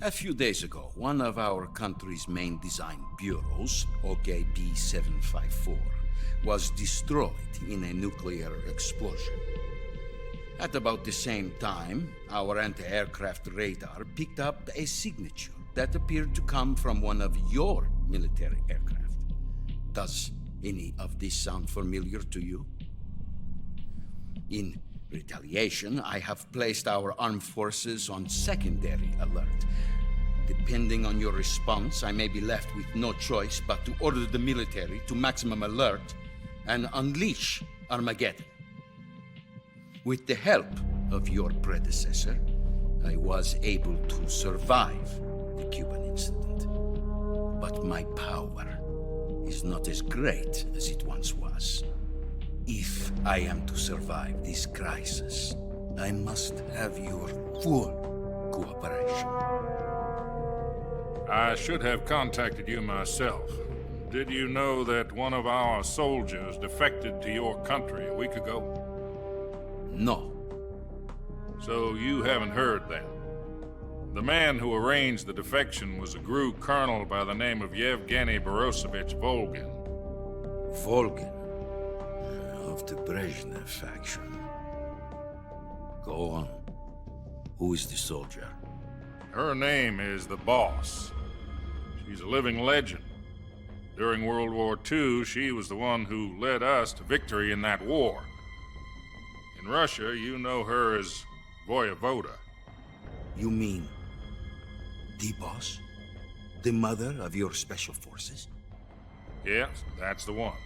A few days ago, one of our country's main design bureaus, OKB 754, was destroyed in a nuclear explosion. At about the same time, our anti-aircraft radar picked up a signature that appeared to come from one of your military aircraft. Does any of this sound familiar to you? In retaliation, I have placed our armed forces on secondary alert. Depending on your response, I may be left with no choice but to order the military to maximum alert and unleash Armageddon. With the help of your predecessor, I was able to survive the Cuban incident. But my power is not as great as it once was. If I am to survive this crisis, I must have your full cooperation. I should have contacted you myself. Did you know that one of our soldiers defected to your country a week ago? No. So you haven't heard then. The man who arranged the defection was a GRU colonel by the name of Yevgeny Borosovich Volgin. Volgin? Of the Brezhnev faction. Go on. Who is the soldier? Her name is the Boss. She's a living legend. During World War II, she was the one who led us to victory in that war. In Russia, you know her as Voyevoda. You mean the Boss? The mother of your special forces? Yes, that's the one.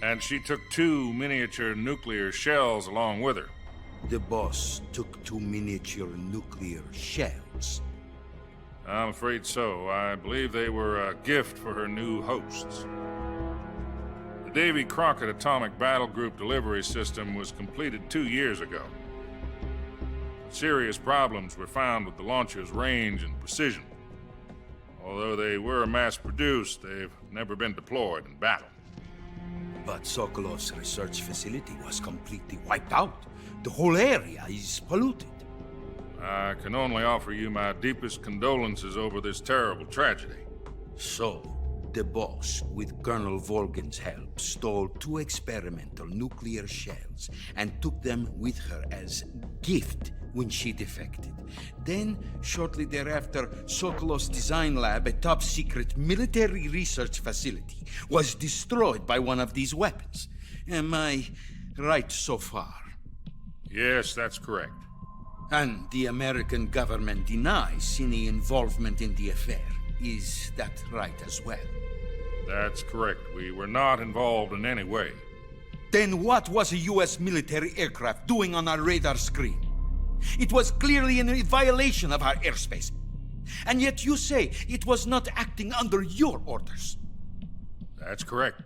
And she took 2 miniature nuclear shells along with her. The Boss took 2 miniature nuclear shells? I'm afraid so. I believe they were a gift for her new hosts. The Davy Crockett Atomic Battle Group delivery system was completed 2 years ago. Serious problems were found with the launcher's range and precision. Although they were mass-produced, they've never been deployed in battle. But Sokolov's research facility was completely wiped out. The whole area is polluted. I can only offer you my deepest condolences over this terrible tragedy. So, the boss, with Colonel Volgin's help, stole 2 experimental nuclear shells and took them with her as gift when she defected. Then, shortly thereafter, Sokolov's design lab, a top-secret military research facility, was destroyed by one of these weapons. Am I right so far? Yes, that's correct. And the American government denies any involvement in the affair. Is that right as well? That's correct. We were not involved in any way. Then what was a U.S. military aircraft doing on our radar screen? It was clearly in violation of our airspace. And yet you say it was not acting under your orders. That's correct.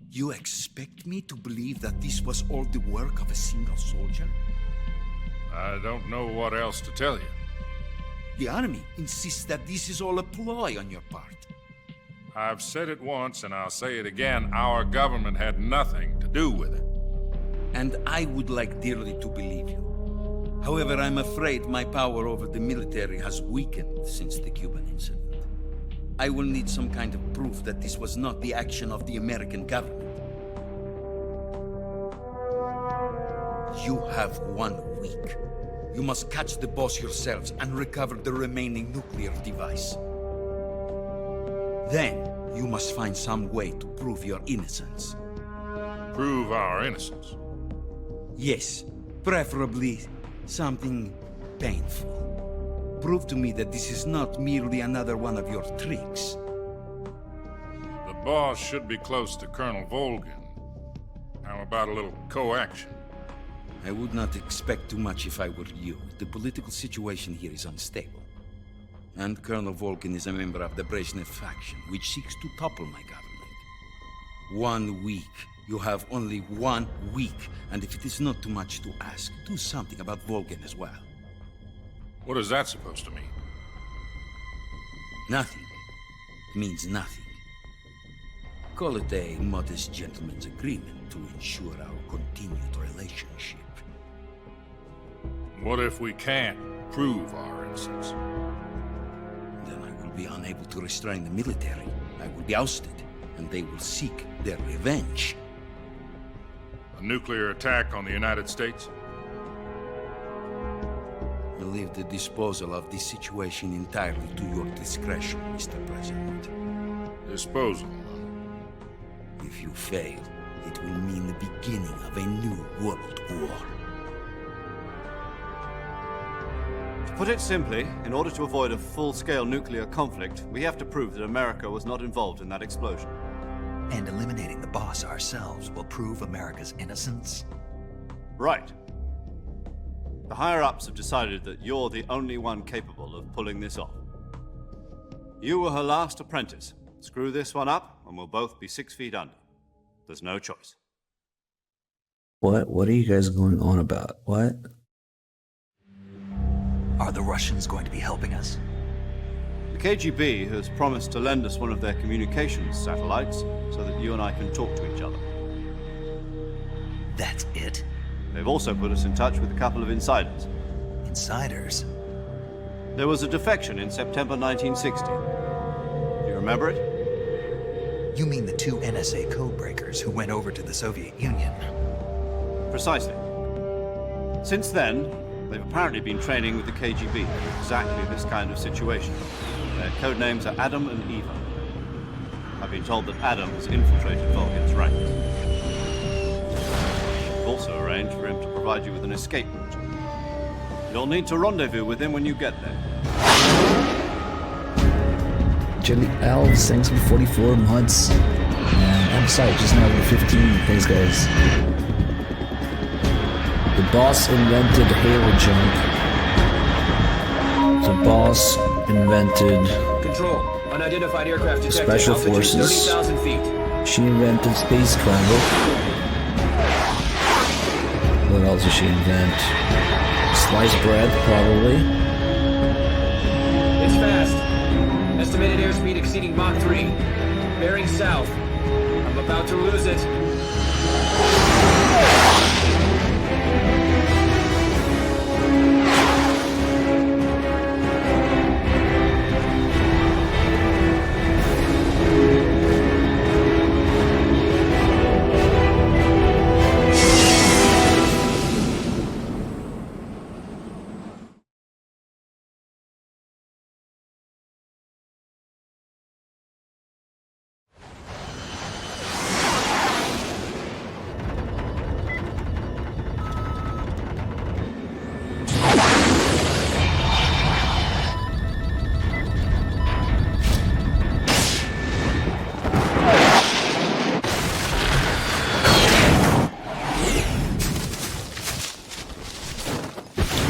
You expect me to believe that this was all the work of a single soldier? I don't know what else to tell you. The Army insists that this is all a ploy on your part. I've said it once and I'll say it again. Our government had nothing to do with it. And I would like dearly to believe you. However, I'm afraid my power over the military has weakened since the Cuban incident. I will need some kind of proof that this was not the action of the American government. You have 1 week. You must catch the boss yourselves and recover the remaining nuclear device. Then, you must find some way to prove your innocence. Prove our innocence? Yes, preferably something painful. Prove to me that this is not merely another one of your tricks. The boss should be close to Colonel Volgin. How about a little co-action? I would not expect too much if I were you. The political situation here is unstable. And Colonel Volgin is a member of the Brezhnev faction, which seeks to topple my government. 1 week. You have only 1 week. And if it is not too much to ask, do something about Volgin as well. What is that supposed to mean? Nothing. It means nothing. Call it a modest gentleman's agreement to ensure our continued relationship. What if we can't prove our innocence? Then I will be unable to restrain the military. I will be ousted, and they will seek their revenge. A nuclear attack on the United States? I leave the disposal of this situation entirely to your discretion, Mr. President. Disposal? If you fail, it will mean the beginning of a new world war. To put it simply, in order to avoid a full-scale nuclear conflict, we have to prove that America was not involved in that explosion. And eliminating the boss ourselves will prove America's innocence? Right. The higher-ups have decided that you're the only one capable of pulling this off. You were her last apprentice. Screw this one up, and we'll both be 6 feet under. There's no choice. What are you guys going on about? What? Are the Russians going to be helping us? The KGB has promised to lend us one of their communications satellites so that you and I can talk to each other. That's it? They've also put us in touch with a couple of insiders. Insiders? There was a defection in September 1960. Do you remember it? You mean the 2 NSA codebreakers who went over to the Soviet Union? Precisely. Since then, they've apparently been training with the KGB for exactly this kind of situation. Their codenames are Adam and Eva. I've been told that Adam has infiltrated Volgin's ranks. I've also arranged for him to provide you with an escape route. You'll need to rendezvous with him when you get there. Jimmy Elves, thanks for 44 months. I'm sorry, just now we're 15. Thanks, guys. The boss invented Halo Jump. The boss invented Control. Unidentified aircraft detected. Special Altitude Forces. 30,000 feet. She invented space travel. What else did she invent? Sliced bread, probably. It's fast. Estimated airspeed exceeding Mach 3. Bearing south. I'm about to lose it.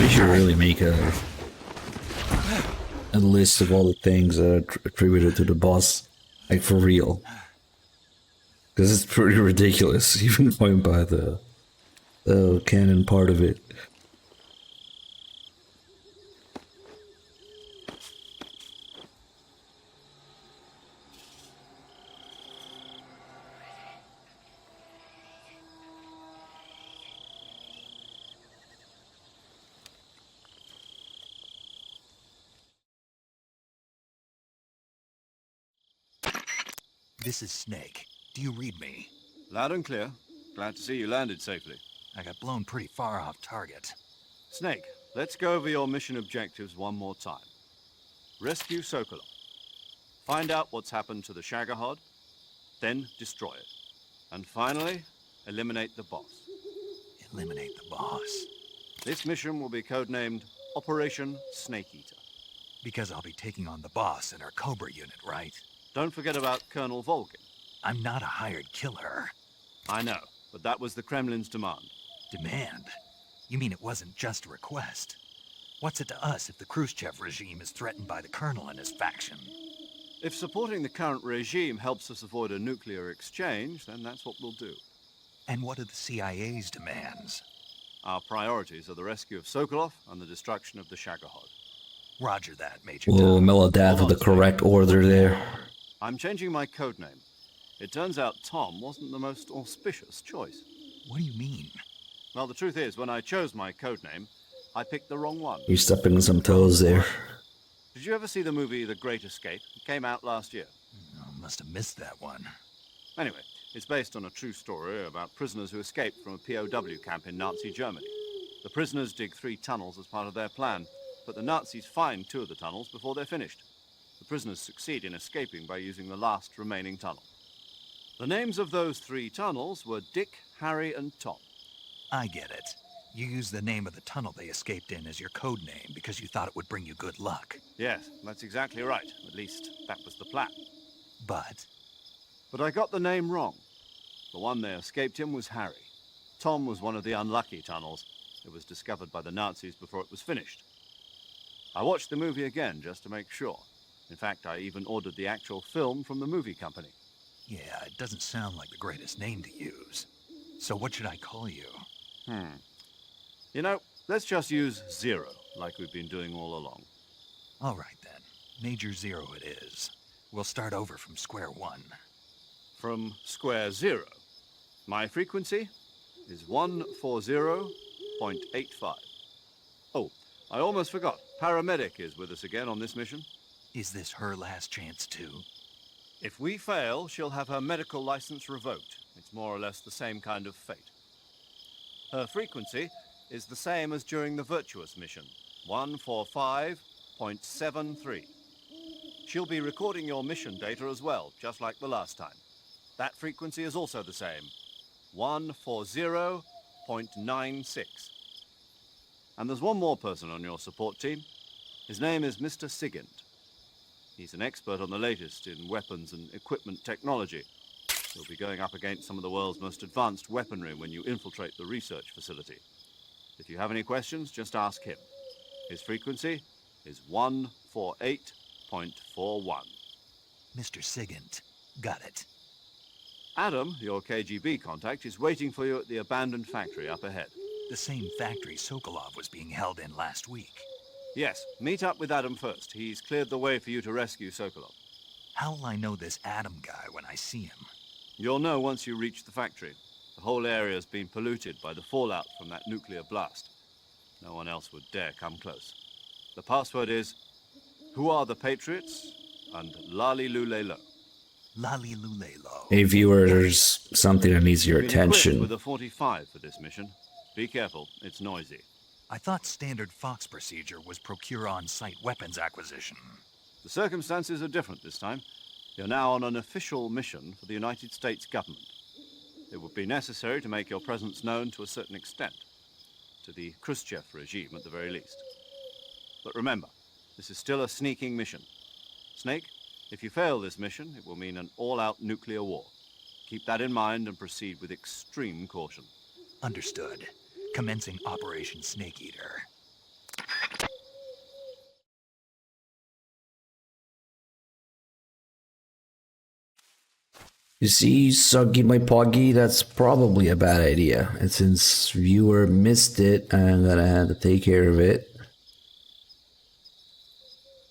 We should really make a list of all the things that are attributed to the boss, like for real. Because it's pretty ridiculous, even going by the canon part of it. This is Snake. Do you read me? Loud and clear. Glad to see you landed safely. I got blown pretty far off target. Snake, let's go over your mission objectives one more time. Rescue Sokolov. Find out what's happened to the Shagohod, then destroy it. And finally, eliminate the boss. Eliminate the boss? This mission will be codenamed Operation Snake Eater. Because I'll be taking on the boss in our Cobra unit, right? Don't forget about Colonel Volgin. I'm not a hired killer. I know, but that was the Kremlin's demand. Demand? You mean it wasn't just a request? What's it to us if the Khrushchev regime is threatened by the Colonel and his faction? If supporting the current regime helps us avoid a nuclear exchange, then that's what we'll do. And what are the CIA's demands? Our priorities are the rescue of Sokolov and the destruction of the Shagohod. Roger that, Major. Whoa, Melodad with the correct order there. I'm changing my codename. It turns out Tom wasn't the most auspicious choice. What do you mean? Well, the truth is, when I chose my codename, I picked the wrong one. You're stepping on some toes there. Did you ever see the movie The Great Escape? It came out last year. Oh, must have missed that one. Anyway, it's based on a true story about prisoners who escaped from a POW camp in Nazi Germany. The prisoners dig 3 tunnels as part of their plan, but the Nazis find 2 of the tunnels before they're finished. The prisoners succeed in escaping by using the last remaining tunnel. The names of those 3 tunnels were Dick, Harry, and Tom. I get it. You used the name of the tunnel they escaped in as your code name because you thought it would bring you good luck. Yes, that's exactly right. At least, that was the plan. But I got the name wrong. The one they escaped in was Harry. Tom was one of the unlucky tunnels. It was discovered by the Nazis before it was finished. I watched the movie again just to make sure. In fact, I even ordered the actual film from the movie company. yeah, it doesn't sound like the greatest name to use. So what should I call you? You know, let's just use Zero, like we've been doing all along. All right, then. Major Zero it is. We'll start over from square one. From square zero. My frequency is 140.85. Oh, I almost forgot. Paramedic is with us again on this mission. Is this her last chance, too? If we fail, she'll have her medical license revoked. It's more or less the same kind of fate. Her frequency is the same as during the Virtuous mission, 145.73. She'll be recording your mission data as well, just like the last time. That frequency is also the same, 140.96. And there's one more person on your support team. His name is Mr. Sigint. He's an expert on the latest in weapons and equipment technology. You'll be going up against some of the world's most advanced weaponry when you infiltrate the research facility. If you have any questions, just ask him. His frequency is 148.41. Mr. Sigint. Got it. Adam, your KGB contact, is waiting for you at the abandoned factory up ahead. The same factory Sokolov was being held in last week. Yes, meet up with Adam first. He's cleared the way for you to rescue Sokolov. How will I know this Adam guy when I see him? You'll know once you reach the factory. The whole area's been polluted by the fallout from that nuclear blast. No one else would dare come close. The password is, "Who are the Patriots?" and "Lali Lulelo." Lali Lulelo. Hey viewer, there's something that needs your Been equipped attention. with a 45 for this mission. Be careful, it's noisy. I thought standard Fox procedure was procure on-site weapons acquisition. The circumstances are different this time. You're now on an official mission for the United States government. It would be necessary to make your presence known to a certain extent. To the Khrushchev regime, at the very least. But remember, this is still a sneaking mission. Snake, if you fail this mission, it will mean an all-out nuclear war. Keep that in mind and proceed with extreme caution. Understood. Commencing Operation Snake Eater. You see, Suggy my Poggy, that's probably a bad idea. And since viewer missed it, I'm gonna have to take care of it.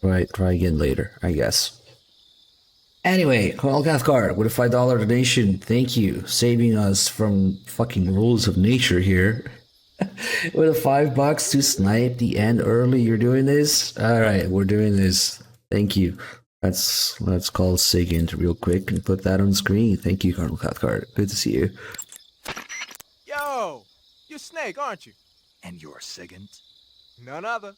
Right, try again later, I guess. Anyway, Colonel Cathcart with a $5 donation. Thank you, saving us from fucking rules of nature here. With a $5 to snipe the end early. You're doing this? Alright, we're doing this. Thank you. Let's call Sigint real quick and put that on screen. Thank you, Colonel Cathcart. Good to see you. Yo! You're Snake, aren't you? And you're Sigint? None other.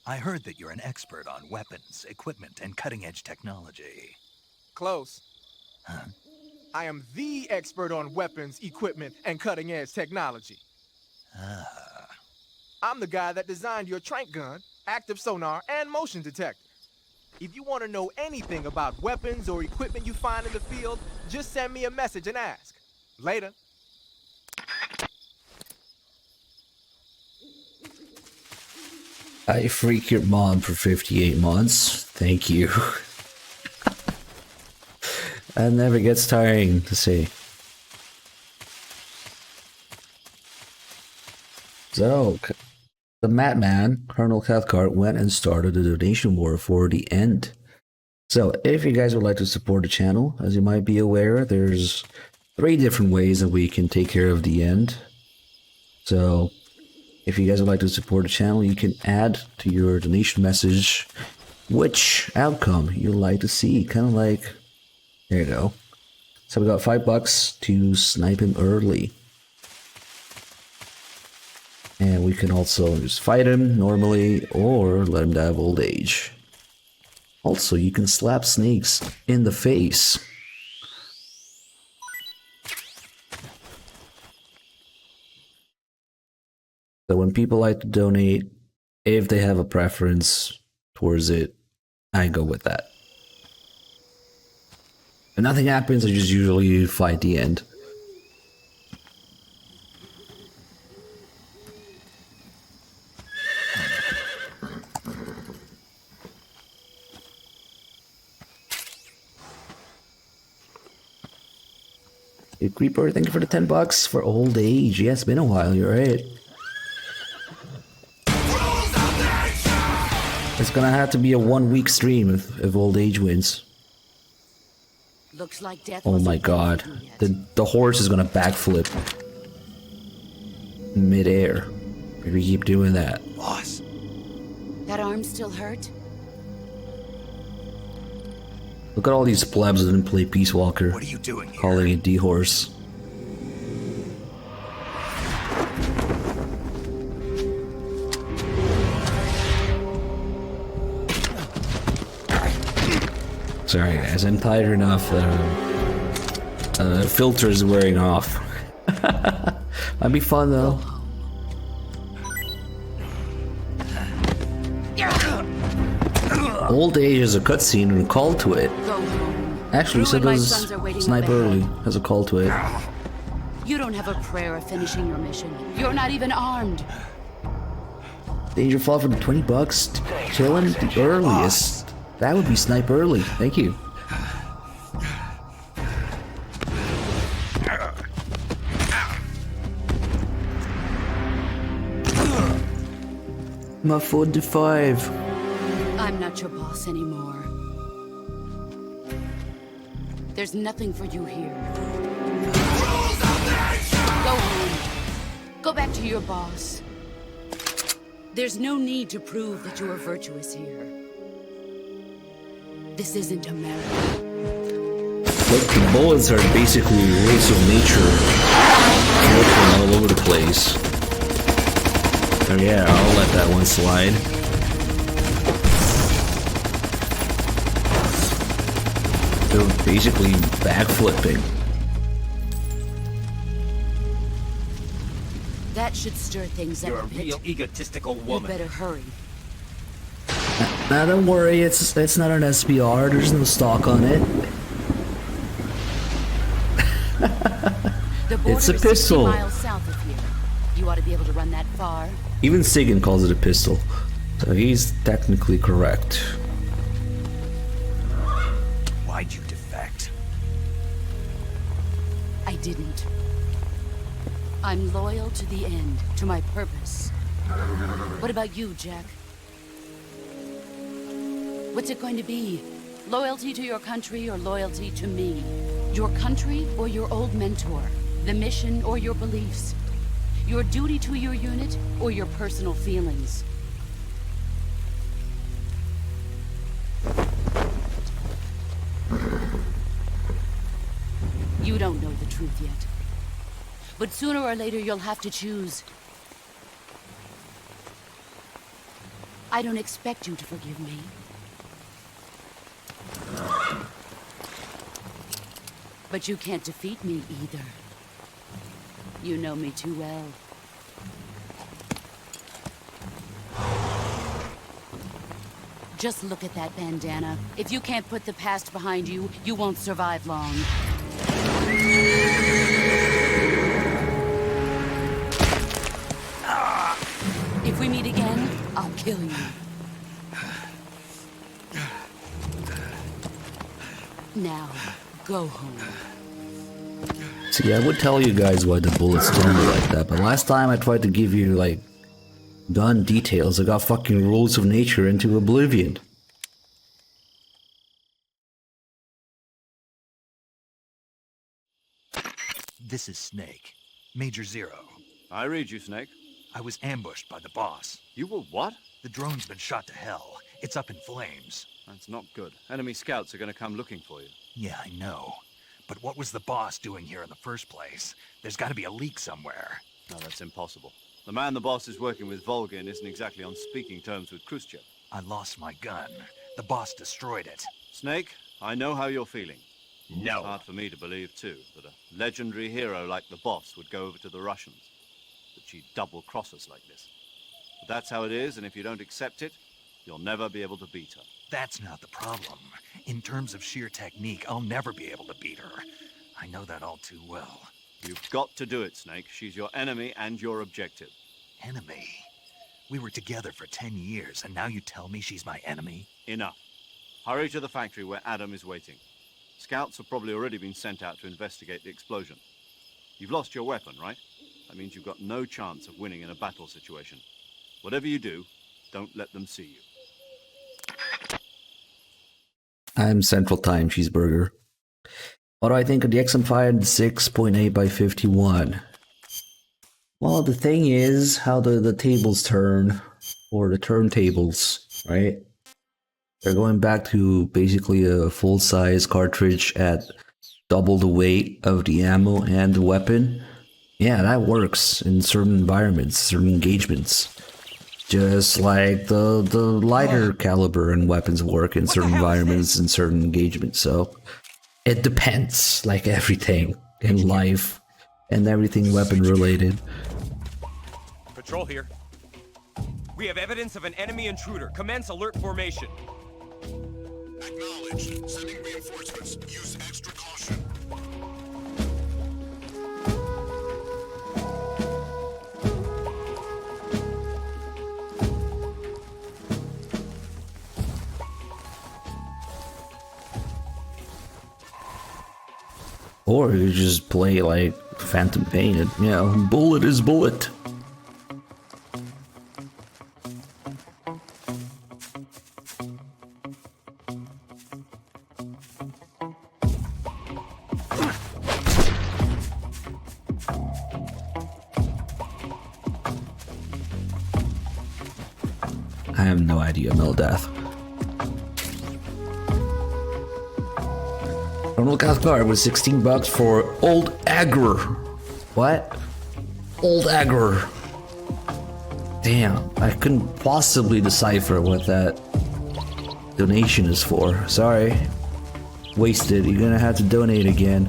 I heard that you're an expert on weapons, equipment, and cutting-edge technology. Close. Huh? I am the expert on weapons, equipment, and cutting-edge technology. Ah. I'm the guy that designed your trank gun, active sonar, and motion detector. If you want to know anything about weapons or equipment you find in the field, just send me a message and ask. Later. I freak your mom for 58 months. Thank you. That never gets tiring to say. So, the Madman, Colonel Cathcart, went and started a donation war for the end. So, if you guys would like to support the channel, as you might be aware, there's 3 different ways that we can take care of the end. So, if you guys would like to support the channel, you can add to your donation message which outcome you'd like to see. Kind of like, there you go. So we got $5 to snipe him early. And we can also just fight him normally or let him die of old age. Also, you can slap snakes in the face. So when people like to donate, if they have a preference towards it, I go with that. If nothing happens, I just usually fight the end. Hey, Creeper, thank you for the $10 for old age. Yeah, it's been a while, you're right. It's gonna have to be a 1-week stream if old age wins. Looks like death. Oh my god. The horse is gonna backflip mid-air if we keep doing that. Boss. That arm still hurt? Look at all these plebs that didn't play Peace Walker. What are you doing here? Calling it D-Horse. Sorry guys, I'm tired enough that filter is wearing off. Might be fun though. Old age is a cutscene and a call to it. Actually, so does Sniper Early has a call to it. You don't have a prayer of finishing your mission. You're not even armed. Danger fall for the $20 to kill him the earliest. That would be Snipe Early. Thank you. My 45. I'm not your boss anymore. There's nothing for you here. Go home. Go back to your boss. There's no need to prove that you are virtuous here. This isn't America. Look, the bullets are basically race of nature. Working all over the place. So yeah, I'll let that one slide. They're basically backflipping. That should stir things up. You're a real egotistical woman. You better hurry. Now don't worry, it's not an SPR, there's no stock on it. It's a pistol. 60 miles south of here. You ought to be able to run that far. Even Sigyn calls it a pistol, so he's technically correct. Why'd you defect? didn't. I'm loyal to the end, to my purpose. What about you, Jack? What's it going to be? Loyalty to your country or loyalty to me? Your country or your old mentor? The mission or your beliefs? Your duty to your unit or your personal feelings? You don't know the truth yet. But sooner or later you'll have to choose. I don't expect you to forgive me. But you can't defeat me either. You know me too well. Just look at that bandana. If you can't put the past behind you, you won't survive long. If we meet again, I'll kill you. Now, go home. See, I would tell you guys why the bullets don't do like that, but last time I tried to give you, like, gun details, I got fucking rules of nature into oblivion. This is Snake. Major Zero. I read you, Snake. I was ambushed by the boss. You were what? The drone's been shot to hell. It's up in flames. That's not good. Enemy scouts are going to come looking for you. Yeah, I know. But what was the boss doing here in the first place? There's got to be a leak somewhere. No, that's impossible. The man the boss is working with, Volgin, isn't exactly on speaking terms with Khrushchev. I lost my gun. The boss destroyed it. Snake, I know how you're feeling. No. It's hard for me to believe, too, that a legendary hero like the boss would go over to the Russians. That she'd double-cross us like this. But that's how it is, and if you don't accept it, you'll never be able to beat her. That's not the problem. In terms of sheer technique, I'll never be able to beat her. I know that all too well. You've got to do it, Snake. She's your enemy and your objective. Enemy? We were together for 10 years, and now you tell me she's my enemy? Enough. Hurry to the factory where Adam is waiting. Scouts have probably already been sent out to investigate the explosion. You've lost your weapon, right? That means you've got no chance of winning in a battle situation. Whatever you do, don't let them see you. I'm Central Time Cheeseburger. What do I think of the XM5 6.8 by 51? Well, the thing is how the tables turn, or the turntables, right? They're going back to basically a full-size cartridge at double the weight of the ammo and the weapon. Yeah, that works in certain environments, certain engagements. Just like the lighter caliber and weapons work in certain environments and certain engagements. So it depends, like everything in life and everything weapon related. Patrol here. We have evidence of an enemy intruder. Commence alert formation. Acknowledged. Sending reinforcements. Use extra caution. Or you just play like Phantom Pain and, you know, bullet is bullet. I have no idea, Meldeath. Lookout card was 16 bucks for Old Agger. What? Old Agger. Damn, I couldn't possibly decipher what that donation is for. Sorry. Wasted. You're gonna have to donate again.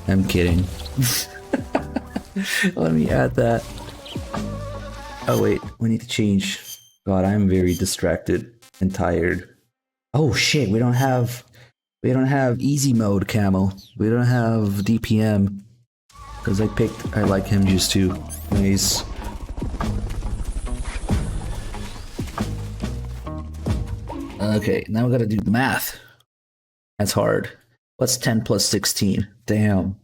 I'm kidding. Let me add that. Oh wait, we need to change. God, I'm very distracted and tired. Oh shit, we don't have easy mode camo. We don't have DPM. Because I like him just too. Nice. Okay, now we gotta do the math. That's hard. What's 10 plus 16? Damn.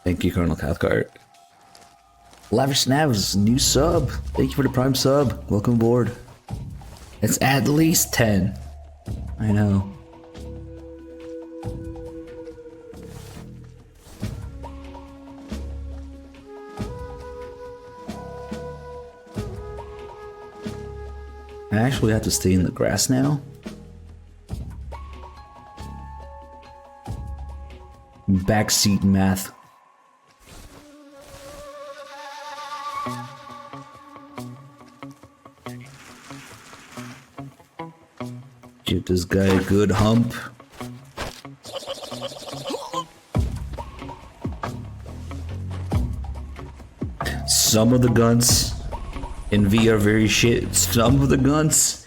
Thank you, Colonel Cathcart. Lavish Navs, new sub. Thank you for the prime sub. Welcome aboard. It's at least 10. I know. I actually have to stay in the grass now. Backseat math. Give this guy a good hump. Some of the guns in V are very shit. Some of the guns.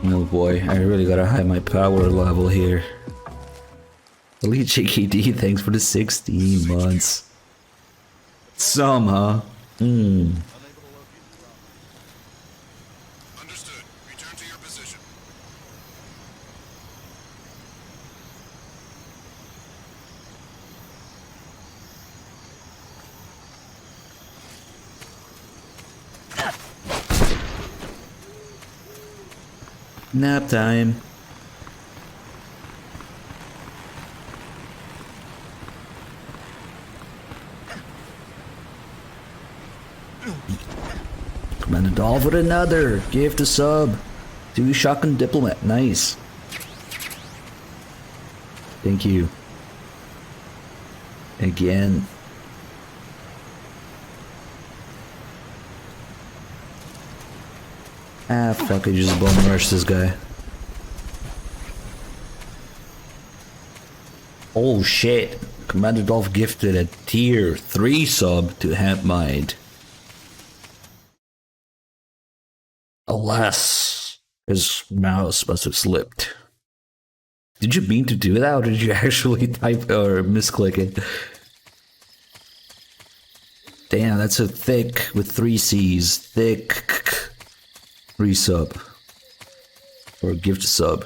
Oh boy, I really gotta hide my power level here. Elite JKD, thanks for the 16 months. Some, huh? Nap time. Commander Dolph with another gift to sub. 2 shotgun diplomat. Nice. Thank you. Again. Ah, fuck, I just bum rush this guy. Oh shit. Commander Dolph gifted a tier 3 sub to Hampmind. Alas, his mouse must have slipped. Did you mean to do that, or did you actually type or misclick it? Damn, that's a thick with 3 C's. Thick. Resub. Or gift sub.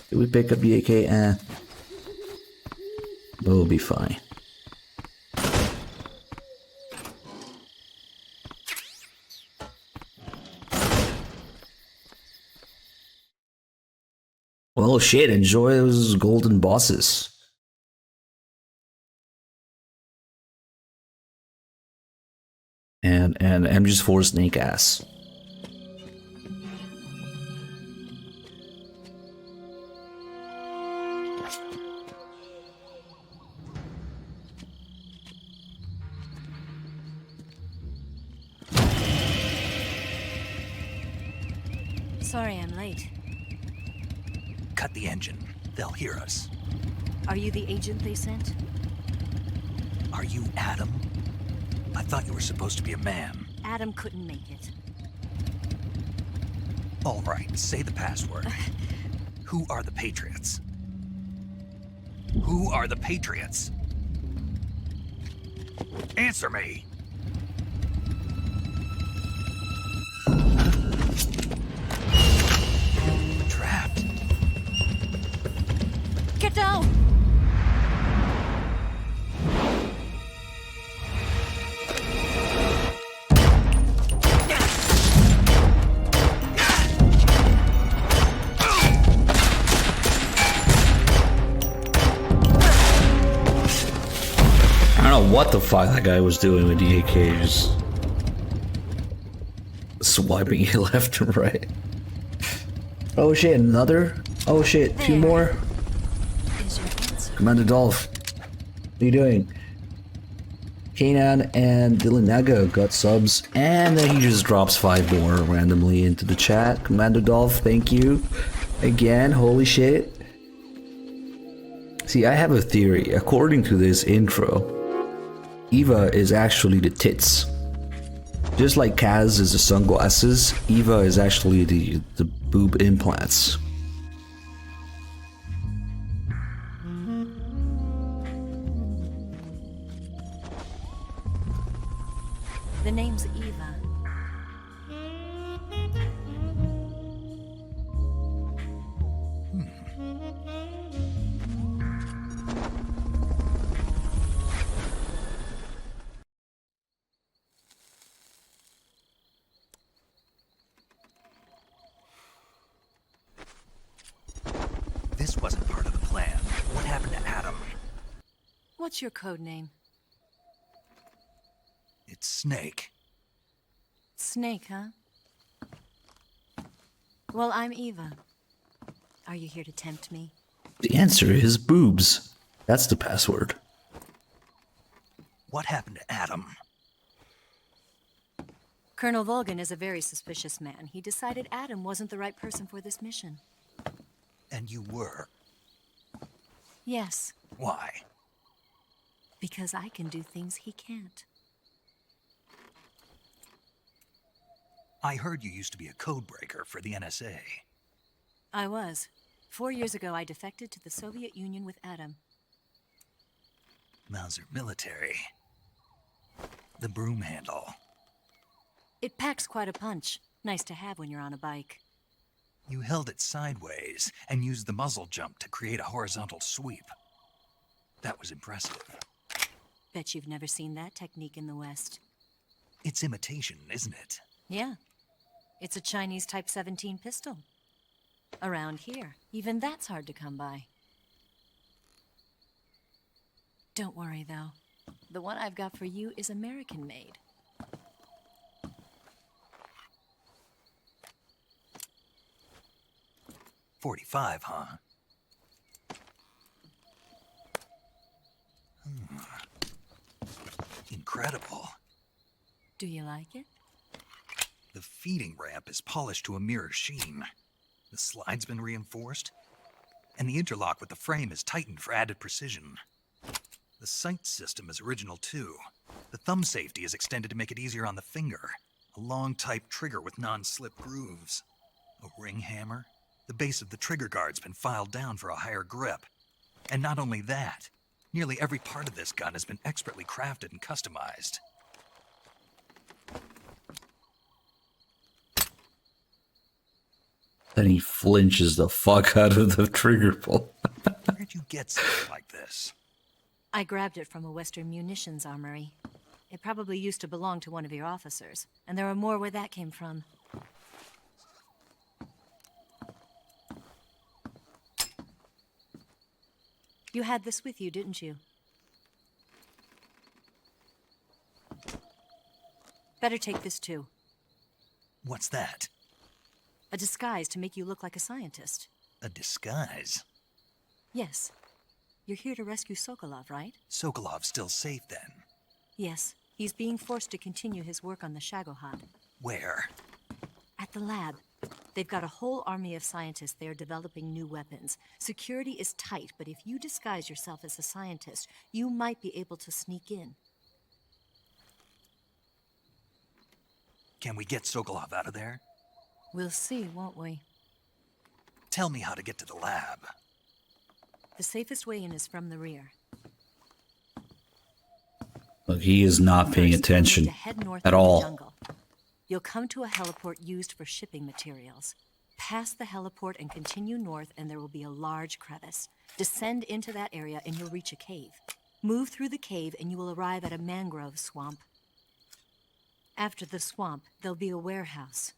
Did we pick up the AK? We'll be fine. Well, shit, enjoy those golden bosses. And MGS4 snake ass. Sorry I'm late. Cut the engine. They'll hear us. Are you the agent they sent? Are you Adam? I thought you were supposed to be a man. Adam couldn't make it. All right, say the password. Who are the Patriots? Who are the Patriots? Answer me! Trapped. Get down! I don't know what the fuck that guy was doing with the AK, just swiping it left and right. Oh shit, another? Oh shit, 2 more? Commander Dolph, what are you doing? Kanan and Dylan got subs, and then he just drops 5 more randomly into the chat. Commander Dolph, thank you. Again, holy shit. See, I have a theory. According to this intro, Eva is actually the tits. Just like Kaz is the sunglasses, Eva is actually the boob implants. What's your code name? It's Snake. Snake, huh? Well, I'm Eva. Are you here to tempt me? The answer is boobs. That's the password. What happened to Adam? Colonel Volgan is a very suspicious man. He decided Adam wasn't the right person for this mission. And you were. Yes, Why? because I can do things he can't. I heard you used to be a codebreaker for the NSA. I was. 4 years ago, I defected to the Soviet Union with Adam. Mauser military. The broom handle. It packs quite a punch. Nice to have when you're on a bike. You held it sideways and used the muzzle jump to create a horizontal sweep. That was impressive. Bet you've never seen that technique in the West. It's imitation, isn't it? Yeah. It's a Chinese Type 17 pistol. Around here, even that's hard to come by. Don't worry, though. The one I've got for you is American-made. .45, huh? Incredible. Do you like it? The feeding ramp is polished to a mirror sheen. The slide's been reinforced, and the interlock with the frame is tightened for added precision. The sight system is original too. The thumb safety is extended to make it easier on the finger. A long type trigger with non-slip grooves. A ring hammer. The base of the trigger guard's been filed down for a higher grip. And not only that, nearly every part of this gun has been expertly crafted and customized. Then he flinches the fuck out of the trigger pull. Where'd you get something like this? I grabbed it from a Western munitions armory. It probably used to belong to one of your officers, and there are more where that came from. You had this with you, didn't you? Better take this too. What's that? A disguise to make you look like a scientist. A disguise? Yes. You're here to rescue Sokolov, right? Sokolov's still safe then? Yes. He's being forced to continue his work on the Shagohod. Where? At the lab. They've got a whole army of scientists there developing new weapons. Security is tight, but if you disguise yourself as a scientist, you might be able to sneak in. Can we get Sokolov out of there? We'll see, won't we? Tell me how to get to the lab. The safest way in is from the rear. Look, he is not paying attention at all. You'll come to a heliport used for shipping materials. Pass the heliport and continue north, and there will be a large crevice. Descend into that area, and you'll reach a cave. Move through the cave, and you will arrive at a mangrove swamp. After the swamp, there'll be a warehouse.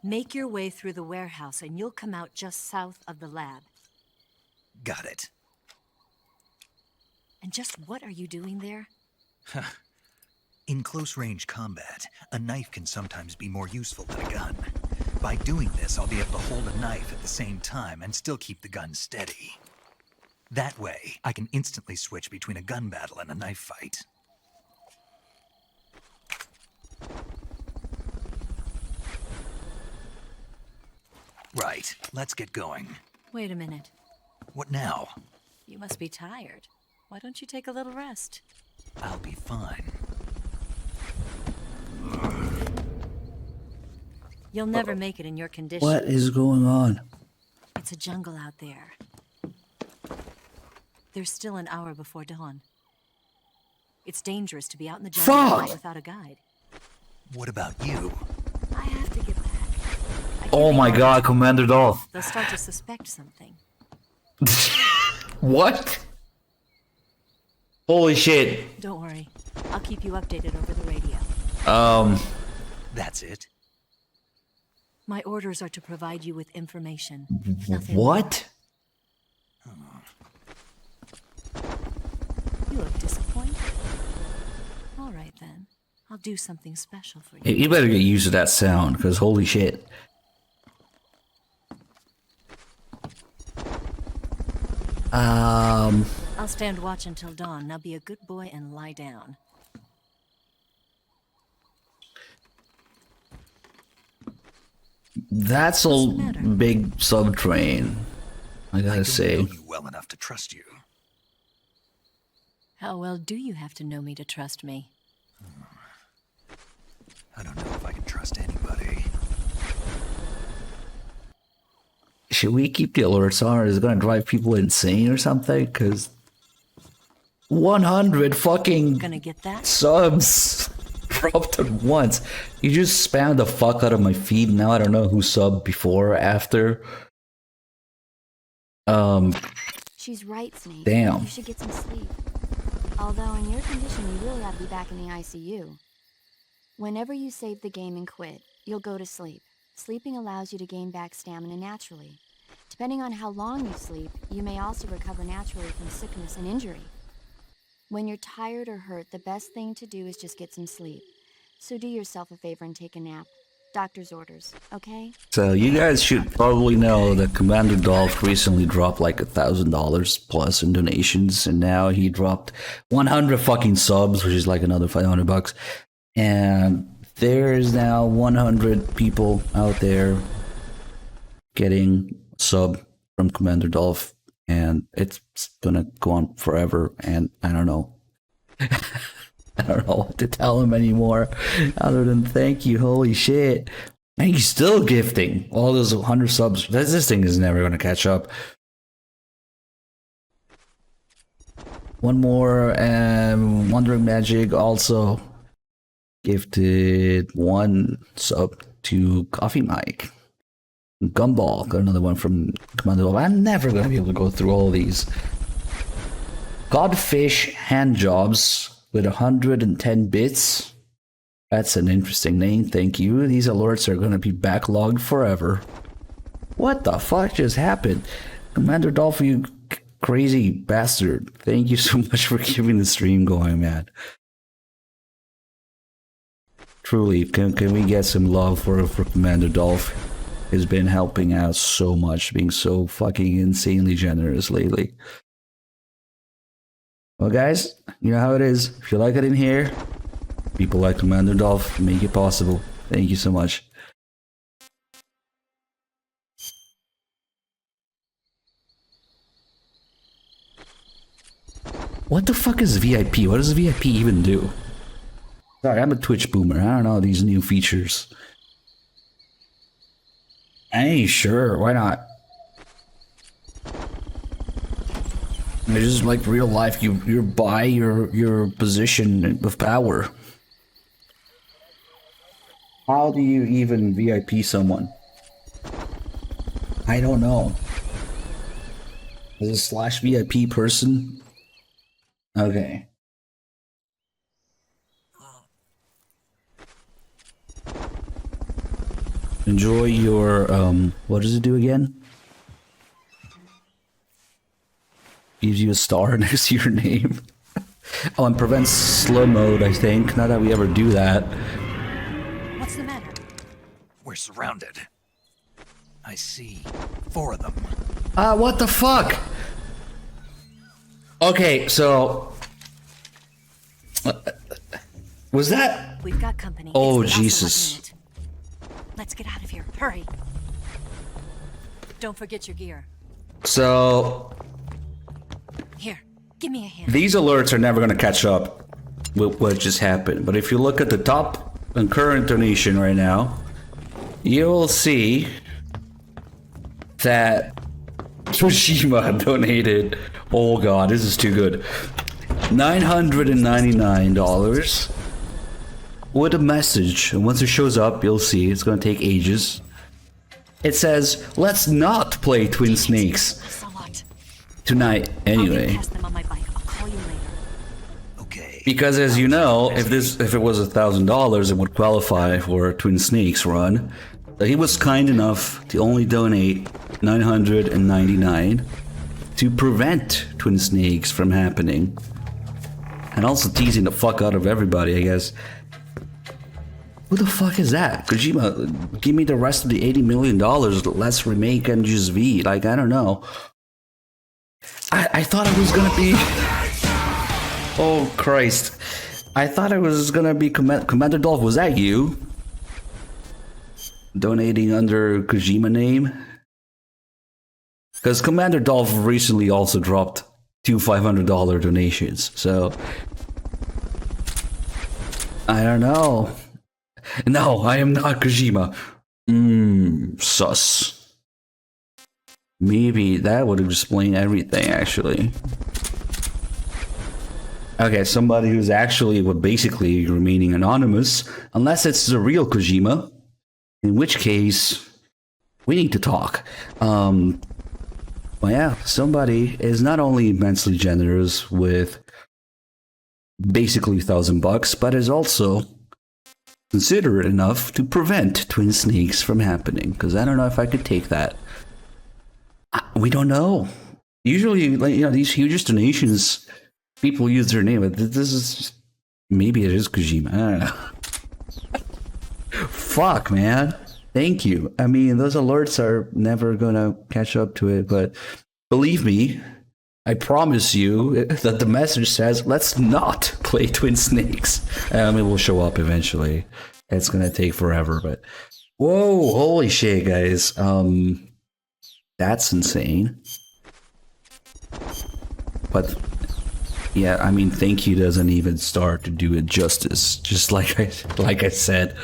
Make your way through the warehouse, and you'll come out just south of the lab. Got it. And just what are you doing there? In close-range combat, a knife can sometimes be more useful than a gun. By doing this, I'll be able to hold a knife at the same time and still keep the gun steady. That way, I can instantly switch between a gun battle and a knife fight. Right, let's get going. Wait a minute. What now? You must be tired. Why don't you take a little rest? I'll be fine. You'll never make it in your condition. What is going on? It's a jungle out there. There's still an hour before dawn. It's dangerous to be out in the jungle at night without a guide. What about you? I have to get back. Oh my god, Commander Dolph. They'll start to suspect something. What? Holy shit. Don't worry. I'll keep you updated over the radio. That's it? My orders are to provide you with information. What? right then. I'll do something special for you. Hey, you better get used to that sound, because holy shit. I'll stand watch until dawn. Now be a good boy and lie down. That's a big subtrain, I gotta say. know you well enough to trust you. How well do you have to know me to trust me? I don't know if I can trust anybody. Should we keep the alerts on, or is it gonna drive people insane or something? Because 100 fucking Gonna get that? subs dropped at once. You just spammed the fuck out of my feed. Now I don't know who subbed before or after. She's right, Snake. Damn. You should get some sleep. Although in your condition, you really ought to be back in the ICU. Whenever you save the game and quit, you'll go to sleep. Sleeping allows you to gain back stamina naturally. Depending on how long you sleep, you may also recover naturally from sickness and injury. When you're tired or hurt, the best thing to do is just get some sleep. So do yourself a favor and take a nap. Doctor's orders, okay? So you guys should probably know that Commander Dolph recently dropped like $1,000 plus in donations, and now he dropped 100 fucking subs, which is like another $500. And there's now 100 people out there getting sub from Commander Dolph, and it's gonna go on forever, and I don't know. I don't know what to tell him anymore other than thank you. Holy shit. And he's still gifting all those 100 subs. This thing is never gonna catch up. One more, Wandering Magic also gifted 1 sub to Coffee Mike. Gumball got another one from Commander Dolph. I'm never gonna be able to go through all these. Godfish Handjobs with 110 bits. That's an interesting name, thank you. These alerts are gonna be backlogged forever. What the fuck just happened? Commander Dolph, you crazy bastard. Thank you so much for keeping the stream going, man. Truly, can we get some love for Commander Dolph? He's been helping out so much, being so fucking insanely generous lately. Well guys, you know how it is. If you like it in here, people like Commander Dolph make it possible. Thank you so much. What the fuck is VIP? What does VIP even do? Sorry, I'm a Twitch boomer. I don't know these new features. Hey, sure, why not? It's just like real life. You buy your position of power. How do you even VIP someone? I don't know. Is it slash VIP person? Okay. Enjoy your what does it do again? Gives you a star next to your name. Oh, and prevents slow mode, I think. Not that we ever do that. What's the matter? We're surrounded. I see 4 of them. What the fuck? Okay, so was that? We've got company. Oh, It's the Jesus. Ocelot unit. Let's get out of here. Hurry. Don't forget your gear. So Here, give me a hand. these alerts are never going to catch up with what just happened. But if you look at the top and current donation right now, you'll see that Tsushima donated, oh god, this is too good, $999 with a message. And once it shows up, you'll see it's going to take ages. It says, let's not play Twin Snakes tonight anyway. Because as you know, if it was $1,000, it would qualify for a Twin Snakes run. But he was kind enough to only donate $999 to prevent Twin Snakes from happening. And also teasing the fuck out of everybody, I guess. Who the fuck is that? Kojima, give me the rest of the $80 million. Let's remake MGS V. Like, I don't know. I thought it was gonna be... Oh, Christ. I thought it was gonna be Commander Dolph. Was that you? Donating under Kojima name? Because Commander Dolph recently also dropped 2 $500 donations, so... I don't know. No, I am not Kojima. Sus. Maybe that would explain everything, actually. Okay, somebody who's actually basically remaining anonymous, unless it's the real Kojima, in which case we need to talk. Well, yeah, somebody is not only immensely generous with basically $1,000, but is also considerate enough to prevent twin snakes from happening. Because I don't know if I could take that. We don't know. Usually, like, you know, these huge donations, people use their name, but this is... Maybe it is Kojima. I don't know. Fuck, man. Thank you. I mean, those alerts are never gonna catch up to it, but believe me, I promise you that the message says, let's not play Twin Snakes. I mean, it will show up eventually. It's gonna take forever, but... Whoa, holy shit, guys. That's insane. But... yeah, I mean, thank you doesn't even start to do it justice. Just like I said,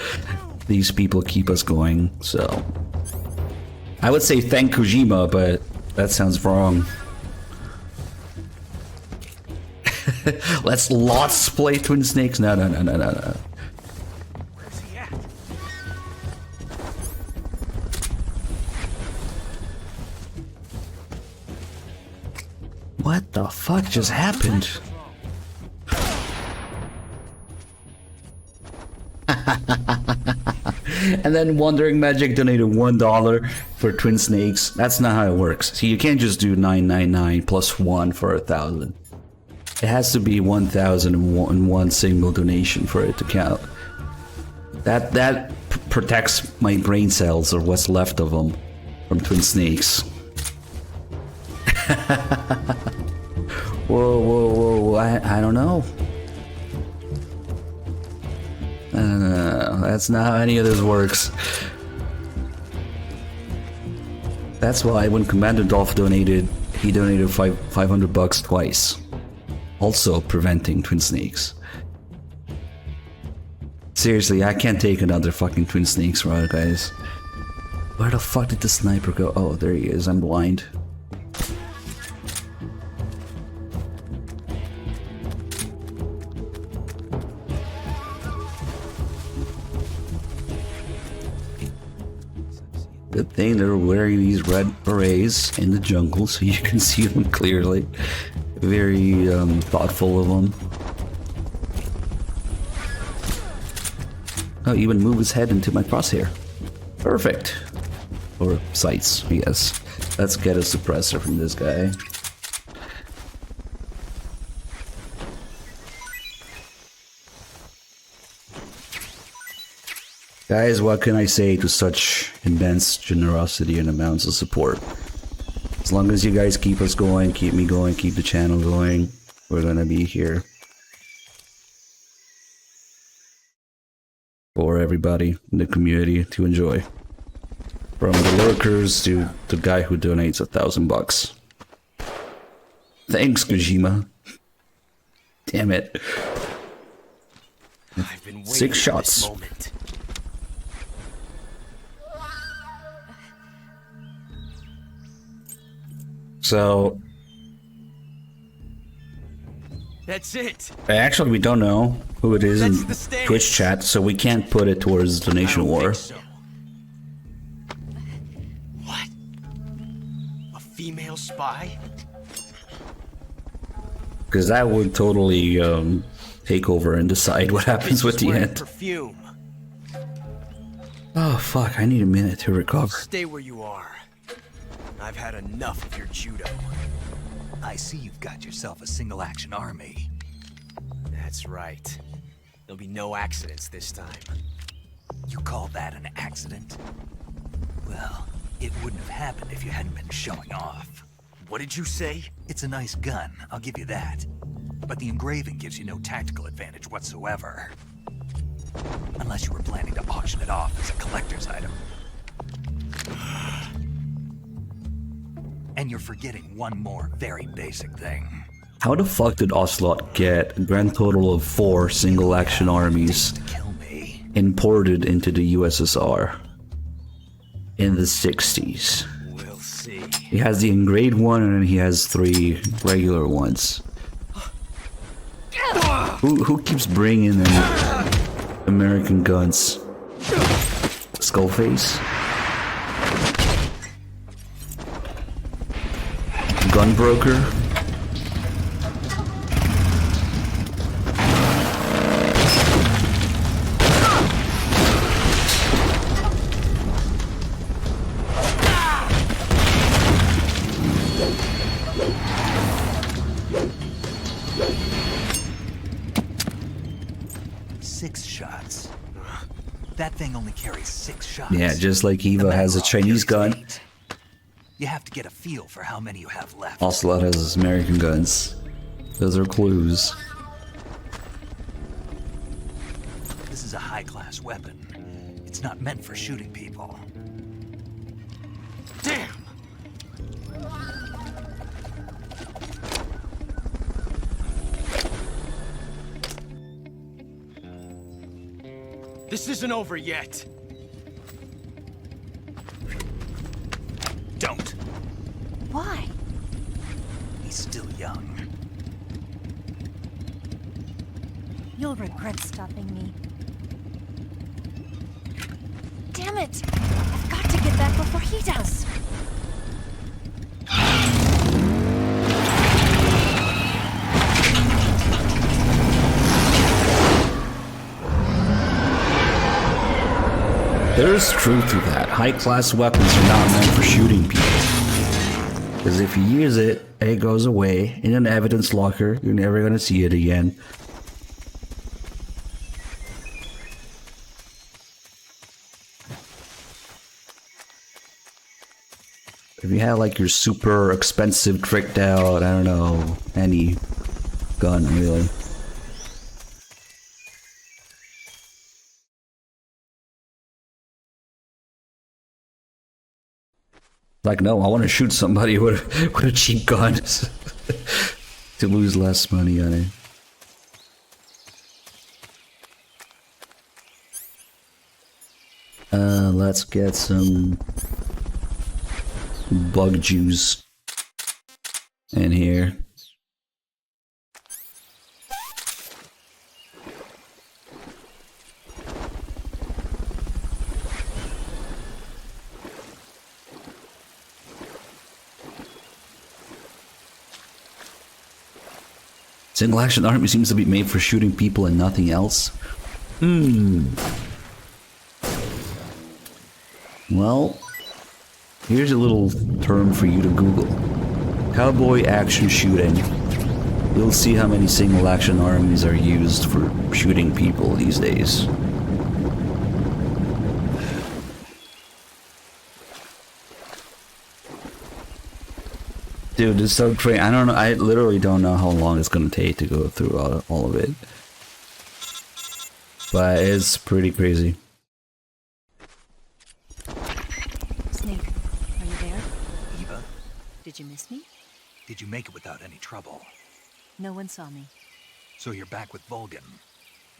these people keep us going, so... I would say thank Kojima, but that sounds wrong. Let's play Twin Snakes? No. Where's he at? What the fuck just happened? And then Wandering Magic donated $1 for Twin Snakes. That's not how it works. See, you can't just do 999 plus 1 for 1,000. It has to be 1,001 single donation for it to count. That protects my brain cells, or what's left of them, from Twin Snakes. Whoa, I don't know. That's not how any of this works. That's why when Commander Dolph donated, he donated $500 twice. Also preventing Twin Snakes. Seriously, I can't take another fucking Twin Snakes ride, guys. Where the fuck did the sniper go? Oh, there he is. I'm blind. Good thing they're wearing these red berets in the jungle so you can see them clearly. Very thoughtful of them. Oh, even move his head into my crosshair. Perfect. Or sights, I guess. Let's get a suppressor from this guy. Guys, what can I say to such immense generosity and amounts of support? As long as you guys keep us going, keep me going, keep the channel going, we're gonna be here for everybody in the community to enjoy. From the lurkers to the guy who donates $1,000. Thanks, Kojima. Damn it. I've been waiting 6 shots. for this moment. So That's it. actually, we don't know who it is That's in the stance. Twitch chat, so we can't put it towards donation war. So. What? A female spy? Because that would totally take over and decide what happens with the Wearing end. Perfume. Oh fuck, I need a minute to recover. Stay where you are. I've had enough of your judo. I see you've got yourself a single-action army. That's right. There'll be no accidents this time. You call that an accident? Well, it wouldn't have happened if you hadn't been showing off. What did you say? It's a nice gun, I'll give you that. But the engraving gives you no tactical advantage whatsoever. Unless you were planning to auction it off as a collector's item. And you're forgetting one more very basic thing. How the fuck did Ocelot get a grand total of 4 single-action armies imported into the USSR in the 60s? We'll see. He has the engraved one and then he has 3 regular ones. Who keeps bringing in American guns? Skullface? Gunbroker? That thing only carries 6 shots. Yeah, just like Eva has a Chinese gun. You have to get a feel for how many you have left. Ocelot has his American guns. Those are clues. This is a high-class weapon. It's not meant for shooting people. Damn! This isn't over yet. Don't. Why? He's still young. You'll regret stopping me. Damn it! I've got to get back before he does. There's truth to that. High-class weapons are not meant for shooting people. Because if you use it, it goes away in an evidence locker. You're never gonna see it again. If you had like your super expensive, tricked out, I don't know, any gun really. Like, no, I want to shoot somebody with a cheap gun to lose less money on it. Let's get some bug juice in here. Single action army seems to be made for shooting people and nothing else. Well, here's a little term for you to Google. Cowboy action shooting. You'll see how many single action armies are used for shooting people these days. Dude, it's so crazy. I don't know. I literally don't know how long it's gonna take to go through all of it. But it's pretty crazy. Snake, are you there? Eva, Did you miss me? did you make it without any trouble? No one saw me. So you're back with Volgan.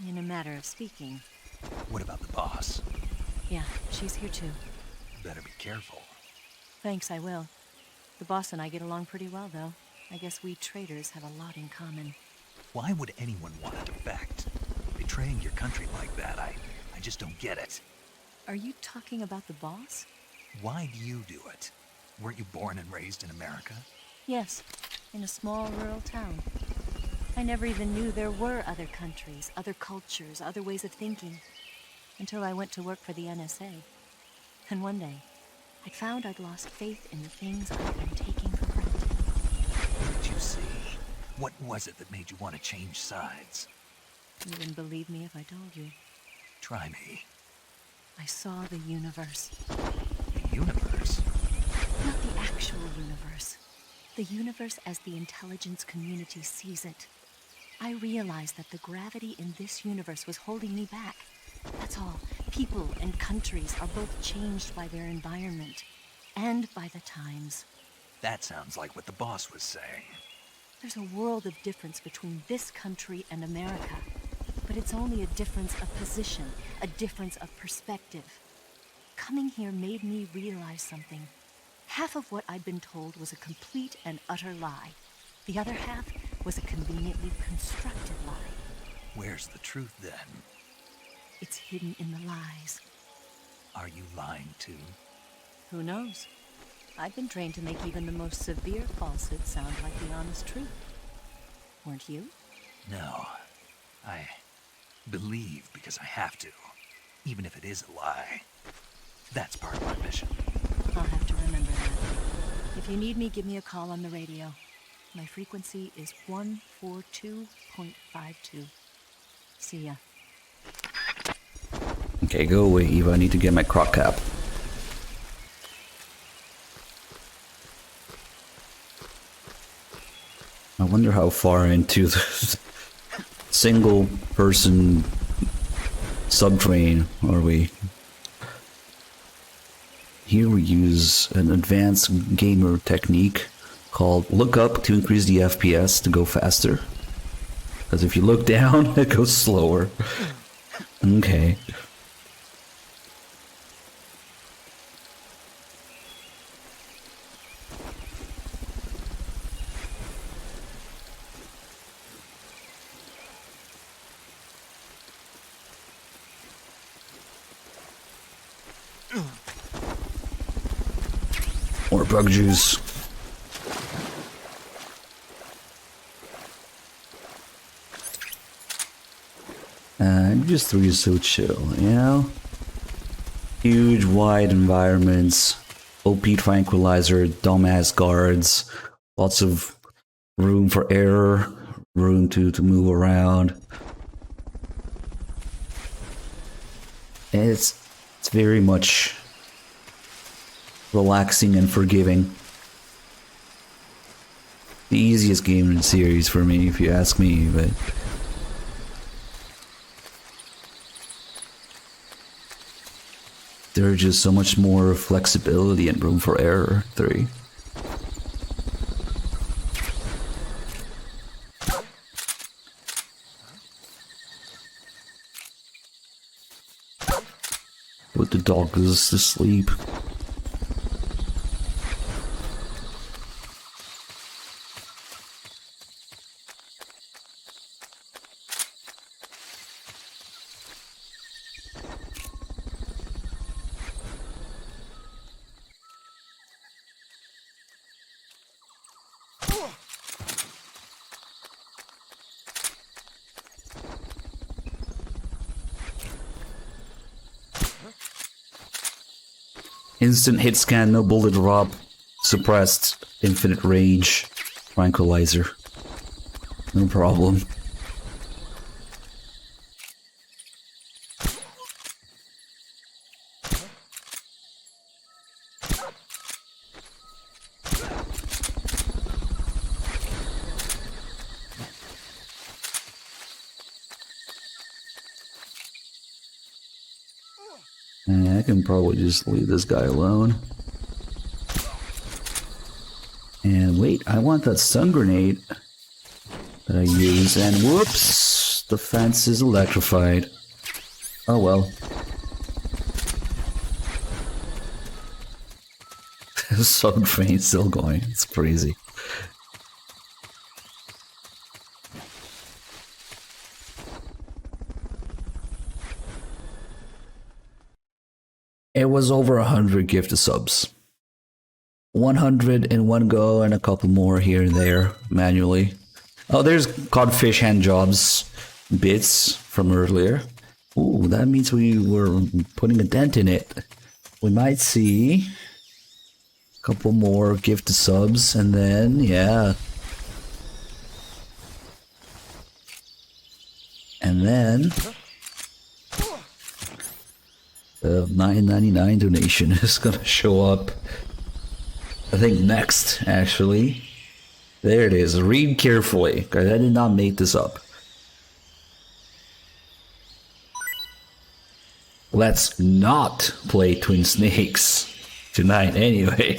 In a matter of speaking. What about the boss? Yeah, she's here too. Better be careful. Thanks, I will. The boss and I get along pretty well, though. I guess we traitors have a lot in common. Why would anyone want to defect? Betraying your country like that, I just don't get it. Are you talking about the boss? Why do you do it? Weren't you born and raised in America? Yes, in a small rural town. I never even knew there were other countries, other cultures, other ways of thinking. Until I went to work for the NSA. And one day, I found I'd lost faith in the things I'd been taking for granted. What did you see? What was it that made you want to change sides? You wouldn't believe me if I told you. Try me. I saw the universe. The universe? Not the actual universe. The universe as the intelligence community sees it. I realized that the gravity in this universe was holding me back. That's all. People and countries are both changed by their environment and by the times. That sounds like what the boss was saying. There's a world of difference between this country and America. But it's only a difference of position, a difference of perspective. Coming here made me realize something. Half of what I'd been told was a complete and utter lie. The other half was a conveniently constructed lie. Where's the truth then? It's hidden in the lies. Are you lying too? Who knows? I've been trained to make even the most severe falsehood sound like the honest truth. Weren't you? No. I believe because I have to, even if it is a lie. That's part of my mission. I'll have to remember that. If you need me, give me a call on the radio. My frequency is 142.52. See ya. Okay, go away, Eva. I need to get my croc cap. I wonder how far into the single person subtrain are we? Here we use an advanced gamer technique called look up to increase the FPS to go faster. Because if you look down, it goes slower. Okay. More bug juice. Just 3 is so chill, you know? Huge, wide environments, OP tranquilizer, dumbass guards, lots of room for error, room to move around. And it's very much relaxing and forgiving. The easiest game in the series for me, if you ask me, but there's just so much more flexibility and room for error. 3. Put the dogs to sleep. Instant hit scan, no bullet drop, suppressed, infinite range, tranquilizer. No problem. I can probably just leave this guy alone. And wait, I want that stun grenade that I use, and whoops! The fence is electrified. Oh well. The subtrain's still going, it's crazy. It was over 100 gifted subs. 100 in one go and a couple more here and there manually. Oh, there's codfish hand jobs bits from earlier. Ooh, that means we were putting a dent in it. We might see a couple more gifted subs and then, yeah. And And then the $9.99 donation is gonna show up, I think next, actually. There it is. Read carefully, because I did not make this up. Let's not play Twin Snakes tonight anyway.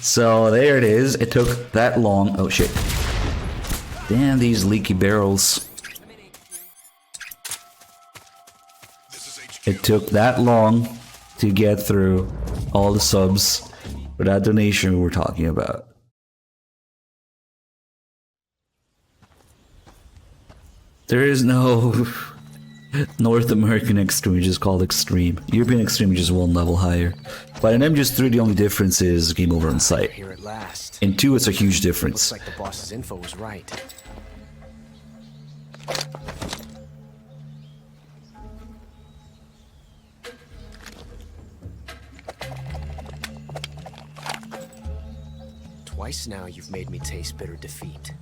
So there it is. It took that long. Oh shit. Damn these leaky barrels. It took that long to get through all the subs for that donation we were talking about. There is no North American Extreme, which is called Extreme. European Extreme, which is one level higher. But in MGS3, the only difference is game over on site. Here at last. In 2, it's a huge difference. Looks like the boss's info was right. Twice now you've made me taste bitter defeat.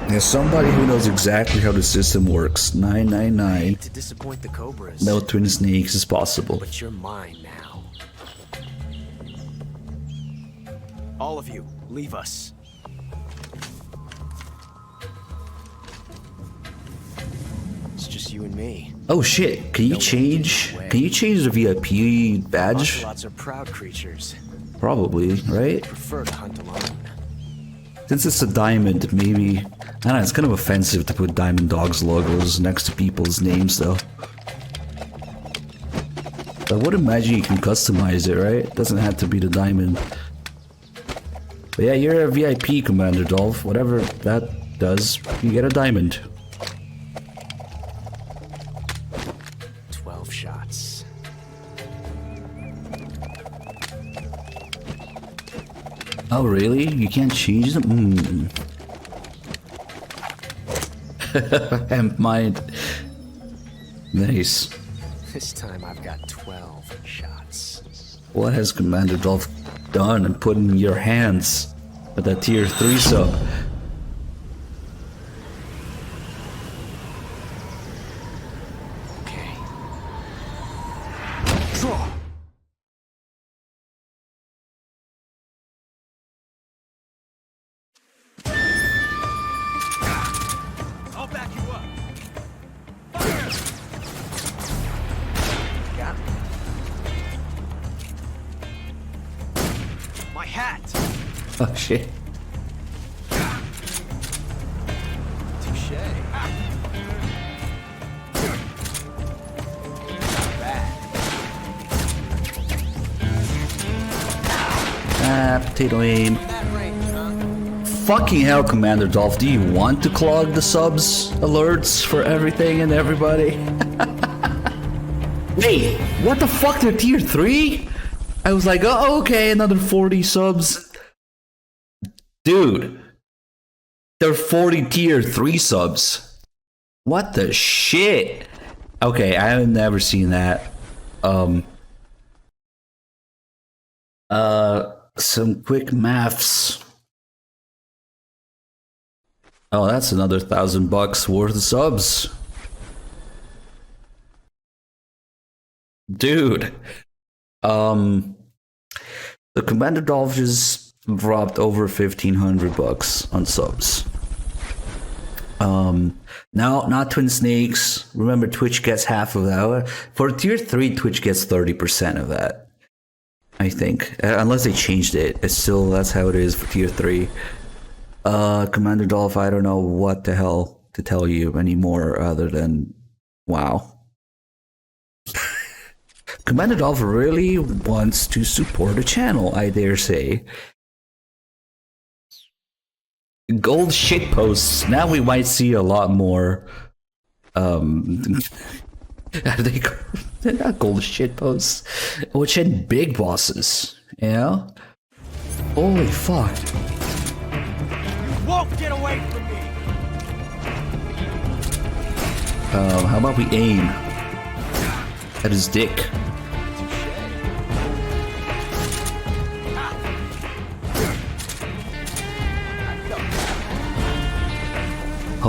As somebody who knows exactly how the system works, 999, To disappoint the Cobras. no Twin Snakes is possible. But you're mine now. All of you, leave us. It's just you and me. Oh shit, can you change the VIP badge? Ocelots are proud creatures. Probably, right? Prefer to hunt alone. Since it's a diamond, maybe... I don't know, it's kind of offensive to put Diamond Dogs logos next to people's names, though. But I would imagine you can customize it, right? It doesn't have to be the diamond. But yeah, you're a VIP, Commander Dolph. Whatever that does, you get a diamond. 12 shots. Oh, really? You can't change them? Hemp mind. Nice. This time I've got 12 shots. What has Commander Dolph done and put in your hands with that tier 3 sub? Okay. Draw. I'll back you up. Got me. My hat. Oh shit. Touche. Potato aim. Fucking hell, Commander Dolph, do you want to clog the subs alerts for everything and everybody? Wait, what the fuck, they're tier 3? I was like, oh, okay, another 40 subs. Dude, they're 40 tier 3 subs. What the shit? Okay, I have never seen that. Some quick maths. Oh, that's another $1,000 worth of subs. Dude. The Commander Dolph just dropped over $1,500 on subs. Now, not Twin Snakes. Remember, Twitch gets half of that. For tier 3, Twitch gets 30% of that. I think. Unless they changed it. It's still, that's how it is for tier 3. Commander Dolph, I don't know what the hell to tell you anymore other than wow. Commander Dolph really wants to support the channel, I dare say. Gold shitposts. Now we might see a lot more. They're not gold shitposts, which had big bosses. You know? Holy fuck. You won't get away from me. How about we aim at his dick?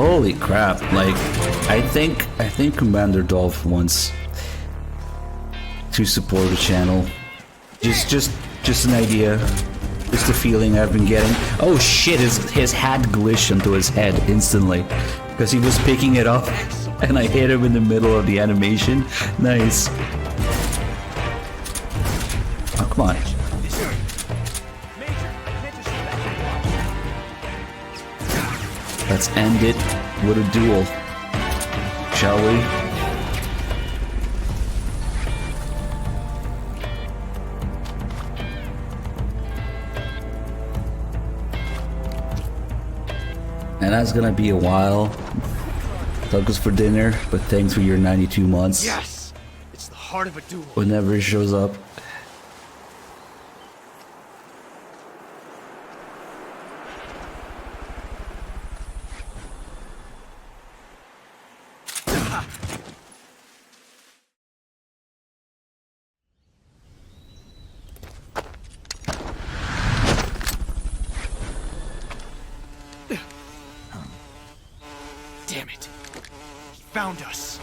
Holy crap! Like, I think Commander Dolph wants to support the channel. Just an idea. Just a feeling I've been getting. Oh shit! His hat glitched into his head instantly because he was picking it up, and I hit him in the middle of the animation. Nice. Oh, come on. Let's end it with a duel, shall we? And that's gonna be a while. Took us for dinner, but thanks for your 92 months. Yes! It's the heart of a duel. Whenever it shows up. Damn it. He found us.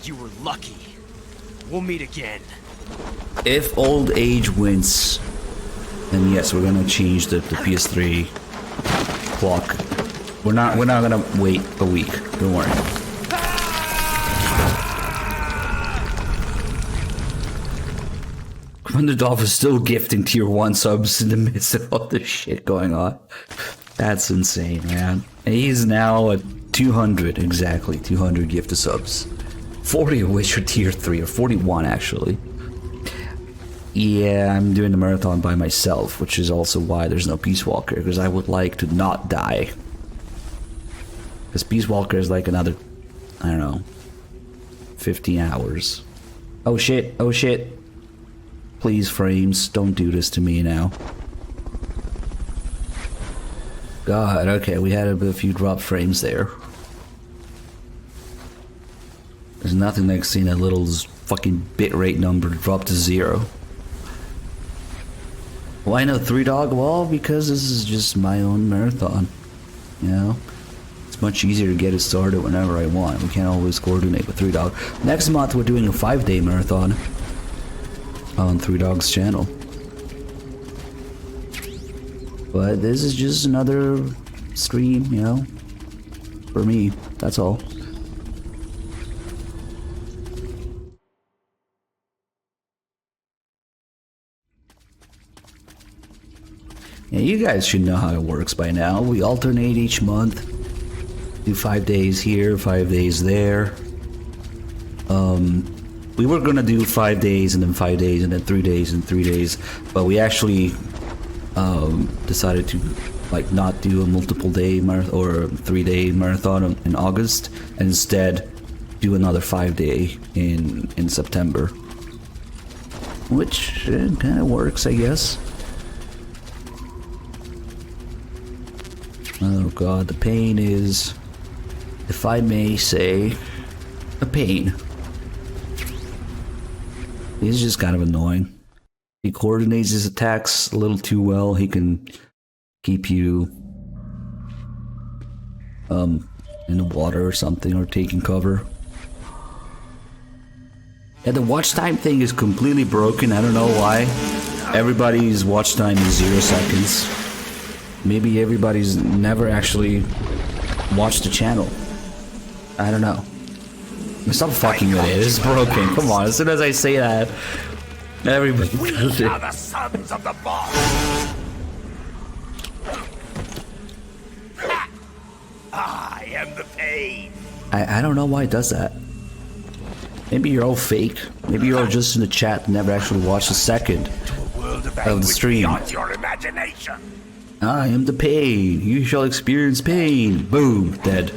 You were lucky. We'll meet again. If old age wins, then yes, we're gonna change the PS3 clock. We're not gonna wait a week. Don't worry. Commander Dolph is still gifting tier 1 subs in the midst of all this shit going on. That's insane, man. And he's now at 200, exactly, 200 gifted subs. 40 of which are tier 3, or 41 actually. Yeah, I'm doing the marathon by myself, which is also why there's no Peace Walker, because I would like to not die. Because Peace Walker is like another, I don't know, 15 hours. Oh shit, oh shit. Please, frames, don't do this to me now. God, okay, we had a few drop frames there. There's nothing like seeing a little fucking bitrate number drop to 0. Why no 3-Dog? Well, because this is just my own marathon. You know? It's much easier to get it started whenever I want. We can't always coordinate with 3-Dog. Next month we're doing a 5-day marathon on 3-Dog's channel. But this is just another stream, you know? For me, that's all. Yeah, you guys should know how it works by now. We alternate each month. Do 5 days here, 5 days there. We were gonna do 5 days and then 5 days and then 3 days and 3 days, but we actually decided to like not do a multiple day marathon or 3-day marathon in August, and instead do another 5-day in September, which kind of works, I guess. Oh god, the pain is, if I may say, a pain. He's just kind of annoying. He coordinates his attacks a little too well. He can keep you in the water or something, or taking cover. Yeah, the watch time thing is completely broken. I don't know why. Everybody's watch time is 0 seconds. Maybe everybody's never actually watch the channel. I don't know. Stop fucking with it. It's broken. Come on. As soon as I say that, everybody does it. We are the sons of the boss. I am the pain. I don't know why it does that. Maybe you're all fake. Maybe you're all just in the chat and never actually watched a second of the stream. Beyond your imagination. I am the pain. You shall experience pain. Boom. Dead.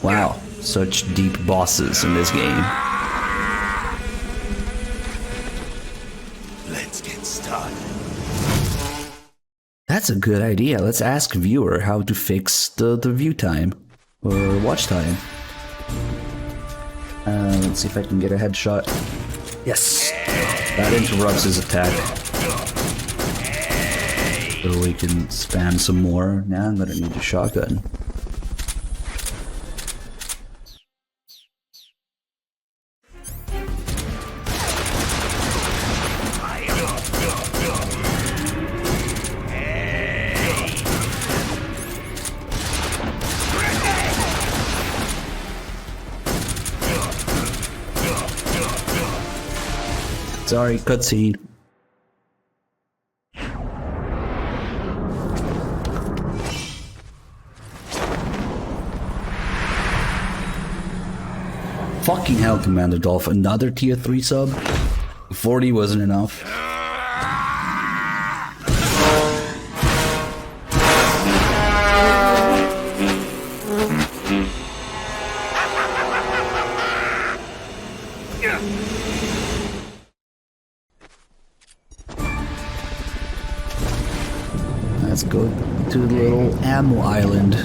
Wow. Such deep bosses in this game. Let's get started. That's a good idea. Let's ask viewer how to fix the view time or watch time. Let's see if I can get a headshot. Yes! That interrupts his attack. So we can spam some more. Now I'm gonna need a shotgun. Sorry, cutscene. Fucking hell, Commander Dolph. Another tier 3 sub? 40 wasn't enough. Let's go to the little ammo island.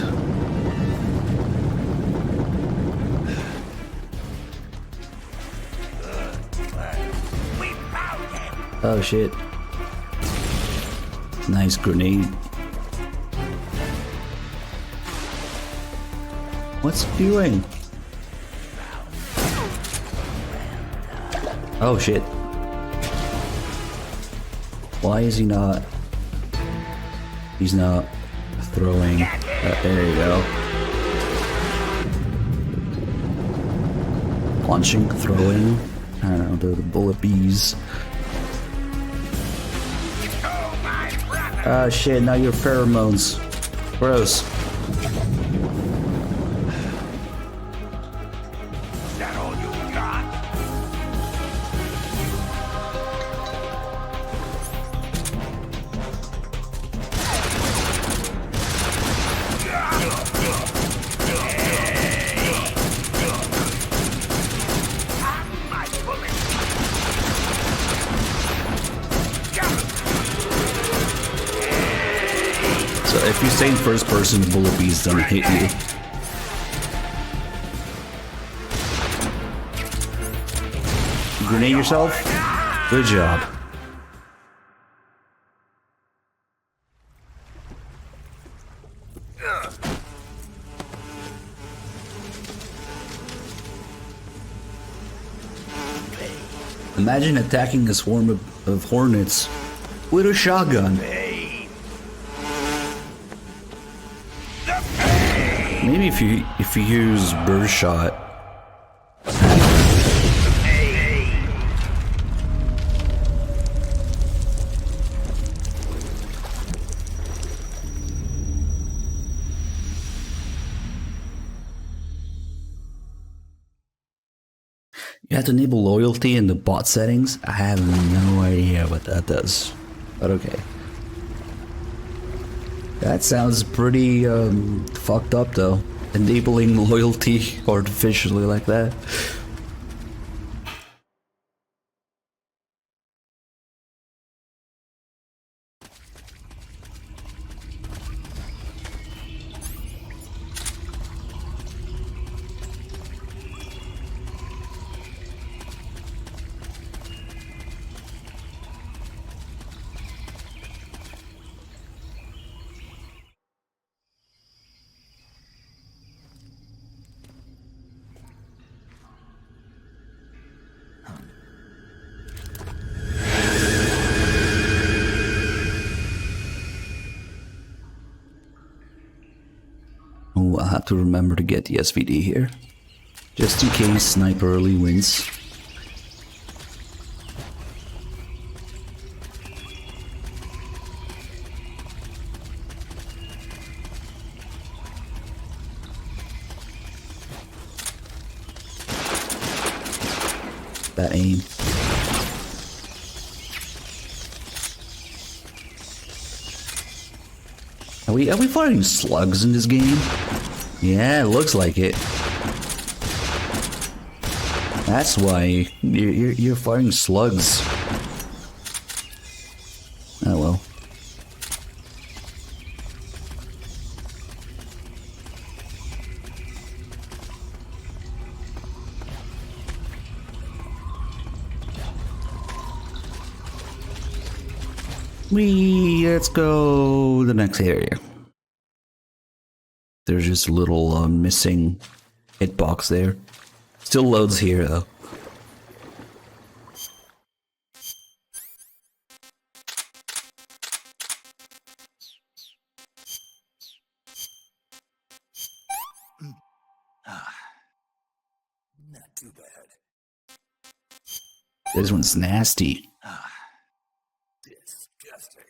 Oh shit. Nice grenade. What's he doing? Oh shit. Why is he not? He's not throwing. There you go. Punching, throwing. I don't know, the bullet bees. Ah shit, now you're pheromones. Gross. Is that all you got? So if you stay in first person, the bullet bees don't hit you. You grenade yourself? Good job. Imagine attacking a swarm of hornets with a shotgun. Maybe if you use burst shot. You have to enable loyalty in the bot settings. I have no idea what that does, but okay. That sounds pretty fucked up though. Enabling loyalty artificially like that. Oh, I'll have to remember to get the SVD here. Just in case Sniper Early wins. That aim. Are we fighting slugs in this game? Yeah, it looks like it. That's why you're fighting slugs. Oh well. Let's go the next area. There's just a little missing hitbox there. Still loads here though. Not too bad. This one's nasty. Disgusting.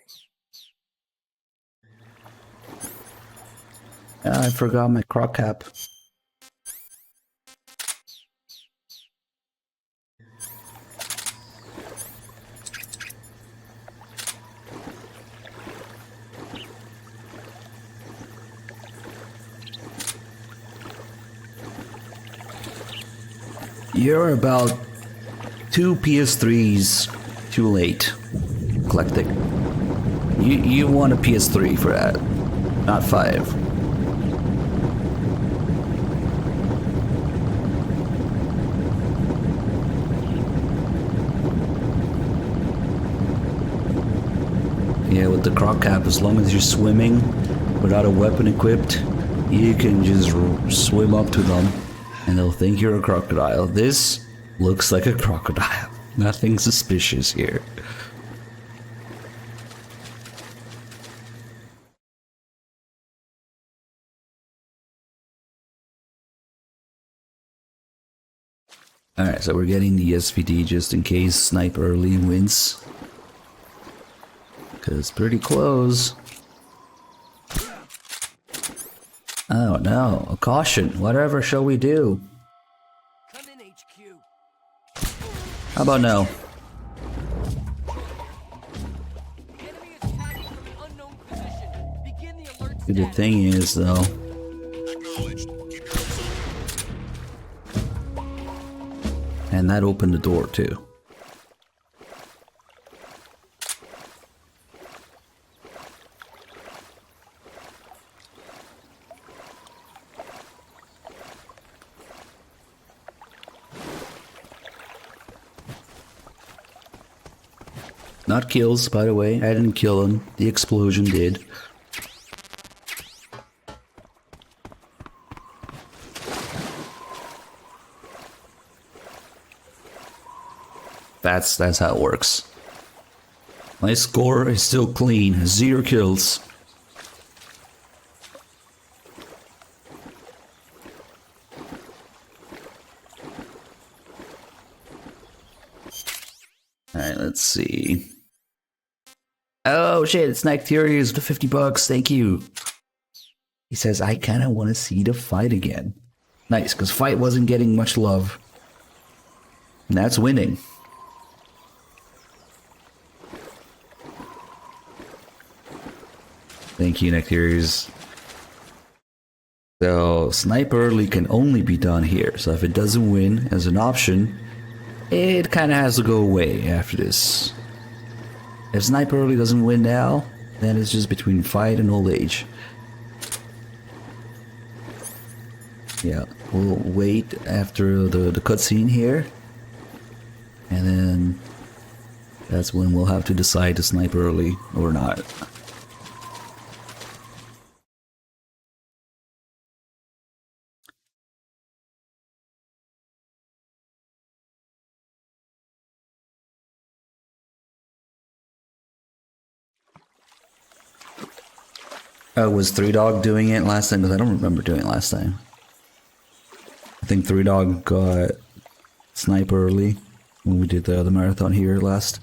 I forgot my croc cap. You're about 2 PS3s too late, Eclectic. You want a PS3 for that, not 5. Yeah, with the croc cap, as long as you're swimming without a weapon equipped, you can just swim up to them and they'll think you're a crocodile. This looks like a crocodile. Nothing suspicious here. Alright, so we're getting the SVD just in case Snipe Early wins. Because it's pretty close. Oh no, a caution. Whatever shall we do? How about no? The thing is, though, and that opened the door too. Not kills, by the way. I didn't kill him. The explosion did. That's how it works. My score is still clean. 0 kills. Alright, let's see. Oh shit, it's Nocturius with $50. Thank you. He says, I kinda wanna see the fight again. Nice, because fight wasn't getting much love. And that's winning. Thank you, Nocturius. So, Snipe Early can only be done here. So if it doesn't win as an option, it kinda has to go away after this. If Snipe Early doesn't win now, then it's just between fight and old age. Yeah, we'll wait after the cutscene here. And then that's when we'll have to decide to Snipe Early or not. Was Three Dog doing it last time? Because I don't remember doing it last time. I think Three Dog got sniper early when we did the other marathon here last.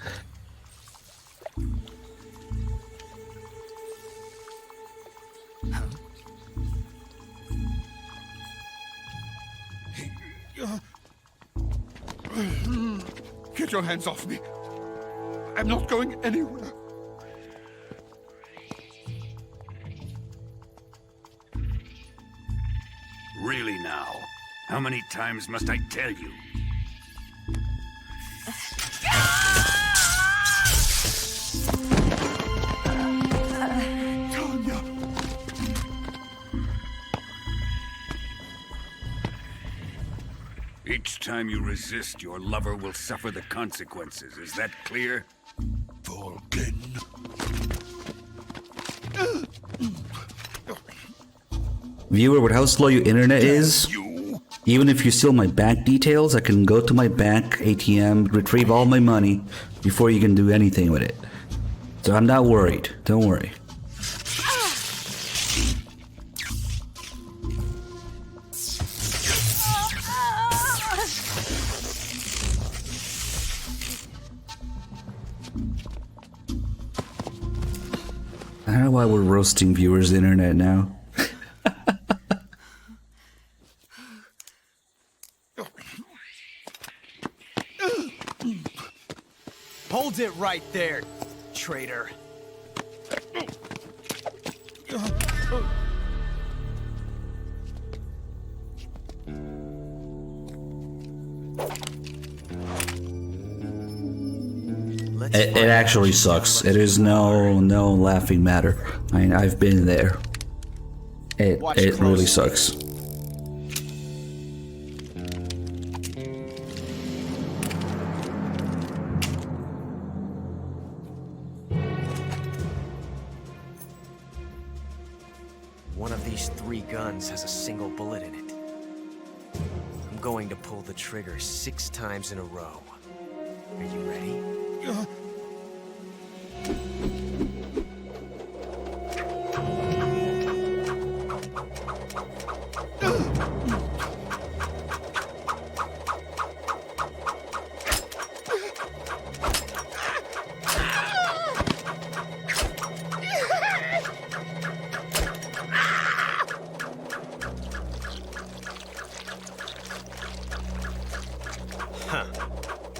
Get your hands off me. I'm not going anywhere. Really now? How many times must I tell you? Tanya! Each time you resist, your lover will suffer the consequences. Is that clear? Vulcan. Viewer, with how slow your internet is, even if you steal my bank details, I can go to my bank ATM, retrieve all my money before you can do anything with it. So I'm not worried. Don't worry. I don't know why we're roasting viewers' internet now. Hold it right there, traitor. It actually sucks. It is no laughing matter. I mean, I've been there. It really sucks. One of these 3 guns has a single bullet in it. I'm going to pull the trigger 6 times in a row. Are you ready? Huh.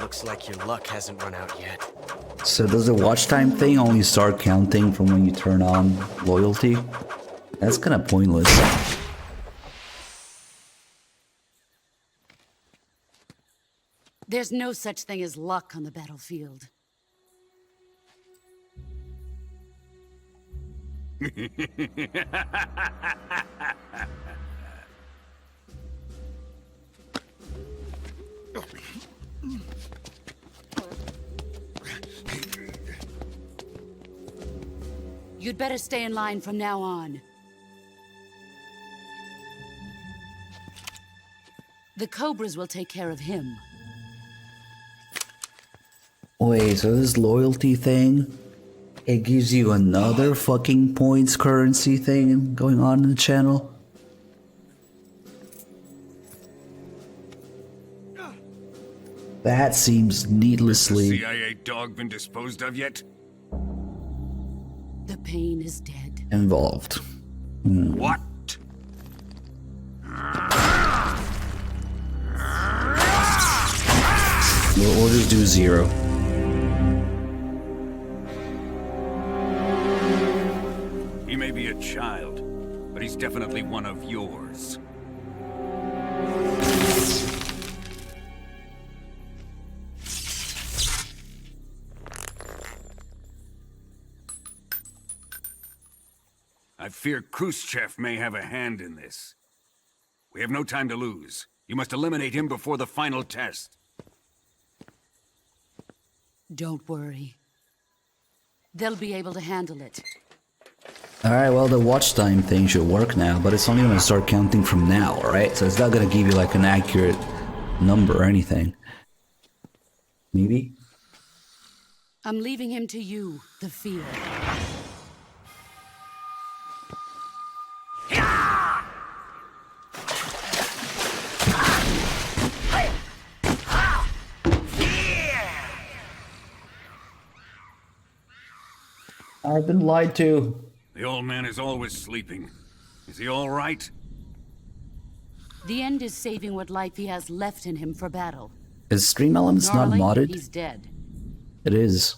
Looks like your luck hasn't run out yet. So does the watch time thing only start counting from when you turn on loyalty? That's kind of pointless. There's no such thing as luck on the battlefield. You'd better stay in line from now on. The Cobras will take care of him. Wait, so this loyalty thing, it gives you another fucking points currency thing going on in the channel? That seems needlessly... Has the CIA dog been disposed of yet? The pain is dead. Involved. What? We'll just do 0. He may be a child, but he's definitely one of yours. I fear Khrushchev may have a hand in this. We have no time to lose. You must eliminate him before the final test. Don't worry. They'll be able to handle it. Alright, well the watch time thing should work now, but it's only gonna start counting from now, alright? So it's not gonna give you like an accurate number or anything. Maybe? I'm leaving him to you, the field. I've been lied to. The old man is always sleeping. Is he all right? The end is saving what life he has left in him for battle. Is Stream Elements not Gnarly, modded? he's dead. It is.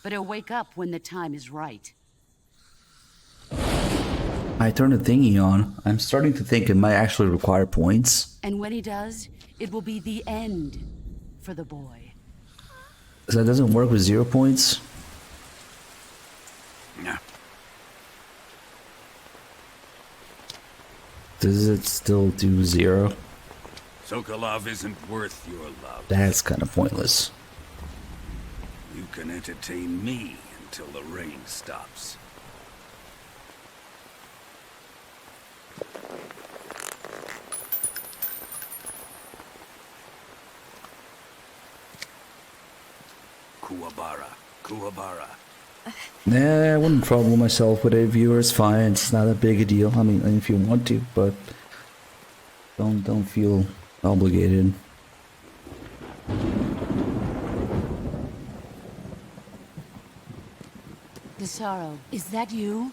But he'll wake up when the time is right. I turned the thingy on. I'm starting to think it might actually require points. And when he does, it will be the end for the boy. So that doesn't work with 0 points? Yeah. Does it still do 0? Sokolov isn't worth your love. That's kind of pointless. You can entertain me until the rain stops. Kuwabara. Nah, I wouldn't trouble myself with it, viewers. Fine, it's not a big a deal. I mean, if you want to, but don't feel obligated. Desaro, is that you?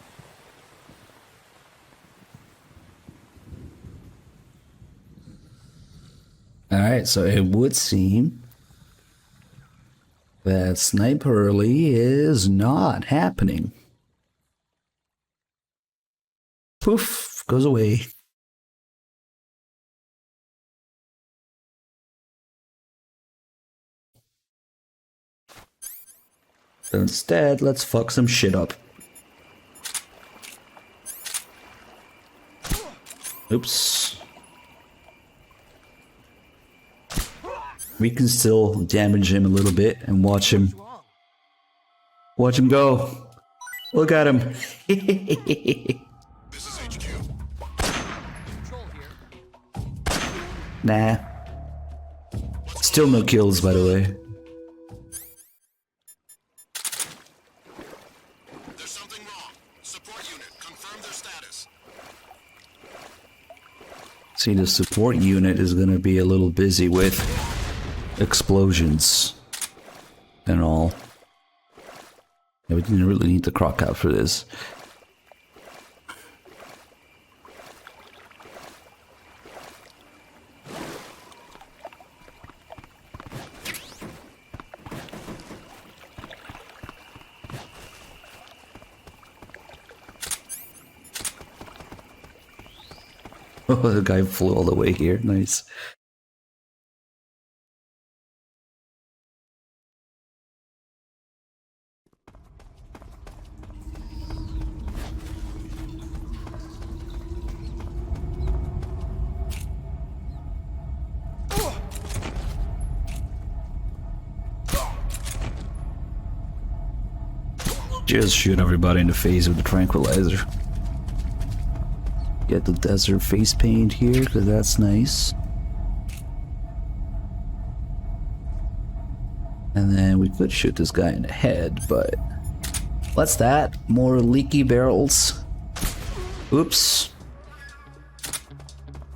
Alright, so it would seem that Sniper Early is not happening. Poof, goes away. So instead, let's fuck some shit up. Oops. We can still damage him a little bit and watch him go. Look at him. Nah. Still no kills, by the way. There's something wrong. Support unit, confirm their status. See, the support unit is gonna be a little busy with explosions and all. Yeah, we didn't really need the croc out for this. Oh, the guy flew all the way here. Nice. Just shoot everybody in the face with the tranquilizer. Get the desert face paint here, because that's nice. And then we could shoot this guy in the head, but... what's that? More leaky barrels. Oops.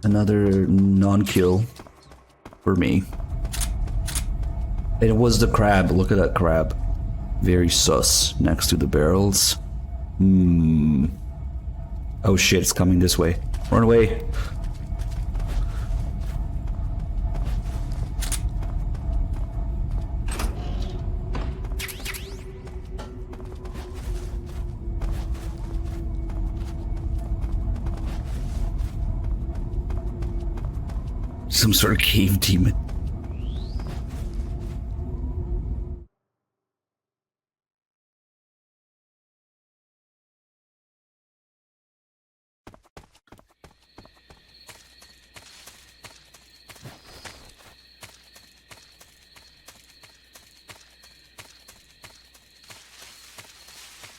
Another non-kill for me. It was the crab. Look at that crab. Very sus next to the barrels. Oh shit, it's coming this way. Run away. Some sort of cave demon.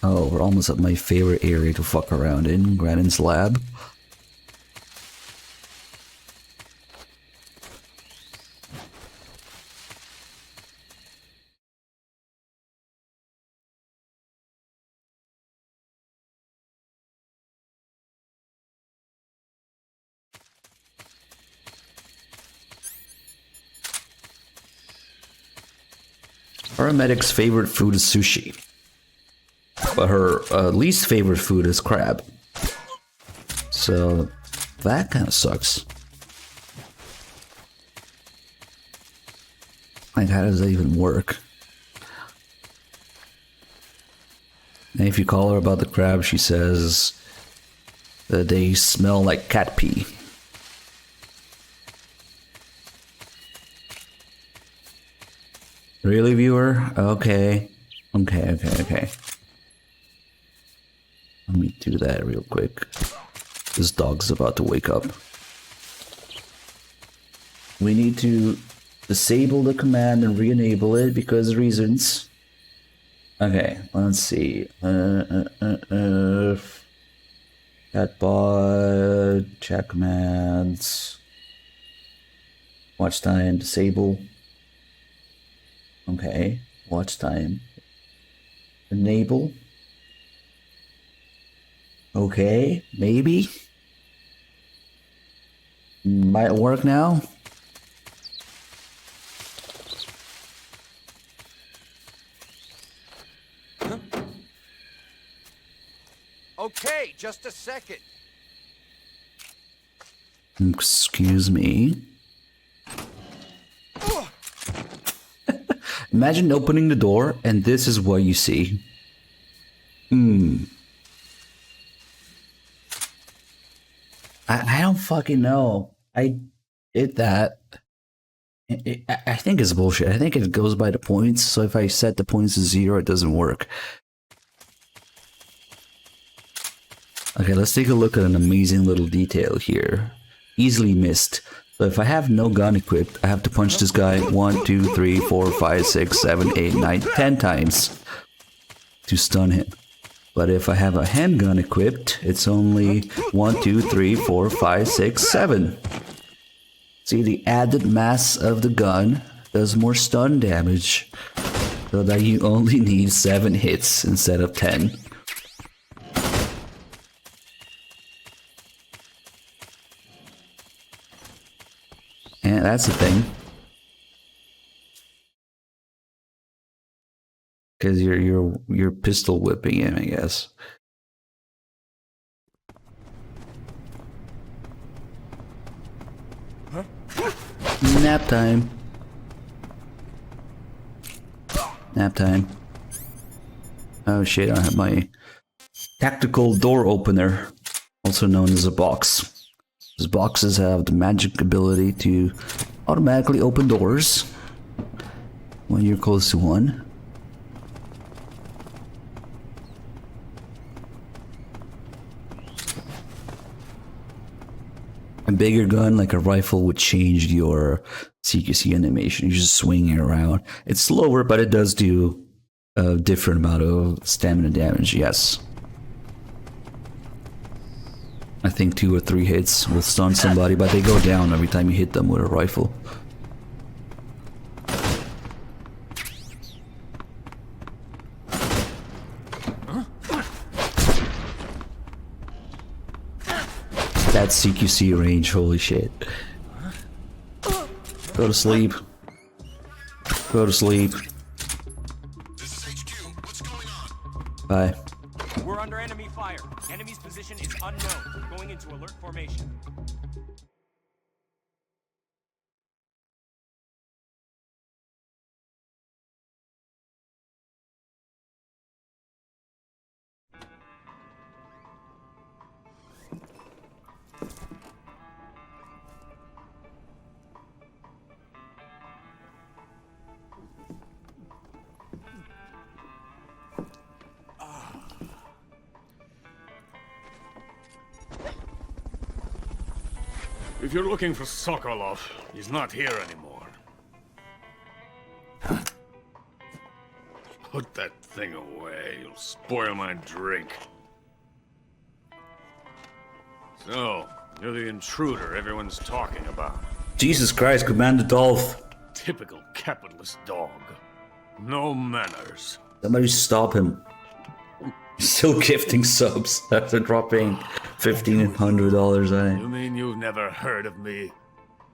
Oh, we're almost at my favorite area to fuck around in, Grannon's lab. Paramedic's favorite food is sushi. but her least favorite food is crab. So that kind of sucks. Like, how does that even work? And if you call her about the crab, she says that they smell like cat pee. Really, viewer? Okay. Okay. Let me do that real quick. This dog's about to wake up. We need to disable the command and re-enable it because of reasons. Okay, let's see. Chatbot, chat commands, watch time, disable. Okay, watch time, enable. Okay, maybe. Might work now. Okay, just a second. Excuse me. Imagine opening the door and this is what you see. I don't fucking know. I did that. I think it's bullshit. I think it goes by the points. So if I set the points to 0, it doesn't work. Okay, let's take a look at an amazing little detail here. Easily missed. So if I have no gun equipped, I have to punch this guy 1, 2, 3, 4, 5, 6, 7, 8, 9, 10 times to stun him. But if I have a handgun equipped, it's only 1, 2, 3, 4, 5, 6, 7. See, the added mass of the gun does more stun damage, so that you only need 7 hits instead of 10. And that's the thing. Because you're pistol whipping him, I guess. Huh? Nap time. Nap time. Oh shit, I have my tactical door opener, also known as a box. These boxes have the magic ability to automatically open doors when you're close to one. A bigger gun, like a rifle, would change your CQC animation. You just swing it around. It's slower, but it does do a different amount of stamina damage, yes. I think 2 or 3 hits will stun somebody, but they go down every time you hit them with a rifle. That CQC range, holy shit. Go to sleep. Go to sleep. Bye. We're under enemy fire. Enemy's position is unknown. Going into alert formation. If you're looking for Sokolov, he's not here anymore. Put that thing away. You'll spoil my drink. So, you're the intruder everyone's talking about. Jesus Christ, Commander Dolph. Typical capitalist dog. No manners. Somebody stop him. He's still gifting subs after dropping $1,500 on it. You mean you've never heard of me?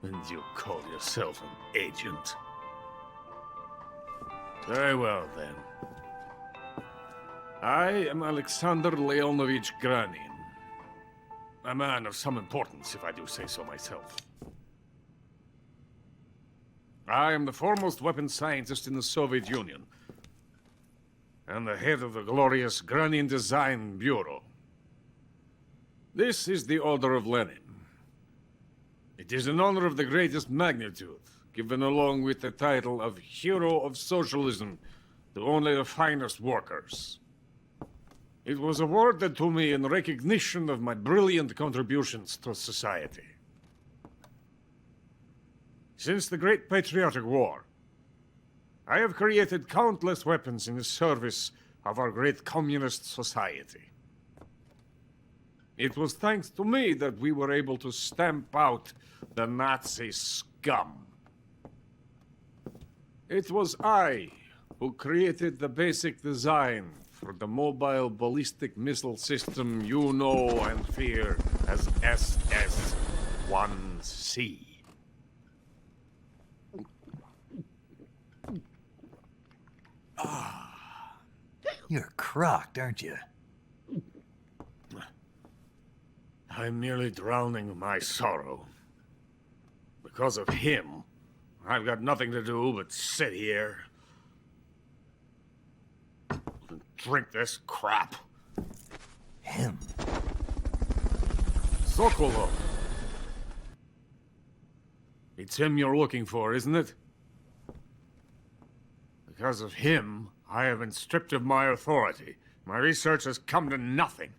And you call yourself an agent? Very well, then. I am Alexander Leonovich Granin. A man of some importance, if I do say so myself. I am the foremost weapons scientist in the Soviet Union, and the head of the glorious Granin Design Bureau. This is the Order of Lenin. It is an honor of the greatest magnitude, given along with the title of Hero of Socialism to only the finest workers. It was awarded to me in recognition of my brilliant contributions to society. Since the Great Patriotic War, I have created countless weapons in the service of our great communist society. It was thanks to me that we were able to stamp out the Nazi scum. It was I who created the basic design for the mobile ballistic missile system you know and fear as SS-1C. You're crocked, aren't you? I'm merely drowning my sorrow. Because of him, I've got nothing to do but sit here and drink this crap. Him? Sokolov. It's him you're looking for, isn't it? Because of him, I have been stripped of my authority. My research has come to nothing.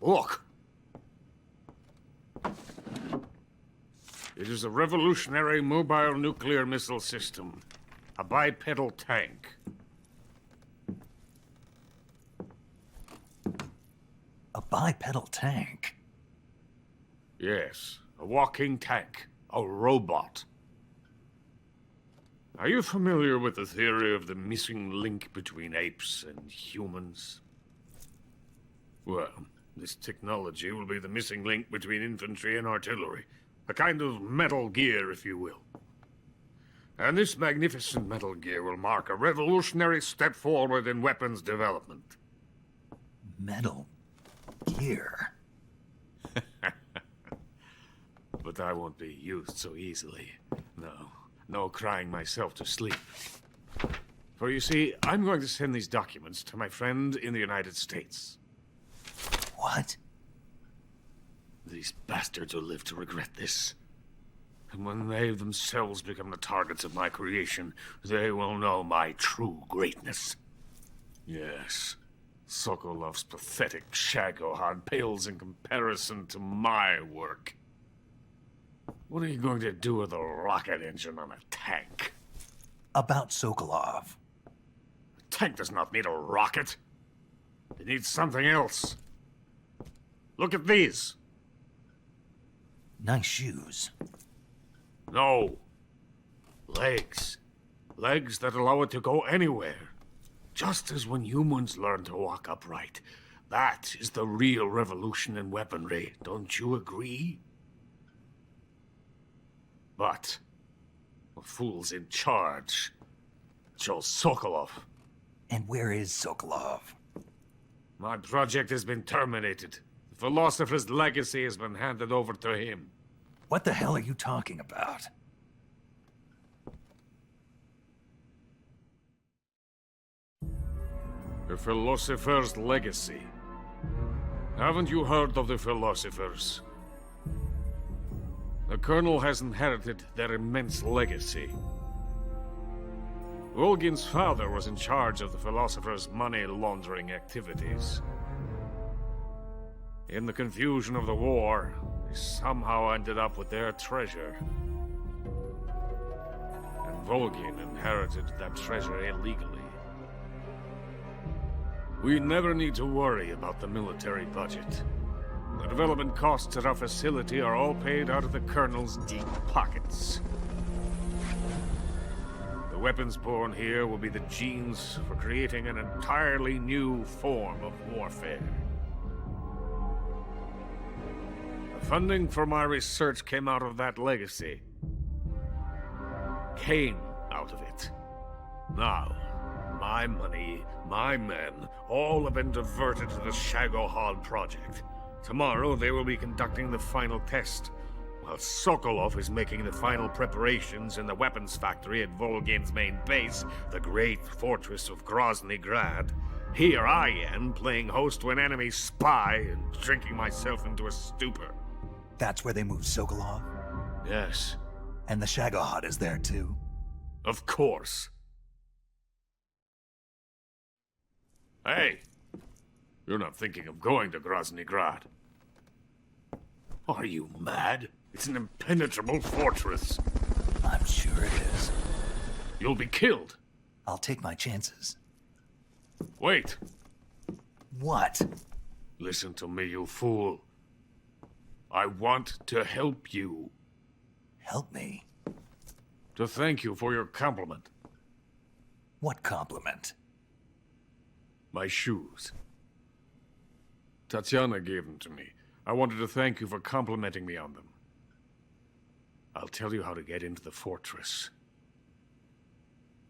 Look. It is a revolutionary mobile nuclear missile system. A bipedal tank. A bipedal tank? Yes, a walking tank. A robot. Are you familiar with the theory of the missing link between apes and humans? Well, this technology will be the missing link between infantry and artillery. A kind of Metal Gear, if you will. And this magnificent Metal Gear will mark a revolutionary step forward in weapons development. Metal Gear? But I won't be used so easily. No crying myself to sleep. For you see, I'm going to send these documents to my friend in the United States. What? These bastards will live to regret this. And when they themselves become the targets of my creation, they will know my true greatness. Yes, Sokolov's pathetic Shagohod pales in comparison to my work. What are you going to do with a rocket engine on a tank? About Sokolov. A tank does not need a rocket. It needs something else. Look at these. Nice shoes. No. Legs. Legs that allow it to go anywhere. Just as when humans learn to walk upright. That is the real revolution in weaponry. Don't you agree? But the fool's in charge. Joe Sokolov. And where is Sokolov? My project has been terminated. The philosopher's legacy has been handed over to him. What the hell are you talking about? The philosopher's legacy. Haven't you heard of the philosophers? The Colonel has inherited their immense legacy. Volgin's father was in charge of the philosophers' money laundering activities. In the confusion of the war, they somehow ended up with their treasure. And Volgin inherited that treasure illegally. We never need to worry about the military budget. The development costs at our facility are all paid out of the Colonel's deep pockets. The weapons born here will be the genes for creating an entirely new form of warfare. The funding for my research came out of that legacy. Came out of it. Now, my money My men all have been diverted to the Shagohod project. Tomorrow they will be conducting the final test, while Sokolov is making the final preparations in the weapons factory at Volgin's main base, the great fortress of Grozny Grad. Here I am, playing host to an enemy spy and drinking myself into a stupor. That's where they moved Sokolov? Yes. And the Shagohod is there too? Of course. Hey! You're not thinking of going to Grozny Grad. Are you mad? It's an impenetrable fortress. I'm sure it is. You'll be killed. I'll take my chances. Wait. What? Listen to me, you fool. I want to help you. Help me? To thank you for your compliment. What compliment? My shoes. Tatiana gave them to me. I wanted to thank you for complimenting me on them. I'll tell you how to get into the fortress.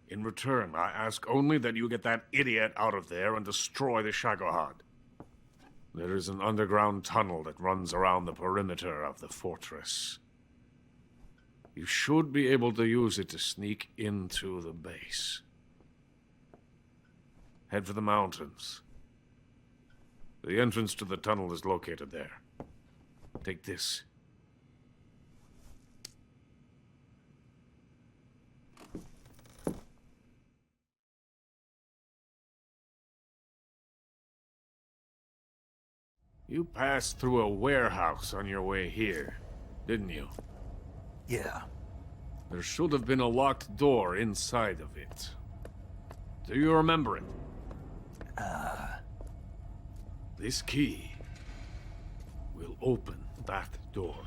In return, I ask only that you get that idiot out of there and destroy the Shagohod. There is an underground tunnel that runs around the perimeter of the fortress. You should be able to use it to sneak into the base. Head for the mountains. The entrance to the tunnel is located there. Take this. You passed through a warehouse on your way here, didn't you? Yeah. There should have been a locked door inside of it. Do you remember it? This key will open that door.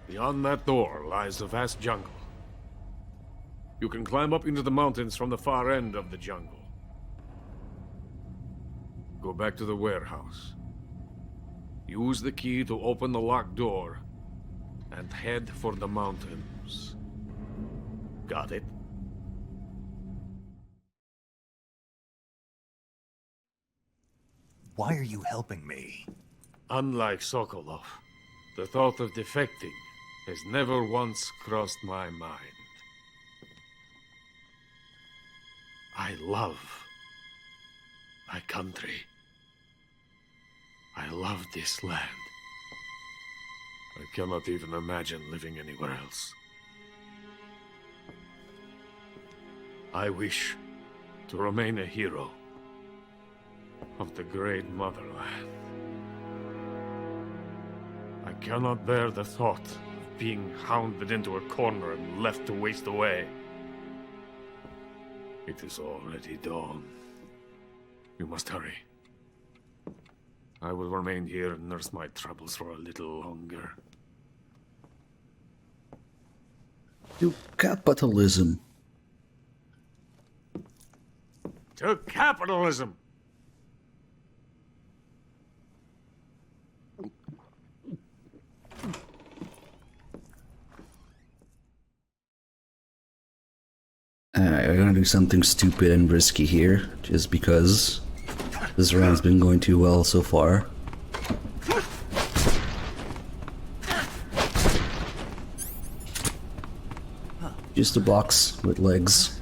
Beyond that door lies a vast jungle. You can climb up into the mountains from the far end of the jungle. Go back to the warehouse. Use the key to open the locked door and head for the mountains. Got it? Why are you helping me? Unlike Sokolov, the thought of defecting has never once crossed my mind. I love my country. I love this land. I cannot even imagine living anywhere else. I wish to remain a hero of the great motherland. I cannot bear the thought of being hounded into a corner and left to waste away. It is already dawn. You must hurry. I will remain here and nurse my troubles for a little longer. To capitalism. To capitalism! Alright, we're gonna do something stupid and risky here, just because this round's been going too well so far. Just a box with legs.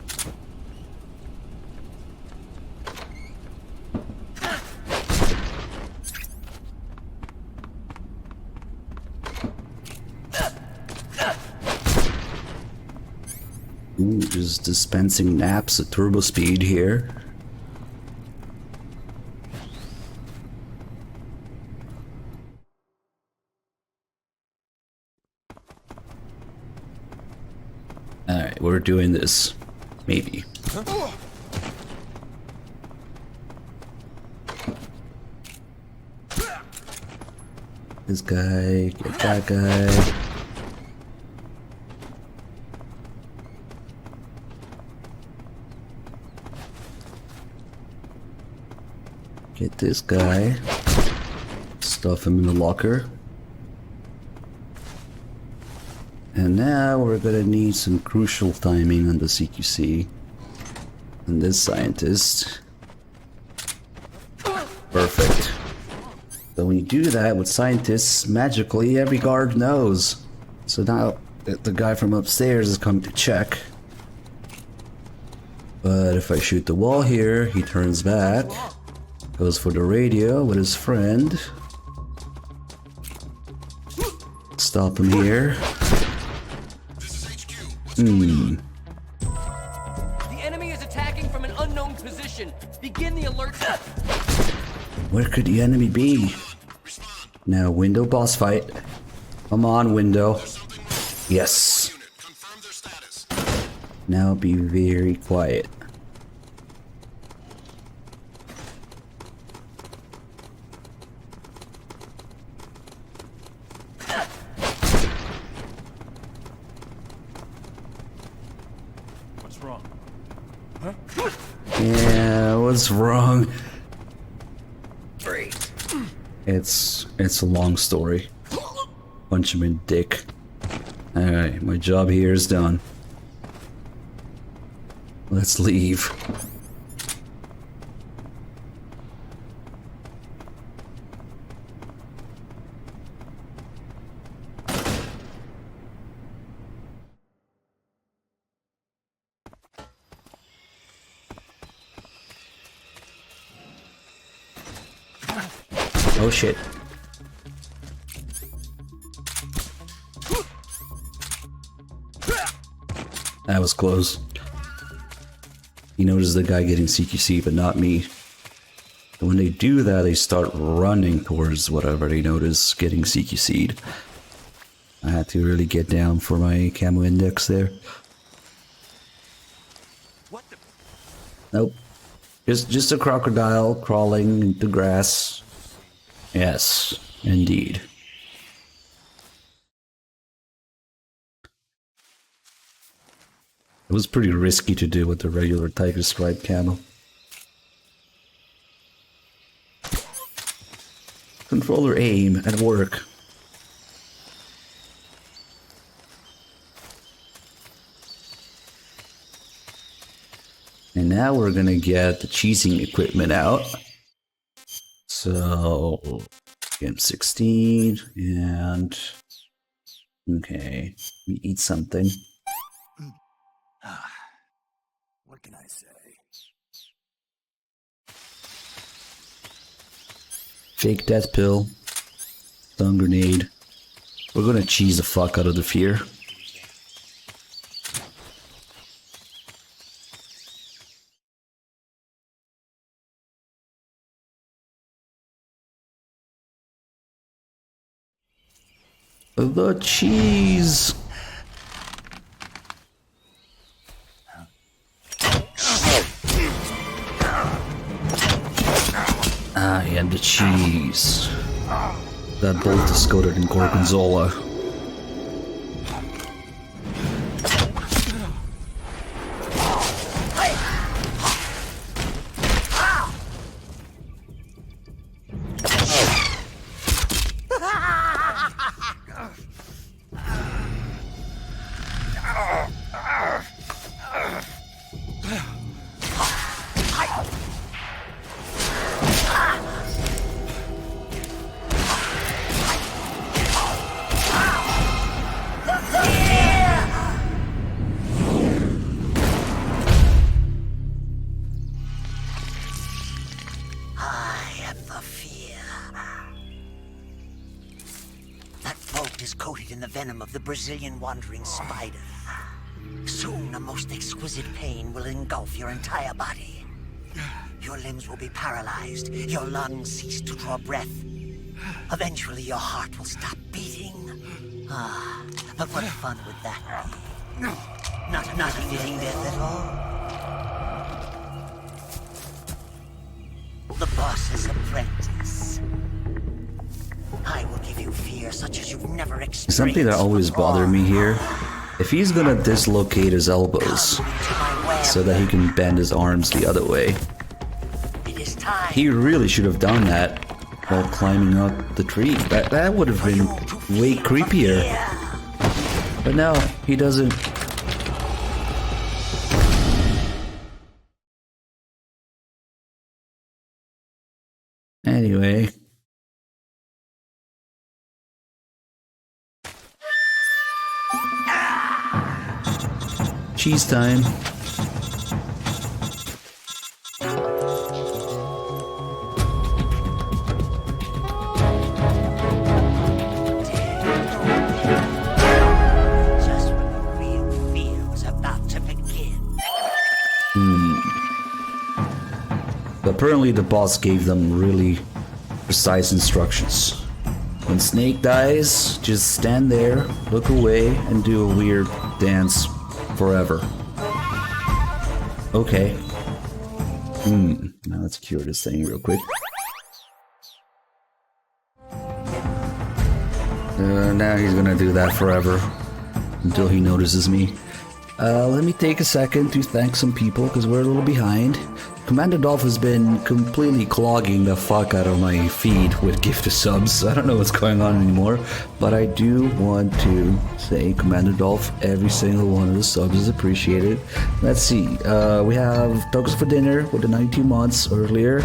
Ooh, just dispensing naps at turbo speed here. Alright, we're doing this. Maybe. This guy, get that guy. Get this guy. Stuff him in the locker. And now we're gonna need some crucial timing on the CQC. And this scientist. Perfect. So when you do that with scientists, magically every guard knows. So now the guy from upstairs is coming to check. But if I shoot the wall here, he turns back. Goes for the radio with his friend. Stop him here. The enemy is attacking from an unknown position. Begin the alert. Where could the enemy be? Now, window boss fight. Come on, window. Yes. Now be very quiet. What's wrong? Huh? Yeah, what's wrong? It's a long story. Punch him in dick. Alright, my job here is done. Let's leave. Oh shit. That was close. He noticed the guy getting CQC, but not me. And when they do that, they start running towards whatever they notice getting CQC'd. I had to really get down for my camo index there. Nope. Just a crocodile crawling into grass. Yes, indeed. It was pretty risky to do with the regular tiger stripe camo. Controller aim at work. And now we're gonna get the cheesing equipment out. So, M16 and okay, we eat something. What can I say? Fake death pill, stun grenade. We're gonna cheese the fuck out of the fear. The cheese. I am the cheese. That bolt is coated in gorgonzola. Of the Brazilian wandering spider. Soon a most exquisite pain will engulf your entire body. Your limbs will be paralyzed, your lungs cease to draw breath. Eventually your heart will stop beating. Ah, but what fun would that be? Not a fitting death at all. The boss's apprentice. I will give you fear such as you've never experienced. Something that always bothered me here. If he's gonna dislocate his elbows so that he can bend his arms the other way, he really should have done that while climbing up the tree. That would have been way creepier. But no, he doesn't. cheese time. Just when the real fear was about to begin. But apparently the boss gave them really precise instructions. When Snake dies, just stand there, look away, and do a weird dance forever. Okay. Now let's cure this thing real quick. Now he's gonna do that forever until he notices me. Let me take a second to thank some people because we're a little behind. Commander Dolph has been completely clogging the fuck out of my feed with gifted subs. I don't know what's going on anymore, but I do want to say Commander Dolph, every single one of the subs is appreciated. Let's see, we have Tacos for Dinner with the 19 months earlier.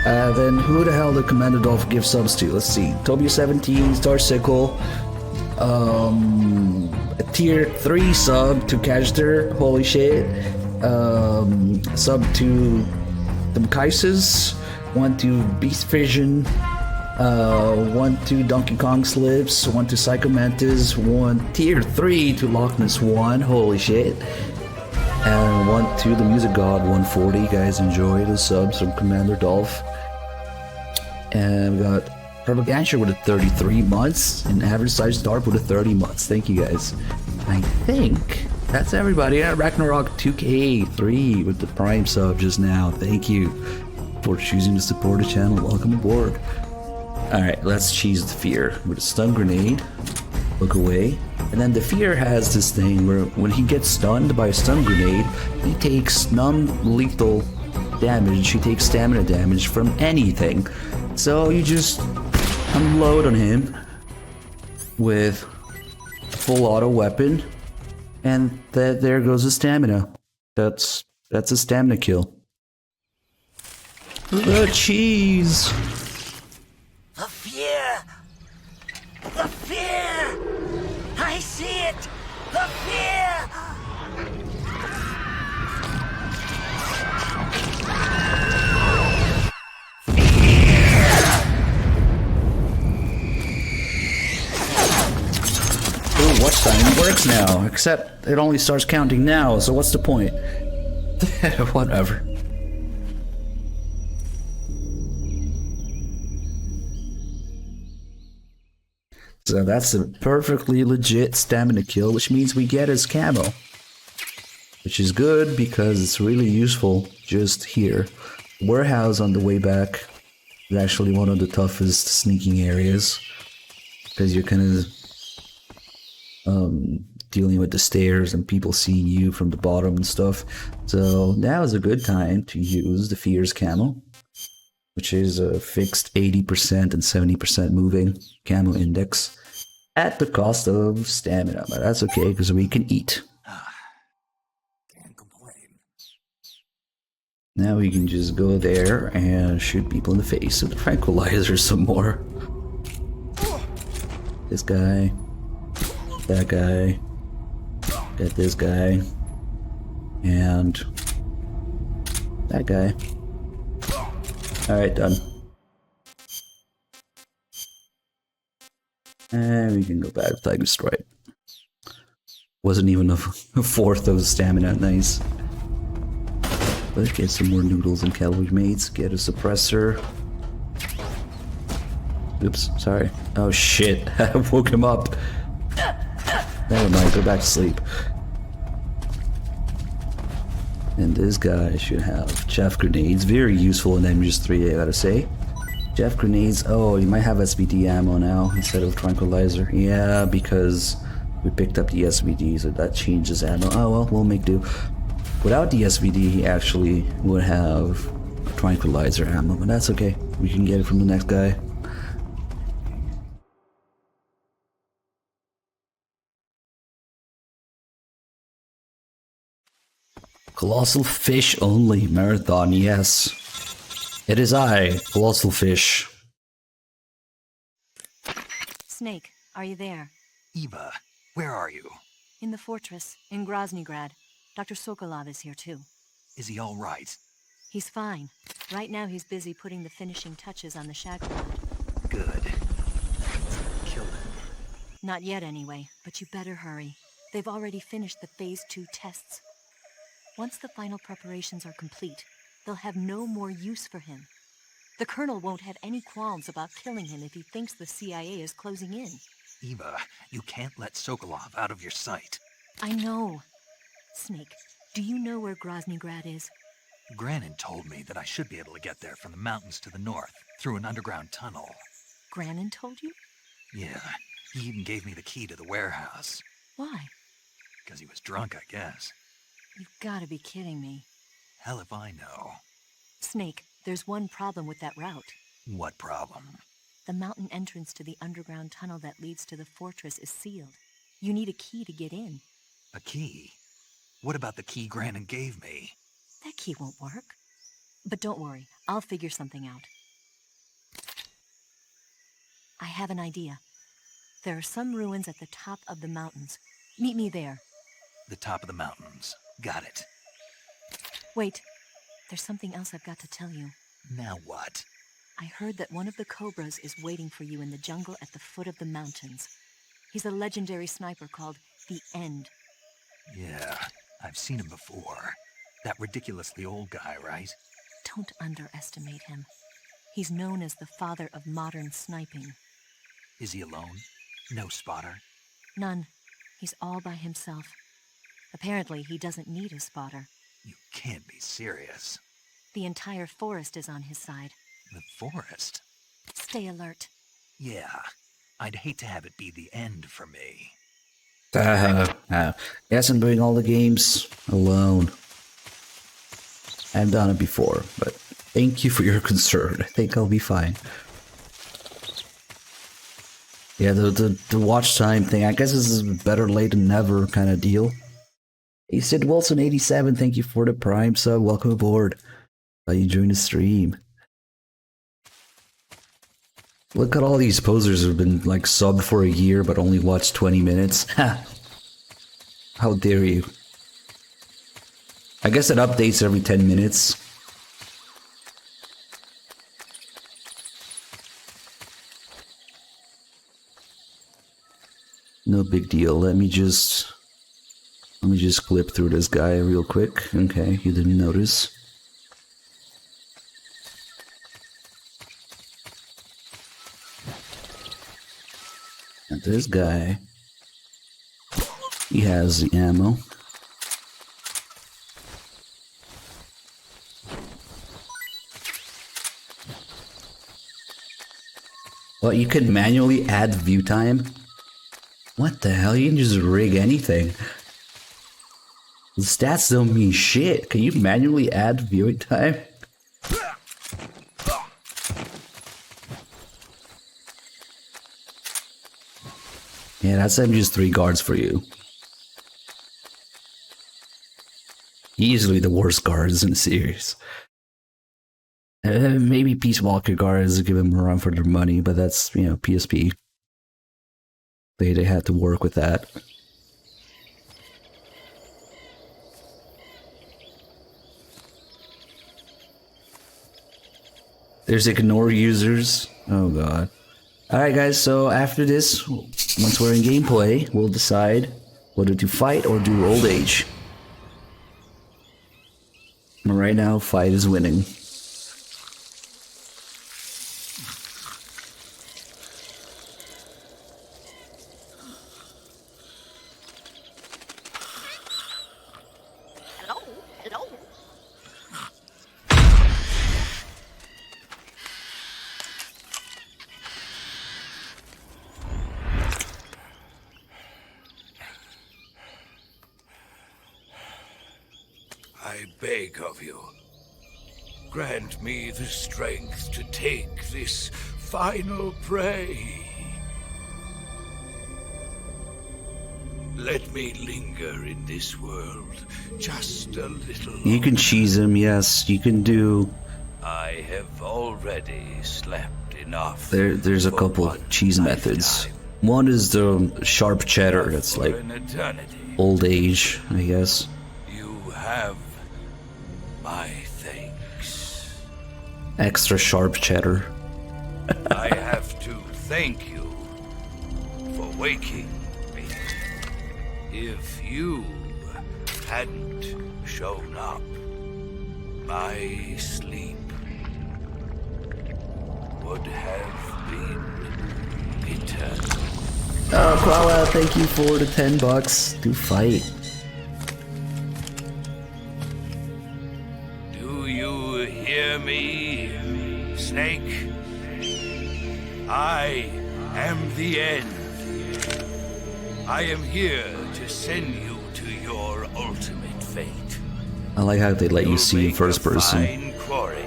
Then who the hell did Commander Dolph give subs to? Let's see, Tobio17, Star Sickle, a tier 3 sub to Kajter, holy shit. Sub to the Kaises, one to Beast Vision, one to Donkey Kong Slips, one to Psycho Mantis, one tier 3 to Loch Ness 1, holy shit. And one to the Music God 140, you guys enjoy the subs from Commander Dolph. And we got Purple Gansher with a 33 months, and Average Size Dark with a 30 months. Thank you guys. I think that's everybody. Ragnarok 2K3 with the Prime sub just now. Thank you for choosing to support the channel. Welcome aboard. Alright, let's cheese the Fear with a stun grenade. Look away. And then the Fear has this thing where when he gets stunned by a stun grenade, he takes non-lethal damage. He takes stamina damage from anything. So you just unload on him with a full auto weapon. And there goes his stamina. That's a stamina kill. The cheese! The fear! The fear! I see it! The fear! Ooh, watch time works now, except it only starts counting now, so what's the point? Whatever. So that's a perfectly legit stamina kill, which means we get his camo. Which is good because it's really useful just here. Warehouse on the way back is actually one of the toughest sneaking areas. Because you're kind of dealing with the stairs and people seeing you from the bottom and stuff. So now is a good time to use the Fear's camo, which is a fixed 80% and 70% moving camo index at the cost of stamina, but that's okay because we can eat. Can't complain. Now we can just go there and shoot people in the face with the tranquilizer some more. This guy, that guy, got this guy, and that guy. Alright, done. And we can go back to Tiger Strike. Wasn't even a fourth of stamina, nice. Let's get some more noodles and cavalry mates, get a suppressor. Oops, sorry. Oh shit, I woke him up. Never mind, go back to sleep. And this guy should have chaff grenades. Very useful in MGS3, I gotta say. Chaff grenades, oh, you might have SVD ammo now instead of tranquilizer. Yeah, because we picked up the SVD, so that changes ammo. Oh well, we'll make do. Without the SVD, he actually would have tranquilizer ammo, but that's okay. We can get it from the next guy. Colossal Fish only marathon, yes. It is I, Colossal Fish. Snake, are you there? Eva, where are you? In the fortress, in Groznygrad. Dr. Sokolov is here too. Is he all right? He's fine. Right now he's busy putting the finishing touches on the Shadowlord. Good. Kill him. Not yet anyway, but you better hurry. They've already finished the Phase 2 tests. Once the final preparations are complete, they'll have no more use for him. The Colonel won't have any qualms about killing him if he thinks the CIA is closing in. Eva, you can't let Sokolov out of your sight. I know. Snake, do you know where Groznygrad is? Granin told me that I should be able to get there from the mountains to the north, through an underground tunnel. Granin told you? Yeah, he even gave me the key to the warehouse. Why? Because he was drunk, I guess. You've gotta be kidding me. Hell if I know. Snake, there's one problem with that route. What problem? The mountain entrance to the underground tunnel that leads to the fortress is sealed. You need a key to get in. A key? What about the key Granin gave me? That key won't work. But don't worry, I'll figure something out. I have an idea. There are some ruins at the top of the mountains. Meet me there. The top of the mountains. Got it. Wait, there's something else I've got to tell you. Now what? I heard that one of the Cobras is waiting for you in the jungle at the foot of the mountains. He's a legendary sniper called The End. Yeah, I've seen him before. That ridiculously old guy, right? Don't underestimate him. He's known as the father of modern sniping. Is he alone? No spotter? None. He's all by himself. Apparently, he doesn't need a spotter. You can't be serious. The entire forest is on his side. The forest? Stay alert. Yeah, I'd hate to have it be the end for me. Yes, I'm doing all the games alone. I've done it before, but thank you for your concern. I think I'll be fine. Yeah, the watch time thing, I guess this is better late than never kind of deal. Hey, Sid Wilson 87, thank you for the Prime sub. Welcome aboard. How you enjoying the stream? Look at all these posers who've been like subbed for a year but only watched 20 minutes. Ha! How dare you? I guess it updates every 10 minutes. No big deal. Let me just clip through this guy real quick. Okay, you didn't notice. And this guy, he has the ammo. Well, you can manually add view time? What the hell? You can just rig anything. The stats don't mean shit. Can you manually add viewing time? Yeah, that's just 3 guards for you. Easily the worst guards in the series. Maybe Peace Walker guards give them a run for their money, but that's, you know, PSP. They had to work with that. There's ignore users. Oh god. Alright guys, so after this, once we're in gameplay, we'll decide whether to fight or do old age. But right now, fight is winning. I beg of you, grant me the strength to take this final prey. Let me linger in this world just a little. You can cheese him, yes, you can do... I have already slept enough. There's a couple cheese methods. One is the sharp cheddar, that's like old age, I guess. You have my thanks. Extra sharp cheddar. I have to thank you for waking me. If you hadn't shown up, my sleep would have been eternal. Oh, Koala, thank you for the $10 to fight. Do you hear me, Snake? I am the end. I am here to send you to your ultimate fate. I like how they let you see in first person. Fine quarry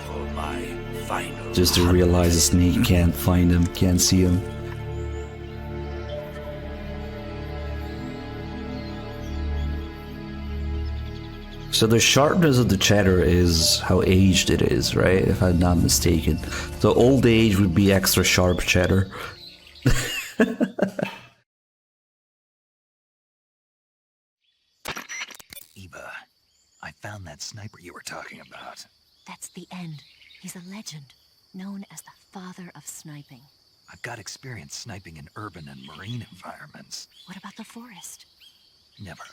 for my final Just to realize a snake can't find him, can't see him. So the sharpness of the cheddar is how aged it is, right? If I'm not mistaken. So old age would be extra sharp cheddar. Eva, I found that sniper you were talking about. That's the end. He's a legend, known as the father of sniping. I've got experience sniping in urban and marine environments. What about the forest? Never.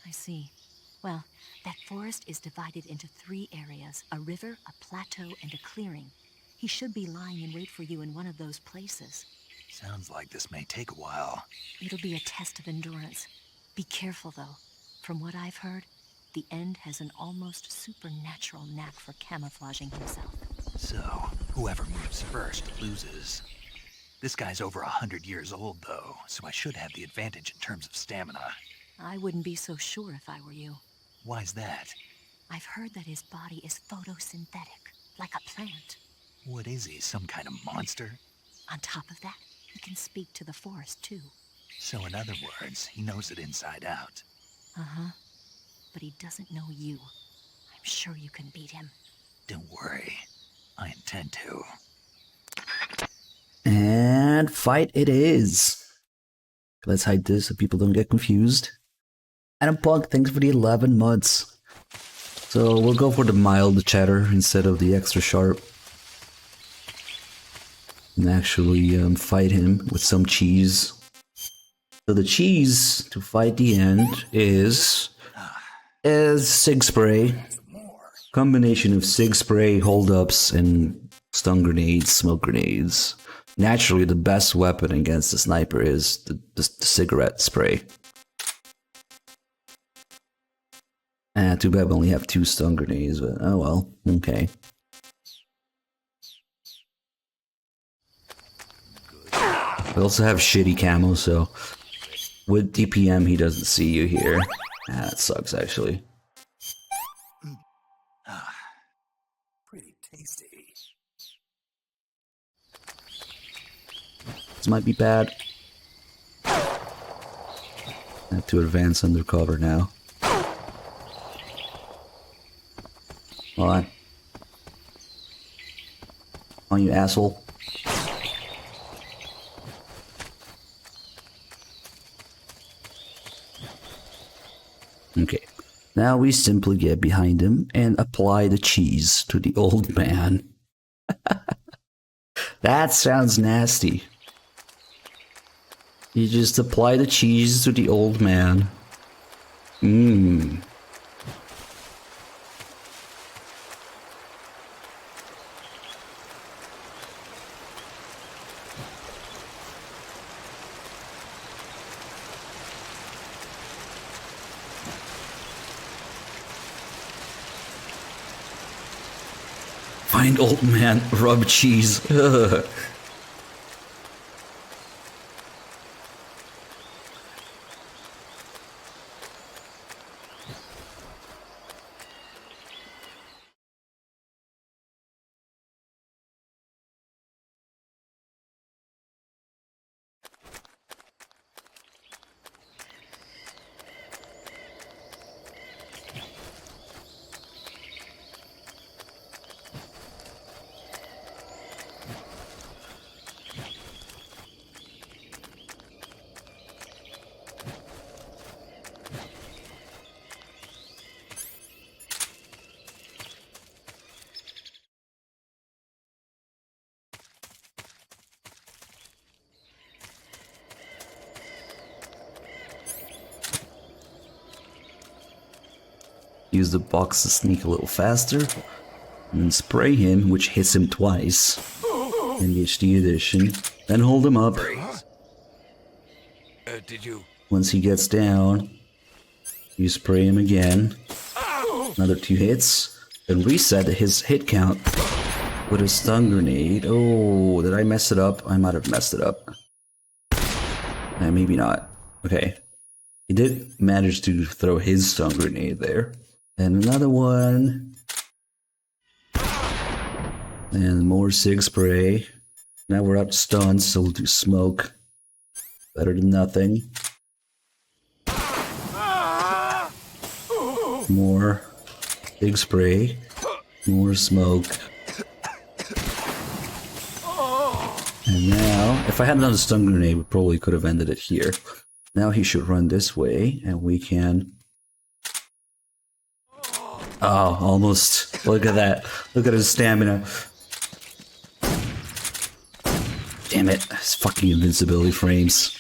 I see. Well, that forest is divided into 3 areas, a river, a plateau, and a clearing. He should be lying in wait for you in one of those places. Sounds like this may take a while. It'll be a test of endurance. Be careful, though. From what I've heard, the End has an almost supernatural knack for camouflaging himself. So, whoever moves first loses. This guy's over 100 years old, though, so I should have the advantage in terms of stamina. I wouldn't be so sure if I were you. Why's that? I've heard that his body is photosynthetic, like a plant. What is he, some kind of monster? On top of that, he can speak to the forest, too. So in other words, he knows it inside out. Uh-huh. But he doesn't know you. I'm sure you can beat him. Don't worry. I intend to. And fight it is. Let's hide this so people don't get confused. Adam Punk, thanks for the 11 months. So we'll go for the mild cheddar instead of the extra sharp. And actually fight him with some cheese. So the cheese to fight the End is Sig Spray. Combination of Sig Spray, hold-ups, and stun grenades, smoke grenades. Naturally, the best weapon against the sniper is the cigarette spray. Too bad we only have 2 stun grenades, but oh well, okay. We also have shitty camo, so with DPM he doesn't see you here. That sucks actually. Pretty tasty. This might be bad. I have to advance undercover now. Hold on. On you asshole. Okay. Now we simply get behind him and apply the cheese to the old man. That sounds nasty. You just apply the cheese to the old man. Mmm. Find old man, rub cheese. Ugh. use the box to sneak a little faster, and then spray him, which hits him twice in the HD edition. Then hold him up. Did you? Once he gets down, you spray him again. Another 2 hits. Then reset his hit count with a stun grenade. Oh, did I mess it up? I might have messed it up. Maybe not. Okay. He did manage to throw his stun grenade there. And another one. And more Sig spray. Now we're out to stuns, so we'll do smoke. Better than nothing. More Sig spray. More smoke. And now, if I had another stun grenade, we probably could have ended it here. Now he should run this way, and we can... Oh, almost. Look at that. Look at his stamina. Damn it. His fucking invincibility frames.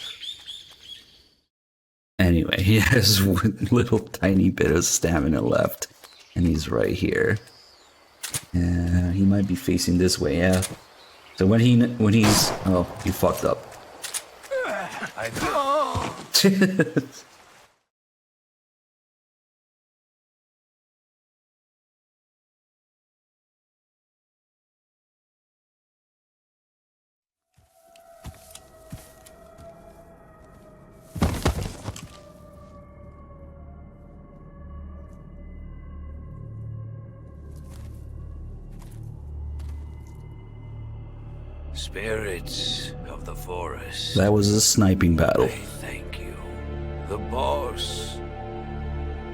Anyway, he has one little tiny bit of stamina left. And he's right here. He might be facing this way, yeah. So when he's... Oh, he fucked up. Spirits of the forest. That was a sniping battle. I thank you. The boss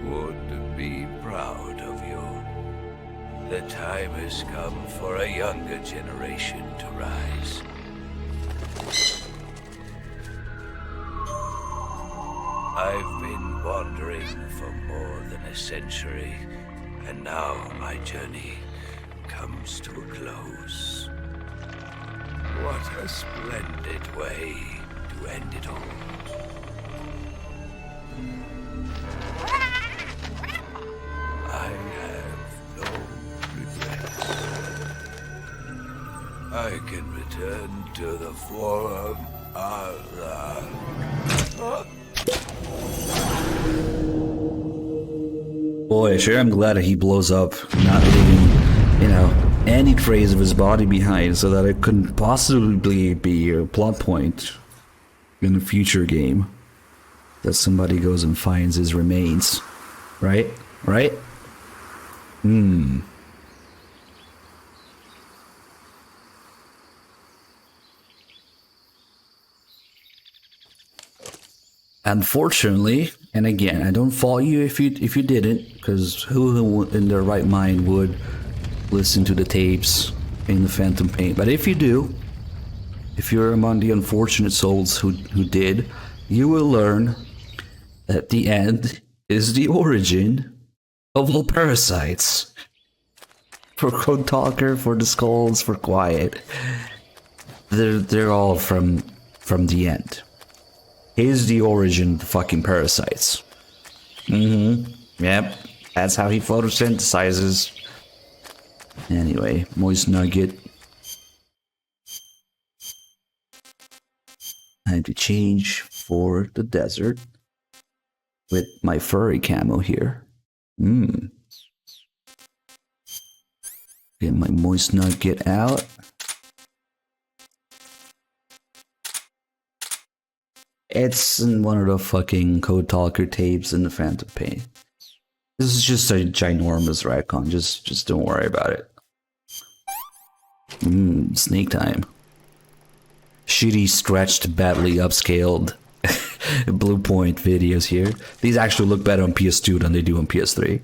would be proud of you. The time has come for a younger generation to rise. I've been wandering for more than a century, and now my journey comes to a close. What a splendid way to end it all. I have no regrets. I can return to the forum. Boy, sure I'm glad that he blows up, not leaving, you know, any trace of his body behind, so that it couldn't possibly be a plot point in a future game that somebody goes and finds his remains. Right? Right? Unfortunately, and again, I don't fault you if you didn't, because who in their right mind would listen to the tapes in the Phantom Pain? But if you do, if you're among the unfortunate souls who did, you will learn that the end is the origin of all parasites. For Code Talker, for the Skulls, for Quiet, they're all from the end. Is the origin of the fucking parasites. Yep, that's how he photosynthesizes. Anyway, Moist Nugget. I had to change for the desert with my furry camo here. Get my Moist Nugget out. It's in one of the fucking Code Talker tapes in the Phantom Pain. This is just a ginormous retcon. Just don't worry about it. Snake time. Shitty, stretched, badly upscaled Blue Point videos here. These actually look better on PS2 than they do on PS3.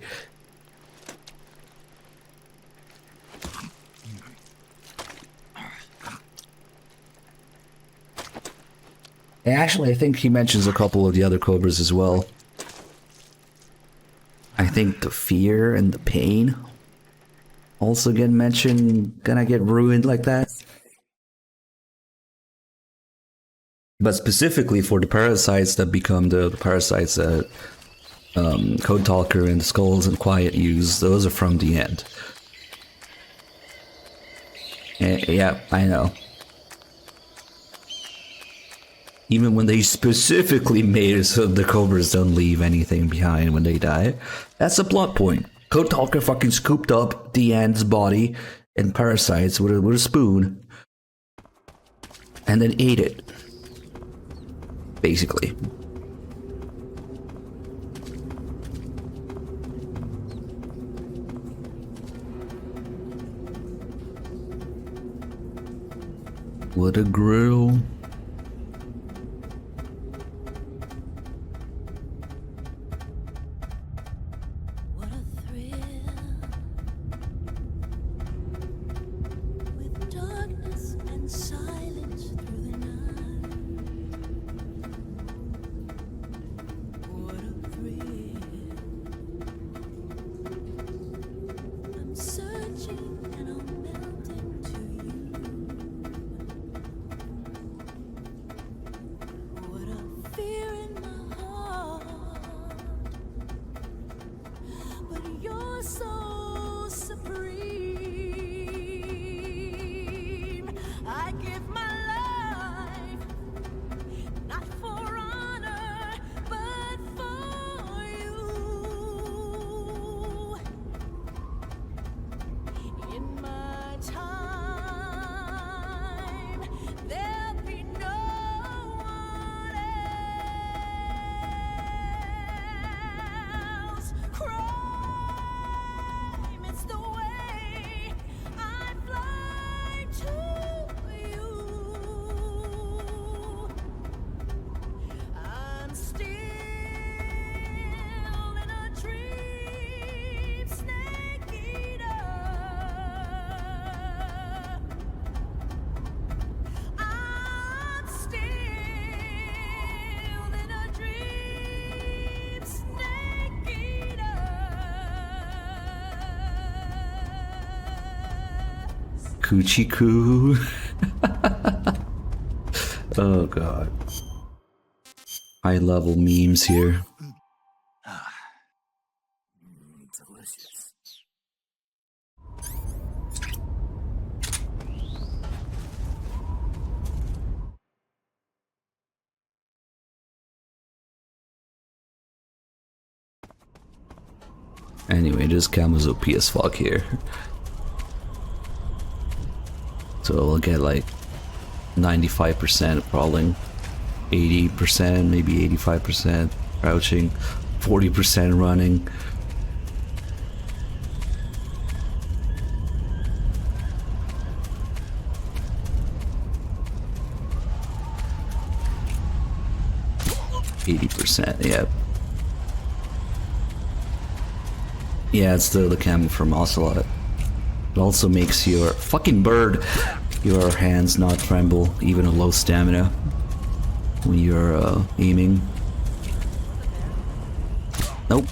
Actually, I think he mentions a couple of the other Cobras as well. I think the fear and the pain also get mentioned, gonna get ruined like that. But specifically for the parasites that become the parasites that Code Talker and Skulls and Quiet use, those are from the end. Yeah, I know. Even when they specifically made it so the Cobras don't leave anything behind when they die. That's a plot point. Code Talker fucking scooped up the Ant's body and parasites with a spoon. And then ate it. Basically. What a grill. Coochie coo. Oh god. High level memes here. Delicious. Anyway, this camo's OP as fuck here. So we'll get like 95% crawling, 80%, maybe 85% crouching, 40% running. %, yep. Yeah, it's the camo from Ocelot. It also makes your fucking bird, your hands not tremble, even a low stamina, when you're aiming. Nope.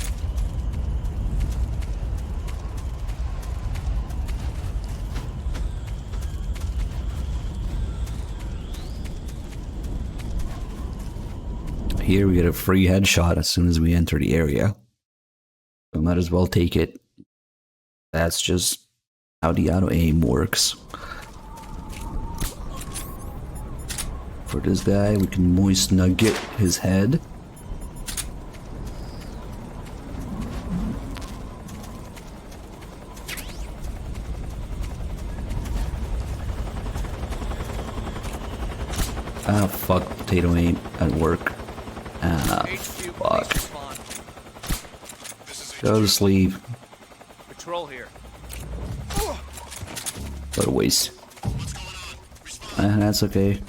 Here we get a free headshot as soon as we enter the area. So might as well take it. That's just how the auto aim works. For this guy, we can moist nugget his head. Ah, fuck, potato ain't at work. Ah, fuck. Go to sleep. Patrol here. What a waste. That's okay.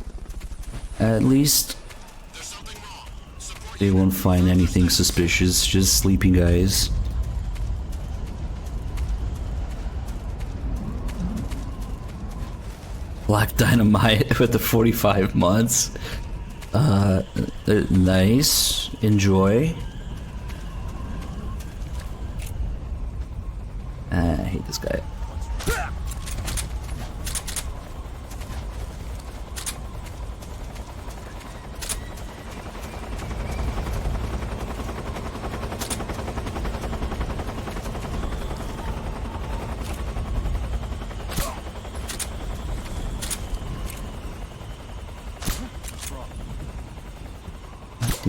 At least they won't find anything suspicious, just sleeping guys. Black Dynamite with the 45 months. Nice. Enjoy. I hate this guy.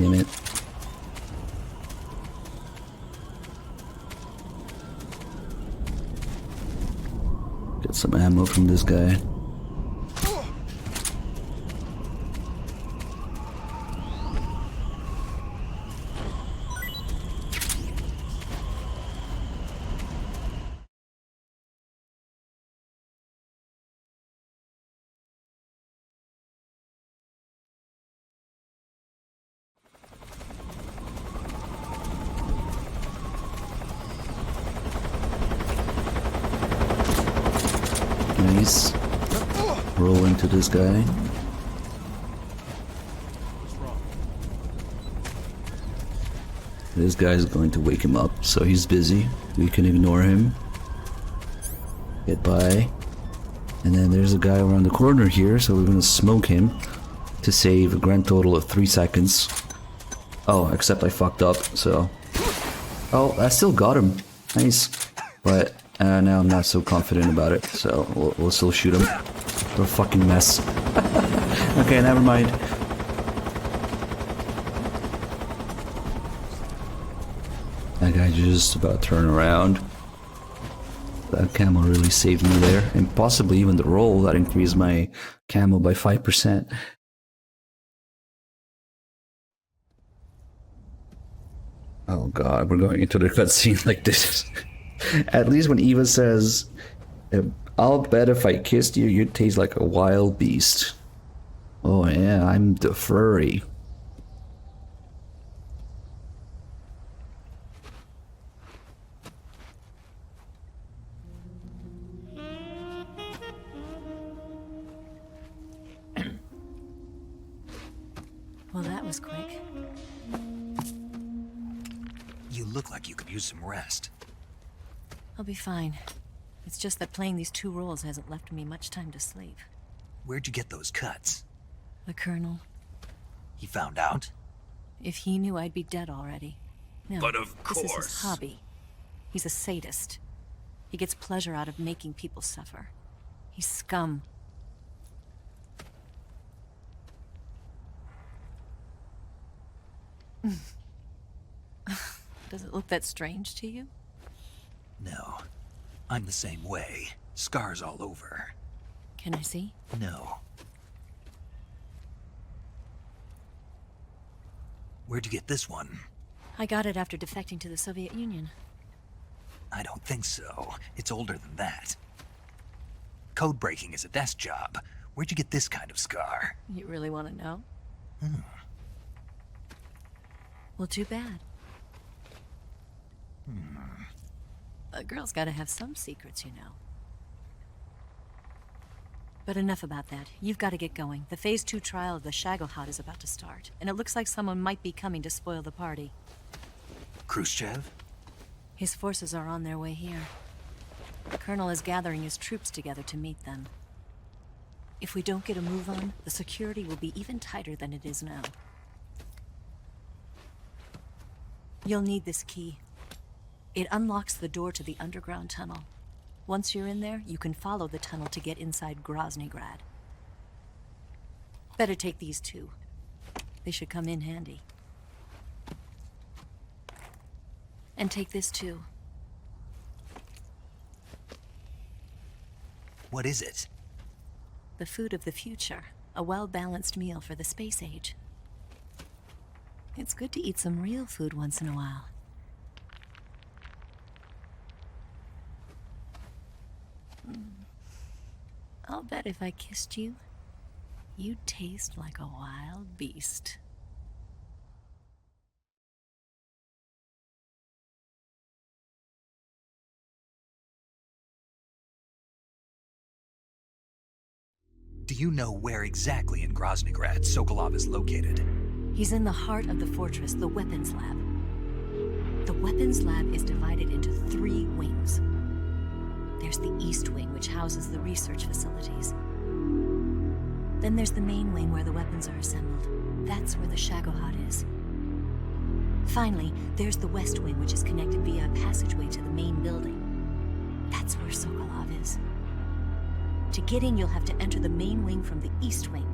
Damn it. Get some ammo from this guy. Nice. Roll into this guy. This guy's going to wake him up, so he's busy. We can ignore him. Get by. And then there's a guy around the corner here, so we're gonna smoke him to save a grand total of 3 seconds. Oh, except I fucked up, so... Oh, I still got him. Nice. But now I'm not so confident about it, so we'll still shoot him. What a fucking mess. Okay, never mind. That guy just about to turn around. That camo really saved me there, and possibly even the roll that increased my camo by 5%. Oh god, we're going into the cutscene like this. At least when Eva says, I'll bet if I kissed you, you'd taste like a wild beast. Oh yeah, I'm the furry. Well, that was quick. You look like you could use some rest. I'll be fine. It's just that playing these 2 roles hasn't left me much time to sleep. Where'd you get those cuts? The Colonel. He found out? If he knew, I'd be dead already. No, But of this is course. his hobby. He's a sadist. He gets pleasure out of making people suffer. He's scum. Does it look that strange to you? No. I'm the same way. Scars all over. Can I see? No. Where'd you get this one? I got it after defecting to the Soviet Union. I don't think so. It's older than that. Code breaking is a desk job. Where'd you get this kind of scar? You really want to know? Well, too bad. A girl's gotta have some secrets, you know. But enough about that. You've got to get going. The Phase 2 trial of the Shagohod is about to start, and it looks like someone might be coming to spoil the party. Khrushchev? His forces are on their way here. The Colonel is gathering his troops together to meet them. If we don't get a move on, the security will be even tighter than it is now. You'll need this key. It unlocks the door to the underground tunnel. Once you're in there, you can follow the tunnel to get inside Groznygrad. Better take these 2. They should come in handy. And take this too. What is it? The food of the future. A well-balanced meal for the space age. It's good to eat some real food once in a while. I'll bet if I kissed you, you'd taste like a wild beast. Do you know where exactly in Groznygrad Sokolov is located? He's in the heart of the fortress, the weapons lab. The weapons lab is divided into 3 wings. There's the East Wing, which houses the research facilities. Then there's the main wing where the weapons are assembled. That's where the Shagohod is. Finally, there's the West Wing, which is connected via a passageway to the main building. That's where Sokolov is. To get in, you'll have to enter the main wing from the East Wing.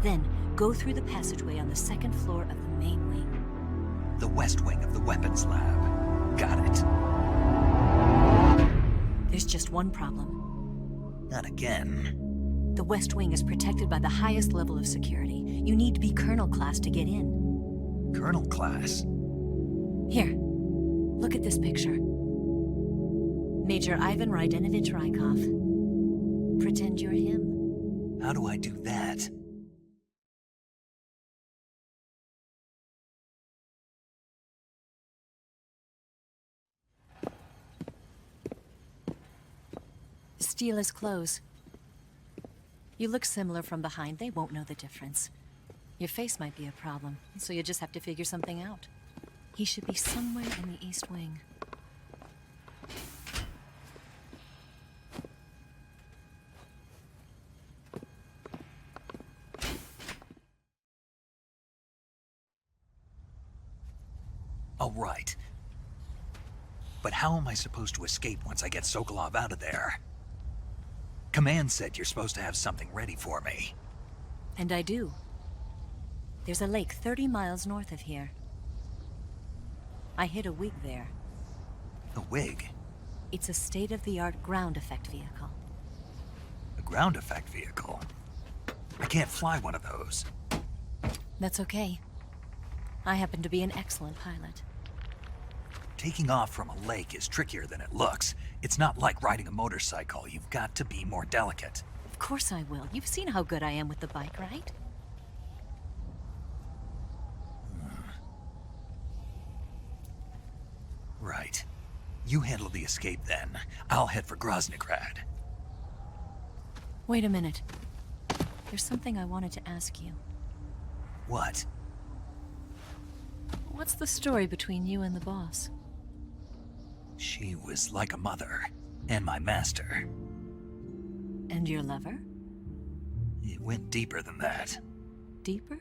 Then, go through the passageway on the second floor of the main wing. The west wing of the weapons lab. Got it. There's just one problem. Not again. The West Wing is protected by the highest level of security. You need to be Colonel class to get in. Colonel class? Here, look at this picture. Major Ivan Rydenovich Rykov. Pretend you're him. How do I do that? Steal his clothes. You look similar from behind. They won't know the difference. Your face might be a problem, so you just have to figure something out. He should be somewhere in the East Wing. All right. But how am I supposed to escape once I get Sokolov out of there? Command said you're supposed to have something ready for me. And I do. There's a lake 30 miles north of here. I hid a wig there. A wig? It's a state-of-the-art ground effect vehicle. A ground effect vehicle? I can't fly one of those. That's okay. I happen to be an excellent pilot. Taking off from a lake is trickier than it looks. It's not like riding a motorcycle. You've got to be more delicate. Of course I will. You've seen how good I am with the bike, right? Right. You handle the escape then. I'll head for Groznygrad. Wait a minute. There's something I wanted to ask you. What? What's the story between you and the boss? She was like a mother, and my master. And your lover? It went deeper than that. Deeper?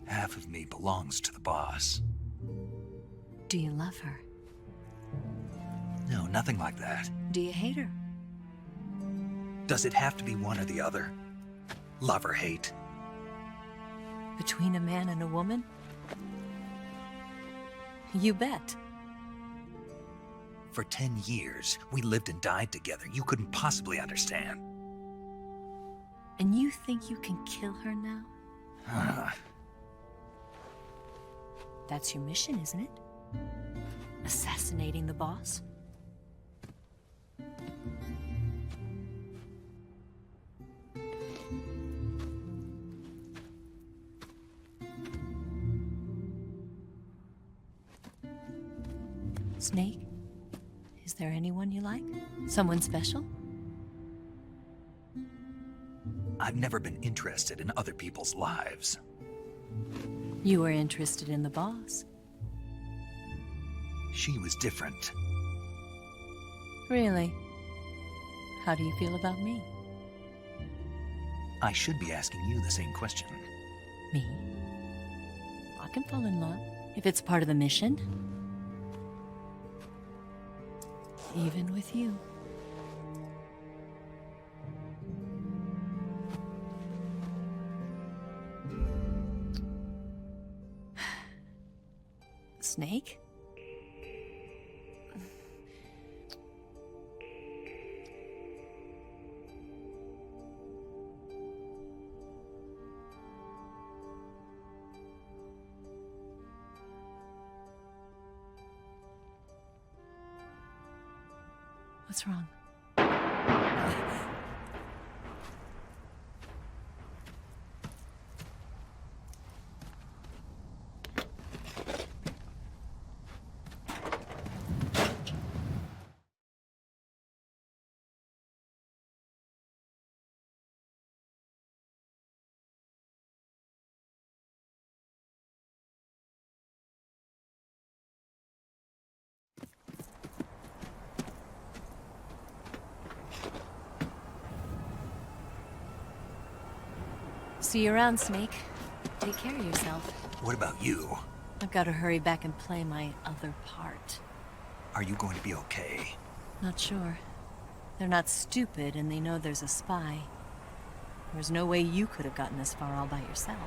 Half of me belongs to the boss. Do you love her? No, nothing like that. Do you hate her? Does it have to be one or the other? Love or hate? Between a man and a woman? You bet. For 10 years, we lived and died together. You couldn't possibly understand. And you think you can kill her now? That's your mission, isn't it? Assassinating the boss? Snake? Is there anyone you like? Someone special? I've never been interested in other people's lives. You were interested in the boss. She was different. Really? How do you feel about me? I should be asking you the same question. Me? I can fall in love if it's part of the mission. Even with you. Snake? What's wrong? See you around, Snake. Take care of yourself. What about you? I've got to hurry back and play my other part. Are you going to be okay? Not sure. They're not stupid and they know there's a spy. There's no way you could have gotten this far all by yourself.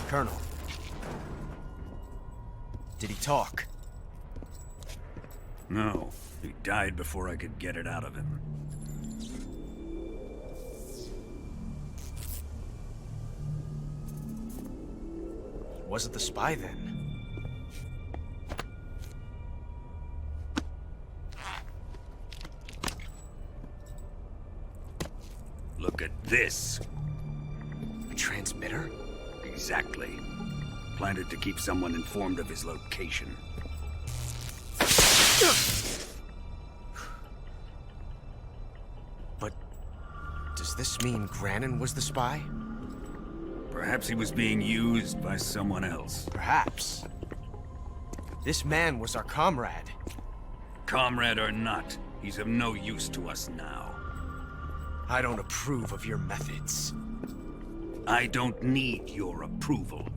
Colonel. Did he talk? No, he died before I could get it out of him. Wasn't the spy then? Look at this. A transmitter? Exactly. Planted to keep someone informed of his location. But does this mean Grannon was the spy? Perhaps he was being used by someone else. Perhaps. This man was our comrade. Comrade or not, he's of no use to us now. I don't approve of your methods. I don't need your approval.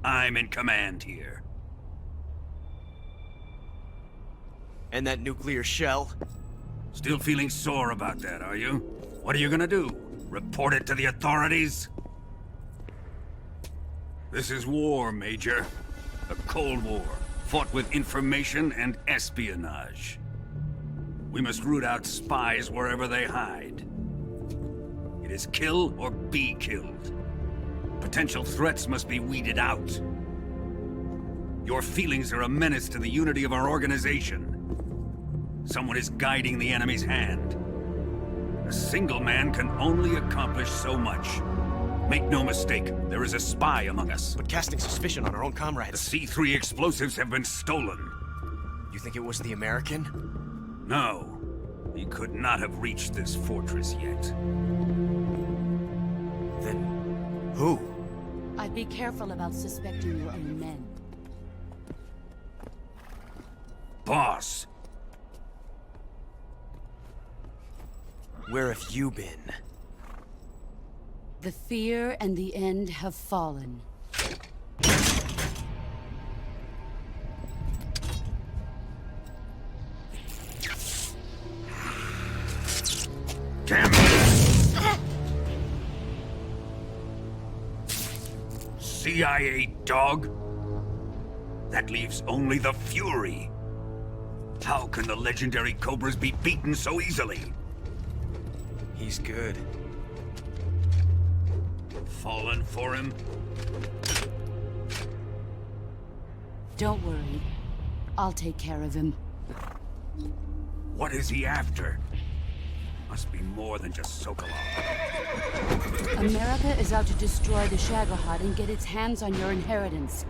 I'm in command here. And that nuclear shell? Still feeling sore about that, are you? What are you gonna do? Report it to the authorities? This is war, Major. A Cold War, fought with information and espionage. We must root out spies wherever they hide. It is kill or be killed. Potential threats must be weeded out. Your feelings are a menace to the unity of our organization. Someone is guiding the enemy's hand. A single man can only accomplish so much. Make no mistake, there is a spy among us. But casting suspicion on our own comrades. The C3 explosives have been stolen. You think it was the American? No. He could not have reached this fortress yet. Then who? I'd be careful about suspecting your own men. Boss! Where have you been? The fear and the end have fallen. Damn it! CIA dog? That leaves only the Fury. How can the legendary Cobras be beaten so easily? He's good. Fallen for him? Don't worry. I'll take care of him. What is he after? Must be more than just Sokolov. America is out to destroy the Shagohod and get its hands on your inheritance.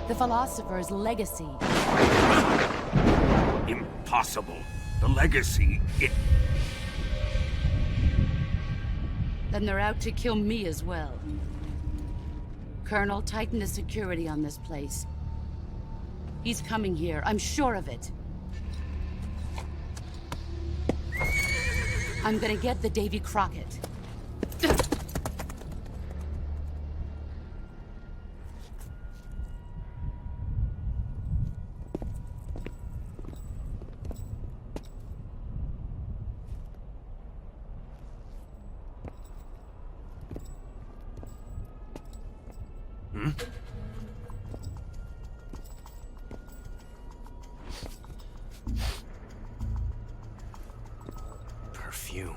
The philosopher's legacy. Impossible. The legacy, Then they're out to kill me as well. Colonel, tighten the security on this place. He's coming here, I'm sure of it. I'm gonna get the Davy Crockett. perfume.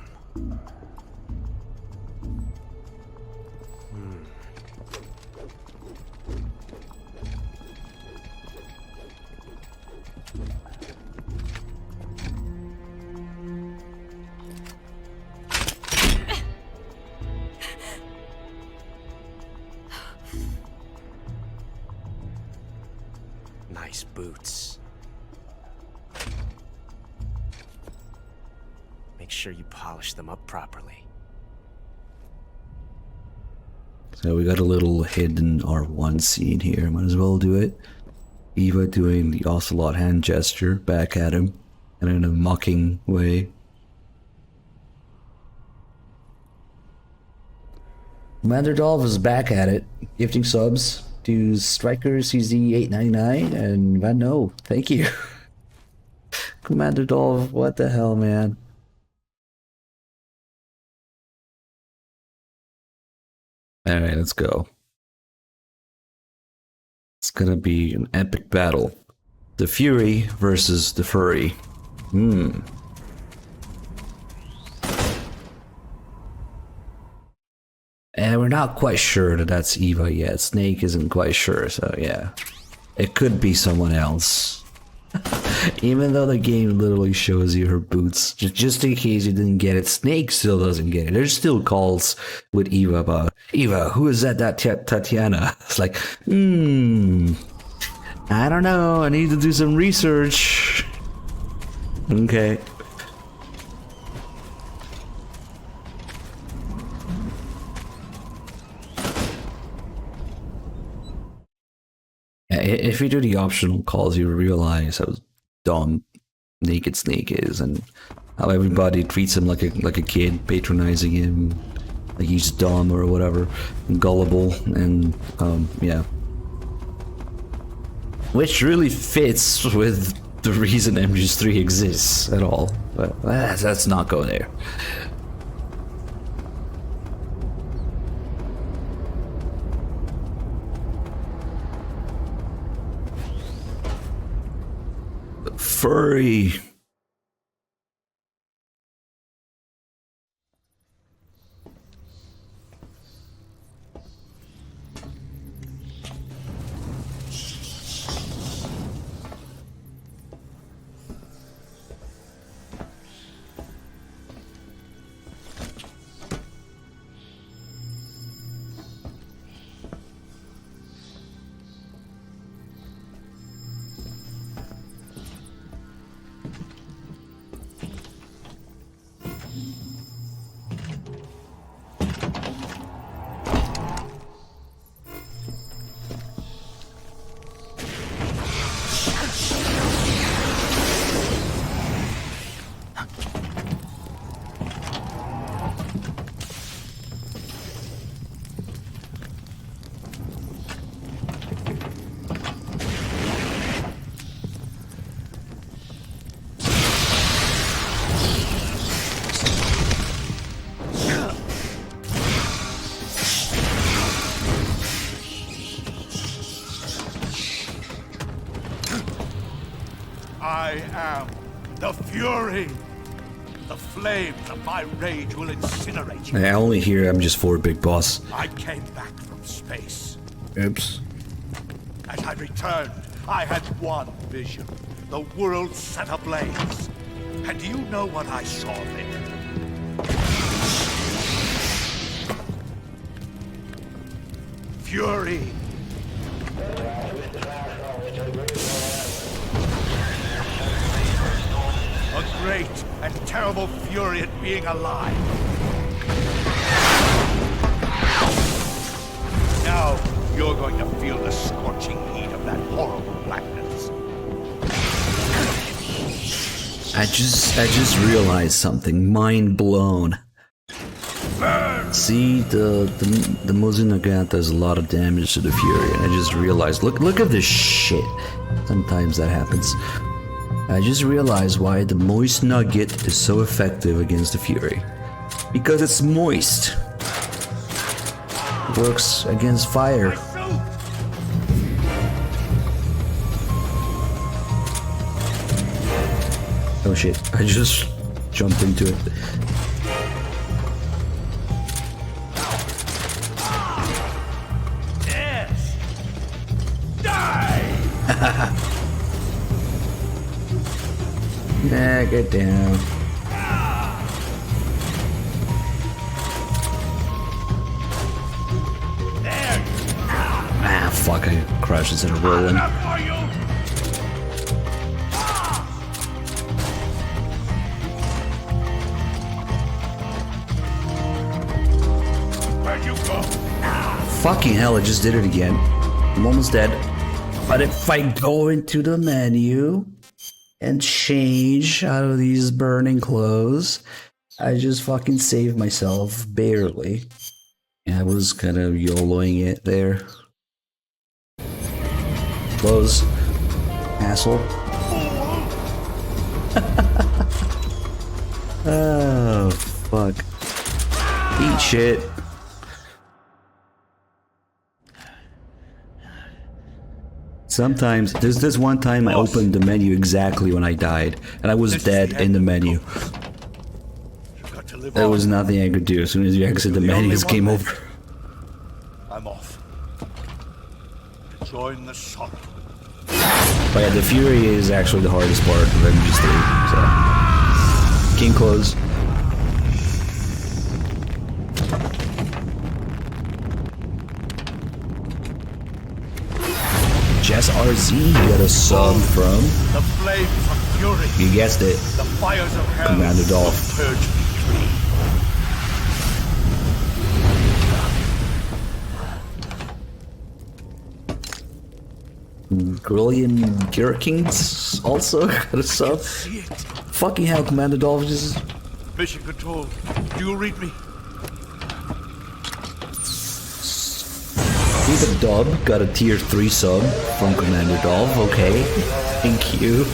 Nice boots. Make sure you polish them up properly. So we got a little hidden R1 scene here. Might as well do it. Eva doing the Ocelot hand gesture back at him, and in a mocking way. Commander Dolph is back at it, gifting subs to Striker CZ899 and Van No. Thank you. Commander Dolph, what the hell, man? Alright, let's go. It's gonna be an epic battle. The Fury versus the Furry. And we're not quite sure that that's Eva yet. Snake isn't quite sure, so yeah. It could be someone else. Even though the game literally shows you her boots. Just in case you didn't get it, Snake still doesn't get it. There's still calls with Eva about, Eva, who is that Tatiana? It's like, I don't know, I need to do some research. Okay. If you do the optional calls, you realize how dumb Naked Snake is, and how everybody treats him like a kid, patronizing him, like he's dumb or whatever, and gullible, and yeah, which really fits with the reason MGS3 exists at all. But let's not go there. Furry. I am the Fury. The flames of my rage will incinerate you. I only hear I'm just for Big Boss. I came back from space. Oops. As I returned, I had one vision. The world set ablaze. And do you know what I saw there? Fury. A great and terrible fury at being alive. Now, you're going to feel the scorching heat of that horrible blackness. I just realized something. Mind blown. See, the Mozinagant does a lot of damage to the Fury, and I just realized, look at this shit. Sometimes that happens. I just realized why the Moist Nugget is so effective against the Fury. Because it's moist. It works against fire. Oh shit, I just jumped into it. Nah, get down. Ah, fuck, I crashed instead of rolling. Where'd you go? Fucking hell, I just did it again. I'm almost dead. But if I go into the menu and change out of these burning clothes, I just fucking saved myself, barely. Yeah, I was kind of YOLOing it there. Close. Asshole. Oh, fuck. Eat shit. Sometimes, there's this one time I opened the menu exactly when I died, and I was dead in the menu. There was nothing I could do. As soon as you exit the menu, it's game over. I'm off. Join the shop. But yeah, the Fury is actually the hardest part of MGS 3, so... King close. Jess RZ, you got a sub from... The flames of fury. You guessed it. The fires of hell. Commander Dolph. Purge me clean. Grillian Gherkins also got a sub. Fucking hell, Commander Dolph just... Mission Control, do you read me? Even Dub got a tier 3 sub from Commander Dolph, okay. Thank you.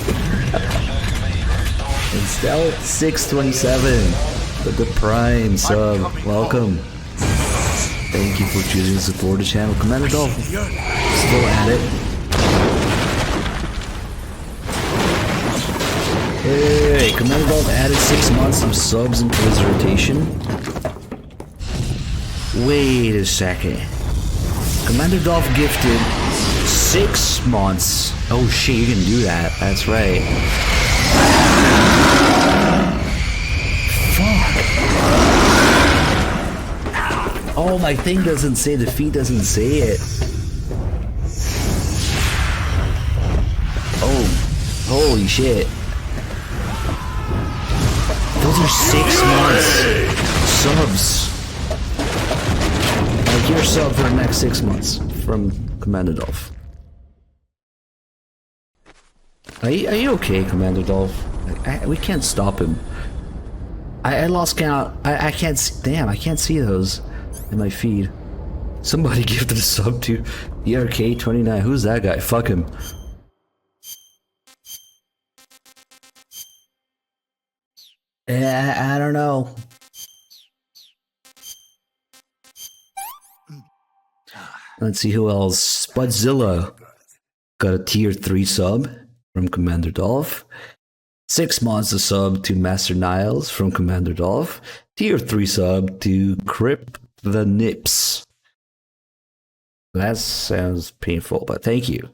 And Stealth 627 with the Prime sub. Welcome. Thank you for choosing to support the channel. Commander Dolph, still at it. Hey, Commander Dolph added 6 months of subs into his rotation. Wait a second. Commander Dolph gifted 6 months. Oh shit, you can do that. That's right. Fuck. Oh, my thing doesn't say, the feed doesn't say it. Oh, holy shit. Those are 6 months. Subs. Like your sub for the next 6 months from Commander Dolph. Are you okay, Commander Dolph? We can't stop him. I lost count. I can't see. Damn, I can't see those in my feed. Somebody gifted a sub to DRK29. Who's that guy? Fuck him. I don't know. Let's see who else. Spudzilla got a tier 3 sub from Commander Dolph. 6 months of sub to Master Niles from Commander Dolph. Tier 3 sub to Crypt the Nips. That sounds painful, but thank you.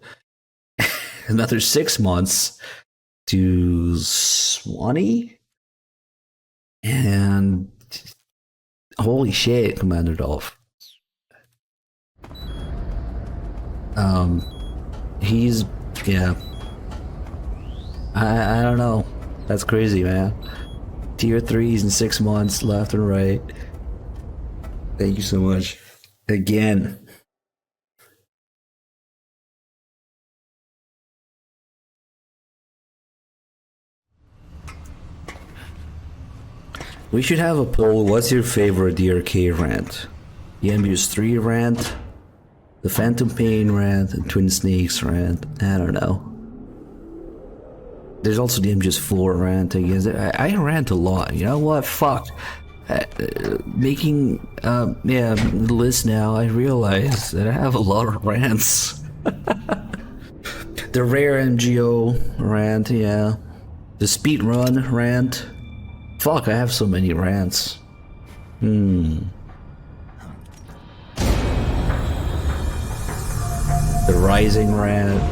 Another 6 months to Swanee. And holy shit, Commander Dolph. He's, yeah. I don't know. That's crazy, man. Tier 3s in 6 months, left and right. Thank you so much. Again. We should have a poll. What's your favorite DRK rant? The MGS 3 rant? The Phantom Pain rant? And Twin Snakes rant? I don't know. There's also the MGS 4 rant, I guess. I rant a lot. You know what? Fuck. Making, yeah, the list now, I realize that I have a lot of rants. The rare MGO rant, yeah. The speedrun rant. Fuck, I have so many rants. The Rising rant.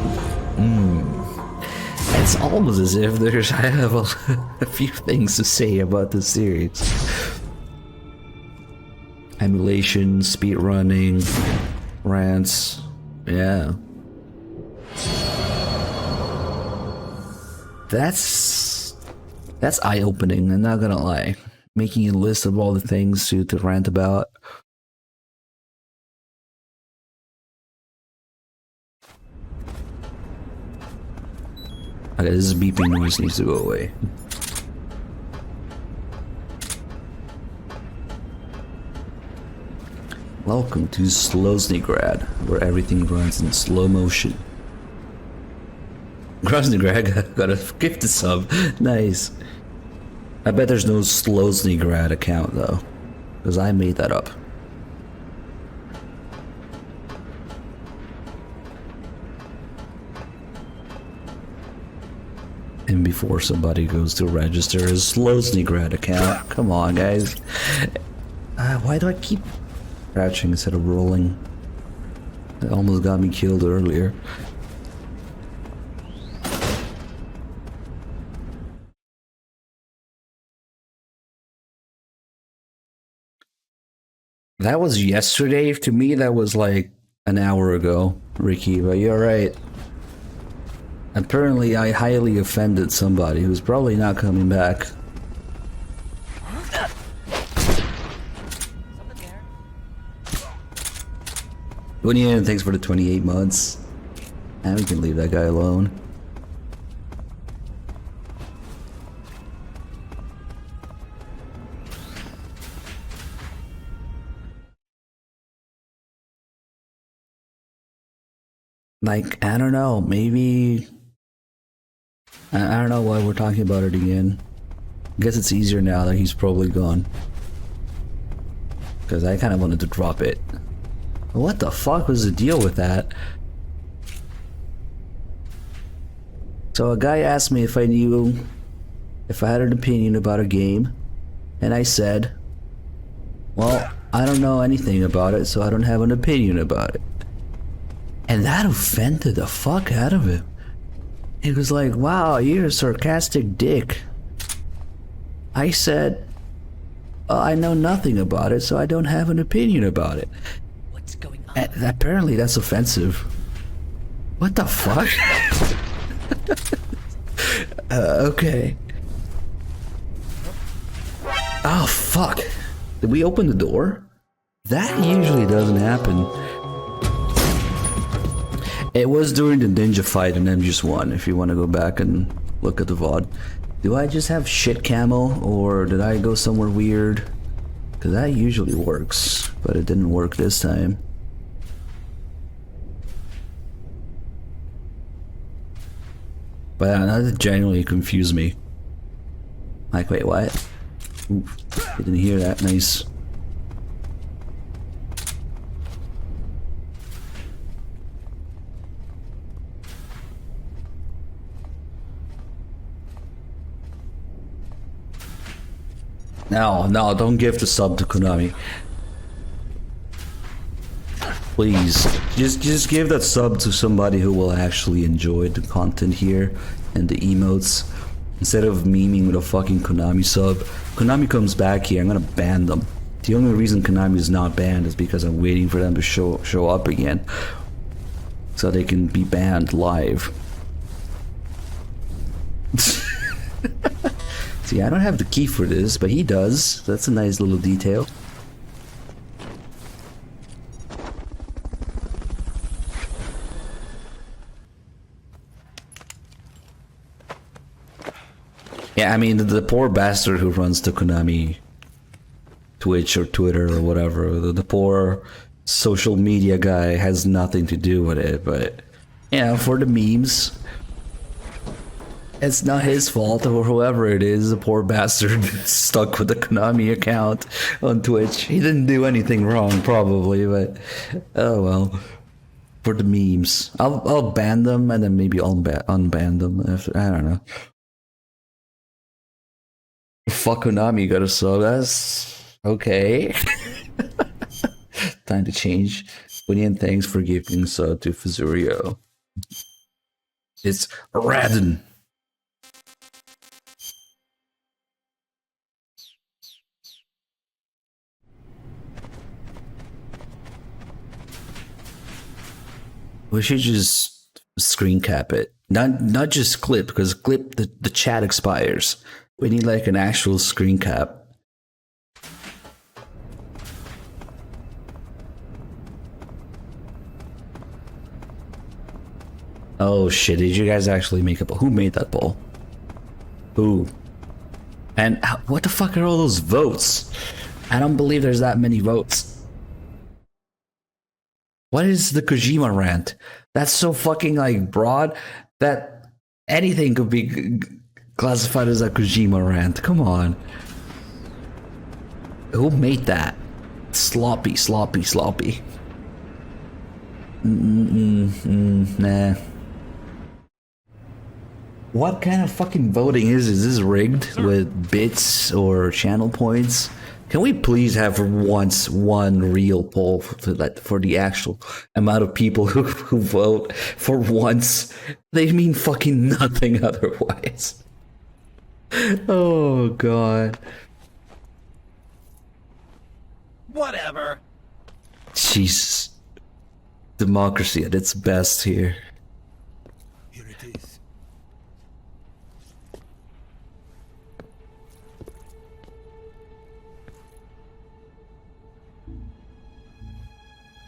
I It's almost as if I have a few things to say about this series. Emulation, speedrunning, rants, yeah. That's eye-opening, I'm not gonna lie. Making a list of all the things to rant about. Okay, this beeping noise needs to go away. Welcome to Slowsnygrad, where everything runs in slow motion. Grosnygrad got a gifted sub. Nice. I bet there's no Slowsnygrad account though, because I made that up. And before somebody goes to register a Slowsnygrad account, come on guys. Why do I keep crouching instead of rolling? It almost got me killed earlier. That was yesterday. To me, that was like an hour ago, Ricky, but you're right. Apparently, I highly offended somebody who's probably not coming back. Winnie, thanks for the 28 months. And we can leave that guy alone. Like, I don't know, maybe... I don't know why we're talking about it again. I guess it's easier now that he's probably gone. Because I kind of wanted to drop it. What the fuck was the deal with that? So a guy asked me if I knew... if I had an opinion about a game. And I said... well, I don't know anything about it, so I don't have an opinion about it. And that offended the fuck out of him. He was like, wow, you're a sarcastic dick. I said, I know nothing about it, so I don't have an opinion about it. What's going on? And apparently that's offensive. What the fuck? Okay. Oh, fuck. Did we open the door? That usually doesn't happen. It was during the ninja fight in MGS 1, if you want to go back and look at the VOD. Do I just have shit camo, or did I go somewhere weird? Because that usually works, but it didn't work this time. But that genuinely confused me. Like, wait, what? Oof, didn't hear that, nice. No, don't give the sub to Konami. Please, just give that sub to somebody who will actually enjoy the content here and the emotes. Instead of memeing with a fucking Konami sub. Konami comes back here, I'm gonna ban them. The only reason Konami is not banned is because I'm waiting for them to show up again. So they can be banned live. See, I don't have the key for this, but he does. That's a nice little detail. Yeah, I mean, the poor bastard who runs the Konami Twitch or Twitter or whatever, the poor social media guy has nothing to do with it, but, you know, for the memes, it's not his fault, or whoever it is, the poor bastard stuck with the Konami account on Twitch. He didn't do anything wrong, probably, but, oh well. For the memes. I'll ban them, and then maybe unban them after, I don't know. Fuck Konami, got a sub, that's okay. Time to change. Winnie, thanks for giving sub to Fuzurio. It's Radin. We should just screen cap it. Not just clip, because clip the chat expires. We need like an actual screen cap. Oh shit, did you guys actually make a poll? Who made that poll? Who? And what the fuck are all those votes? I don't believe there's that many votes. What is the Kojima rant? That's so fucking like broad that anything could be classified as a Kojima rant. Come on. Who made that? Sloppy. Nah. What kind of fucking voting is this? Is this rigged with bits or channel points? Can we please have for once one real poll for the actual amount of people who vote for once? They mean fucking nothing otherwise. Oh god. Whatever. Jesus. Democracy at its best here. Here it is.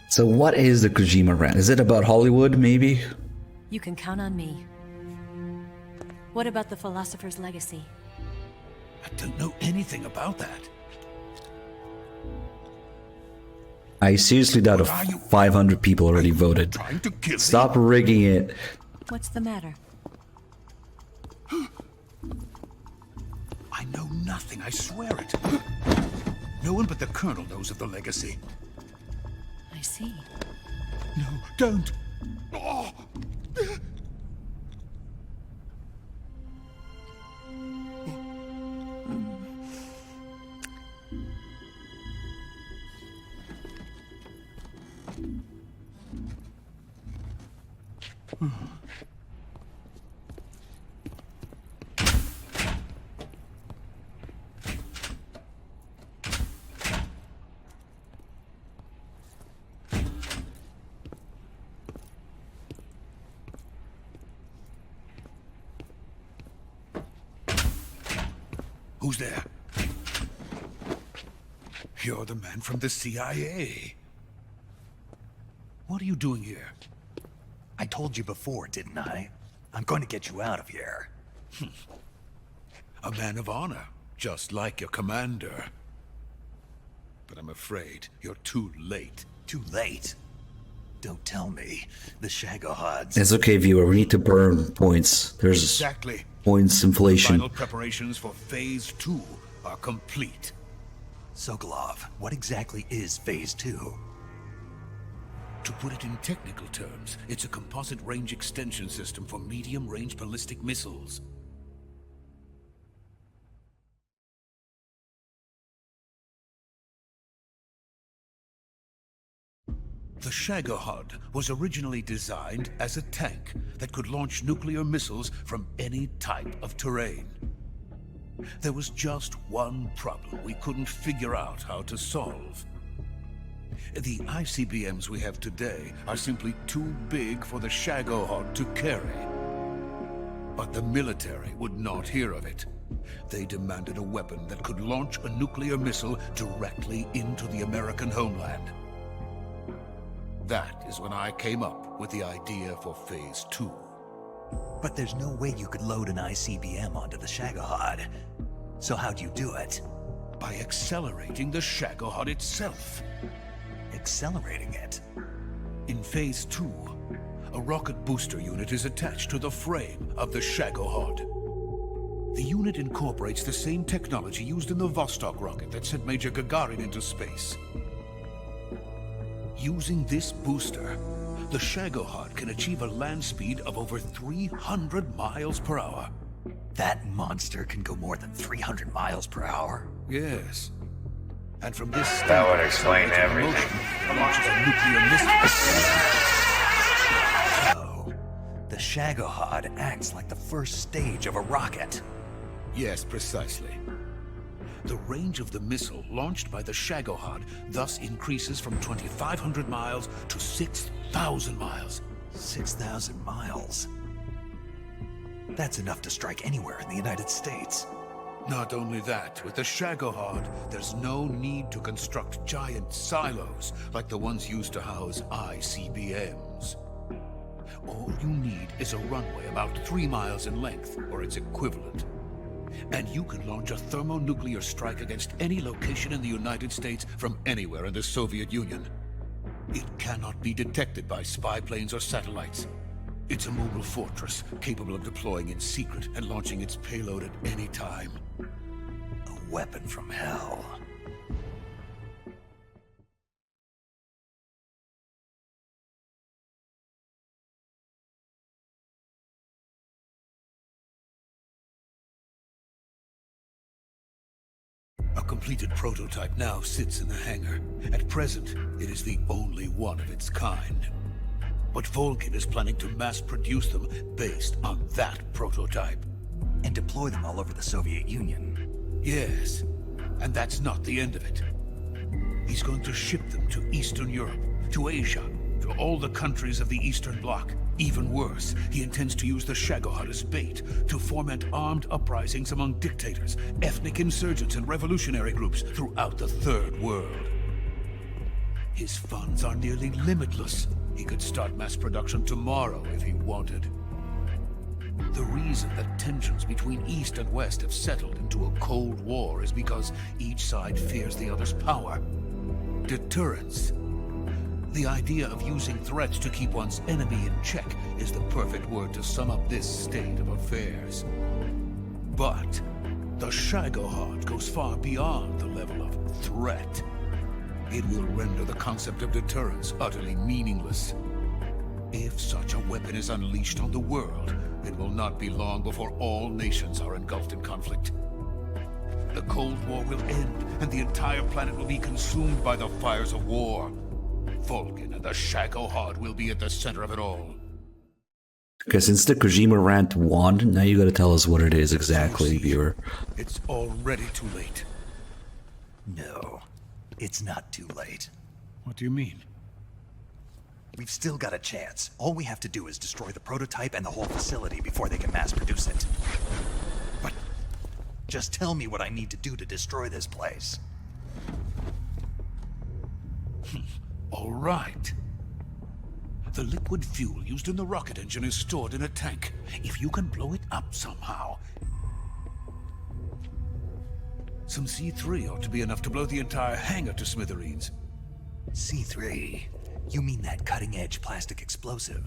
So what is the Kojima rant? Is it about Hollywood, maybe? You can count on me. What about the philosopher's legacy? I don't know anything about that. I seriously doubt if 500 people already voted. Stop rigging it. What's the matter? I know nothing, I swear it. No one but the Colonel knows of the legacy. I see. No, don't. Oh. Who's there? You're the man from the CIA. What are you doing here? I told you before, didn't I? I'm going to get you out of here. A man of honor, just like your commander. But I'm afraid you're too late. Too late? Don't tell me. The Shagohods. It's okay, viewer. We need to burn points. There's Exactly. points inflation. Final preparations for Phase 2 are complete. Sokolov, what exactly is Phase 2? To put it in technical terms, it's a composite range extension system for medium-range ballistic missiles. The Shagohod was originally designed as a tank that could launch nuclear missiles from any type of terrain. There was just one problem we couldn't figure out how to solve. The ICBMs we have today are simply too big for the Shagohod to carry. But the military would not hear of it. They demanded a weapon that could launch a nuclear missile directly into the American homeland. That is when I came up with the idea for Phase 2. But there's no way you could load an ICBM onto the Shagohod. So how'd you do it? By accelerating the Shagohod itself. Accelerating it? In Phase 2, a rocket booster unit is attached to the frame of the Shagohod. The unit incorporates the same technology used in the Vostok rocket that sent Major Gagarin into space. Using this booster, the Shagohod can achieve a land speed of over 300 miles per hour. That monster can go more than 300 miles per hour? Yes. And from this That would explain everything. Launches a nuclear missile. So, the Shagohod acts like the first stage of a rocket. Yes, precisely. The range of the missile launched by the Shagohod thus increases from 2,500 miles to 6,000 miles. 6,000 miles. That's enough to strike anywhere in the United States. Not only that, with the Shagohod, there's no need to construct giant silos like the ones used to house ICBMs. All you need is a runway about 3 miles in length, or its equivalent. And you can launch a thermonuclear strike against any location in the United States from anywhere in the Soviet Union. It cannot be detected by spy planes or satellites. It's a mobile fortress, capable of deploying in secret and launching its payload at any time. A weapon from hell. A completed prototype now sits in the hangar. At present, it is the only one of its kind. But Vulcan is planning to mass produce them based on that prototype. And deploy them all over the Soviet Union. Yes, and that's not the end of it. He's going to ship them to Eastern Europe, to Asia, to all the countries of the Eastern Bloc. Even worse, he intends to use the Shagohod as bait to foment armed uprisings among dictators, ethnic insurgents, and revolutionary groups throughout the Third World. His funds are nearly limitless. He could start mass production tomorrow if he wanted. The reason that tensions between East and West have settled into a Cold War is because each side fears the other's power. Deterrence. The idea of using threats to keep one's enemy in check is the perfect word to sum up this state of affairs. But the Shagohod goes far beyond the level of threat. It will render the concept of deterrence utterly meaningless. If such a weapon is unleashed on the world, it will not be long before all nations are engulfed in conflict. The Cold War will end, and the entire planet will be consumed by the fires of war. Vulcan and the Shagohod will be at the center of it all. Okay, since the Kojima rant won, now you gotta tell us what it is exactly, viewer. It's already too late. No, it's not too late. What do you mean? We've still got a chance. All we have to do is destroy the prototype and the whole facility before they can mass produce it. But just tell me what I need to do to destroy this place. All right. The liquid fuel used in the rocket engine is stored in a tank. If you can blow it up somehow, some C3 ought to be enough to blow the entire hangar to smithereens. C3? You mean that cutting-edge plastic explosive?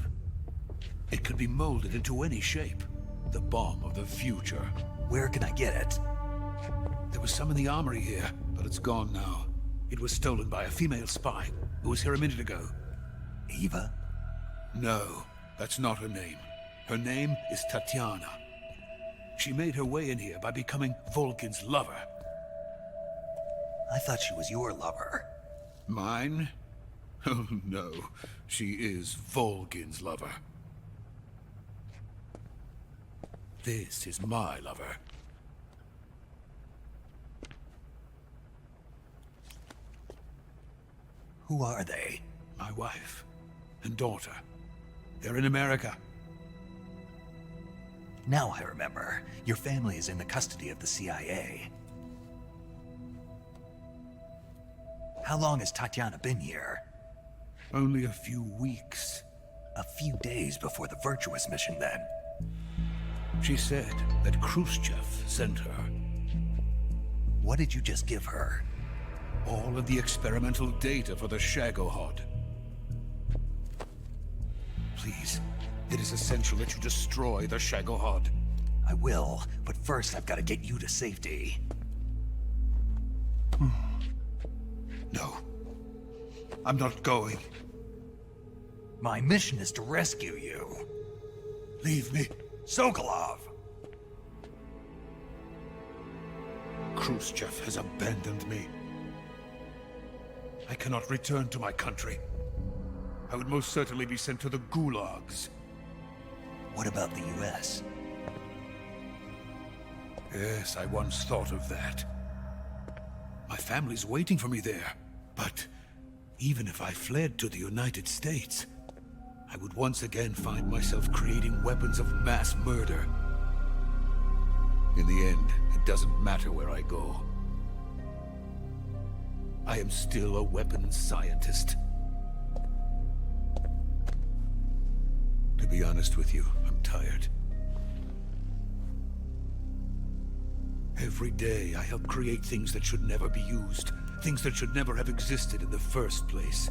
It could be molded into any shape. The bomb of the future. Where can I get it? There was some in the armory here, but it's gone now. It was stolen by a female spy who was here a minute ago. Eva? No, that's not her name. Her name is Tatiana. She made her way in here by becoming Vulcan's lover. I thought she was your lover. Mine? Oh no, she is Vulcan's lover. This is my lover. Who are they? My wife and daughter. They're in America. Now I remember. Your family is in the custody of the CIA. How long has Tatiana been here? Only a few weeks. A few days before the Virtuous mission, then. She said that Khrushchev sent her. What did you just give her? All of the experimental data for the Shagohod. Please, it is essential that you destroy the Shagohod. I will, but first I've got to get you to safety. No. I'm not going. My mission is to rescue you. Leave me. Sokolov! Khrushchev has abandoned me. I cannot return to my country. I would most certainly be sent to the gulags. What about the US? Yes, I once thought of that. My family's waiting for me there. But even if I fled to the United States, I would once again find myself creating weapons of mass murder. In the end, it doesn't matter where I go. I am still a weapons scientist. To be honest with you, I'm tired. Every day, I help create things that should never be used. Things that should never have existed in the first place.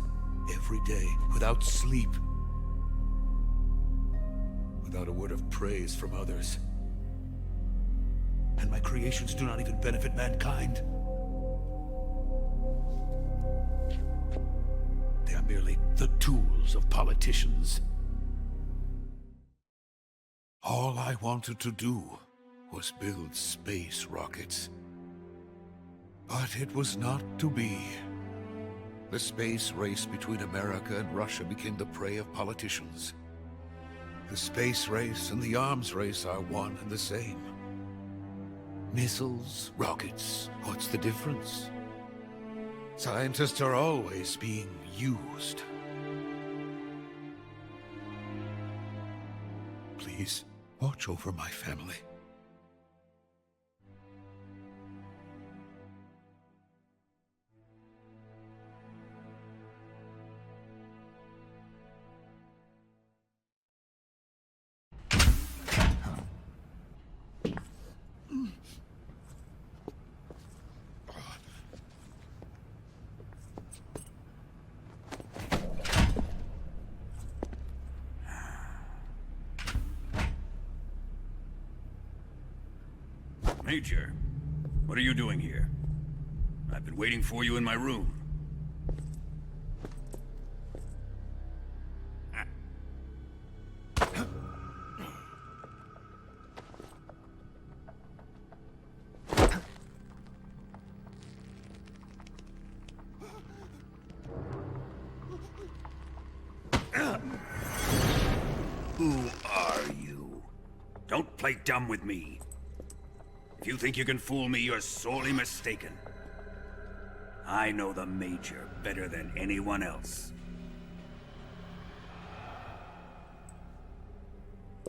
Every day, without sleep. Without a word of praise from others. And my creations do not even benefit mankind. They are merely the tools of politicians. All I wanted to do was build space rockets. But it was not to be. The space race between America and Russia became the prey of politicians. The space race and the arms race are one and the same. Missiles, rockets, what's the difference? Scientists are always being used. Please, watch over my family. Major, what are you doing here? I've been waiting for you in my room. Who are you? Don't play dumb with me. If you think you can fool me, you're sorely mistaken. I know the Major better than anyone else.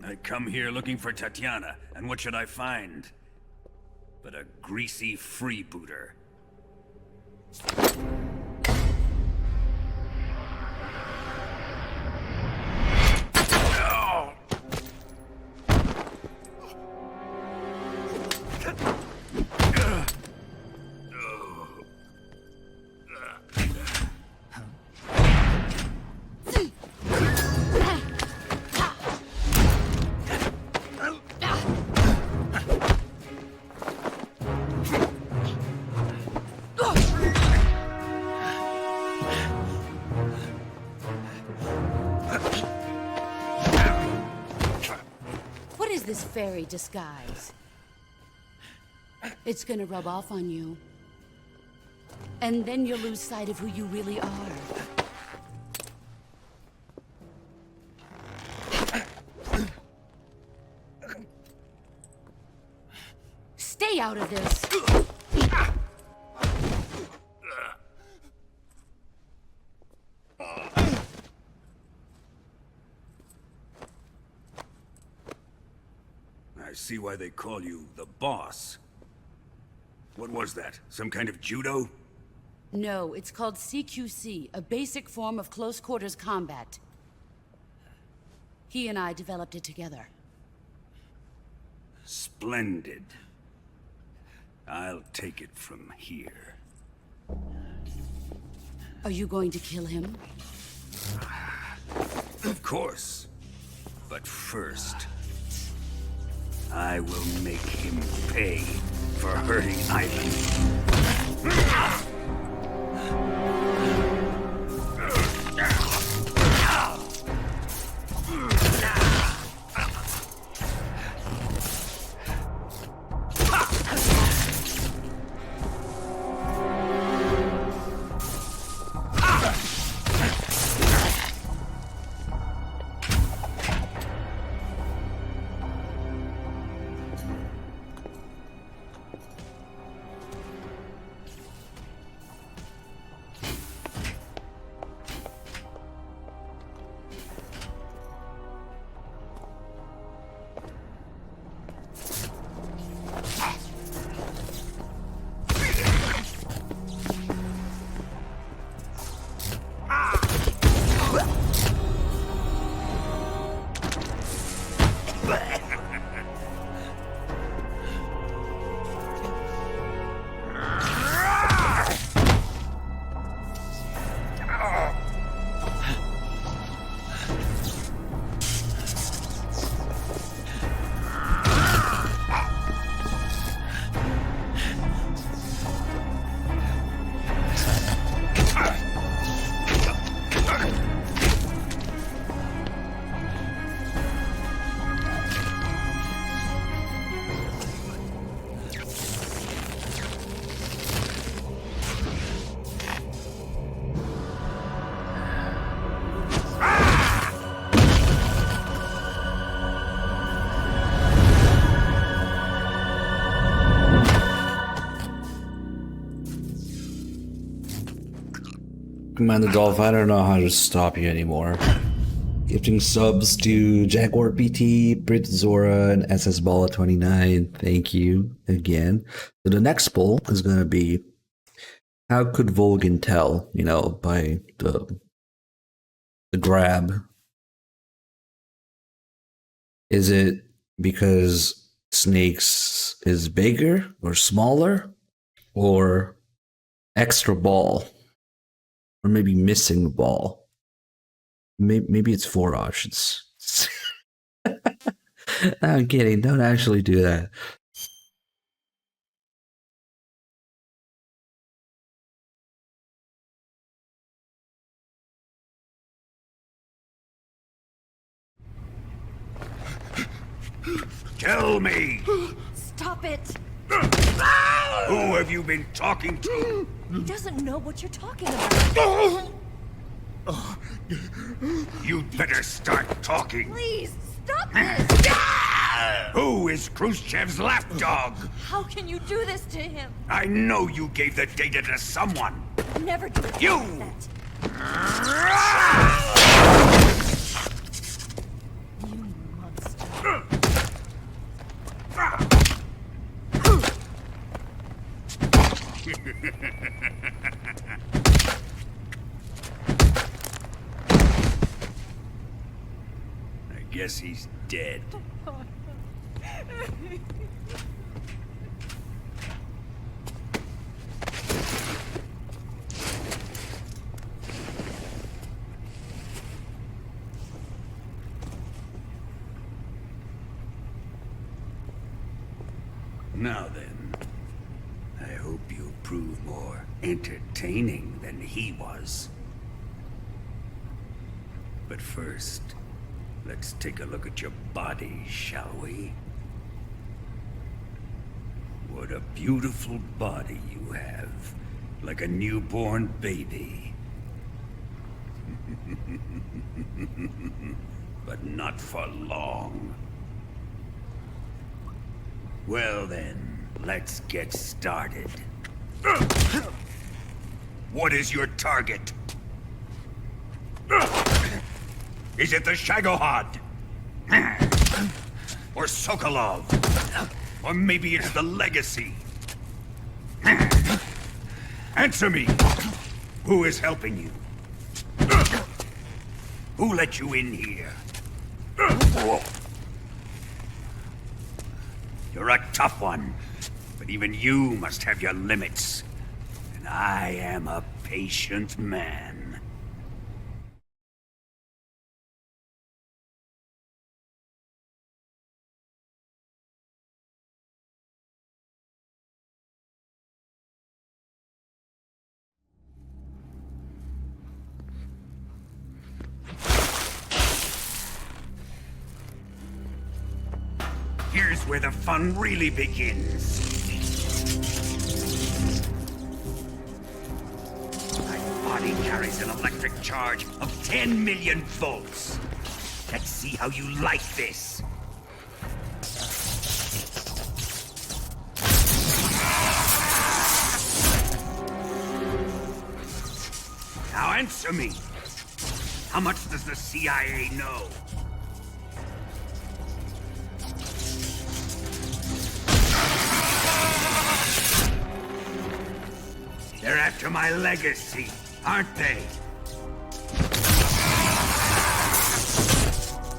I come here looking for Tatiana, and what should I find? But a greasy freebooter. This fairy disguise. It's gonna rub off on you. And then you'll lose sight of who you really are. Stay out of this! I see why they call you the boss. What was that? Some kind of judo? No, it's called CQC, a basic form of close quarters combat. He and I developed it together. Splendid. I'll take it from here. Are you going to kill him? Of course. But first, I will make him pay for hurting Ivan. Commander Dolph, I don't know how to stop you anymore. Gifting subs to Jaguar PT, Brit Zora, and SS Balla 29. Thank you again. So the next poll is going to be, how could Volgin tell, by the grab? Is it because Snakes is bigger or smaller, or extra ball, or maybe missing the ball? Maybe it's 4 options. I'm kidding. Don't actually do that. Tell me! Stop it! Who have you been talking to? He doesn't know what you're talking about. You'd better start talking. Please, stop this! Who is Khrushchev's lapdog? How can you do this to him? I know you gave the data to someone. Never do it You! like that. You monster. I guess he's dead. Now then, I hope you'll prove more entertaining than he was. But first, let's take a look at your body, shall we? What a beautiful body you have, like a newborn baby. But not for long. Well then, let's get started. What is your target? Is it the Shagohod? Or Sokolov? Or maybe it's the Legacy? Answer me! Who is helping you? Who let you in here? You're a tough one, but even you must have your limits. And I am a patient man. Here's where the fun really begins. My body carries an electric charge of 10 million volts. Let's see how you like this. Now answer me. How much does the CIA know? They're after my legacy, aren't they?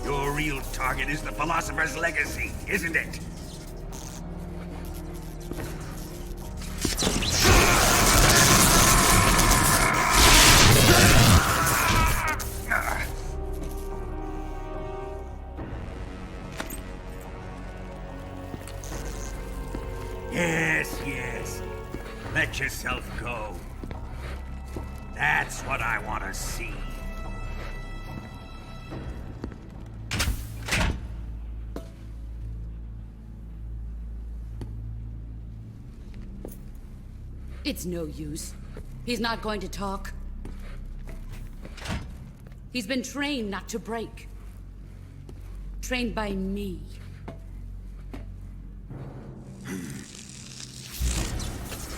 Your real target is the Philosopher's Legacy, isn't it? Yes, yes. Let yourself go. That's what I want to see. It's no use. He's not going to talk. He's been trained not to break. Trained by me.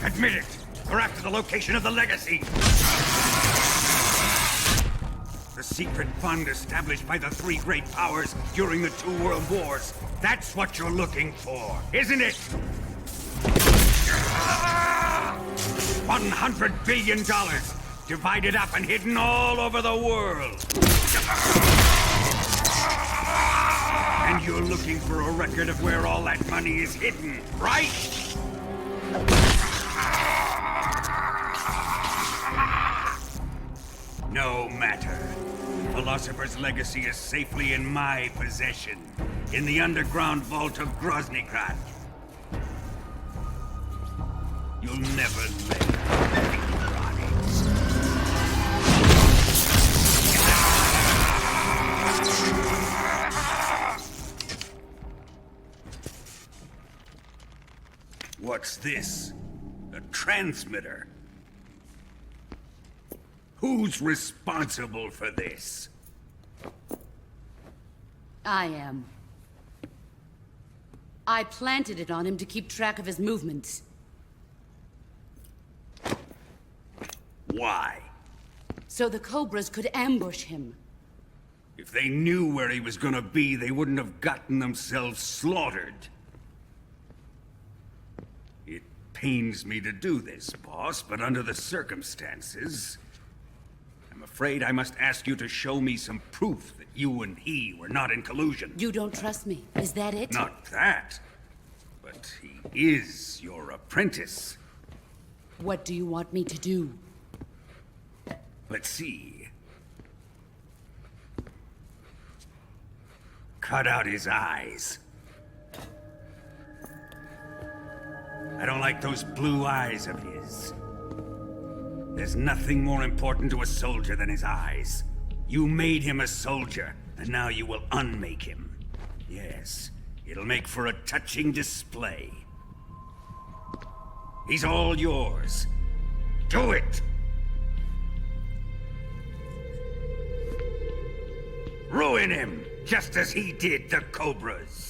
Admit it! We're after the location of the Legacy! The secret fund established by the three great powers during the 2 world wars. That's what you're looking for, isn't it? $100 billion, divided up and hidden all over the world. And you're looking for a record of where all that money is hidden, right? No matter. Philosopher's legacy is safely in my possession, in the underground vault of Groznygrad. You'll never lay on it. What's this? A transmitter? Who's responsible for this? I am. I planted it on him to keep track of his movements. Why? So the Cobras could ambush him. If they knew where he was gonna be, they wouldn't have gotten themselves slaughtered. It pains me to do this, boss, but under the circumstances, I'm afraid I must ask you to show me some proof that you and he were not in collusion. You don't trust me, is that it? Not that, but he is your apprentice. What do you want me to do? Let's see. Cut out his eyes. I don't like those blue eyes of his. There's nothing more important to a soldier than his eyes. You made him a soldier, and now you will unmake him. Yes, it'll make for a touching display. He's all yours. Do it! Ruin him, just as he did the Cobras.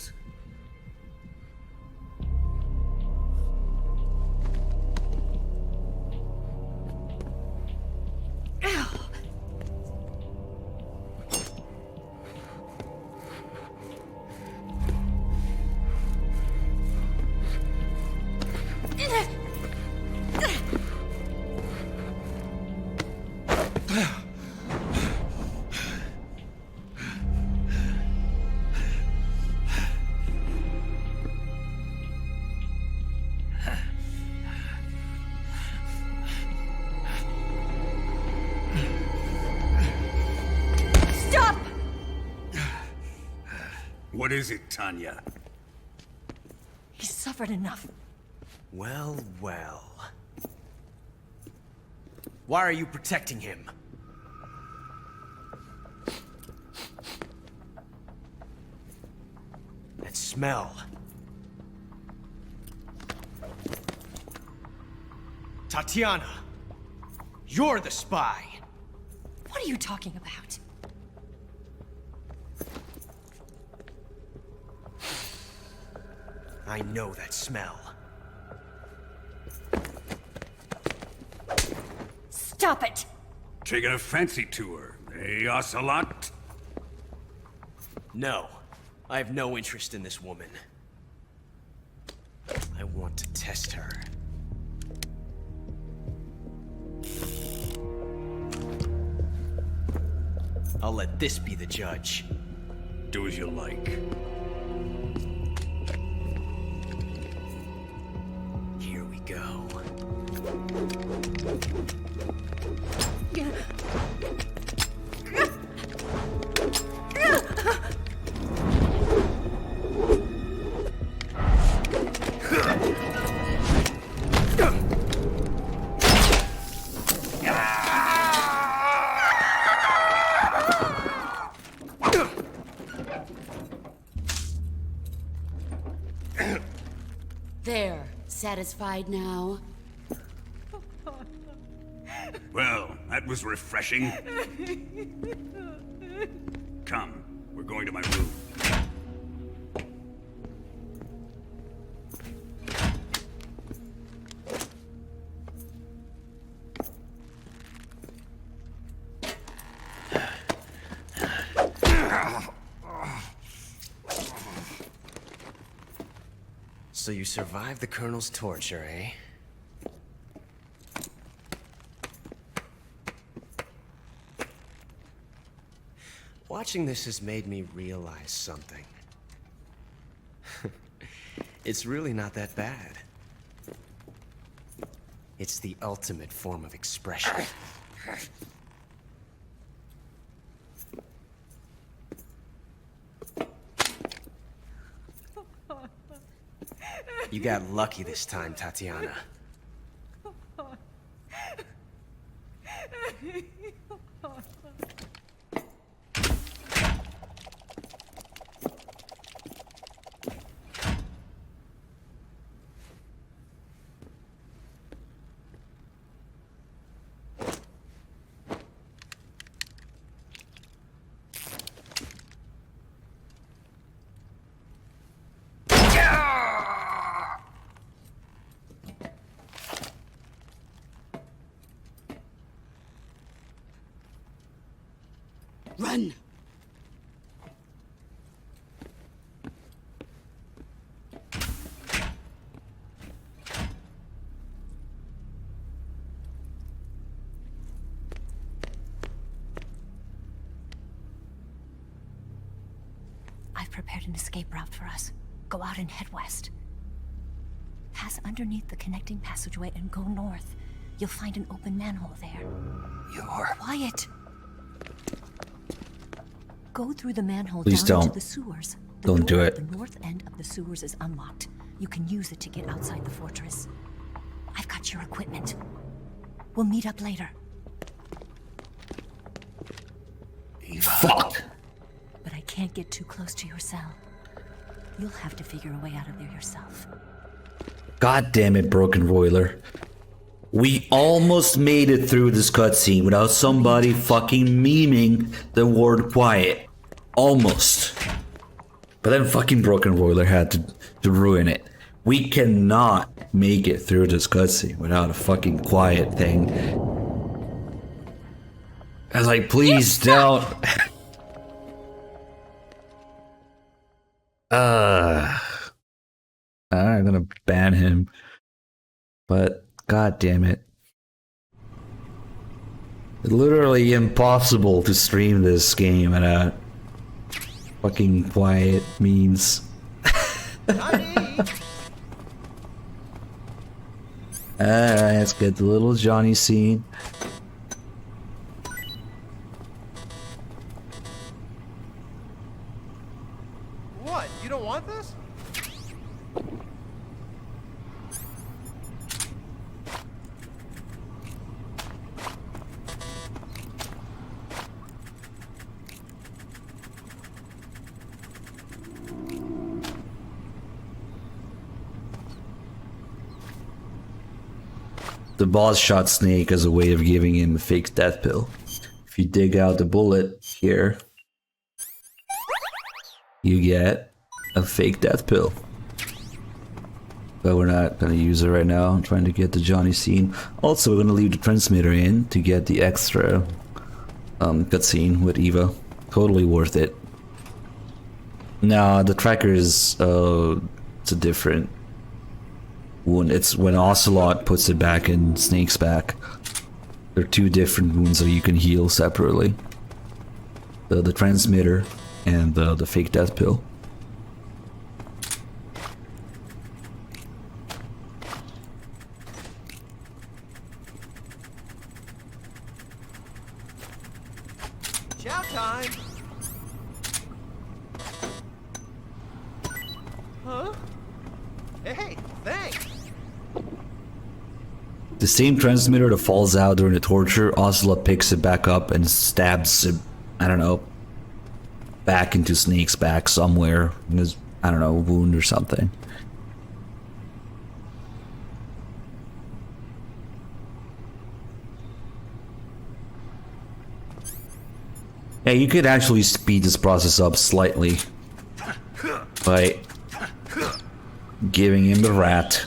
What is it, Tanya? He's suffered enough. Well, well. Why are you protecting him? That smell. Tatiana! You're the spy! What are you talking about? I know that smell. Stop it! Taking a fancy to her, eh, Ocelot? No. I have no interest in this woman. I want to test her. I'll let this be the judge. Do as you like. Here we go. There. Satisfied now? Well, that was refreshing. Come, we're going to my room. So you survived the Colonel's torture, eh? Watching this has made me realize something. It's really not that bad. It's the ultimate form of expression. You got lucky this time, Tatiana. Run! I've prepared an escape route for us. Go out and head west. Pass underneath the connecting passageway and go north. You'll find an open manhole there. You're... Quiet! Go through the manhole Please down don't. into the sewers. The Don't do door it. at the north end of the sewers is unlocked. You can use it to get outside the fortress. I've got your equipment. We'll meet up later. Fuck! But I can't get too close to your cell. You'll have to figure a way out of there yourself. God damn it, Broken Roiler. We almost made it through this cutscene without somebody fucking memeing the word quiet. Almost. But then fucking Broken Roiler had to ruin it. We cannot make it through this cutscene without a fucking quiet thing. I was like, please don't. I'm gonna ban him. But god damn it. It's literally impossible to stream this game without fucking quiet means. Alright, let's get the little Johnny scene. What? You don't want this? The boss shot Snake as a way of giving him a fake death pill. If you dig out the bullet here, you get a fake death pill. But we're not gonna use it right now. I'm trying to get the Johnny scene. Also, we're gonna leave the transmitter in to get the extra cutscene with Eva. Totally worth it. Nah, the tracker is it's a different wound. It's when Ocelot puts it back in Snake's back. They're two different wounds that you can heal separately. The transmitter and the fake death pill. Chow time! Huh? Hey, thanks! The same transmitter that falls out during the torture, Ocelot picks it back up and stabs it, I don't know, back into Snake's back somewhere in his, I don't know, wound or something. Yeah, you could actually speed this process up slightly by giving him the rat.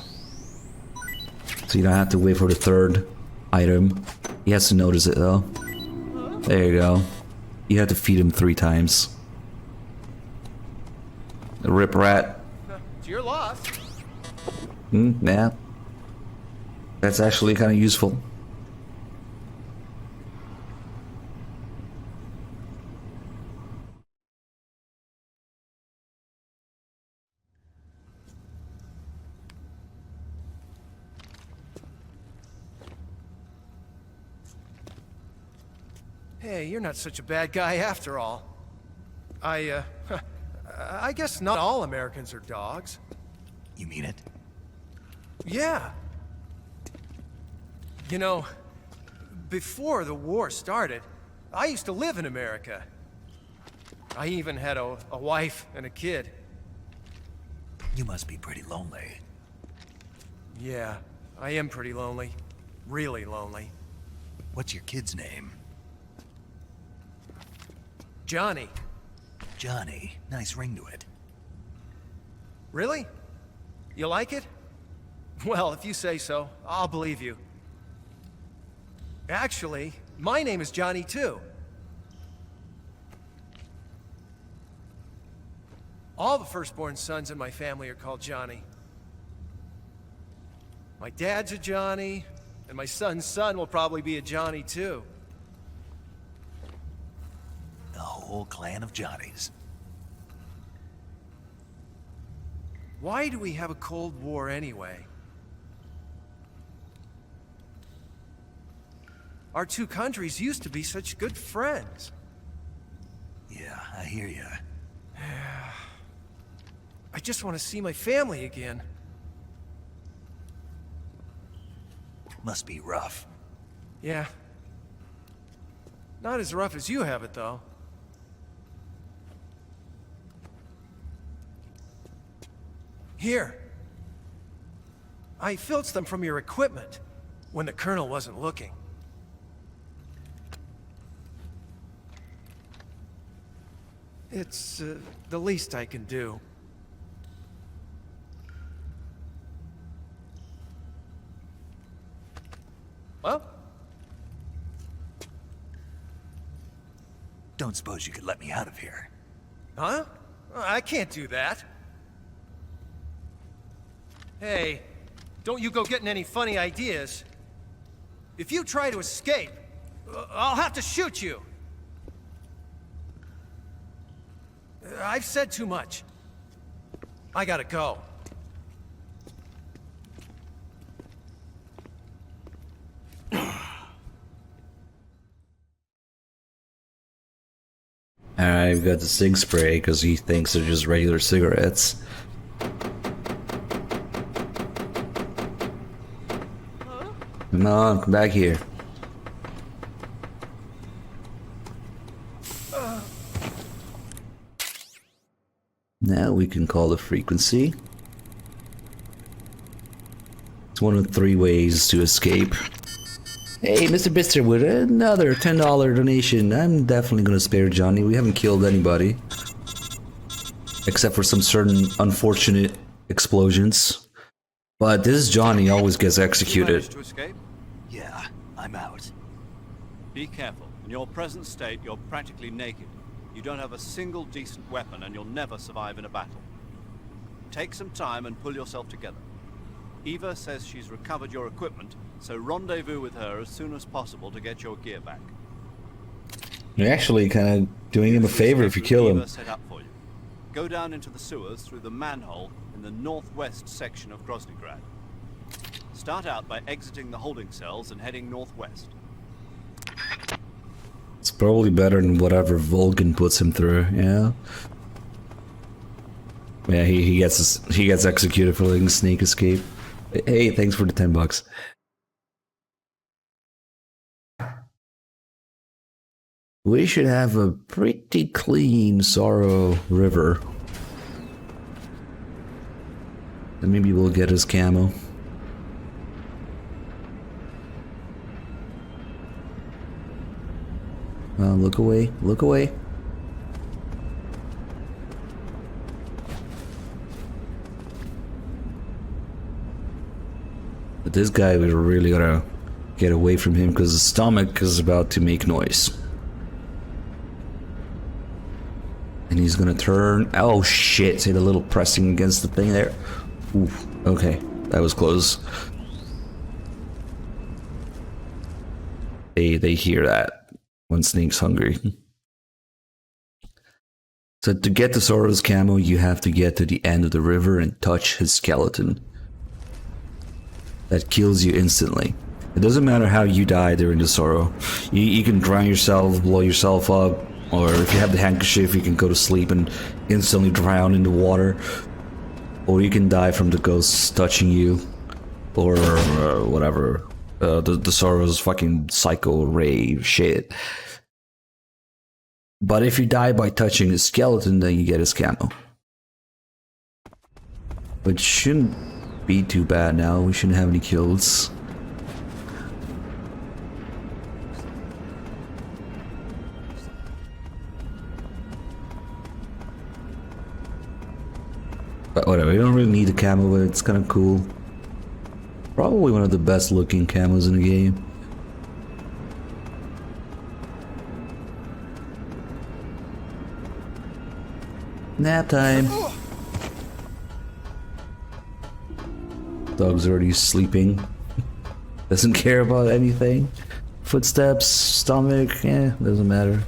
So you don't have to wait for the third item. He has to notice it though. There you go. You have to feed him 3 times. The rip rat. It's your loss. Yeah. That's actually kind of useful. Hey, you're not such a bad guy after all. I guess not all Americans are dogs. You mean it? Yeah. You know, before the war started, I used to live in America. I even had a wife and a kid. You must be pretty lonely. Yeah, I am pretty lonely. Really lonely. What's your kid's name? Johnny. Johnny. Nice ring to it. Really? You like it? Well, if you say so, I'll believe you. Actually, my name is Johnny too. All the firstborn sons in my family are called Johnny. My dad's a Johnny, and my son's son will probably be a Johnny too. A whole clan of Johnnies. Why do we have a Cold War anyway? Our two countries used to be such good friends. Yeah, I hear ya. I just want to see my family again. Must be rough. Yeah. Not as rough as you have it, though. Here. I filched them from your equipment when the Colonel wasn't looking. It's the least I can do. Well? Don't suppose you could let me out of here? Huh? I can't do that. Hey, don't you go getting any funny ideas. If you try to escape, I'll have to shoot you. I've said too much. I gotta go. Alright, we've got the cig spray because he thinks they're just regular cigarettes. Come on, come back here. Now we can call the frequency. It's one of 3 ways to escape. Hey, Mr. Bister, with another $10 donation. I'm definitely gonna spare Johnny. We haven't killed anybody. Except for some certain unfortunate explosions. But this Johnny always gets executed. To escape? Yeah, I'm out. Be careful. In your present state, you're practically naked. You don't have a single decent weapon, and you'll never survive in a battle. Take some time and pull yourself together. Eva says she's recovered your equipment, so rendezvous with her as soon as possible to get your gear back. You're actually kind of doing him a favor if you kill him. Eva set up for you. Go down into the sewers through the manhole in the northwest section of Groznygrad. Start out by exiting the holding cells and heading northwest. It's probably better than whatever Volgan puts him through, yeah? Yeah, he gets executed for letting Snake escape. Hey, thanks for the $10. We should have a pretty clean Sorrow River. And maybe we'll get his camo. Look away, look away. But this guy, we're really gotta get away from him because his stomach is about to make noise. And he's gonna turn. Oh shit, see the little pressing against the thing there? Oof, okay. that was close. They hear that when Snake's hungry. So to get to Zoro's camo, you have to get to the end of the river and touch his skeleton. That kills you instantly. It doesn't matter how you die during the Zoro. You can drown yourself, blow yourself up, or if you have the handkerchief, you can go to sleep and instantly drown in the water. Or you can die from the ghosts touching you, or whatever. The Zoro's fucking psycho ray shit. But if you die by touching his skeleton, then you get his camo. Which shouldn't be too bad now. We shouldn't have any kills. But whatever, we don't really need the camo, but it's kind of cool. Probably one of the best looking camos in the game. Nap time. Dog's already sleeping. Doesn't care about anything. Footsteps, stomach, doesn't matter.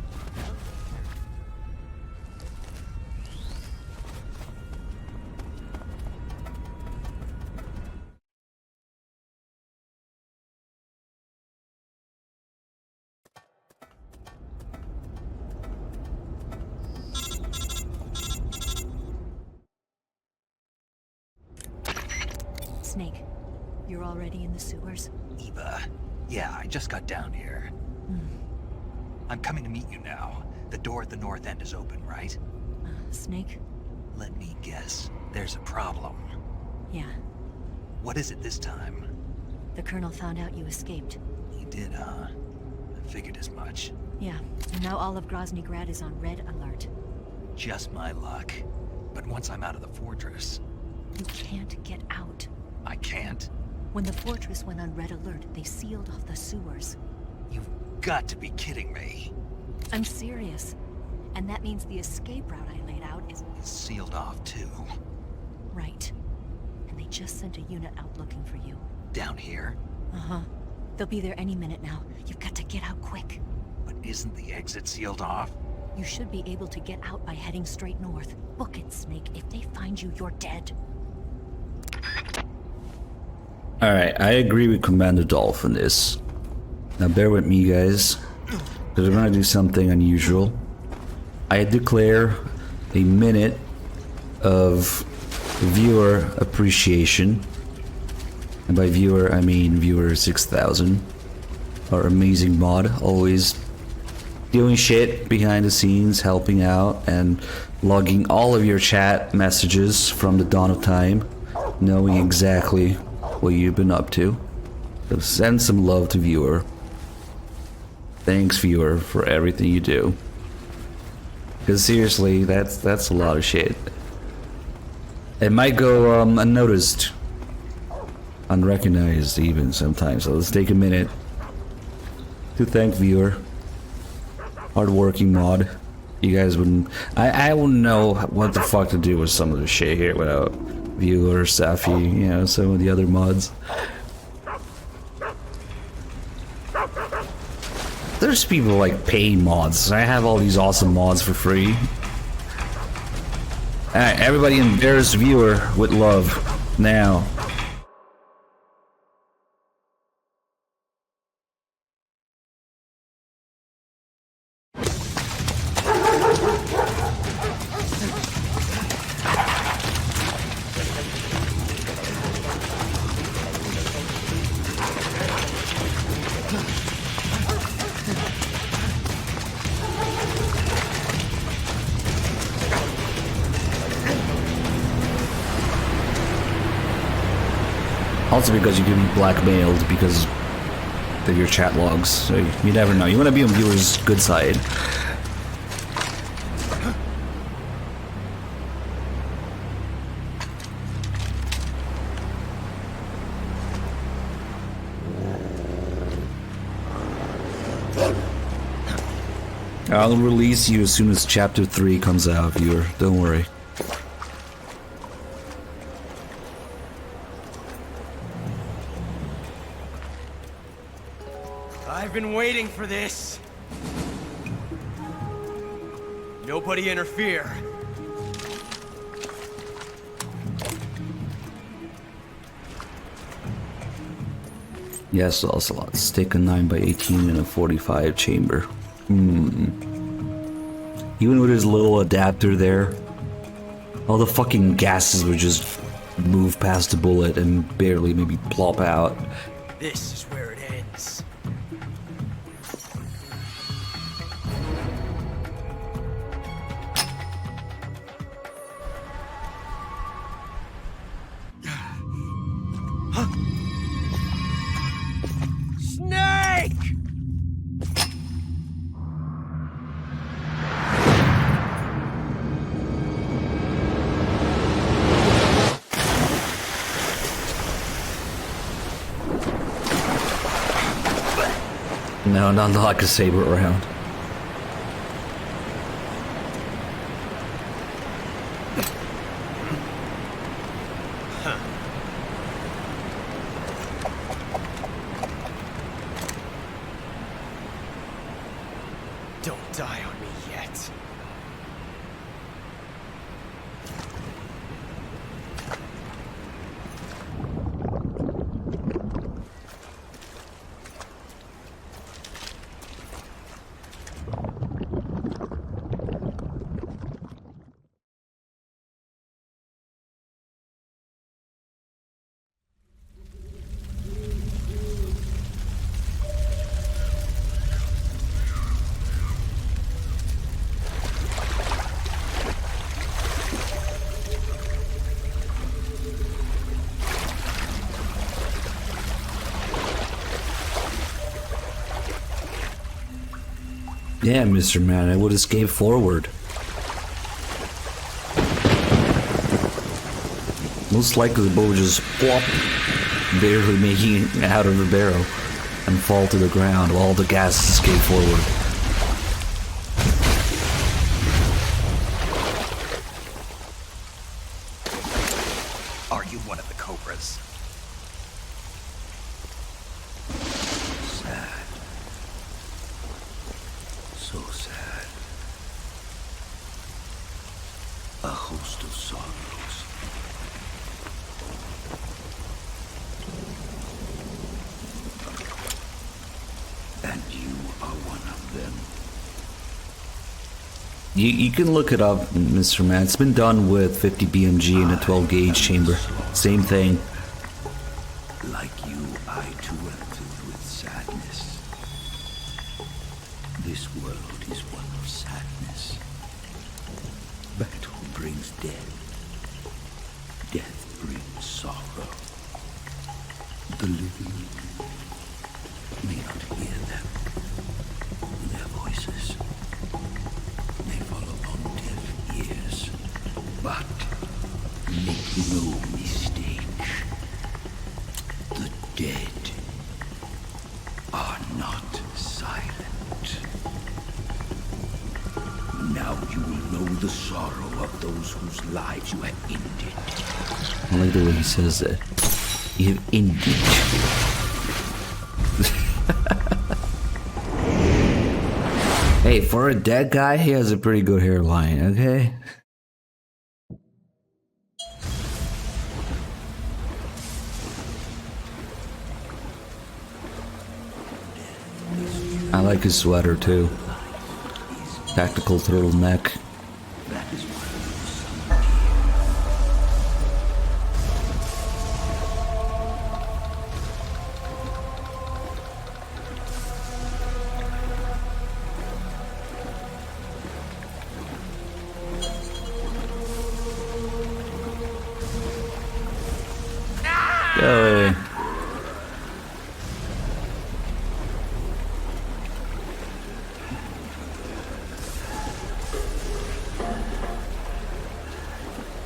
Snake, you're already in the sewers? Eva, yeah, I just got down here. I'm coming to meet you now. The door at the north end is open, right? Snake? Let me guess. There's a problem. Yeah. What is it this time? The Colonel found out you escaped. He did, huh? I figured as much. Yeah, and now all of Grozny Grad is on red alert. Just my luck. But once I'm out of the fortress... You can't get out. I can't? When the fortress went on red alert, they sealed off the sewers. You've got to be kidding me. I'm serious. And that means the escape route I laid out is sealed off too. Right. And they just sent a unit out looking for you. Down here? Uh-huh. They'll be there any minute now. You've got to get out quick. But isn't the exit sealed off? You should be able to get out by heading straight north. Book it, Snake. If they find you, you're dead. Alright, I agree with Commander Dolph on this. Now bear with me, guys, because we're gonna do something unusual. I declare a minute of viewer appreciation. And by viewer, I mean viewer 6000. Our amazing mod, always doing shit behind the scenes, helping out, and logging all of your chat messages from the dawn of time, knowing exactly what you've been up to. So send some love to viewer. Thanks, viewer, for everything you do. Because seriously, that's a lot of shit. It might go unnoticed, unrecognized even sometimes. So let's take a minute to thank viewer. Hardworking mod. You guys wouldn't... I wouldn't know what the fuck to do with some of the shit here without viewer, Safi, you know, some of the other mods. There's people like paying mods. I have all these awesome mods for free. Alright, everybody embarrass viewer with love. Now. Also because you can be blackmailed because of your chat logs, so you never know. You want to be on viewers' good side. I'll release you as soon as chapter 3 comes out, viewer. Don't worry. I've been waiting for this. Nobody interfere. Yes, Ocelot. Stick a 9x18 in a 45 chamber. Even with his little adapter there, all the fucking gases would just move past the bullet and barely maybe plop out. This is where it ends. Snake! No, not like a saber round. Don't die on me yet. Yeah, Mr. Man, I would escape forward. Most likely the boat would just plop, barely making it out of the barrel, and fall to the ground while the gas escape forward. Are you one of the Cobras? Sad. So sad. A host of sorrows. And you are one of them. You can look it up, Mr. Man. It's been done with 50 BMG in a 12 gauge chamber. Same thing. Like you, I too am filled with sadness. This world is one of sadness. But who brings death? Death brings sorrow. The living may not hear them. Their voices may fall upon deaf ears. But make no mistake, the dead are not silent. Now you will know the sorrow of those whose lives you have ended. I like the way he says that. You have ended. Hey, for a dead guy, he has a pretty good hairline, okay? I like his sweater too. Tactical turtleneck. Go away.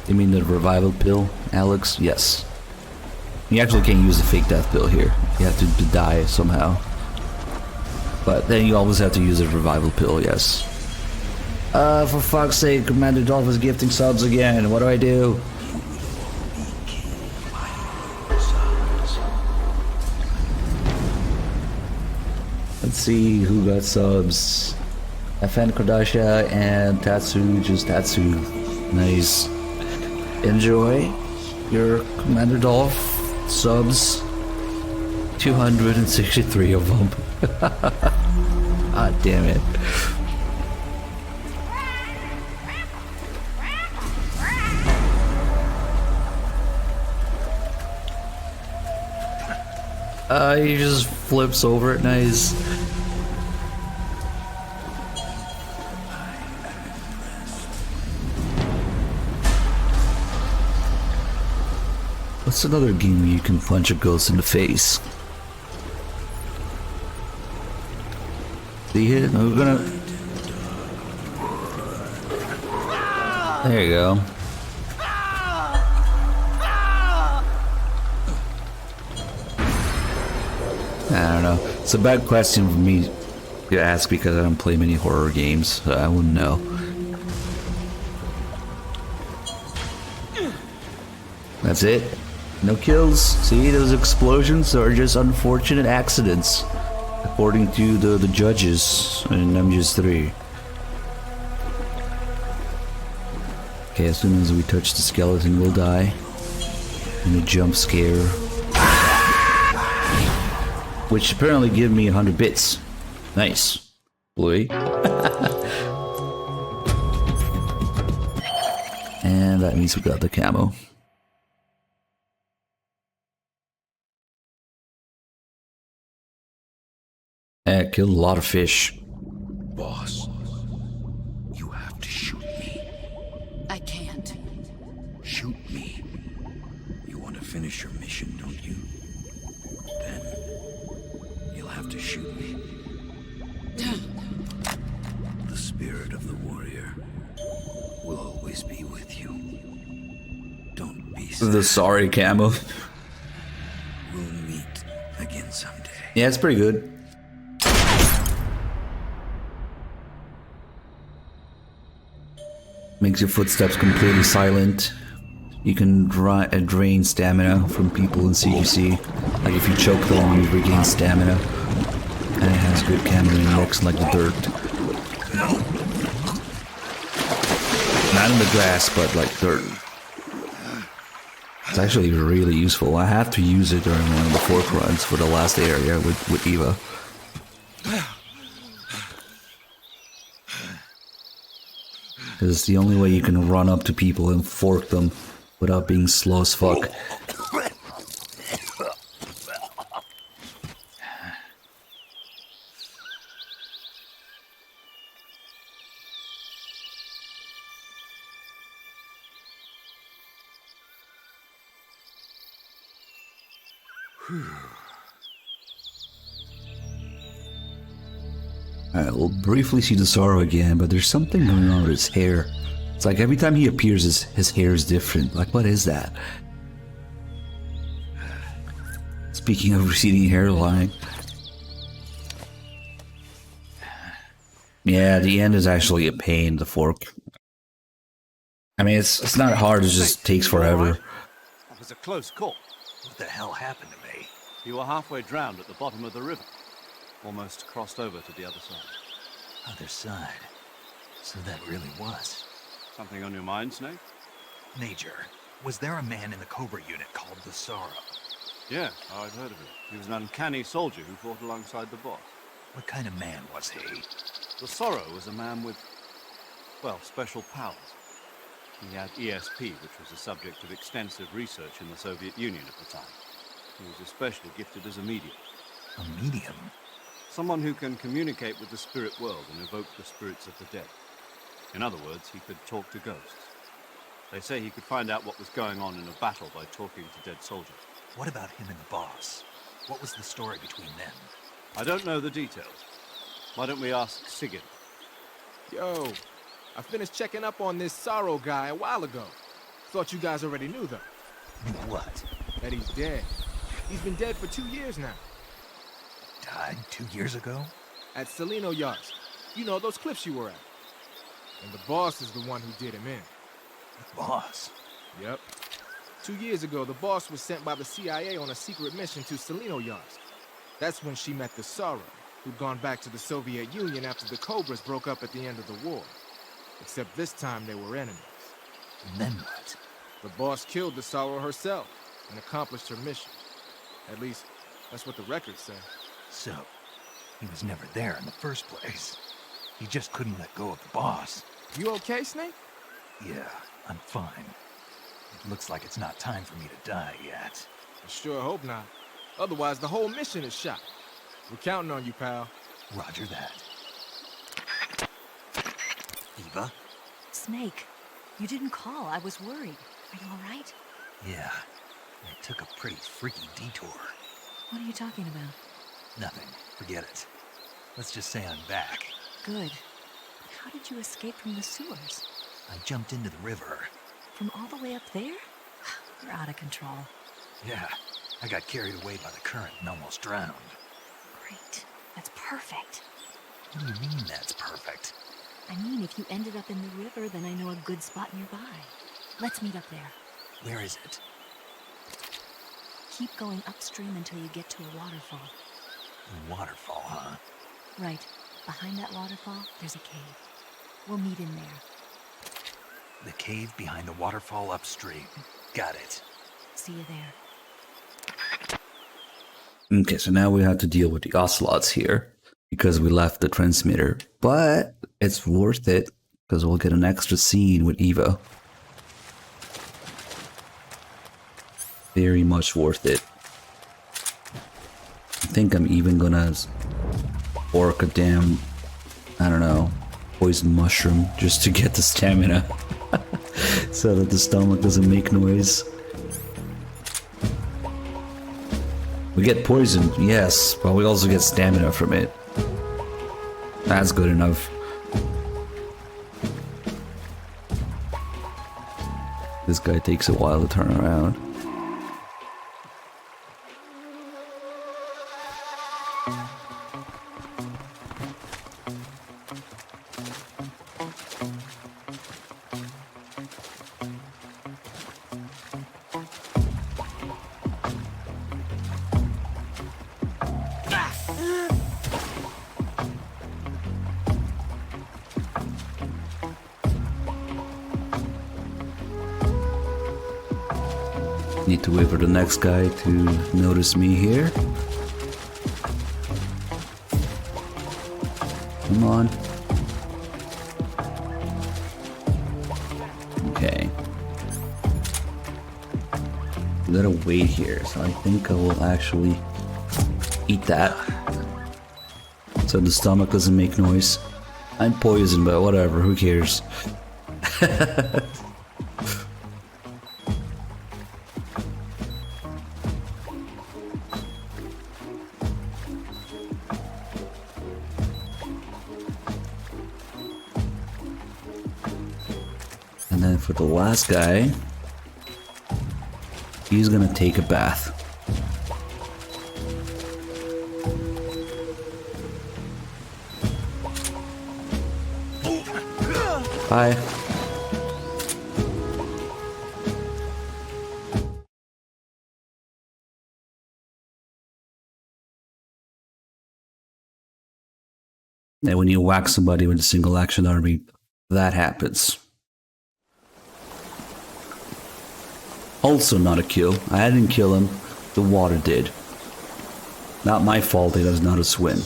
You mean the revival pill, Alex? Yes. You actually can't use the fake death pill here. You have to die somehow. But then you always have to use a revival pill, yes. For fuck's sake, Commander Dolph is gifting subs again. What do I do? Let's see who got subs. FN Kardasha and Tatsu, just Tatsu. Nice. Enjoy your Commander Dolph subs. 263 of them. Ah, damn it. He just flips over it, nice. What's another game where you can punch a ghost in the face? See it? We're gonna... There you go. I don't know. It's a bad question for me to ask because I don't play many horror games, so I wouldn't know. That's it. No kills. See, those explosions are just unfortunate accidents, according to the judges in MGS 3. Okay, as soon as we touch the skeleton, we'll die. And a jump scare. Which apparently give me 100 bits. Nice. Bluey. And that means we got the camo. I killed a lot of fish. Boss, you have to shoot me. I can't. Shoot me. You want to finish your mission, don't you? Then you'll have to shoot me. The spirit of the warrior will always be with you. Don't be sad. The sorry camo. We'll meet again someday. Yeah, it's pretty good. Makes your footsteps completely silent. You can drain stamina from people in CGC. Like if you choke them, you regain stamina. And it has good camo index like the dirt. Not in the grass, but like dirt. It's actually really useful. I have to use it during one of the fork runs for the last area with Eva. Because it's the only way you can run up to people and fork them without being slow as fuck. Alright, we'll briefly see the Sorrow again, but there's something going on with his hair. It's like every time he appears, his hair is different. Like, what is that? Speaking of receding hairline. Yeah, the end is actually a pain, the fork. I mean, it's not hard, it just takes forever. That was a close call. What the hell happened to me? You were halfway drowned at the bottom of the river. Almost crossed over to the other side. Other side? So that really was. Something on your mind, Snake? Major, was there a man in the Cobra unit called the Sorrow? Yeah, I'd heard of him. He was an uncanny soldier who fought alongside the boss. What kind of man was he? The Sorrow was a man with, well, special powers. He had ESP, which was the subject of extensive research in the Soviet Union at the time. He was especially gifted as a medium. A medium? Someone who can communicate with the spirit world and evoke the spirits of the dead. In other words, he could talk to ghosts. They say he could find out what was going on in a battle by talking to dead soldiers. What about him and the boss? What was the story between them? I don't know the details. Why don't we ask Sigurd? Yo, I finished checking up on this Sorrow guy a while ago. Thought you guys already knew though. Knew what? That he's dead. He's been dead for 2 years now. Died 2 years ago? At Salino Yards. You know, those cliffs you were at. And the boss is the one who did him in. The boss? Yep. 2 years ago, the boss was sent by the CIA on a secret mission to Salino Yards. That's when she met the Sorrow. who'd gone back to the Soviet Union after the Cobras broke up at the end of the war. Except this time they were enemies. And then what? The boss killed the Sorrow herself and accomplished her mission. At least, that's what the records say. So, he was never there in the first place. He just couldn't let go of the boss. You okay, Snake? Yeah, I'm fine. It looks like it's not time for me to die yet. I sure hope not. Otherwise, the whole mission is shot. We're counting on you, pal. Roger that. Eva? Snake, you didn't call. I was worried. Are you all right? Yeah, I took a pretty freaky detour. What are you talking about? Nothing. Forget it. Let's just say I'm back. Good. How did you escape from the sewers? I jumped into the river. From all the way up there? You're out of control. Yeah, I got carried away by the current and almost drowned. Great. That's perfect. What do you mean that's perfect? I mean, if you ended up in the river, then I know a good spot nearby. Let's meet up there. Where is it? Keep going upstream until you get to a waterfall. A waterfall, huh? Right. Behind that waterfall, there's a cave. We'll meet in there. The cave behind the waterfall upstream. Got it. See you there. Okay, so now we have to deal with the ocelots here because we left the transmitter, but it's worth it because we'll get an extra scene with Eva. Very much worth it. I think I'm even gonna orc a damn, I don't know, poison mushroom just to get the stamina so that the stomach doesn't make noise. We get poisoned, yes, but we also get stamina from it. That's good enough. This guy takes a while to turn around. Need to wait for the next guy to notice me here. Come on. Okay. I'm gonna wait here, so I think I will actually eat that. So the stomach doesn't make noise. I'm poisoned, but whatever, who cares? And then for the last guy, he's gonna take a bath. Bye. And when you whack somebody with a single action army, that happens. Also not a kill. I didn't kill him. The water did. Not my fault he doesn't know how to swim.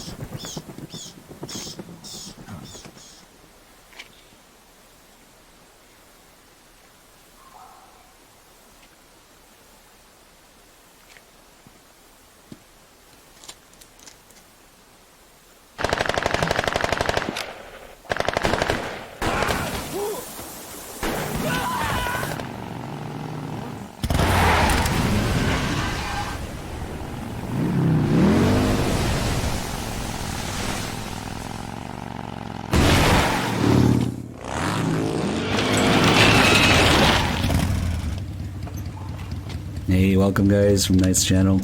Hey, welcome guys from Knight's channel.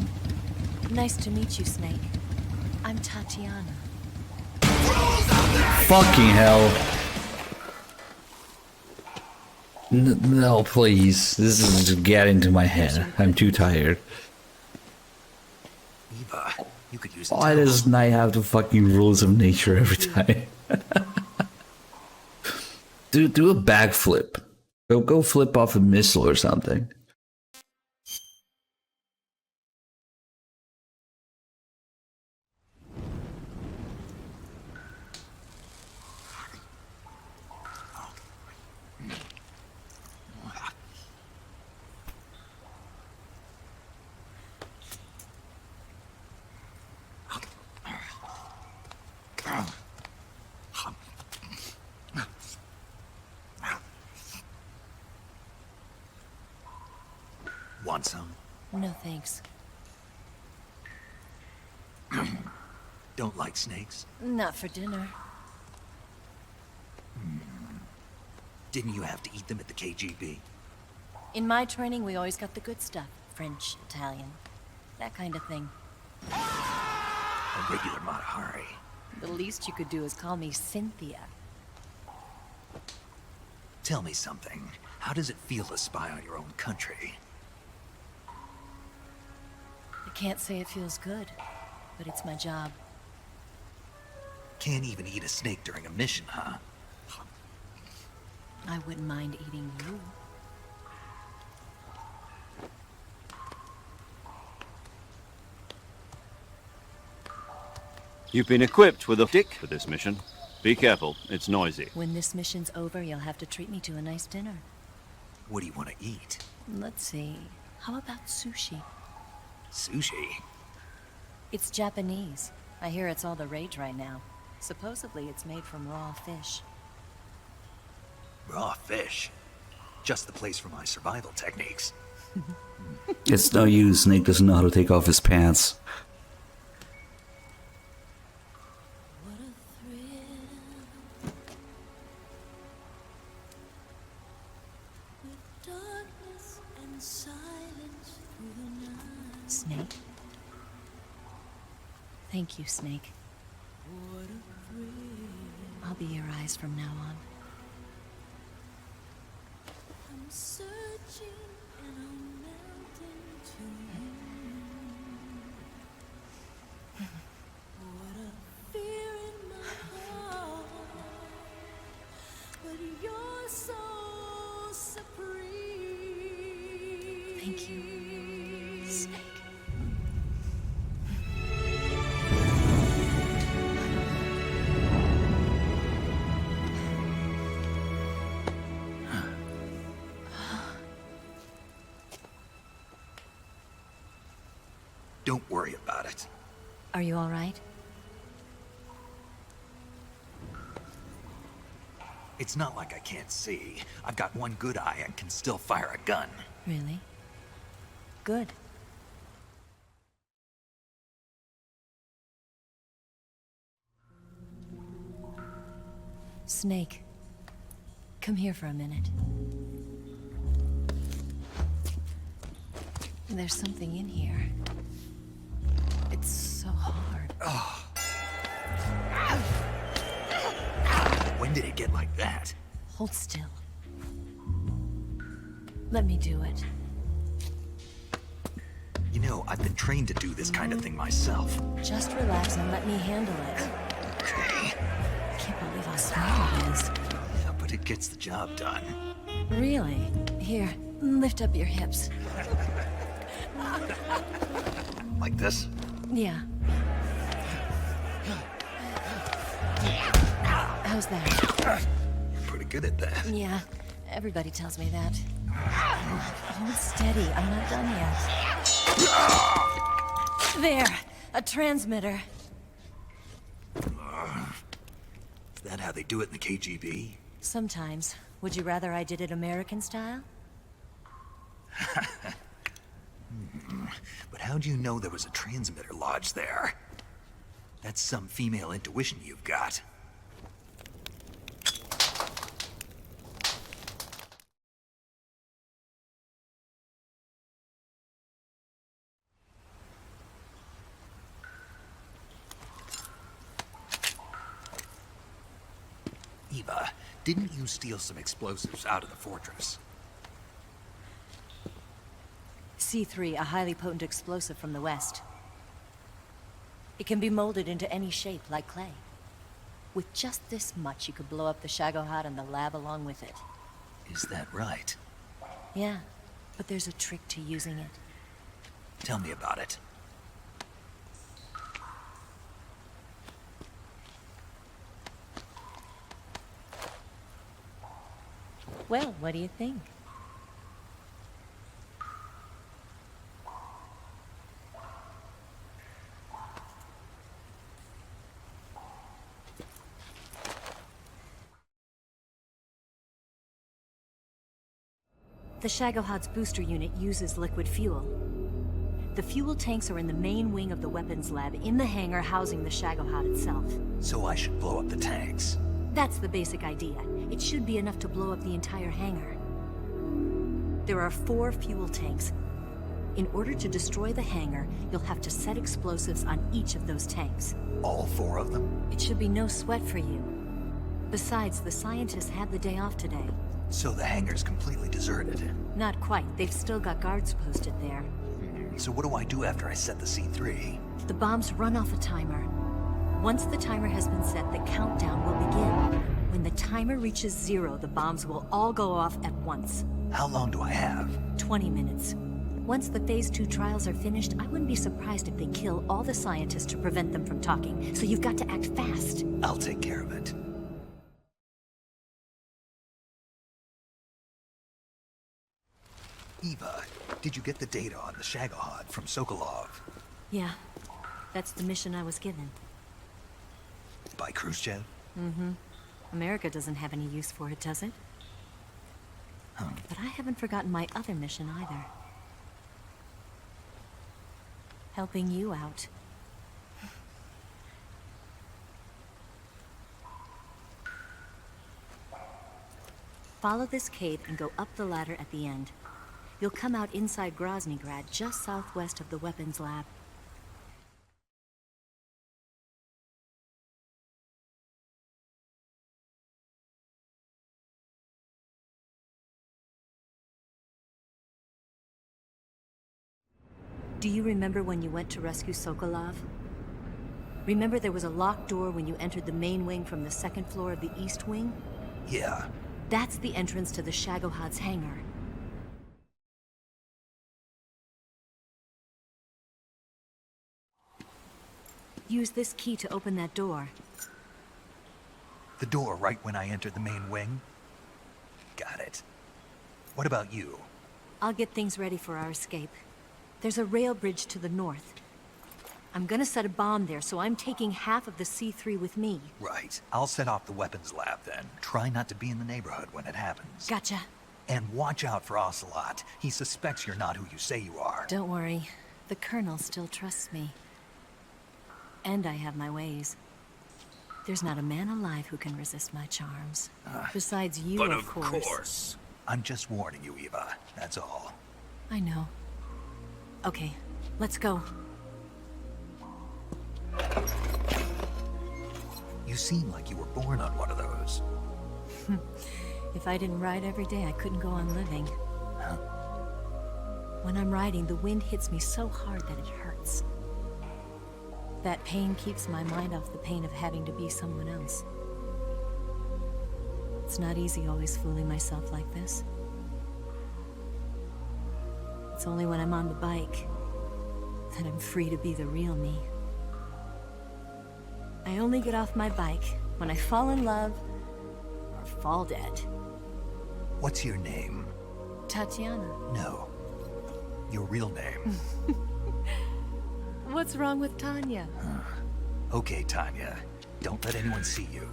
Nice to meet you, Snake. I'm Tatiana. Fucking hell. No, please. This is getting to my head. I'm too tired. Eva, you could use Why does Knight have the fucking rules of nature every time? Do a backflip. Go flip off a missile or something. Want some? No thanks. Don't like snakes? Not for dinner. Didn't you have to eat them at the KGB? In my training, we always got the good stuff. French, Italian, that kind of thing. A regular Matahari. The least you could do is call me Cynthia. Tell me something. How does it feel to spy on your own country? I can't say it feels good, but it's my job. Can't even eat a snake during a mission, huh? I wouldn't mind eating you. You've been equipped with a stick for this mission. Be careful, it's noisy. When this mission's over, you'll have to treat me to a nice dinner. What do you want to eat? Let's see. How about sushi? Sushi? It's Japanese. I hear it's all the rage right now. Supposedly it's made from raw fish. Raw fish? Just the place for my survival techniques. It's no use. Snake doesn't know how to take off his pants. Snake? Thank you, Snake. I'll be your eyes from now on. I'm searching and I'm melting to you. What a fear in my heart, but you're so supreme. Thank you, Snake. Don't worry about it. Are you all right? It's not like I can't see. I've got one good eye and can still fire a gun. Really? Good. Snake, come here for a minute. There's something in here. It's so hard. Oh. When did it get like that? Hold still. Let me do it. You know, I've been trained to do this kind of thing myself. Just relax and let me handle it. Okay. I can't believe how small it is. Yeah, but it gets the job done. Really? Here, lift up your hips. Like this? Yeah. How's that? Pretty good at that. Yeah, everybody tells me that. Hold steady, I'm not done yet. There, a transmitter. Is that how they do it in the KGB? Sometimes. Would you rather I did it American style? But how'd you know there was a transmitter lodged there? That's some female intuition you've got. Eva, didn't you steal some explosives out of the fortress? C3, a highly potent explosive from the west. It can be molded into any shape, like clay. With just this much, you could blow up the Shagohod and the lab along with it. Is that right? Yeah, but there's a trick to using it. Tell me about it. Well, what do you think? The Shagohod's booster unit uses liquid fuel. The fuel tanks are in the main wing of the weapons lab in the hangar housing the Shagohod itself. So I should blow up the tanks. That's the basic idea. It should be enough to blow up the entire hangar. There are 4 fuel tanks. In order to destroy the hangar, you'll have to set explosives on each of those tanks. All 4 of them? It should be no sweat for you. Besides, the scientists had the day off today. So the hangar's completely deserted. Not quite. They've still got guards posted there. So what do I do after I set the C3? The bombs run off a timer. Once the timer has been set, the countdown will begin. When the timer reaches 0, the bombs will all go off at once. How long do I have? 20 minutes. Once the Phase 2 trials are finished, I wouldn't be surprised if they kill all the scientists to prevent them from talking. So you've got to act fast. I'll take care of it. Eva, did you get the data on the Shagohod from Sokolov? Yeah, that's the mission I was given. By Khrushchev? Mm-hmm. America doesn't have any use for it, does it? But I haven't forgotten my other mission either. Helping you out. Follow this cave and go up the ladder at the end. You'll come out inside Groznygrad, just southwest of the weapons lab. Do you remember when you went to rescue Sokolov? Remember there was a locked door when you entered the main wing from the 2nd floor of the east wing? Yeah. That's the entrance to the Shagohod's hangar. Use this key to open that door. The door right when I entered the main wing? Got it. What about you? I'll get things ready for our escape. There's a rail bridge to the north. I'm gonna set a bomb there, so I'm taking half of the C3 with me. Right. I'll set off the weapons lab then. Try not to be in the neighborhood when it happens. Gotcha. And watch out for Ocelot. He suspects you're not who you say you are. Don't worry. The Colonel still trusts me. And I have my ways. There's not a man alive who can resist my charms. Besides you, but of course. I'm just warning you, Eva. That's all. I know. Okay, let's go. You seem like you were born on one of those. If I didn't ride every day, I couldn't go on living. When I'm riding, the wind hits me so hard that it hurts. That pain keeps my mind off the pain of having to be someone else. It's not easy always fooling myself like this. It's only when I'm on the bike that I'm free to be the real me. I only get off my bike when I fall in love or fall dead. What's your name? Tatiana. No. Your real name. What's wrong with Tanya? Okay, Tanya. Don't let anyone see you.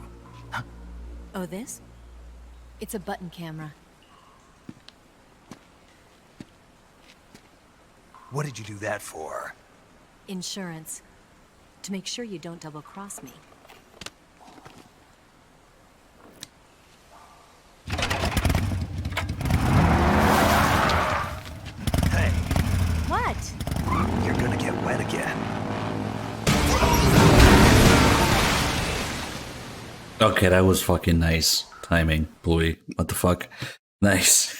Oh, this? It's a button camera. What did you do that for? Insurance. To make sure you don't double-cross me. Hey. What? You're gonna get wet again. Okay, that was fucking nice timing, Bluey. What the fuck? Nice.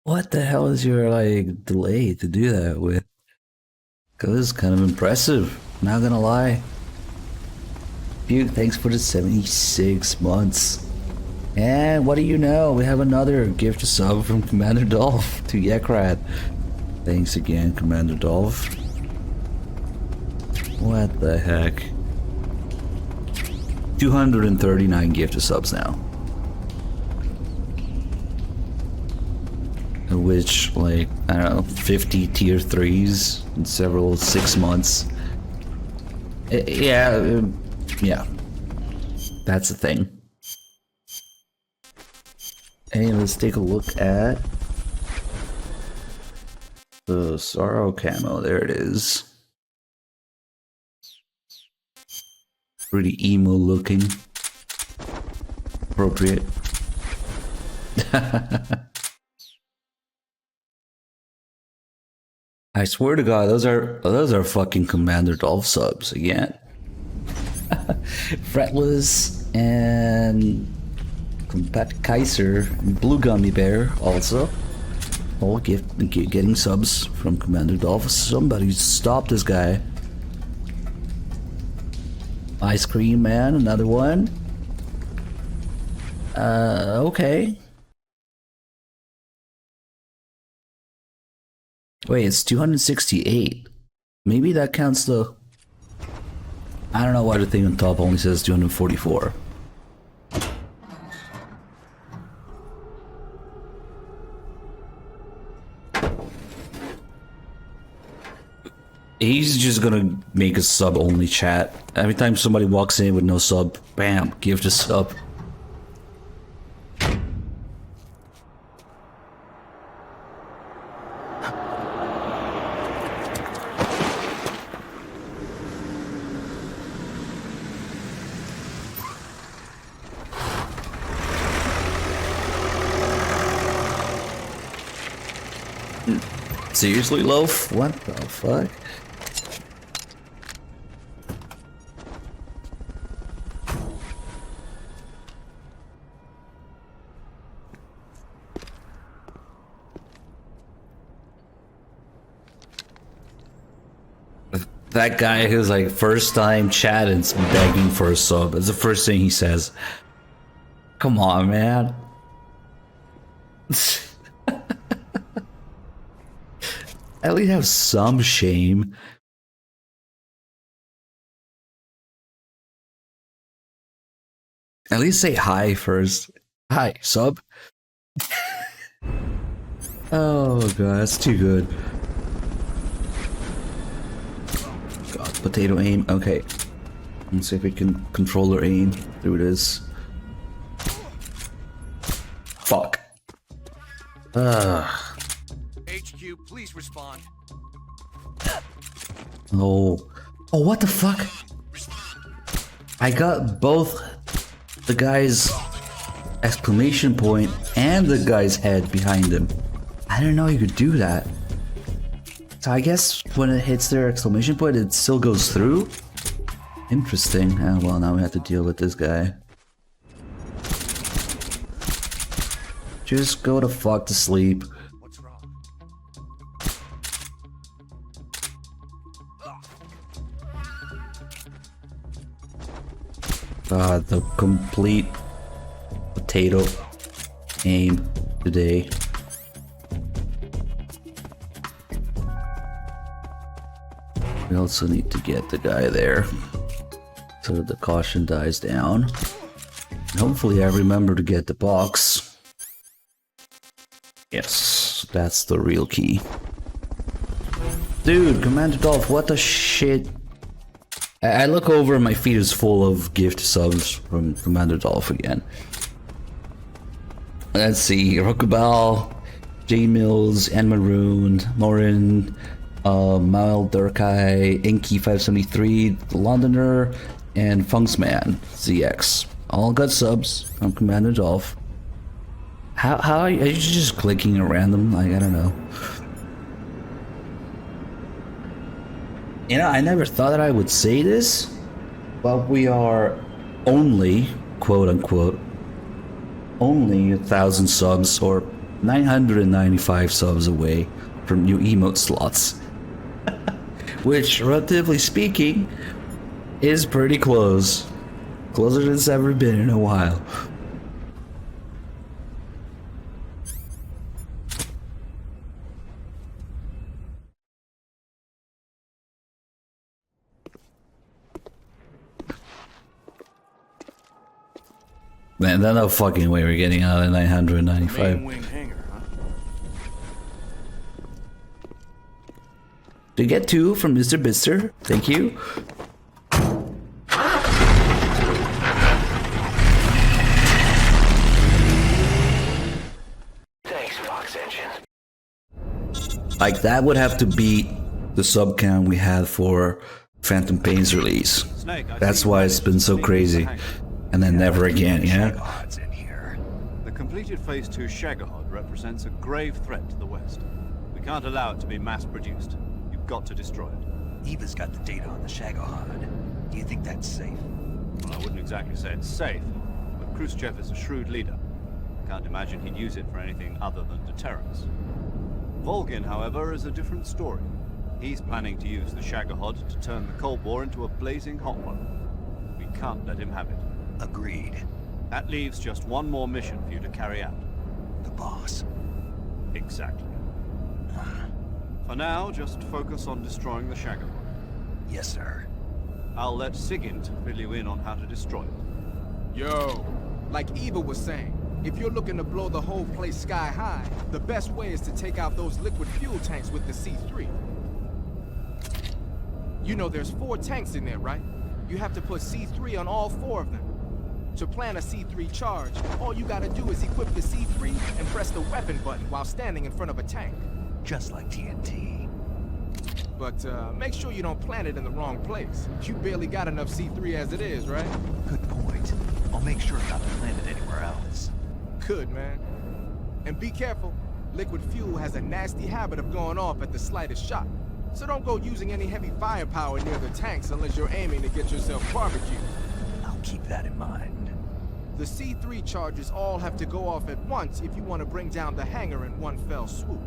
What the hell is your, like, delay to do that with? This is kind of impressive, not gonna lie. Dude, thanks for the 76 months. And what do you know? We have another gift sub from Commander Dolph to Yekrat. Thanks again, Commander Dolph. What the heck? 239 gift subs now. Of which, like, I don't know, 50 tier 3s in several 6 months. Yeah, that's the thing. Hey, let's take a look at the Sorrow camo. There it is. Pretty emo looking. Appropriate. I swear to God, those are fucking Commander Dolph subs again. Fretless and Kaiser, Blue Gummy Bear also. All getting subs from Commander Dolph. Somebody stop this guy. Ice Cream Man, another one. Okay. Wait, it's 268. Maybe that counts the... I don't know why the thing on top only says 244. He's just gonna make a sub-only chat. Every time somebody walks in with no sub, bam, give the sub. Seriously, Loaf? What the fuck? That guy who's like first time chatting begging for a sub. That's the first thing he says. Come on, man. At least have some shame. At least say hi first. Hi, sub. Oh god, that's too good. God, potato aim. Okay. Let's see if we can controller aim through this. Fuck. HQ, please respond. Oh, what the fuck? I got both the guy's exclamation point and the guy's head behind him. I didn't know you could do that. So I guess when it hits their exclamation point, it still goes through? Interesting. Oh, well, now we have to deal with this guy. Just go to fuck to sleep. God, the complete potato aim today. We also need to get the guy there so that the caution dies down. And hopefully I remember to get the box. Yes, that's the real key. Dude, Commander Dolph, what the shit? I look over and my feed is full of gift subs from Commander Dolph again. Let's see, Rookabal, J Mills, and Maroon, Morin, Mal Durkai, Inky573, The Londoner, and Funksman ZX. All got subs from Commander Dolph. How are you just clicking at random? Like, I don't know. You know, I never thought that I would say this, but we are only, quote unquote, only 1,000 subs or 995 subs away from new emote slots. which, relatively speaking, is pretty close. Closer than it's ever been in a while. Man, there's no fucking way we're getting out of 995. Main wing hangar, huh? To get 2 from Mr. Bister, thank you. Thanks, Fox Engine. Like, that would have to beat the sub count we had for Phantom Pain's release. That's why it's been so crazy. And then never again, yeah? The completed Phase 2 Shagohod represents a grave threat to the West. We can't allow it to be mass-produced. You've got to destroy it. Eva's got the data on the Shagohod. Do you think that's safe? Well, I wouldn't exactly say it's safe, but Khrushchev is a shrewd leader. Can't imagine he'd use it for anything other than deterrence. Volgin, however, is a different story. He's planning to use the Shagohod to turn the Cold War into a blazing hot one. We can't let him have it. Agreed. That leaves just one more mission for you to carry out. The boss. Exactly. For now, just focus on destroying the Shagohod. Yes, sir. I'll let Sigint fill you in on how to destroy it. Yo, like Eva was saying, if you're looking to blow the whole place sky high, the best way is to take out those liquid fuel tanks with the C3. You know there's 4 tanks in there, right? You have to put C3 on all 4 of them. To plan a C3 charge, all you gotta do is equip the C3 and press the weapon button while standing in front of a tank. Just like TNT. But make sure you don't plant it in the wrong place. You barely got enough C3 as it is, right? Good point. I'll make sure not to plant it anywhere else. Good, man. And be careful. Liquid fuel has a nasty habit of going off at the slightest shock. So don't go using any heavy firepower near the tanks unless you're aiming to get yourself barbecued. I'll keep that in mind. The C3 charges all have to go off at once if you want to bring down the hangar in one fell swoop.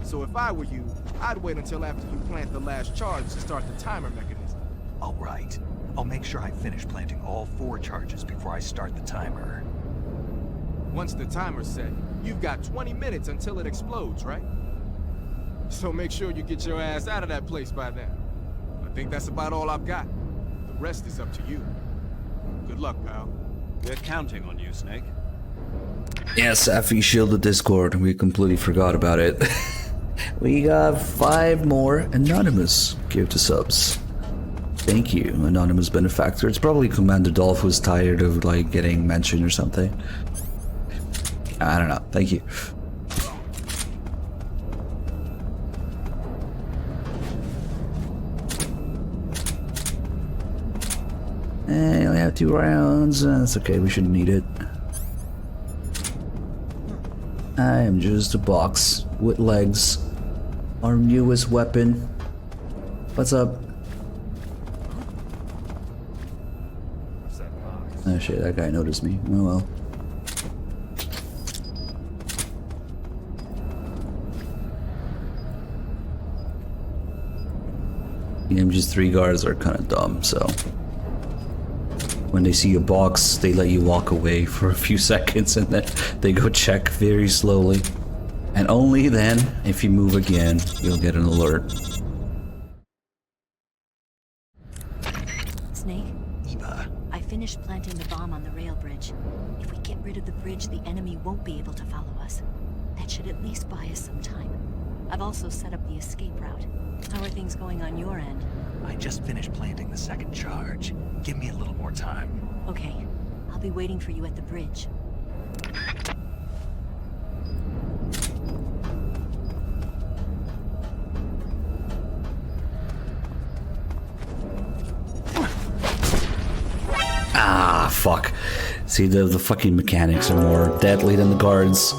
So if I were you, I'd wait until after you plant the last charge to start the timer mechanism. All right. I'll make sure I finish planting all 4 charges before I start the timer. Once the timer's set, you've got 20 minutes until it explodes, right? So make sure you get your ass out of that place by then. I think that's about all I've got. The rest is up to you. Good luck, pal. We're counting on you, Snake. Yes, Effie shielded Discord. We completely forgot about it. We got 5 more Anonymous give to subs. Thank you, Anonymous Benefactor. It's probably Commander Dolph who's tired of like getting mentioned or something. I don't know. Thank you. And I only have 2 rounds. That's okay. We shouldn't need it. I am just a box with legs. Our newest weapon. What's up? Oh shit, that guy noticed me. Oh well. The MGS guards are kind of dumb, so when they see a box, they let you walk away for a few seconds and then they go check very slowly. And only then, if you move again, you'll get an alert. Snake? Eva. I finished planting the bomb on the rail bridge. If we get rid of the bridge, the enemy won't be able to follow us. That should at least buy us some time. I've also set up the escape route. How are things going on your end? I just finished planting the 2nd charge. Give me a little more time. Okay. I'll be waiting for you at the bridge. Ah, fuck. See, the fucking mechanics are more deadly than the guards.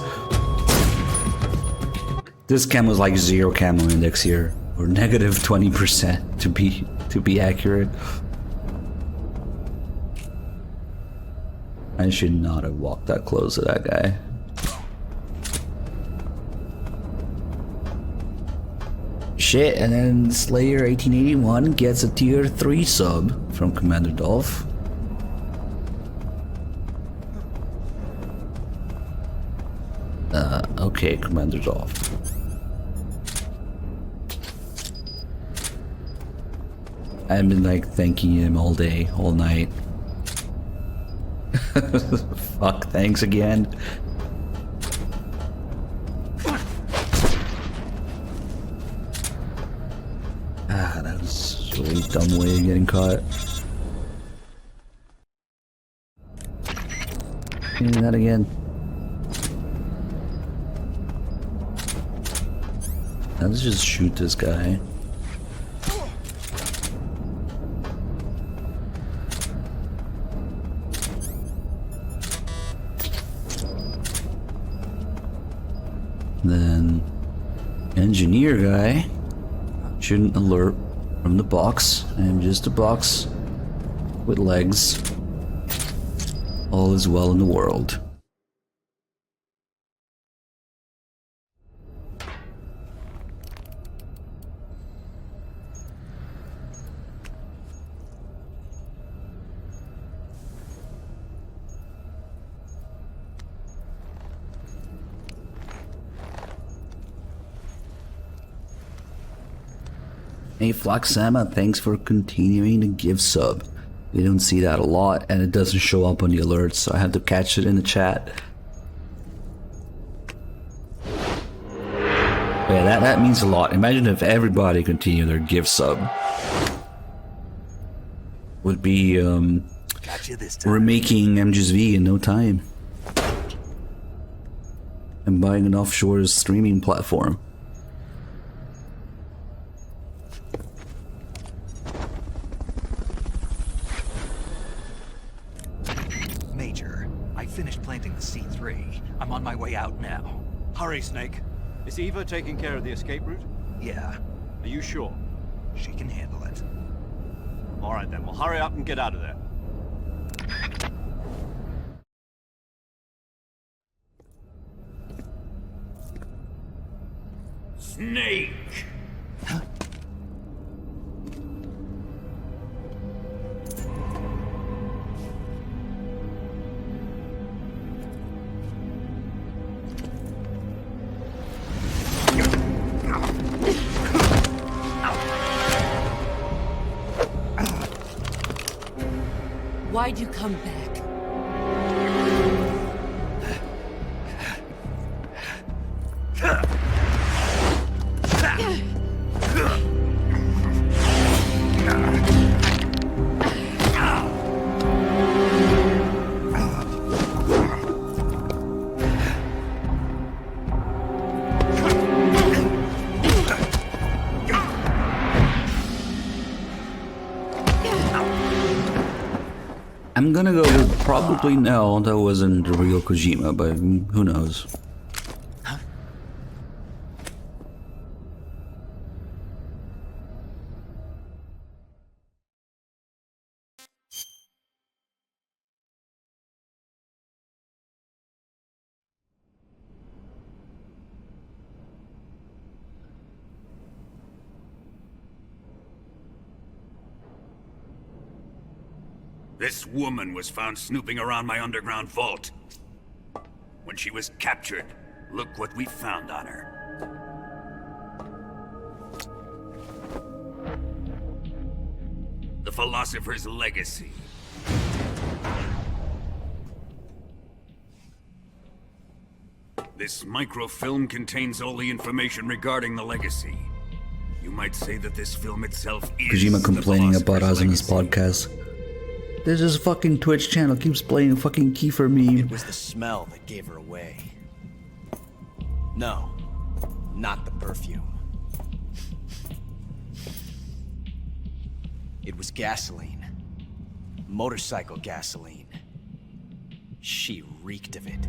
This camo's like 0 camo index here, or negative 20% to be accurate. I should not have walked that close to that guy. shit, and then Slayer 1881 gets a tier 3 sub from Commander Dolph. Okay, Commander Dolph. I've been like thanking him all day, all night. Fuck, thanks again. Ah, that was a really dumb way of getting caught. Doing that again. Now let's just shoot this guy. Then engineer guy shouldn't alert from the box. I'm just a box with legs. All is well in the world. Hey Flaxama, thanks for continuing to give sub. We don't see that a lot and it doesn't show up on the alerts, so I had to catch it in the chat. But yeah, that means a lot. Imagine if everybody continued their give sub. Would be remaking MGS in no time. And buying an offshore streaming platform. Finished planting the C3. I'm on my way out now. Hurry, Snake. Is Eva taking care of the escape route? Yeah, Are you sure? she can handle it. All right then, well hurry up and get out of there. Snake! Why'd you come back? I'm gonna go with probably no, that wasn't the real Kojima, but who knows. This woman was found snooping around my underground vault. When she was captured, look what we found on her. The philosopher's legacy. This microfilm contains all the information regarding the legacy. You might say that this film itself is Kojima complaining the about us in his podcast. There's this fucking Twitch channel keeps playing a fucking Kiefer meme. It was the smell that gave her away. No, not the perfume. It was gasoline. Motorcycle gasoline. She reeked of it.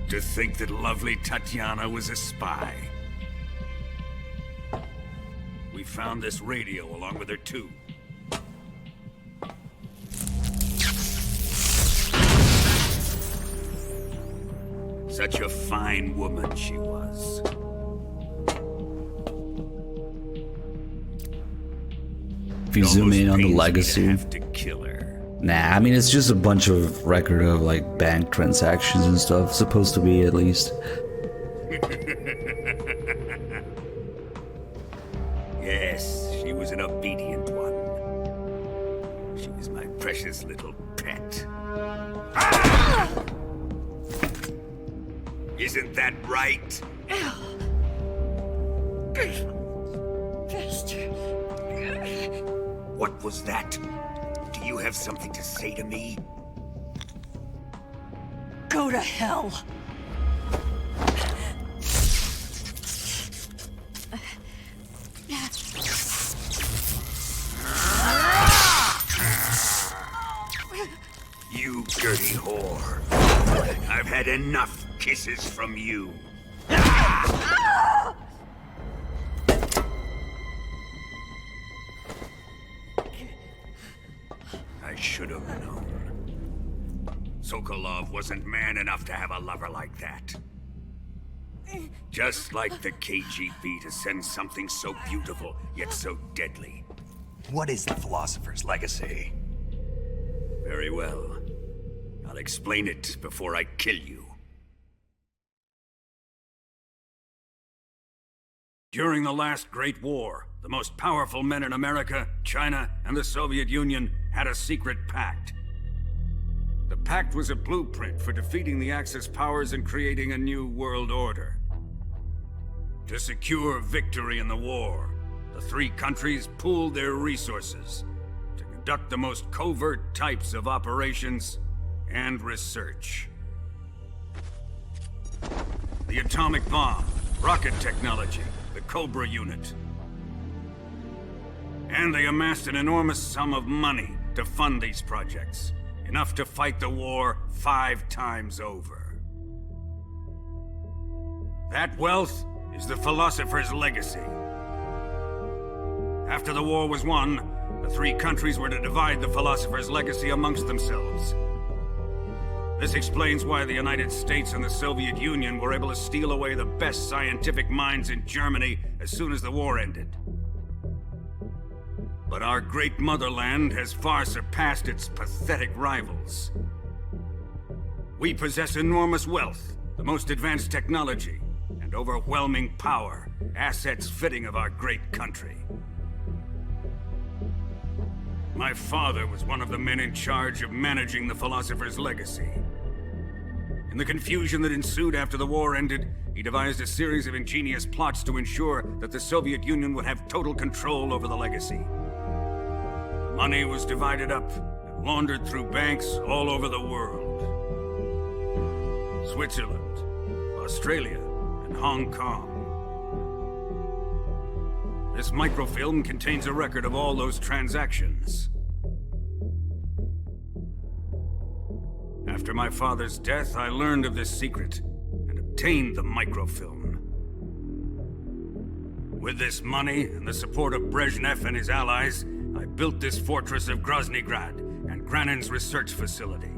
To think that lovely Tatiana was a spy. We found this radio along with her too. Such a fine woman she was. If you zoom in on the Pains me to legacy, have to kill her. nah, I mean it's just a bunch of record of like bank transactions and stuff. Supposed to be, at least. Yes, she was an obedient one. She was my precious little pet. Ah! Isn't that right? What was that? Do you have something to say to me? Go to hell. You dirty whore. I've had enough kisses from you. I should have known. Sokolov wasn't man enough to have a lover like that. Just like the KGB to send something so beautiful, yet so deadly. What is the Philosopher's Legacy? Very well. I'll explain it before I kill you. During the last Great War, the most powerful men in America, China, and the Soviet Union had a secret pact. The pact was a blueprint for defeating the Axis powers and creating a new world order. To secure victory in the war, the three countries pooled their resources to conduct the most covert types of operations and research. The atomic bomb, rocket technology, the Cobra unit. And they amassed an enormous sum of money to fund these projects, enough to fight the war 5 times over. That wealth is the Philosopher's Legacy. After the war was won, the three countries were to divide the Philosopher's Legacy amongst themselves. This explains why the United States and the Soviet Union were able to steal away the best scientific minds in Germany as soon as the war ended. But our great motherland has far surpassed its pathetic rivals. We possess enormous wealth, the most advanced technology, and overwhelming power, assets fitting of our great country. My father was one of the men in charge of managing the Philosopher's Legacy. In the confusion that ensued after the war ended, he devised a series of ingenious plots to ensure that the Soviet Union would have total control over the legacy. The money was divided up and laundered through banks all over the world. Switzerland, Australia, and Hong Kong. This microfilm contains a record of all those transactions. After my father's death, I learned of this secret and obtained the microfilm. With this money and the support of Brezhnev and his allies, I built this fortress of Groznygrad and Granin's research facility.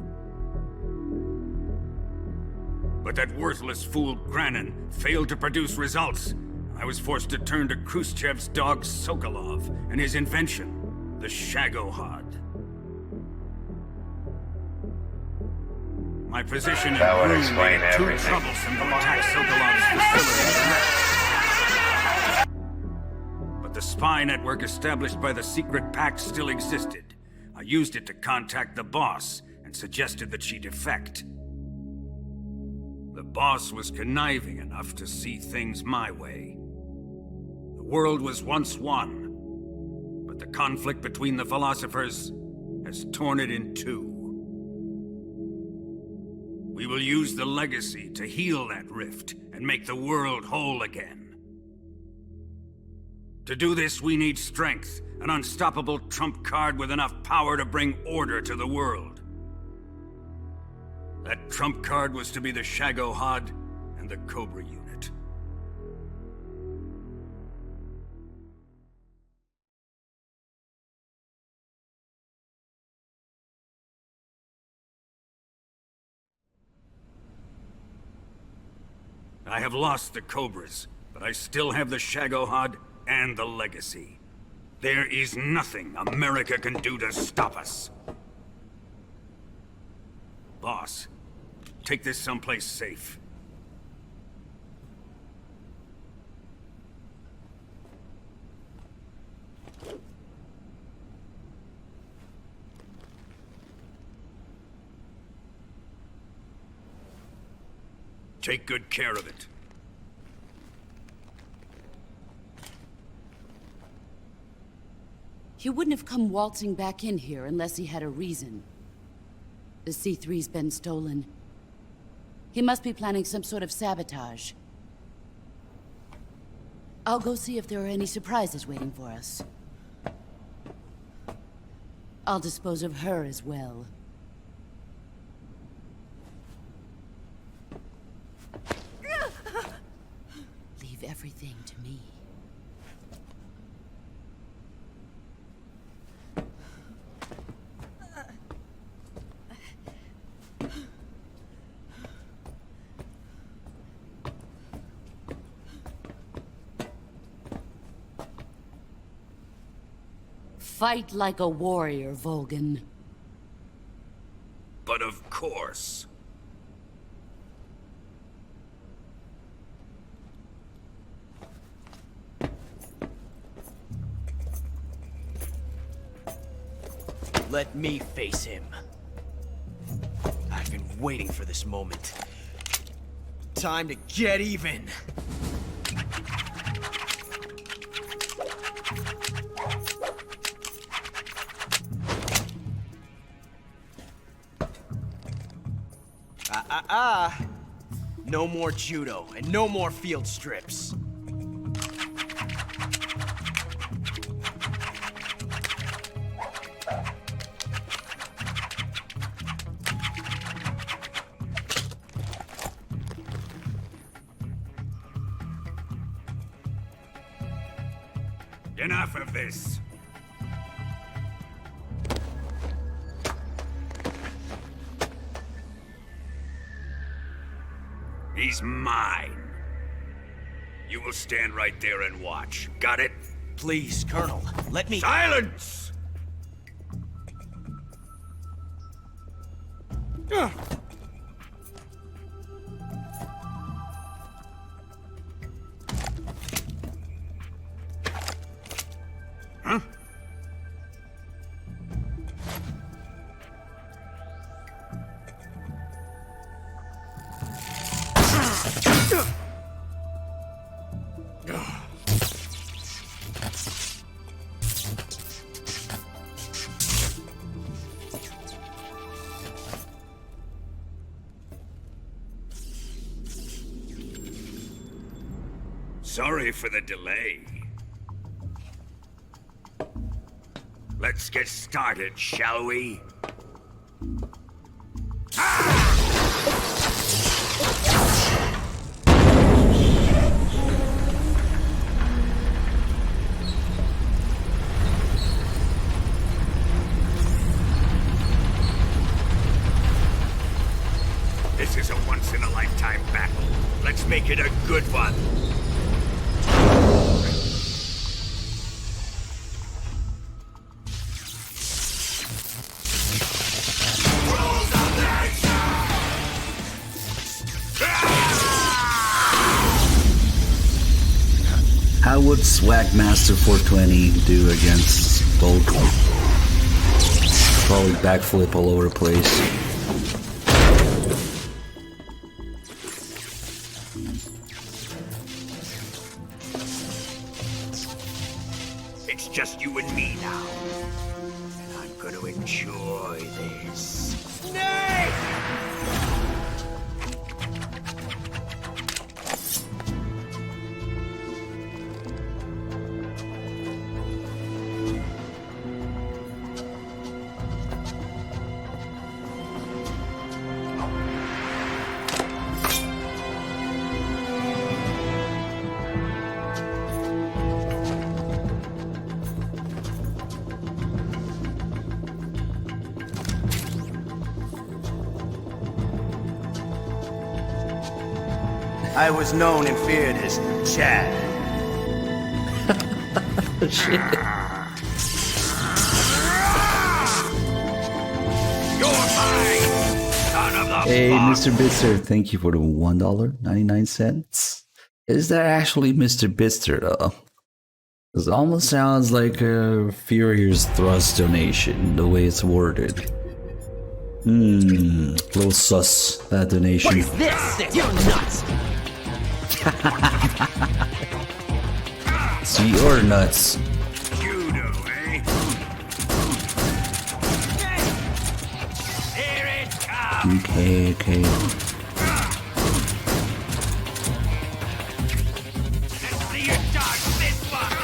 But that worthless fool Granin failed to produce results. I was forced to turn to Khrushchev's dog Sokolov and his invention, the Shagohod. My position in That would Broome explain made it too everything. troublesome to attack Sokolov's facility. But the spy network established by the secret pact still existed. I used it to contact the boss and suggested that she defect. The boss was conniving enough to see things my way. The world was once one, but the conflict between the philosophers has torn it in two. We will use the legacy to heal that rift and make the world whole again. To do this, we need strength, an unstoppable trump card with enough power to bring order to the world. That trump card was to be the Shagohod and the Cobra unit. I have lost the Cobras, but I still have the Shagohod and the Legacy. There is nothing America can do to stop us. Boss, take this someplace safe. Take good care of it. He wouldn't have come waltzing back in here unless he had a reason. The C3's been stolen. He must be planning some sort of sabotage. I'll go see if there are any surprises waiting for us. I'll dispose of her as well. Leave everything to me. Fight like a warrior, Volgan. But of course. Let me face him. I've been waiting for this moment. Time to get even. No more judo, and no more field strips. Enough of this. He's mine. You will stand right there and watch. Got it? Please, Colonel, let me— Silence! Huh? Sorry for the delay. Let's get started, shall we? This is a once-in-a-lifetime battle. Let's make it a good one. How would Swagmaster 420 do against Bulk? Probably backflip all over the place. It's just you and me now. And I'm gonna enjoy this. Snake! I was known and feared as Chad. Shit. Hey, Mr. Bitster, thank you for the $1.99. Is that actually Mr. Bitster, though? This almost sounds like a Furier's Thrust donation, the way it's worded. Little sus, that donation. What is this? You're nuts! See, or nuts. Judo, eh? Here it comes! Okay. See you dodge this one!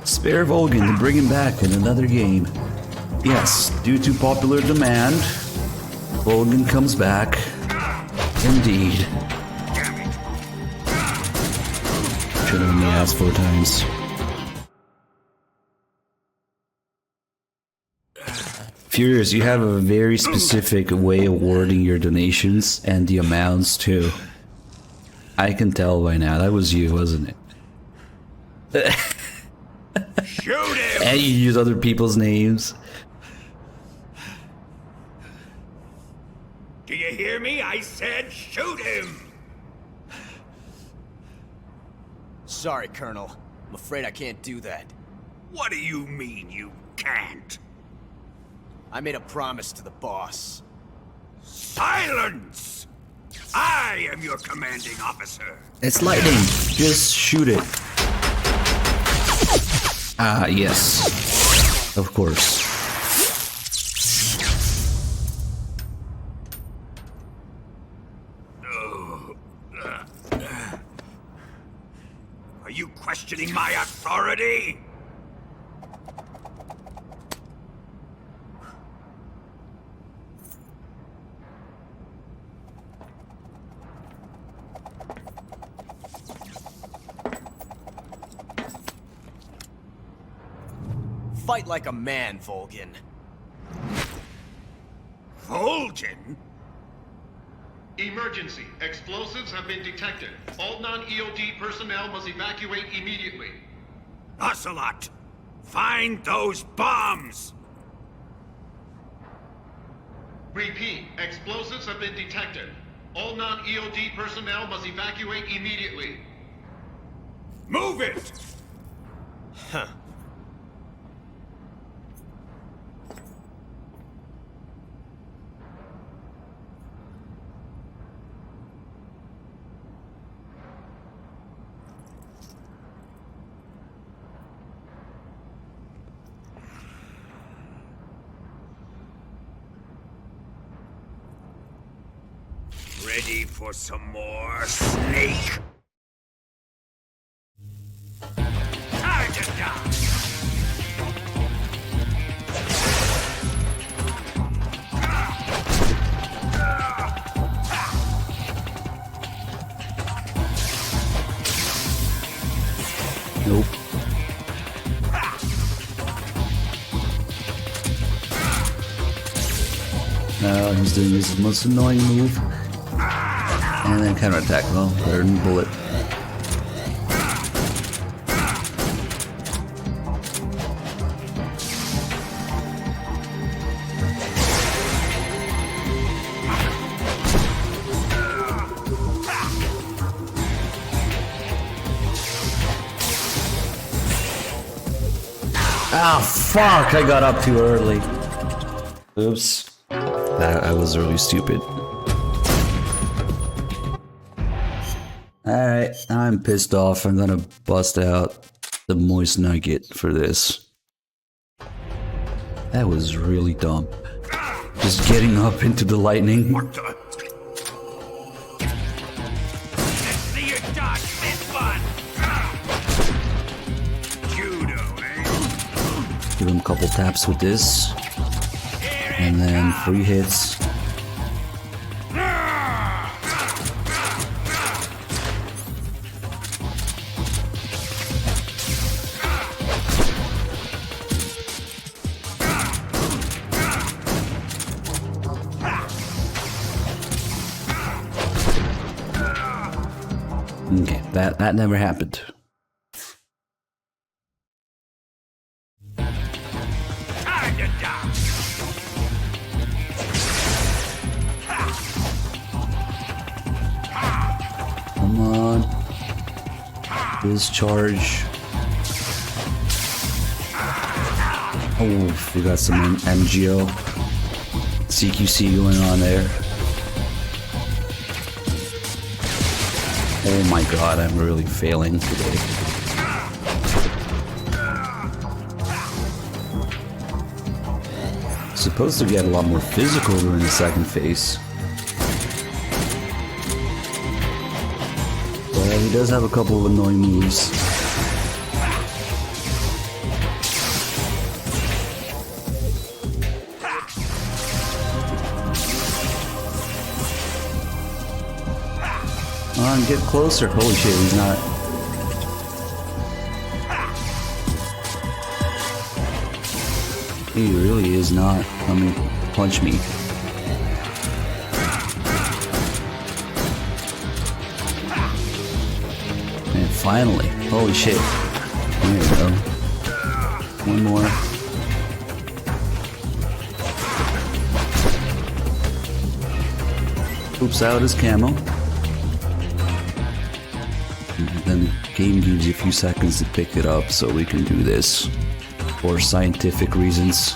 Spare Volgan to bring him back in another game. Yes, due to popular demand, Volgan comes back. Indeed. Should have only asked 4 times. Furious, you have a very specific way of wording your donations and the amounts too. I can tell by now. That was you, wasn't it? Shoot him! And you use other people's names. Do you hear me? I said shoot him! Sorry, Colonel. I'm afraid I can't do that. What do you mean you can't? I made a promise to the boss. Silence! I am your commanding officer. It's lightning. Just shoot it. Ah, yes. Of course. Are you questioning my authority? Fight like a man, Volgan. Volgan? Emergency. Explosives have been detected. All non-EOD personnel must evacuate immediately. Ocelot! Find those bombs! Repeat. Explosives have been detected. All non-EOD personnel must evacuate immediately. Move it! Huh. Ready for some more snake? Target down! Nope. No, he's doing his most annoying move. And then counterattack. Well, better than bullet. Ah, fuck! I got up too early. Oops. I was really stupid. Alright, I'm pissed off. I'm gonna bust out the moist nugget for this. That was really dumb. Just getting up into the lightning. What the? Let's see you dodge this one! Judo, eh? Give him a couple taps with this. And then 3 hits. Okay, that never happened. Target on. Discharge. Oh, we got some MGO. CQC going on there. Oh my god, I'm really failing today. Supposed to get a lot more physical during the second phase. But he does have a couple of annoying moves. Come on, get closer. Holy shit, he's not. He really is not coming to punch me. And finally, holy shit. There we go. One more. Oops out his camo. And then the game gives you a few seconds to pick it up so we can do this. For scientific reasons.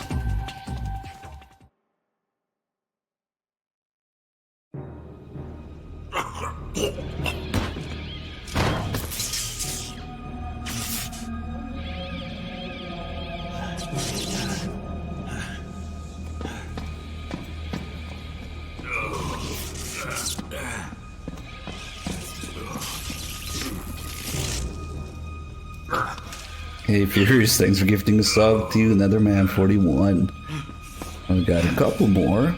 Hey Furious, thanks for gifting a sub to Netherman41. We got a couple more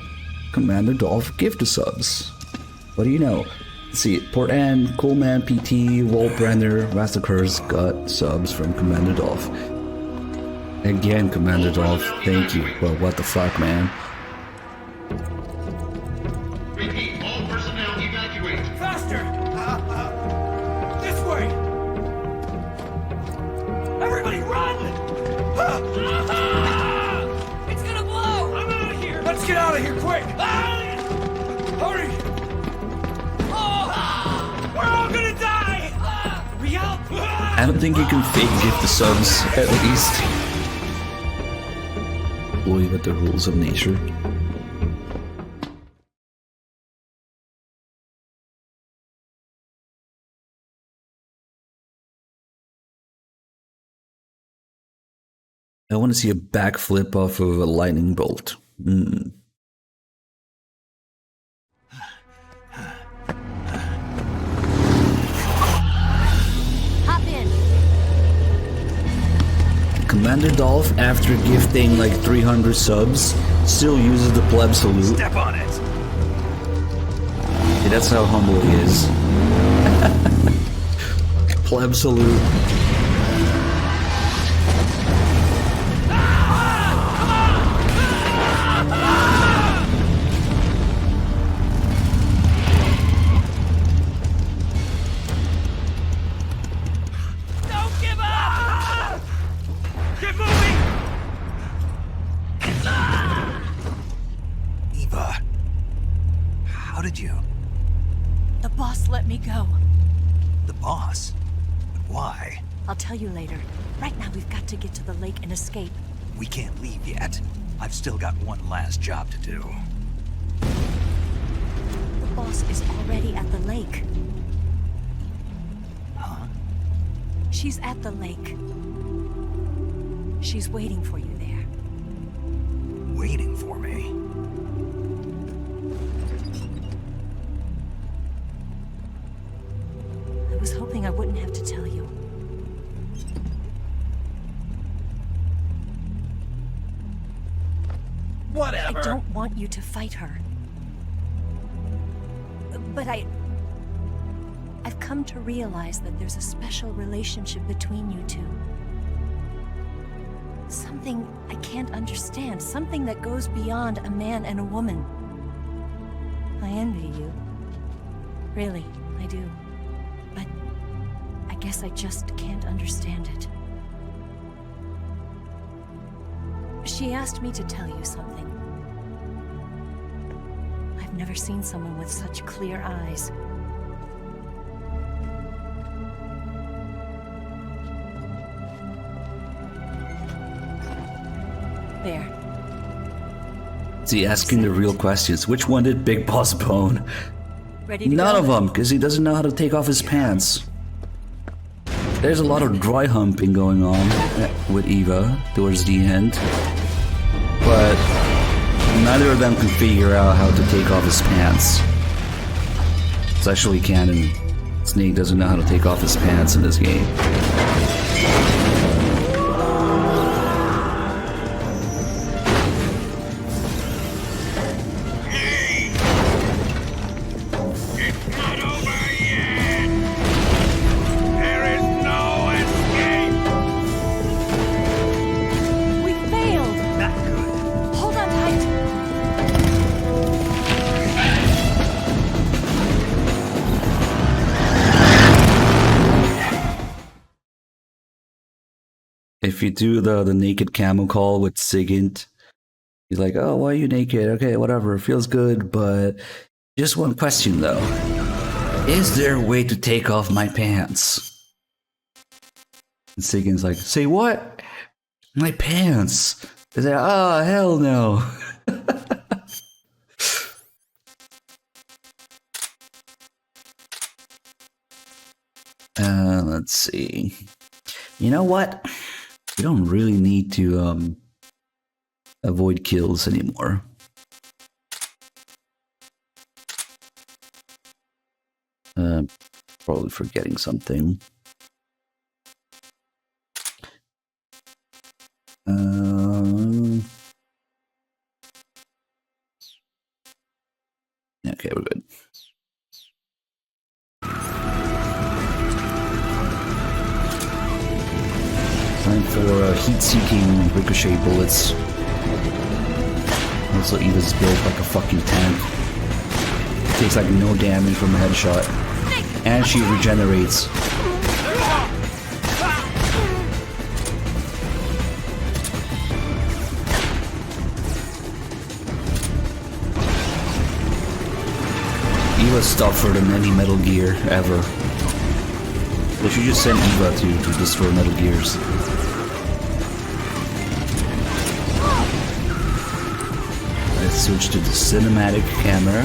Commander Dolph gift subs. What do you know? Let's see, Port Ann, Coolman, PT, Wolbrenner, Massacres got subs from Commander Dolph. Again, Commander Dolph, thank you. Well, what the fuck, man? Repeat, all personnel evacuate. Faster! This way! Everybody run! It's gonna blow! I'm out of here! Let's get out of here quick! Hurry! We're all gonna die! We help! I don't think you can fake gift the subs, at least. Boy, with the rules of nature. I want to see a backflip off of a lightning bolt. Hop in. Commander Dolph, after gifting like 300 subs, still uses the pleb salute. Step on it. Yeah, that's how humble he is. Pleb salute. How did you? The boss let me go. The boss? But why? I'll tell you later. Right now, we've got to get to the lake and escape. We can't leave yet. I've still got one last job to do. The boss is already at the lake. Huh? She's at the lake. She's waiting for you there. Waiting for me? I was hoping I wouldn't have to tell you. Whatever. I don't want you to fight her. But I've come to realize that there's a special relationship between you two. Something I can't understand. Something that goes beyond a man and a woman. I envy you. Really, I do. But I guess I just can't understand it. She asked me to tell you something. I've never seen someone with such clear eyes. there. See, asking the real questions. Which one did Big Boss bone? Ready to None go? of them, because he doesn't know how to take off his pants. There's a lot of dry humping going on with Eva towards the end. But neither of them can figure out how to take off his pants. It's actually canon. Snake doesn't know how to take off his pants in this game. We failed! Not good. Hold on tight. If you do the naked camo call with Sigint, he's like, oh, why are you naked? Okay, whatever, feels good, but just one question though. Is there a way to take off my pants? And Sigint's like, say what? My pants. He's like, oh, hell no. Let's see. You know what? We don't really need to avoid kills anymore. Probably forgetting something. Okay, we're good. Time for heat-seeking ricochet bullets. Also, Eva's built like a fucking tank. Takes like no damage from a headshot. And she regenerates. Eva's tougher than any Metal Gear ever. They should just send Eva to destroy Metal Gears. Let's switch to the cinematic camera.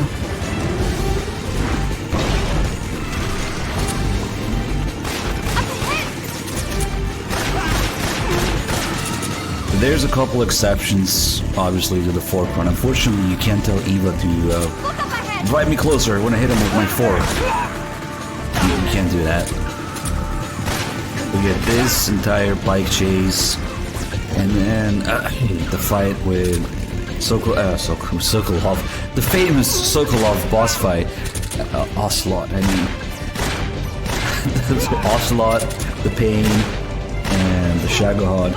There's a couple exceptions, obviously, to the fork run. Unfortunately, you can't tell Eva to drive me closer when I hit him with my fork. You can't do that. We get this entire bike chase, and then the fight with Sokolov, the famous Sokolov boss fight. Ocelot, I mean. Ocelot, the Pain, and the Shagohod.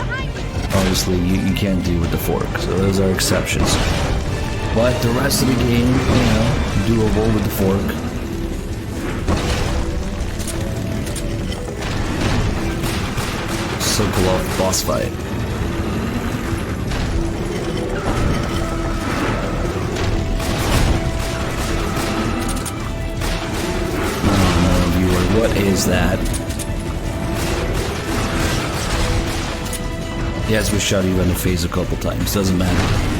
Obviously, you can't do with the fork, so those are exceptions. But the rest of the game, you know, doable with the fork. Sokolov boss fight. Oh no, viewer, what is that? Yes, we shot you in the face a couple times, doesn't matter.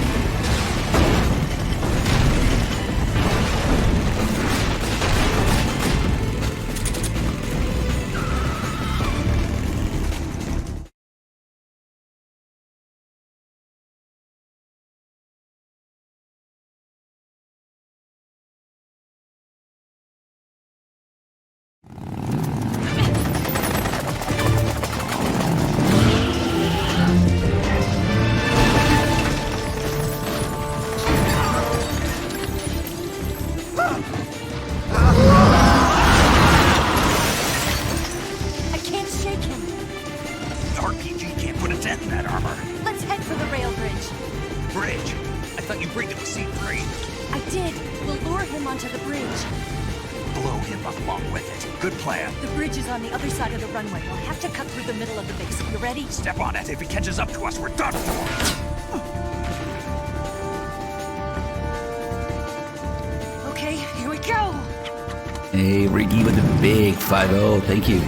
Hey, Ricky with the big 5-0, thank you.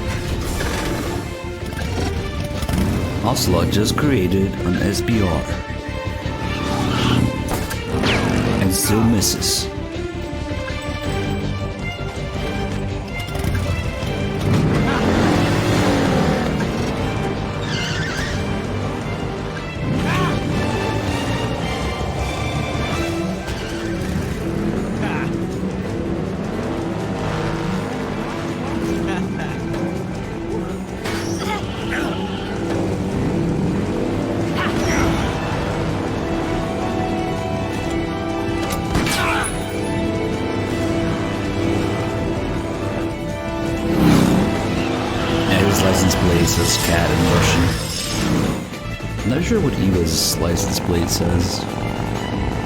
Ocelot just created an SBR. still misses. License plate says cat in Russian. I'm not sure what Eva's license plate says.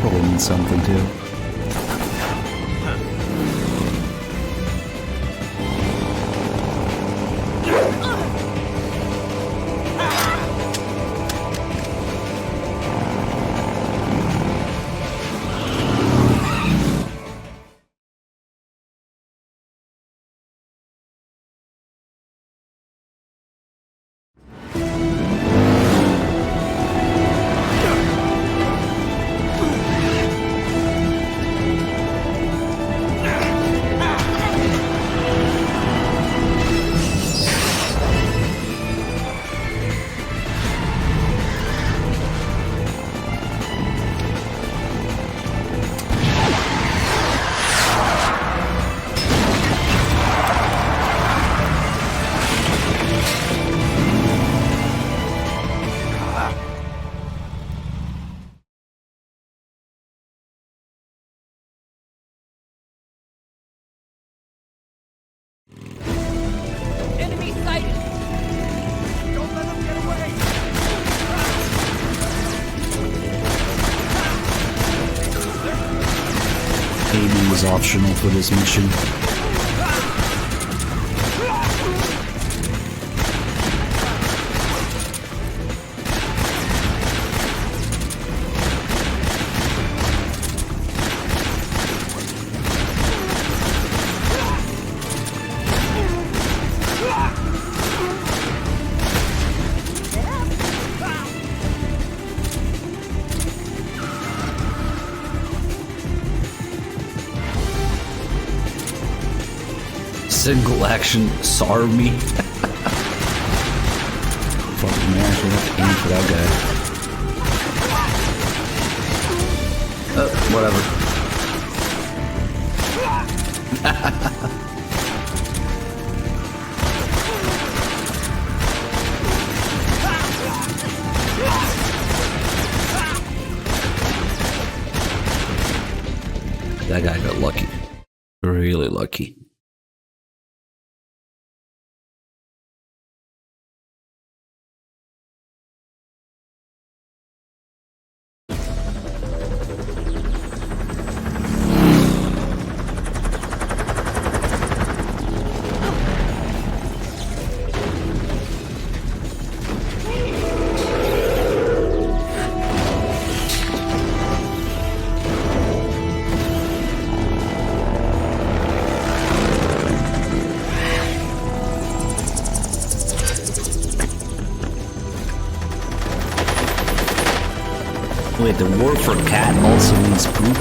Probably means something too. Aiming was optional for this mission. Single action SAR me. Fucking man, I should have to aim for that guy. Whatever. That guy got lucky. Really lucky. Wait, the word for cat also means poop?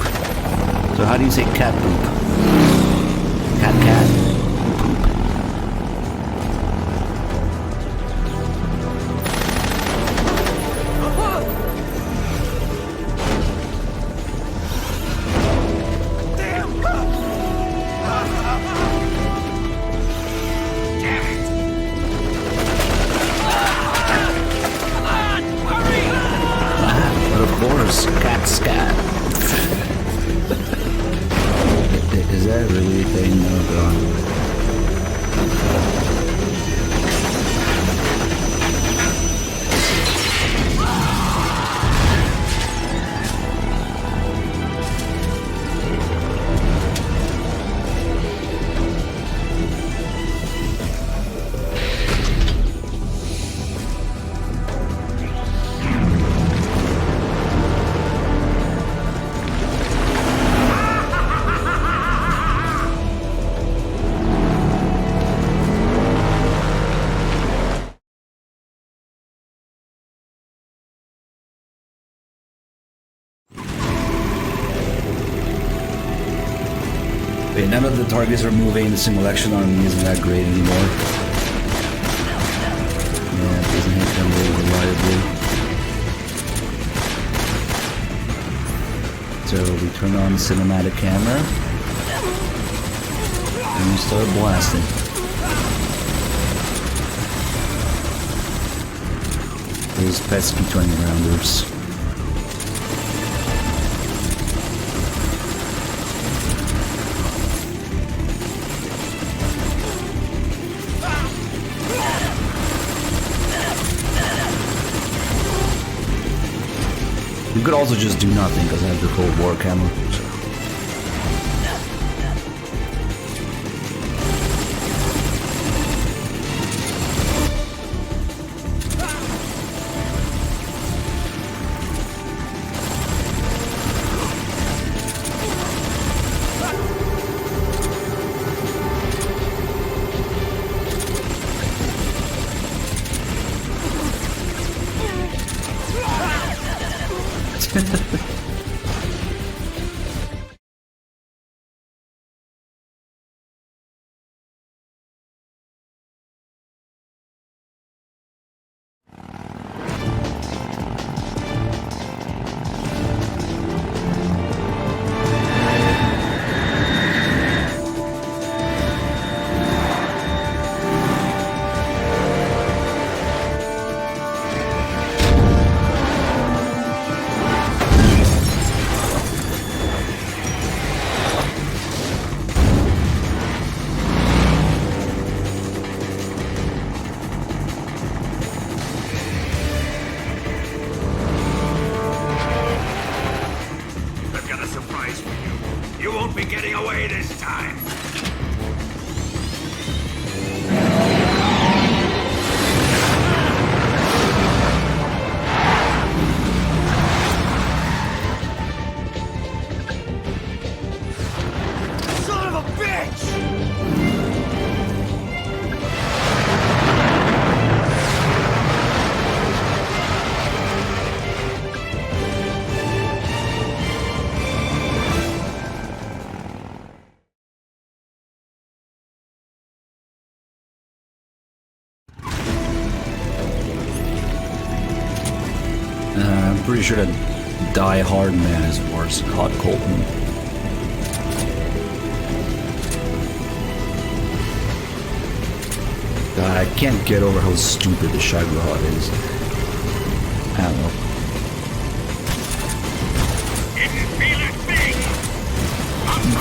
So how do you say cat poop? Cat cat? Poop. Cat scat. Is that really a thing? Oh god. Wait, none of the targets are moving. The single action on me isn't that great anymore. Yeah, it doesn't hit them really reliably. So we turn on the cinematic camera and we start blasting. Those pesky 20 rounders. You could also just do nothing because I have the Cold War camera. I'm pretty sure that Die Hard Man is worse than Hot Colton. God, I can't get over how stupid the Shagrahot is. I don't know.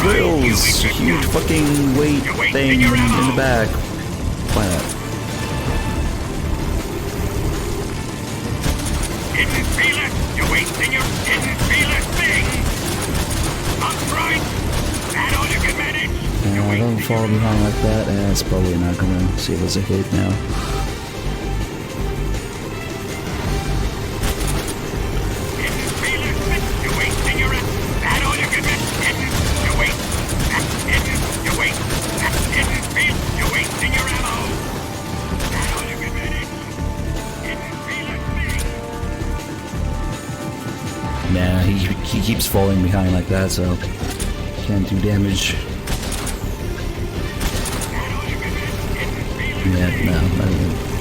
Grills! Huge fucking weight thing in the back. Why not? Didn't feel it! You're wasting your didn't feel it thing! That's right! That all you can manage! Don't fall behind like that. It's probably not gonna save us a hit now. Didn't feel it! You're wasting your that all you can manage! Didn't you wait? That didn't you wait? That didn't feel you're wasting your ammo! That all you can manage! Didn't feel it thing! Nah, he keeps falling behind like that, so can't do damage. Yeah, no,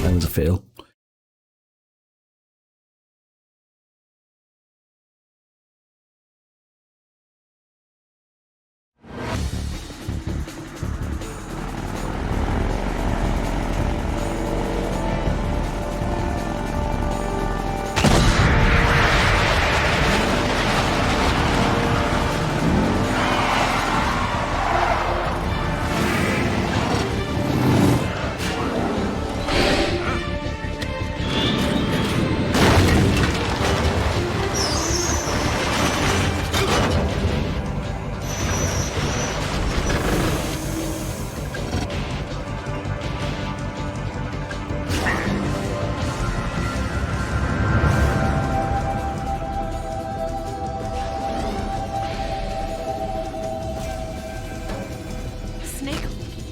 that was a fail.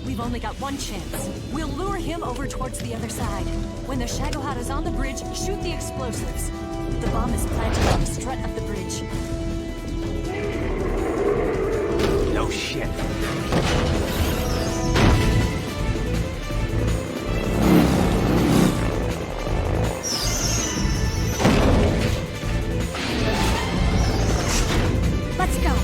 We've only got one chance. We'll lure him over towards the other side. When the Shagohod is on the bridge, shoot the explosives. The bomb is planted on the strut of the bridge. No Oh, shit. Let's go.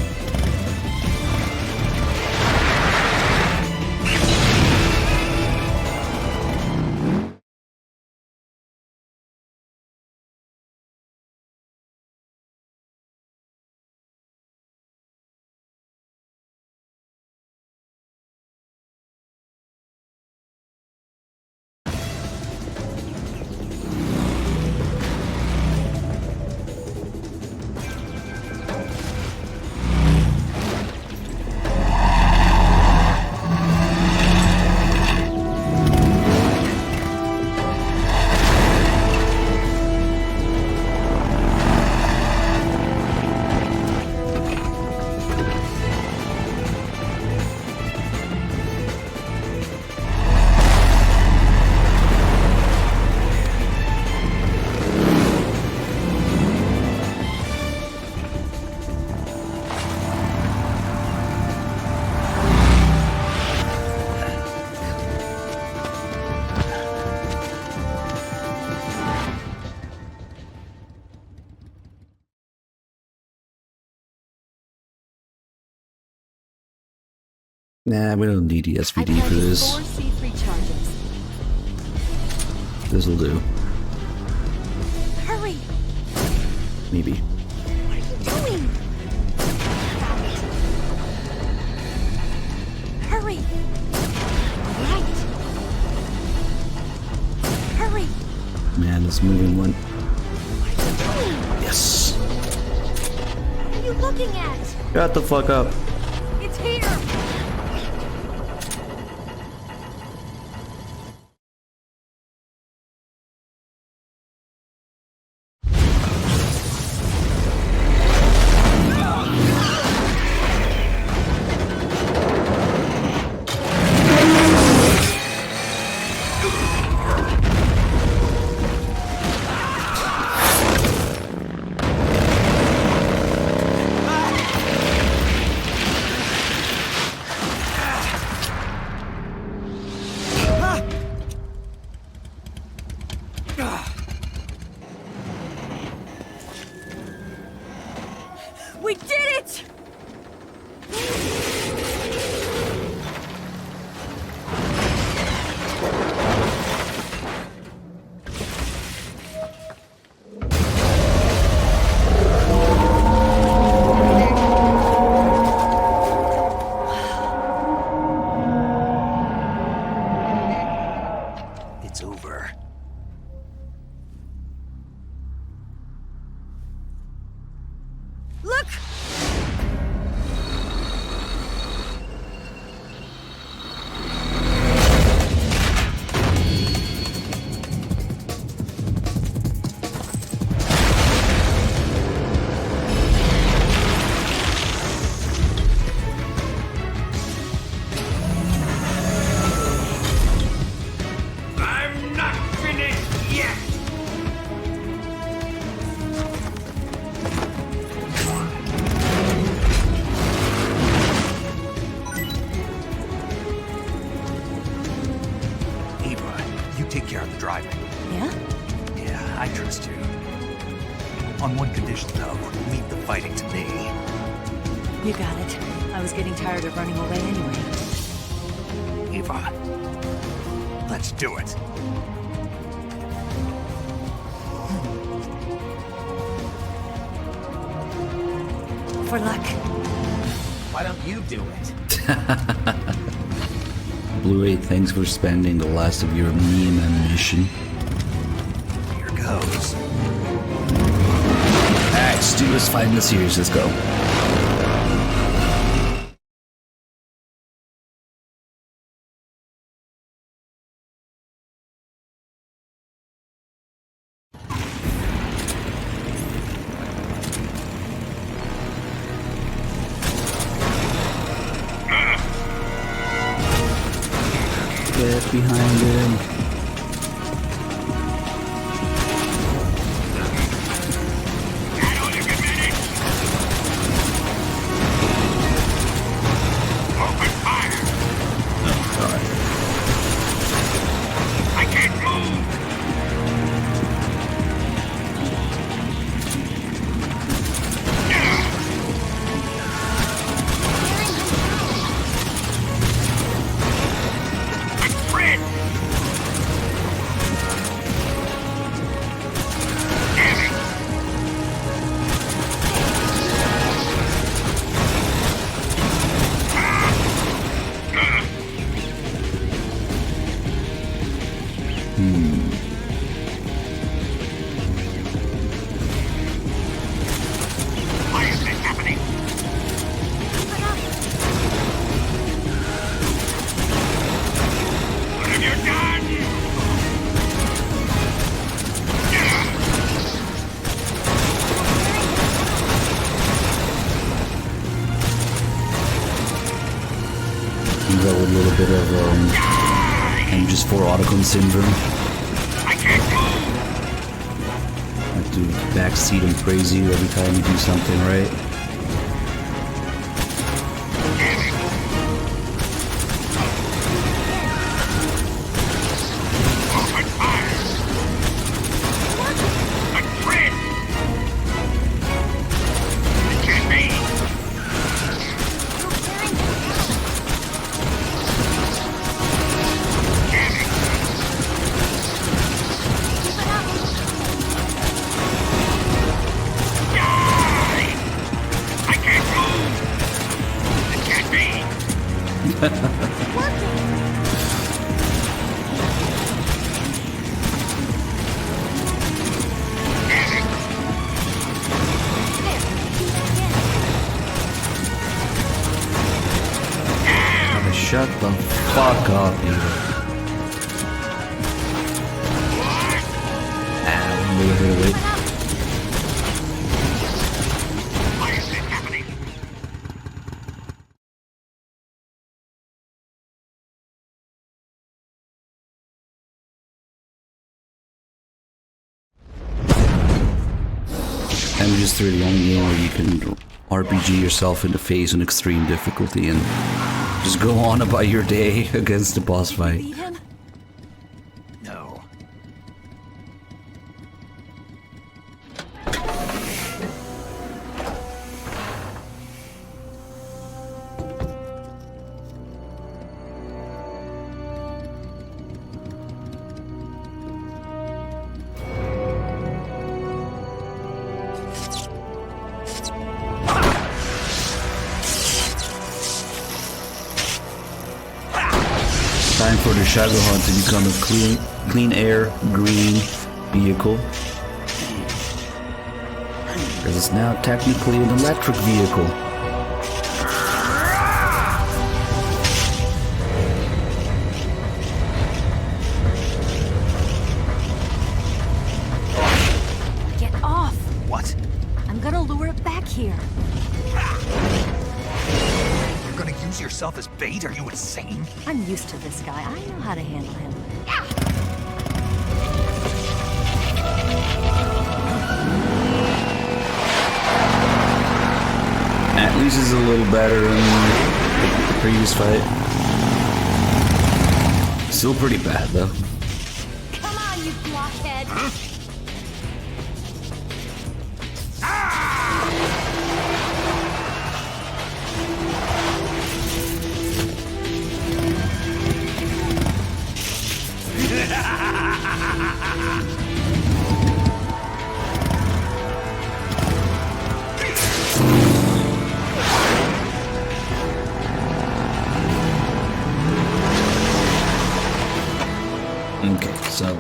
Nah, we don't need the SVD for this. 4 C3 charges. This'll do. Hurry! Maybe. What are you doing? Hurry! Right! Hurry! Man, this moving one. Doing? Yes! What are you looking at? Shut the fuck up. It's here! We did it! It's over. Look! I'm not finished yet! Ava, you take care of the driving. Yeah? Yeah, I trust you. On one condition, though, leave the fighting to me. You got it. I was getting tired of running away anyway. Ava, let's do it. For luck. Why don't you do it? Blue 8, thanks for spending the last of your meme ammunition. Here goes. Alright, let's do this 5 minute series, let's go. Get behind him. MGS 4 autocon syndrome. Have to backseat and praise you every time you do something right. Shut the fuck up, Eva. Wait. Why is this happening? MGS 3 the only game where you can RPG yourself into phase and extreme difficulty and just go on about your day against the boss fight. No. Time for the Shadow Hunt to become a clean air, green vehicle. Because it's now technically an electric vehicle. Get off! What? I'm gonna lure it back here. You're gonna use yourself as bait? Are you insane? I'm used to this guy. I know how to handle him. At least it's a little better than the previous fight. Still pretty bad though. Come on, you blockhead! Okay, so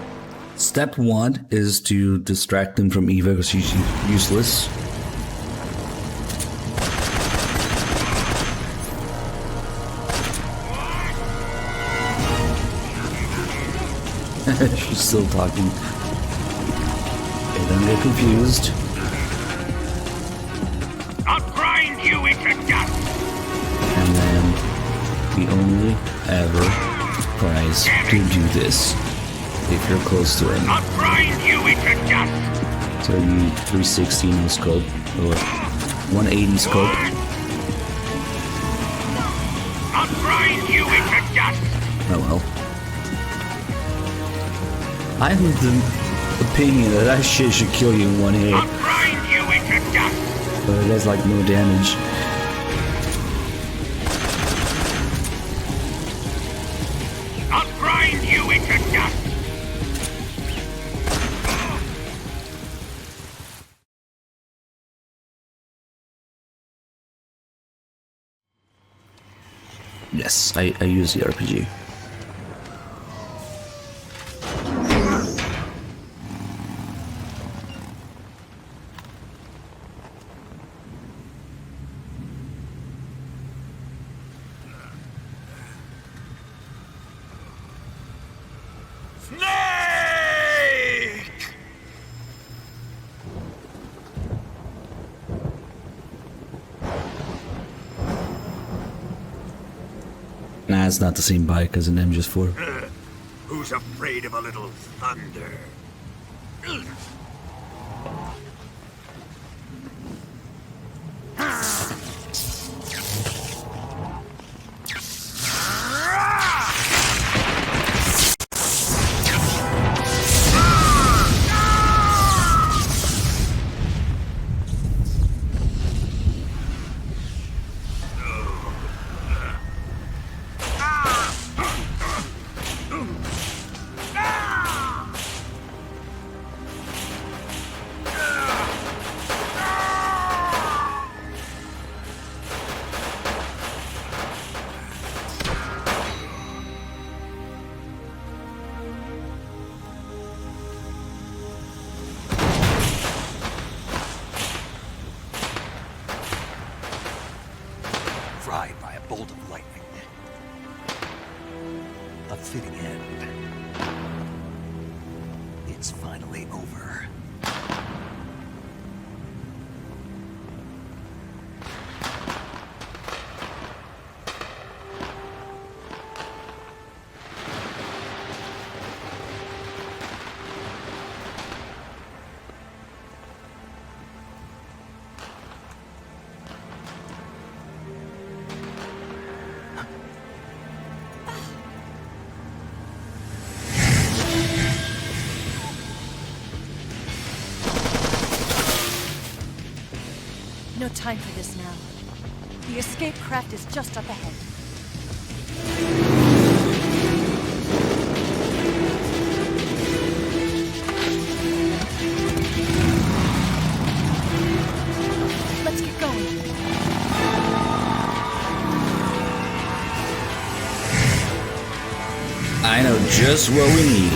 step 1 is to distract him from Eva because she's useless. She's still talking. Okay, don't get confused. I'll grind you into dust! And then the only ever prize to do this if you're close to him. I'll grind you into dust! So you 360 no scope or 180 scope. I'll grind you into dust! Oh well. I have the opinion that that shit should kill you in one hit. I'll grind you into dust! But it does like no damage. I'll grind you into dust! Yes, I use the RPG. Nah, it's not the same bike as an MGS4. Who's afraid of a little thunder? Fried by a bolt of lightning. A fitting end. It's finally over. No time for this now. The escape craft is just up ahead. Let's get going. I know just what we need.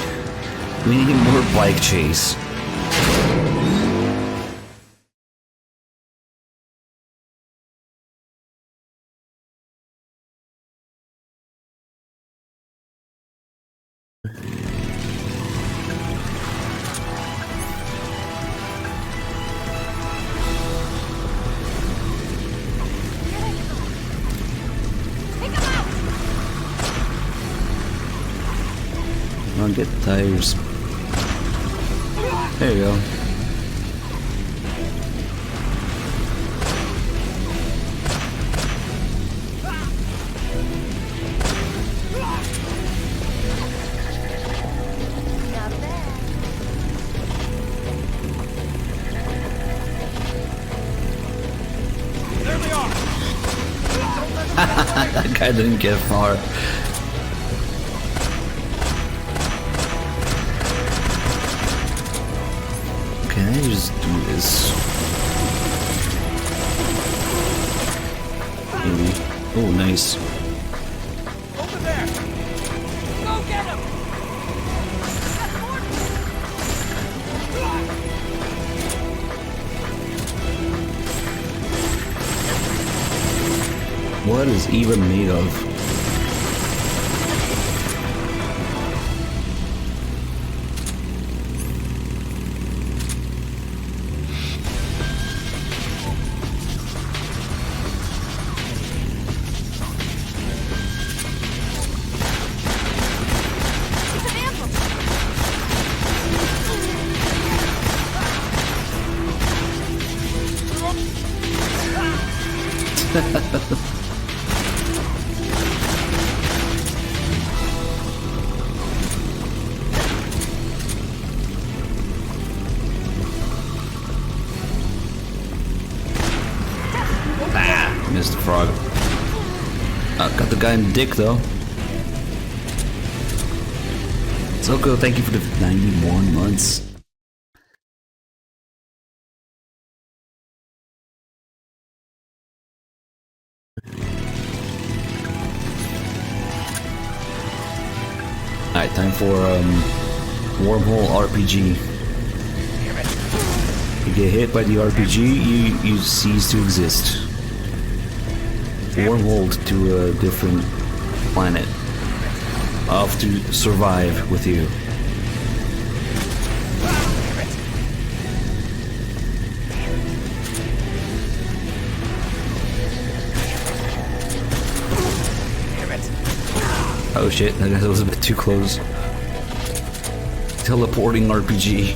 We need more bike chase. Come on, get the tires. There you go. There they are. That guy didn't get far. Can I just do this? Maybe. Oh, nice. Over there. Go get him. What is even made of? Missed the frog. Got the guy in the dick though. Soko, thank you for the 91 months. Alright, time for wormhole RPG. You get hit by the RPG, you cease to exist. Wormhole to a different planet. Off to survive with you. Oh shit, that was a bit too close. Teleporting RPG.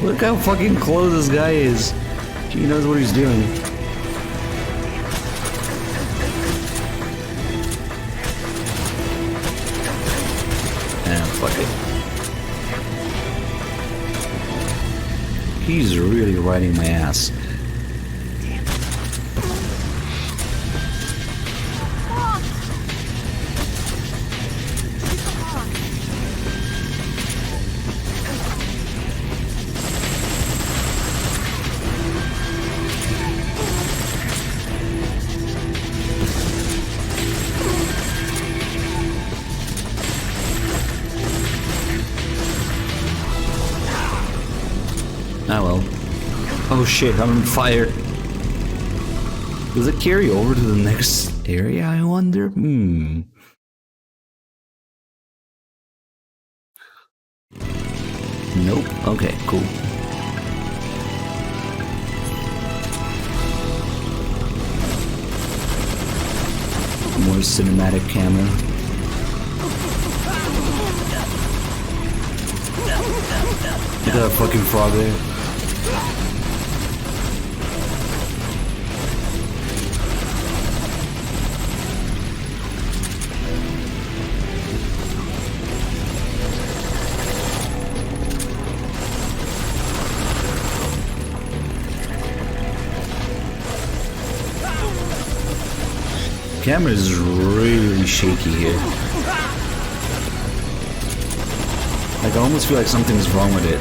Look how fucking close this guy is. He knows what he's doing. Fuck it. He's really riding my ass. Ah well. Oh shit, I'm on fire. Does it carry over to the next area, I wonder? Nope. Okay, cool. More cinematic camera. Look at that fucking frog there. Camera is really shaky here. Like, I almost feel like something's wrong with it.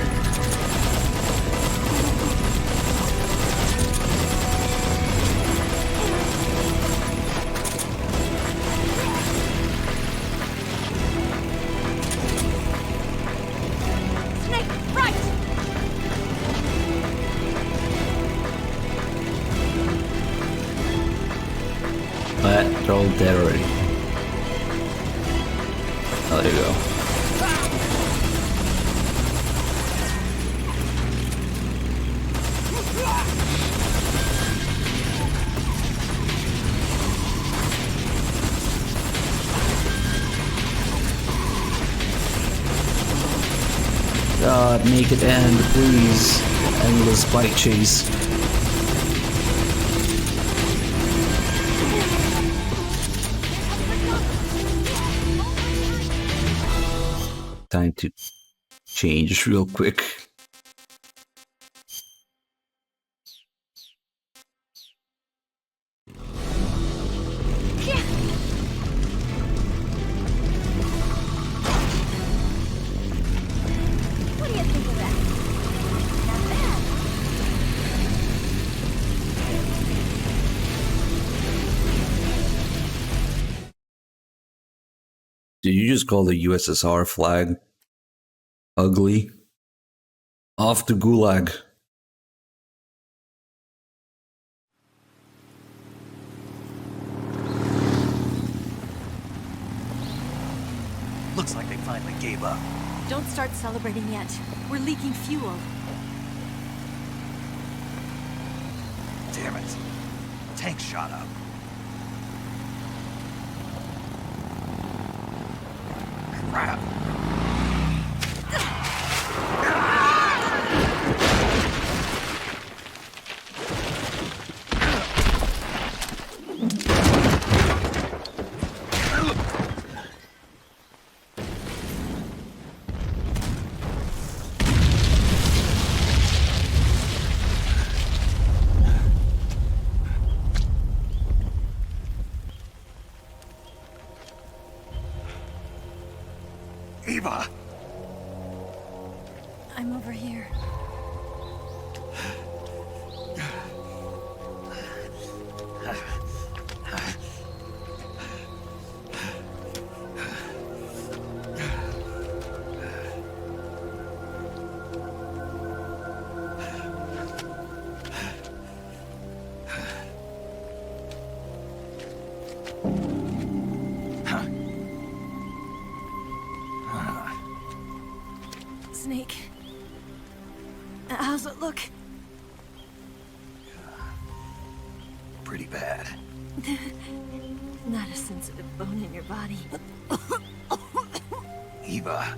They're all dead already. Oh, there you go. God, make it end, please. Endless bike chase. Time to change real quick. What do you think of that? Not bad. Did you just call the USSR flag ugly? Off to Gulag. Looks like they finally gave up. Don't start celebrating yet. We're leaking fuel. Damn it. Tank shot up. Crap. Eva! I'm over here. Snake. How's it look? Pretty bad. Not a sensitive bone in your body. Eva,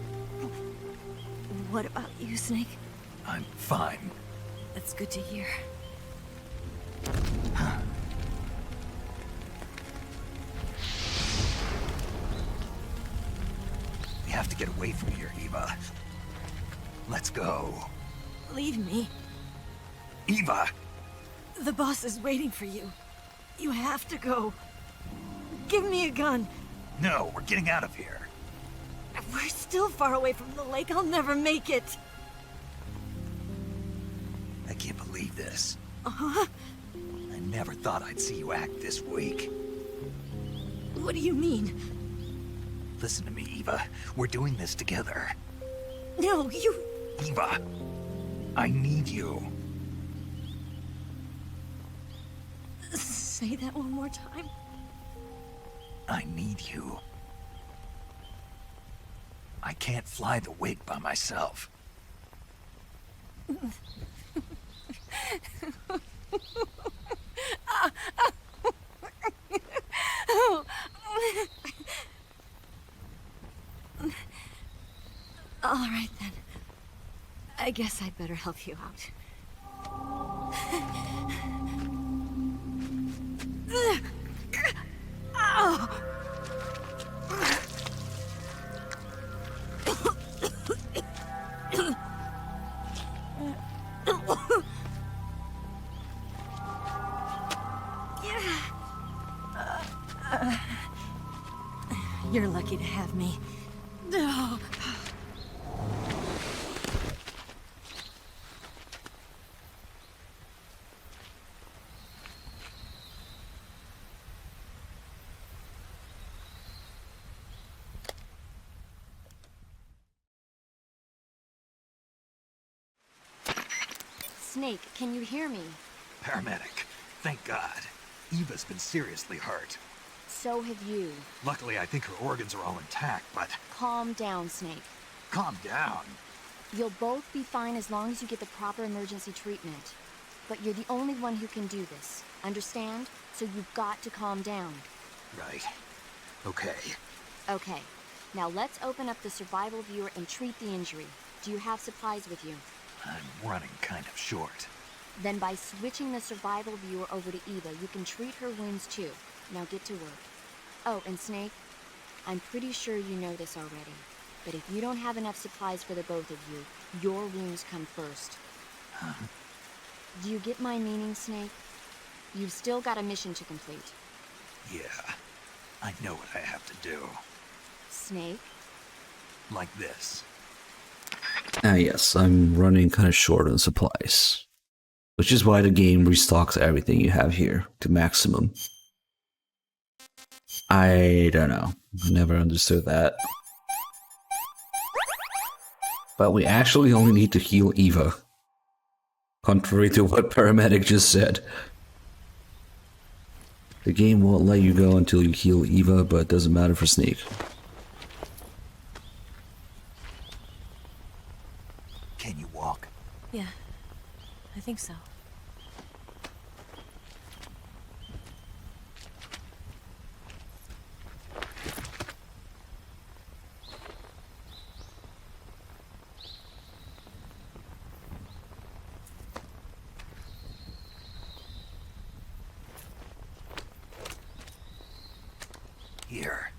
What about you, Snake? I'm fine. That's good to hear. We have to get away from here, Eva. Let's go. Leave me. Eva! The boss is waiting for you. You have to go. Give me a gun. No, we're getting out of here. We're still far away from the lake. I'll never make it. I can't believe this. Uh-huh. I never thought I'd see you act this weak. What do you mean? Listen to me, Eva. We're doing this together. No, you... Eva, I need you. Say that one more time. I need you. I can't fly the wig by myself. All right, then. I guess I'd better help you out. Ow! You're lucky to have me. No. Snake, can you hear me? Paramedic, thank God. Eva's been seriously hurt. So have you. Luckily, I think her organs are all intact, but... Calm down, Snake. Calm down. You'll both be fine as long as you get the proper emergency treatment. But you're the only one who can do this. Understand? So you've got to calm down. Right. Okay. Okay. Now let's open up the survival viewer and treat the injury. Do you have supplies with you? I'm running kind of short. Then by switching the survival viewer over to Eva, you can treat her wounds too. Now get to work. Oh, and Snake, I'm pretty sure you know this already, but if you don't have enough supplies for the both of you, your wounds come first. Huh? Do you get my meaning, Snake? You've still got a mission to complete. Yeah, I know what I have to do. Snake? Like this. Ah yes, I'm running kind of short on supplies. Which is why the game restocks everything you have here to maximum. I don't know. I never understood that. But we actually only need to heal Eva. Contrary to what Paramedic just said. The game won't let you go until you heal Eva, but it doesn't matter for Snake. Can you walk? Yeah, I think so. Here.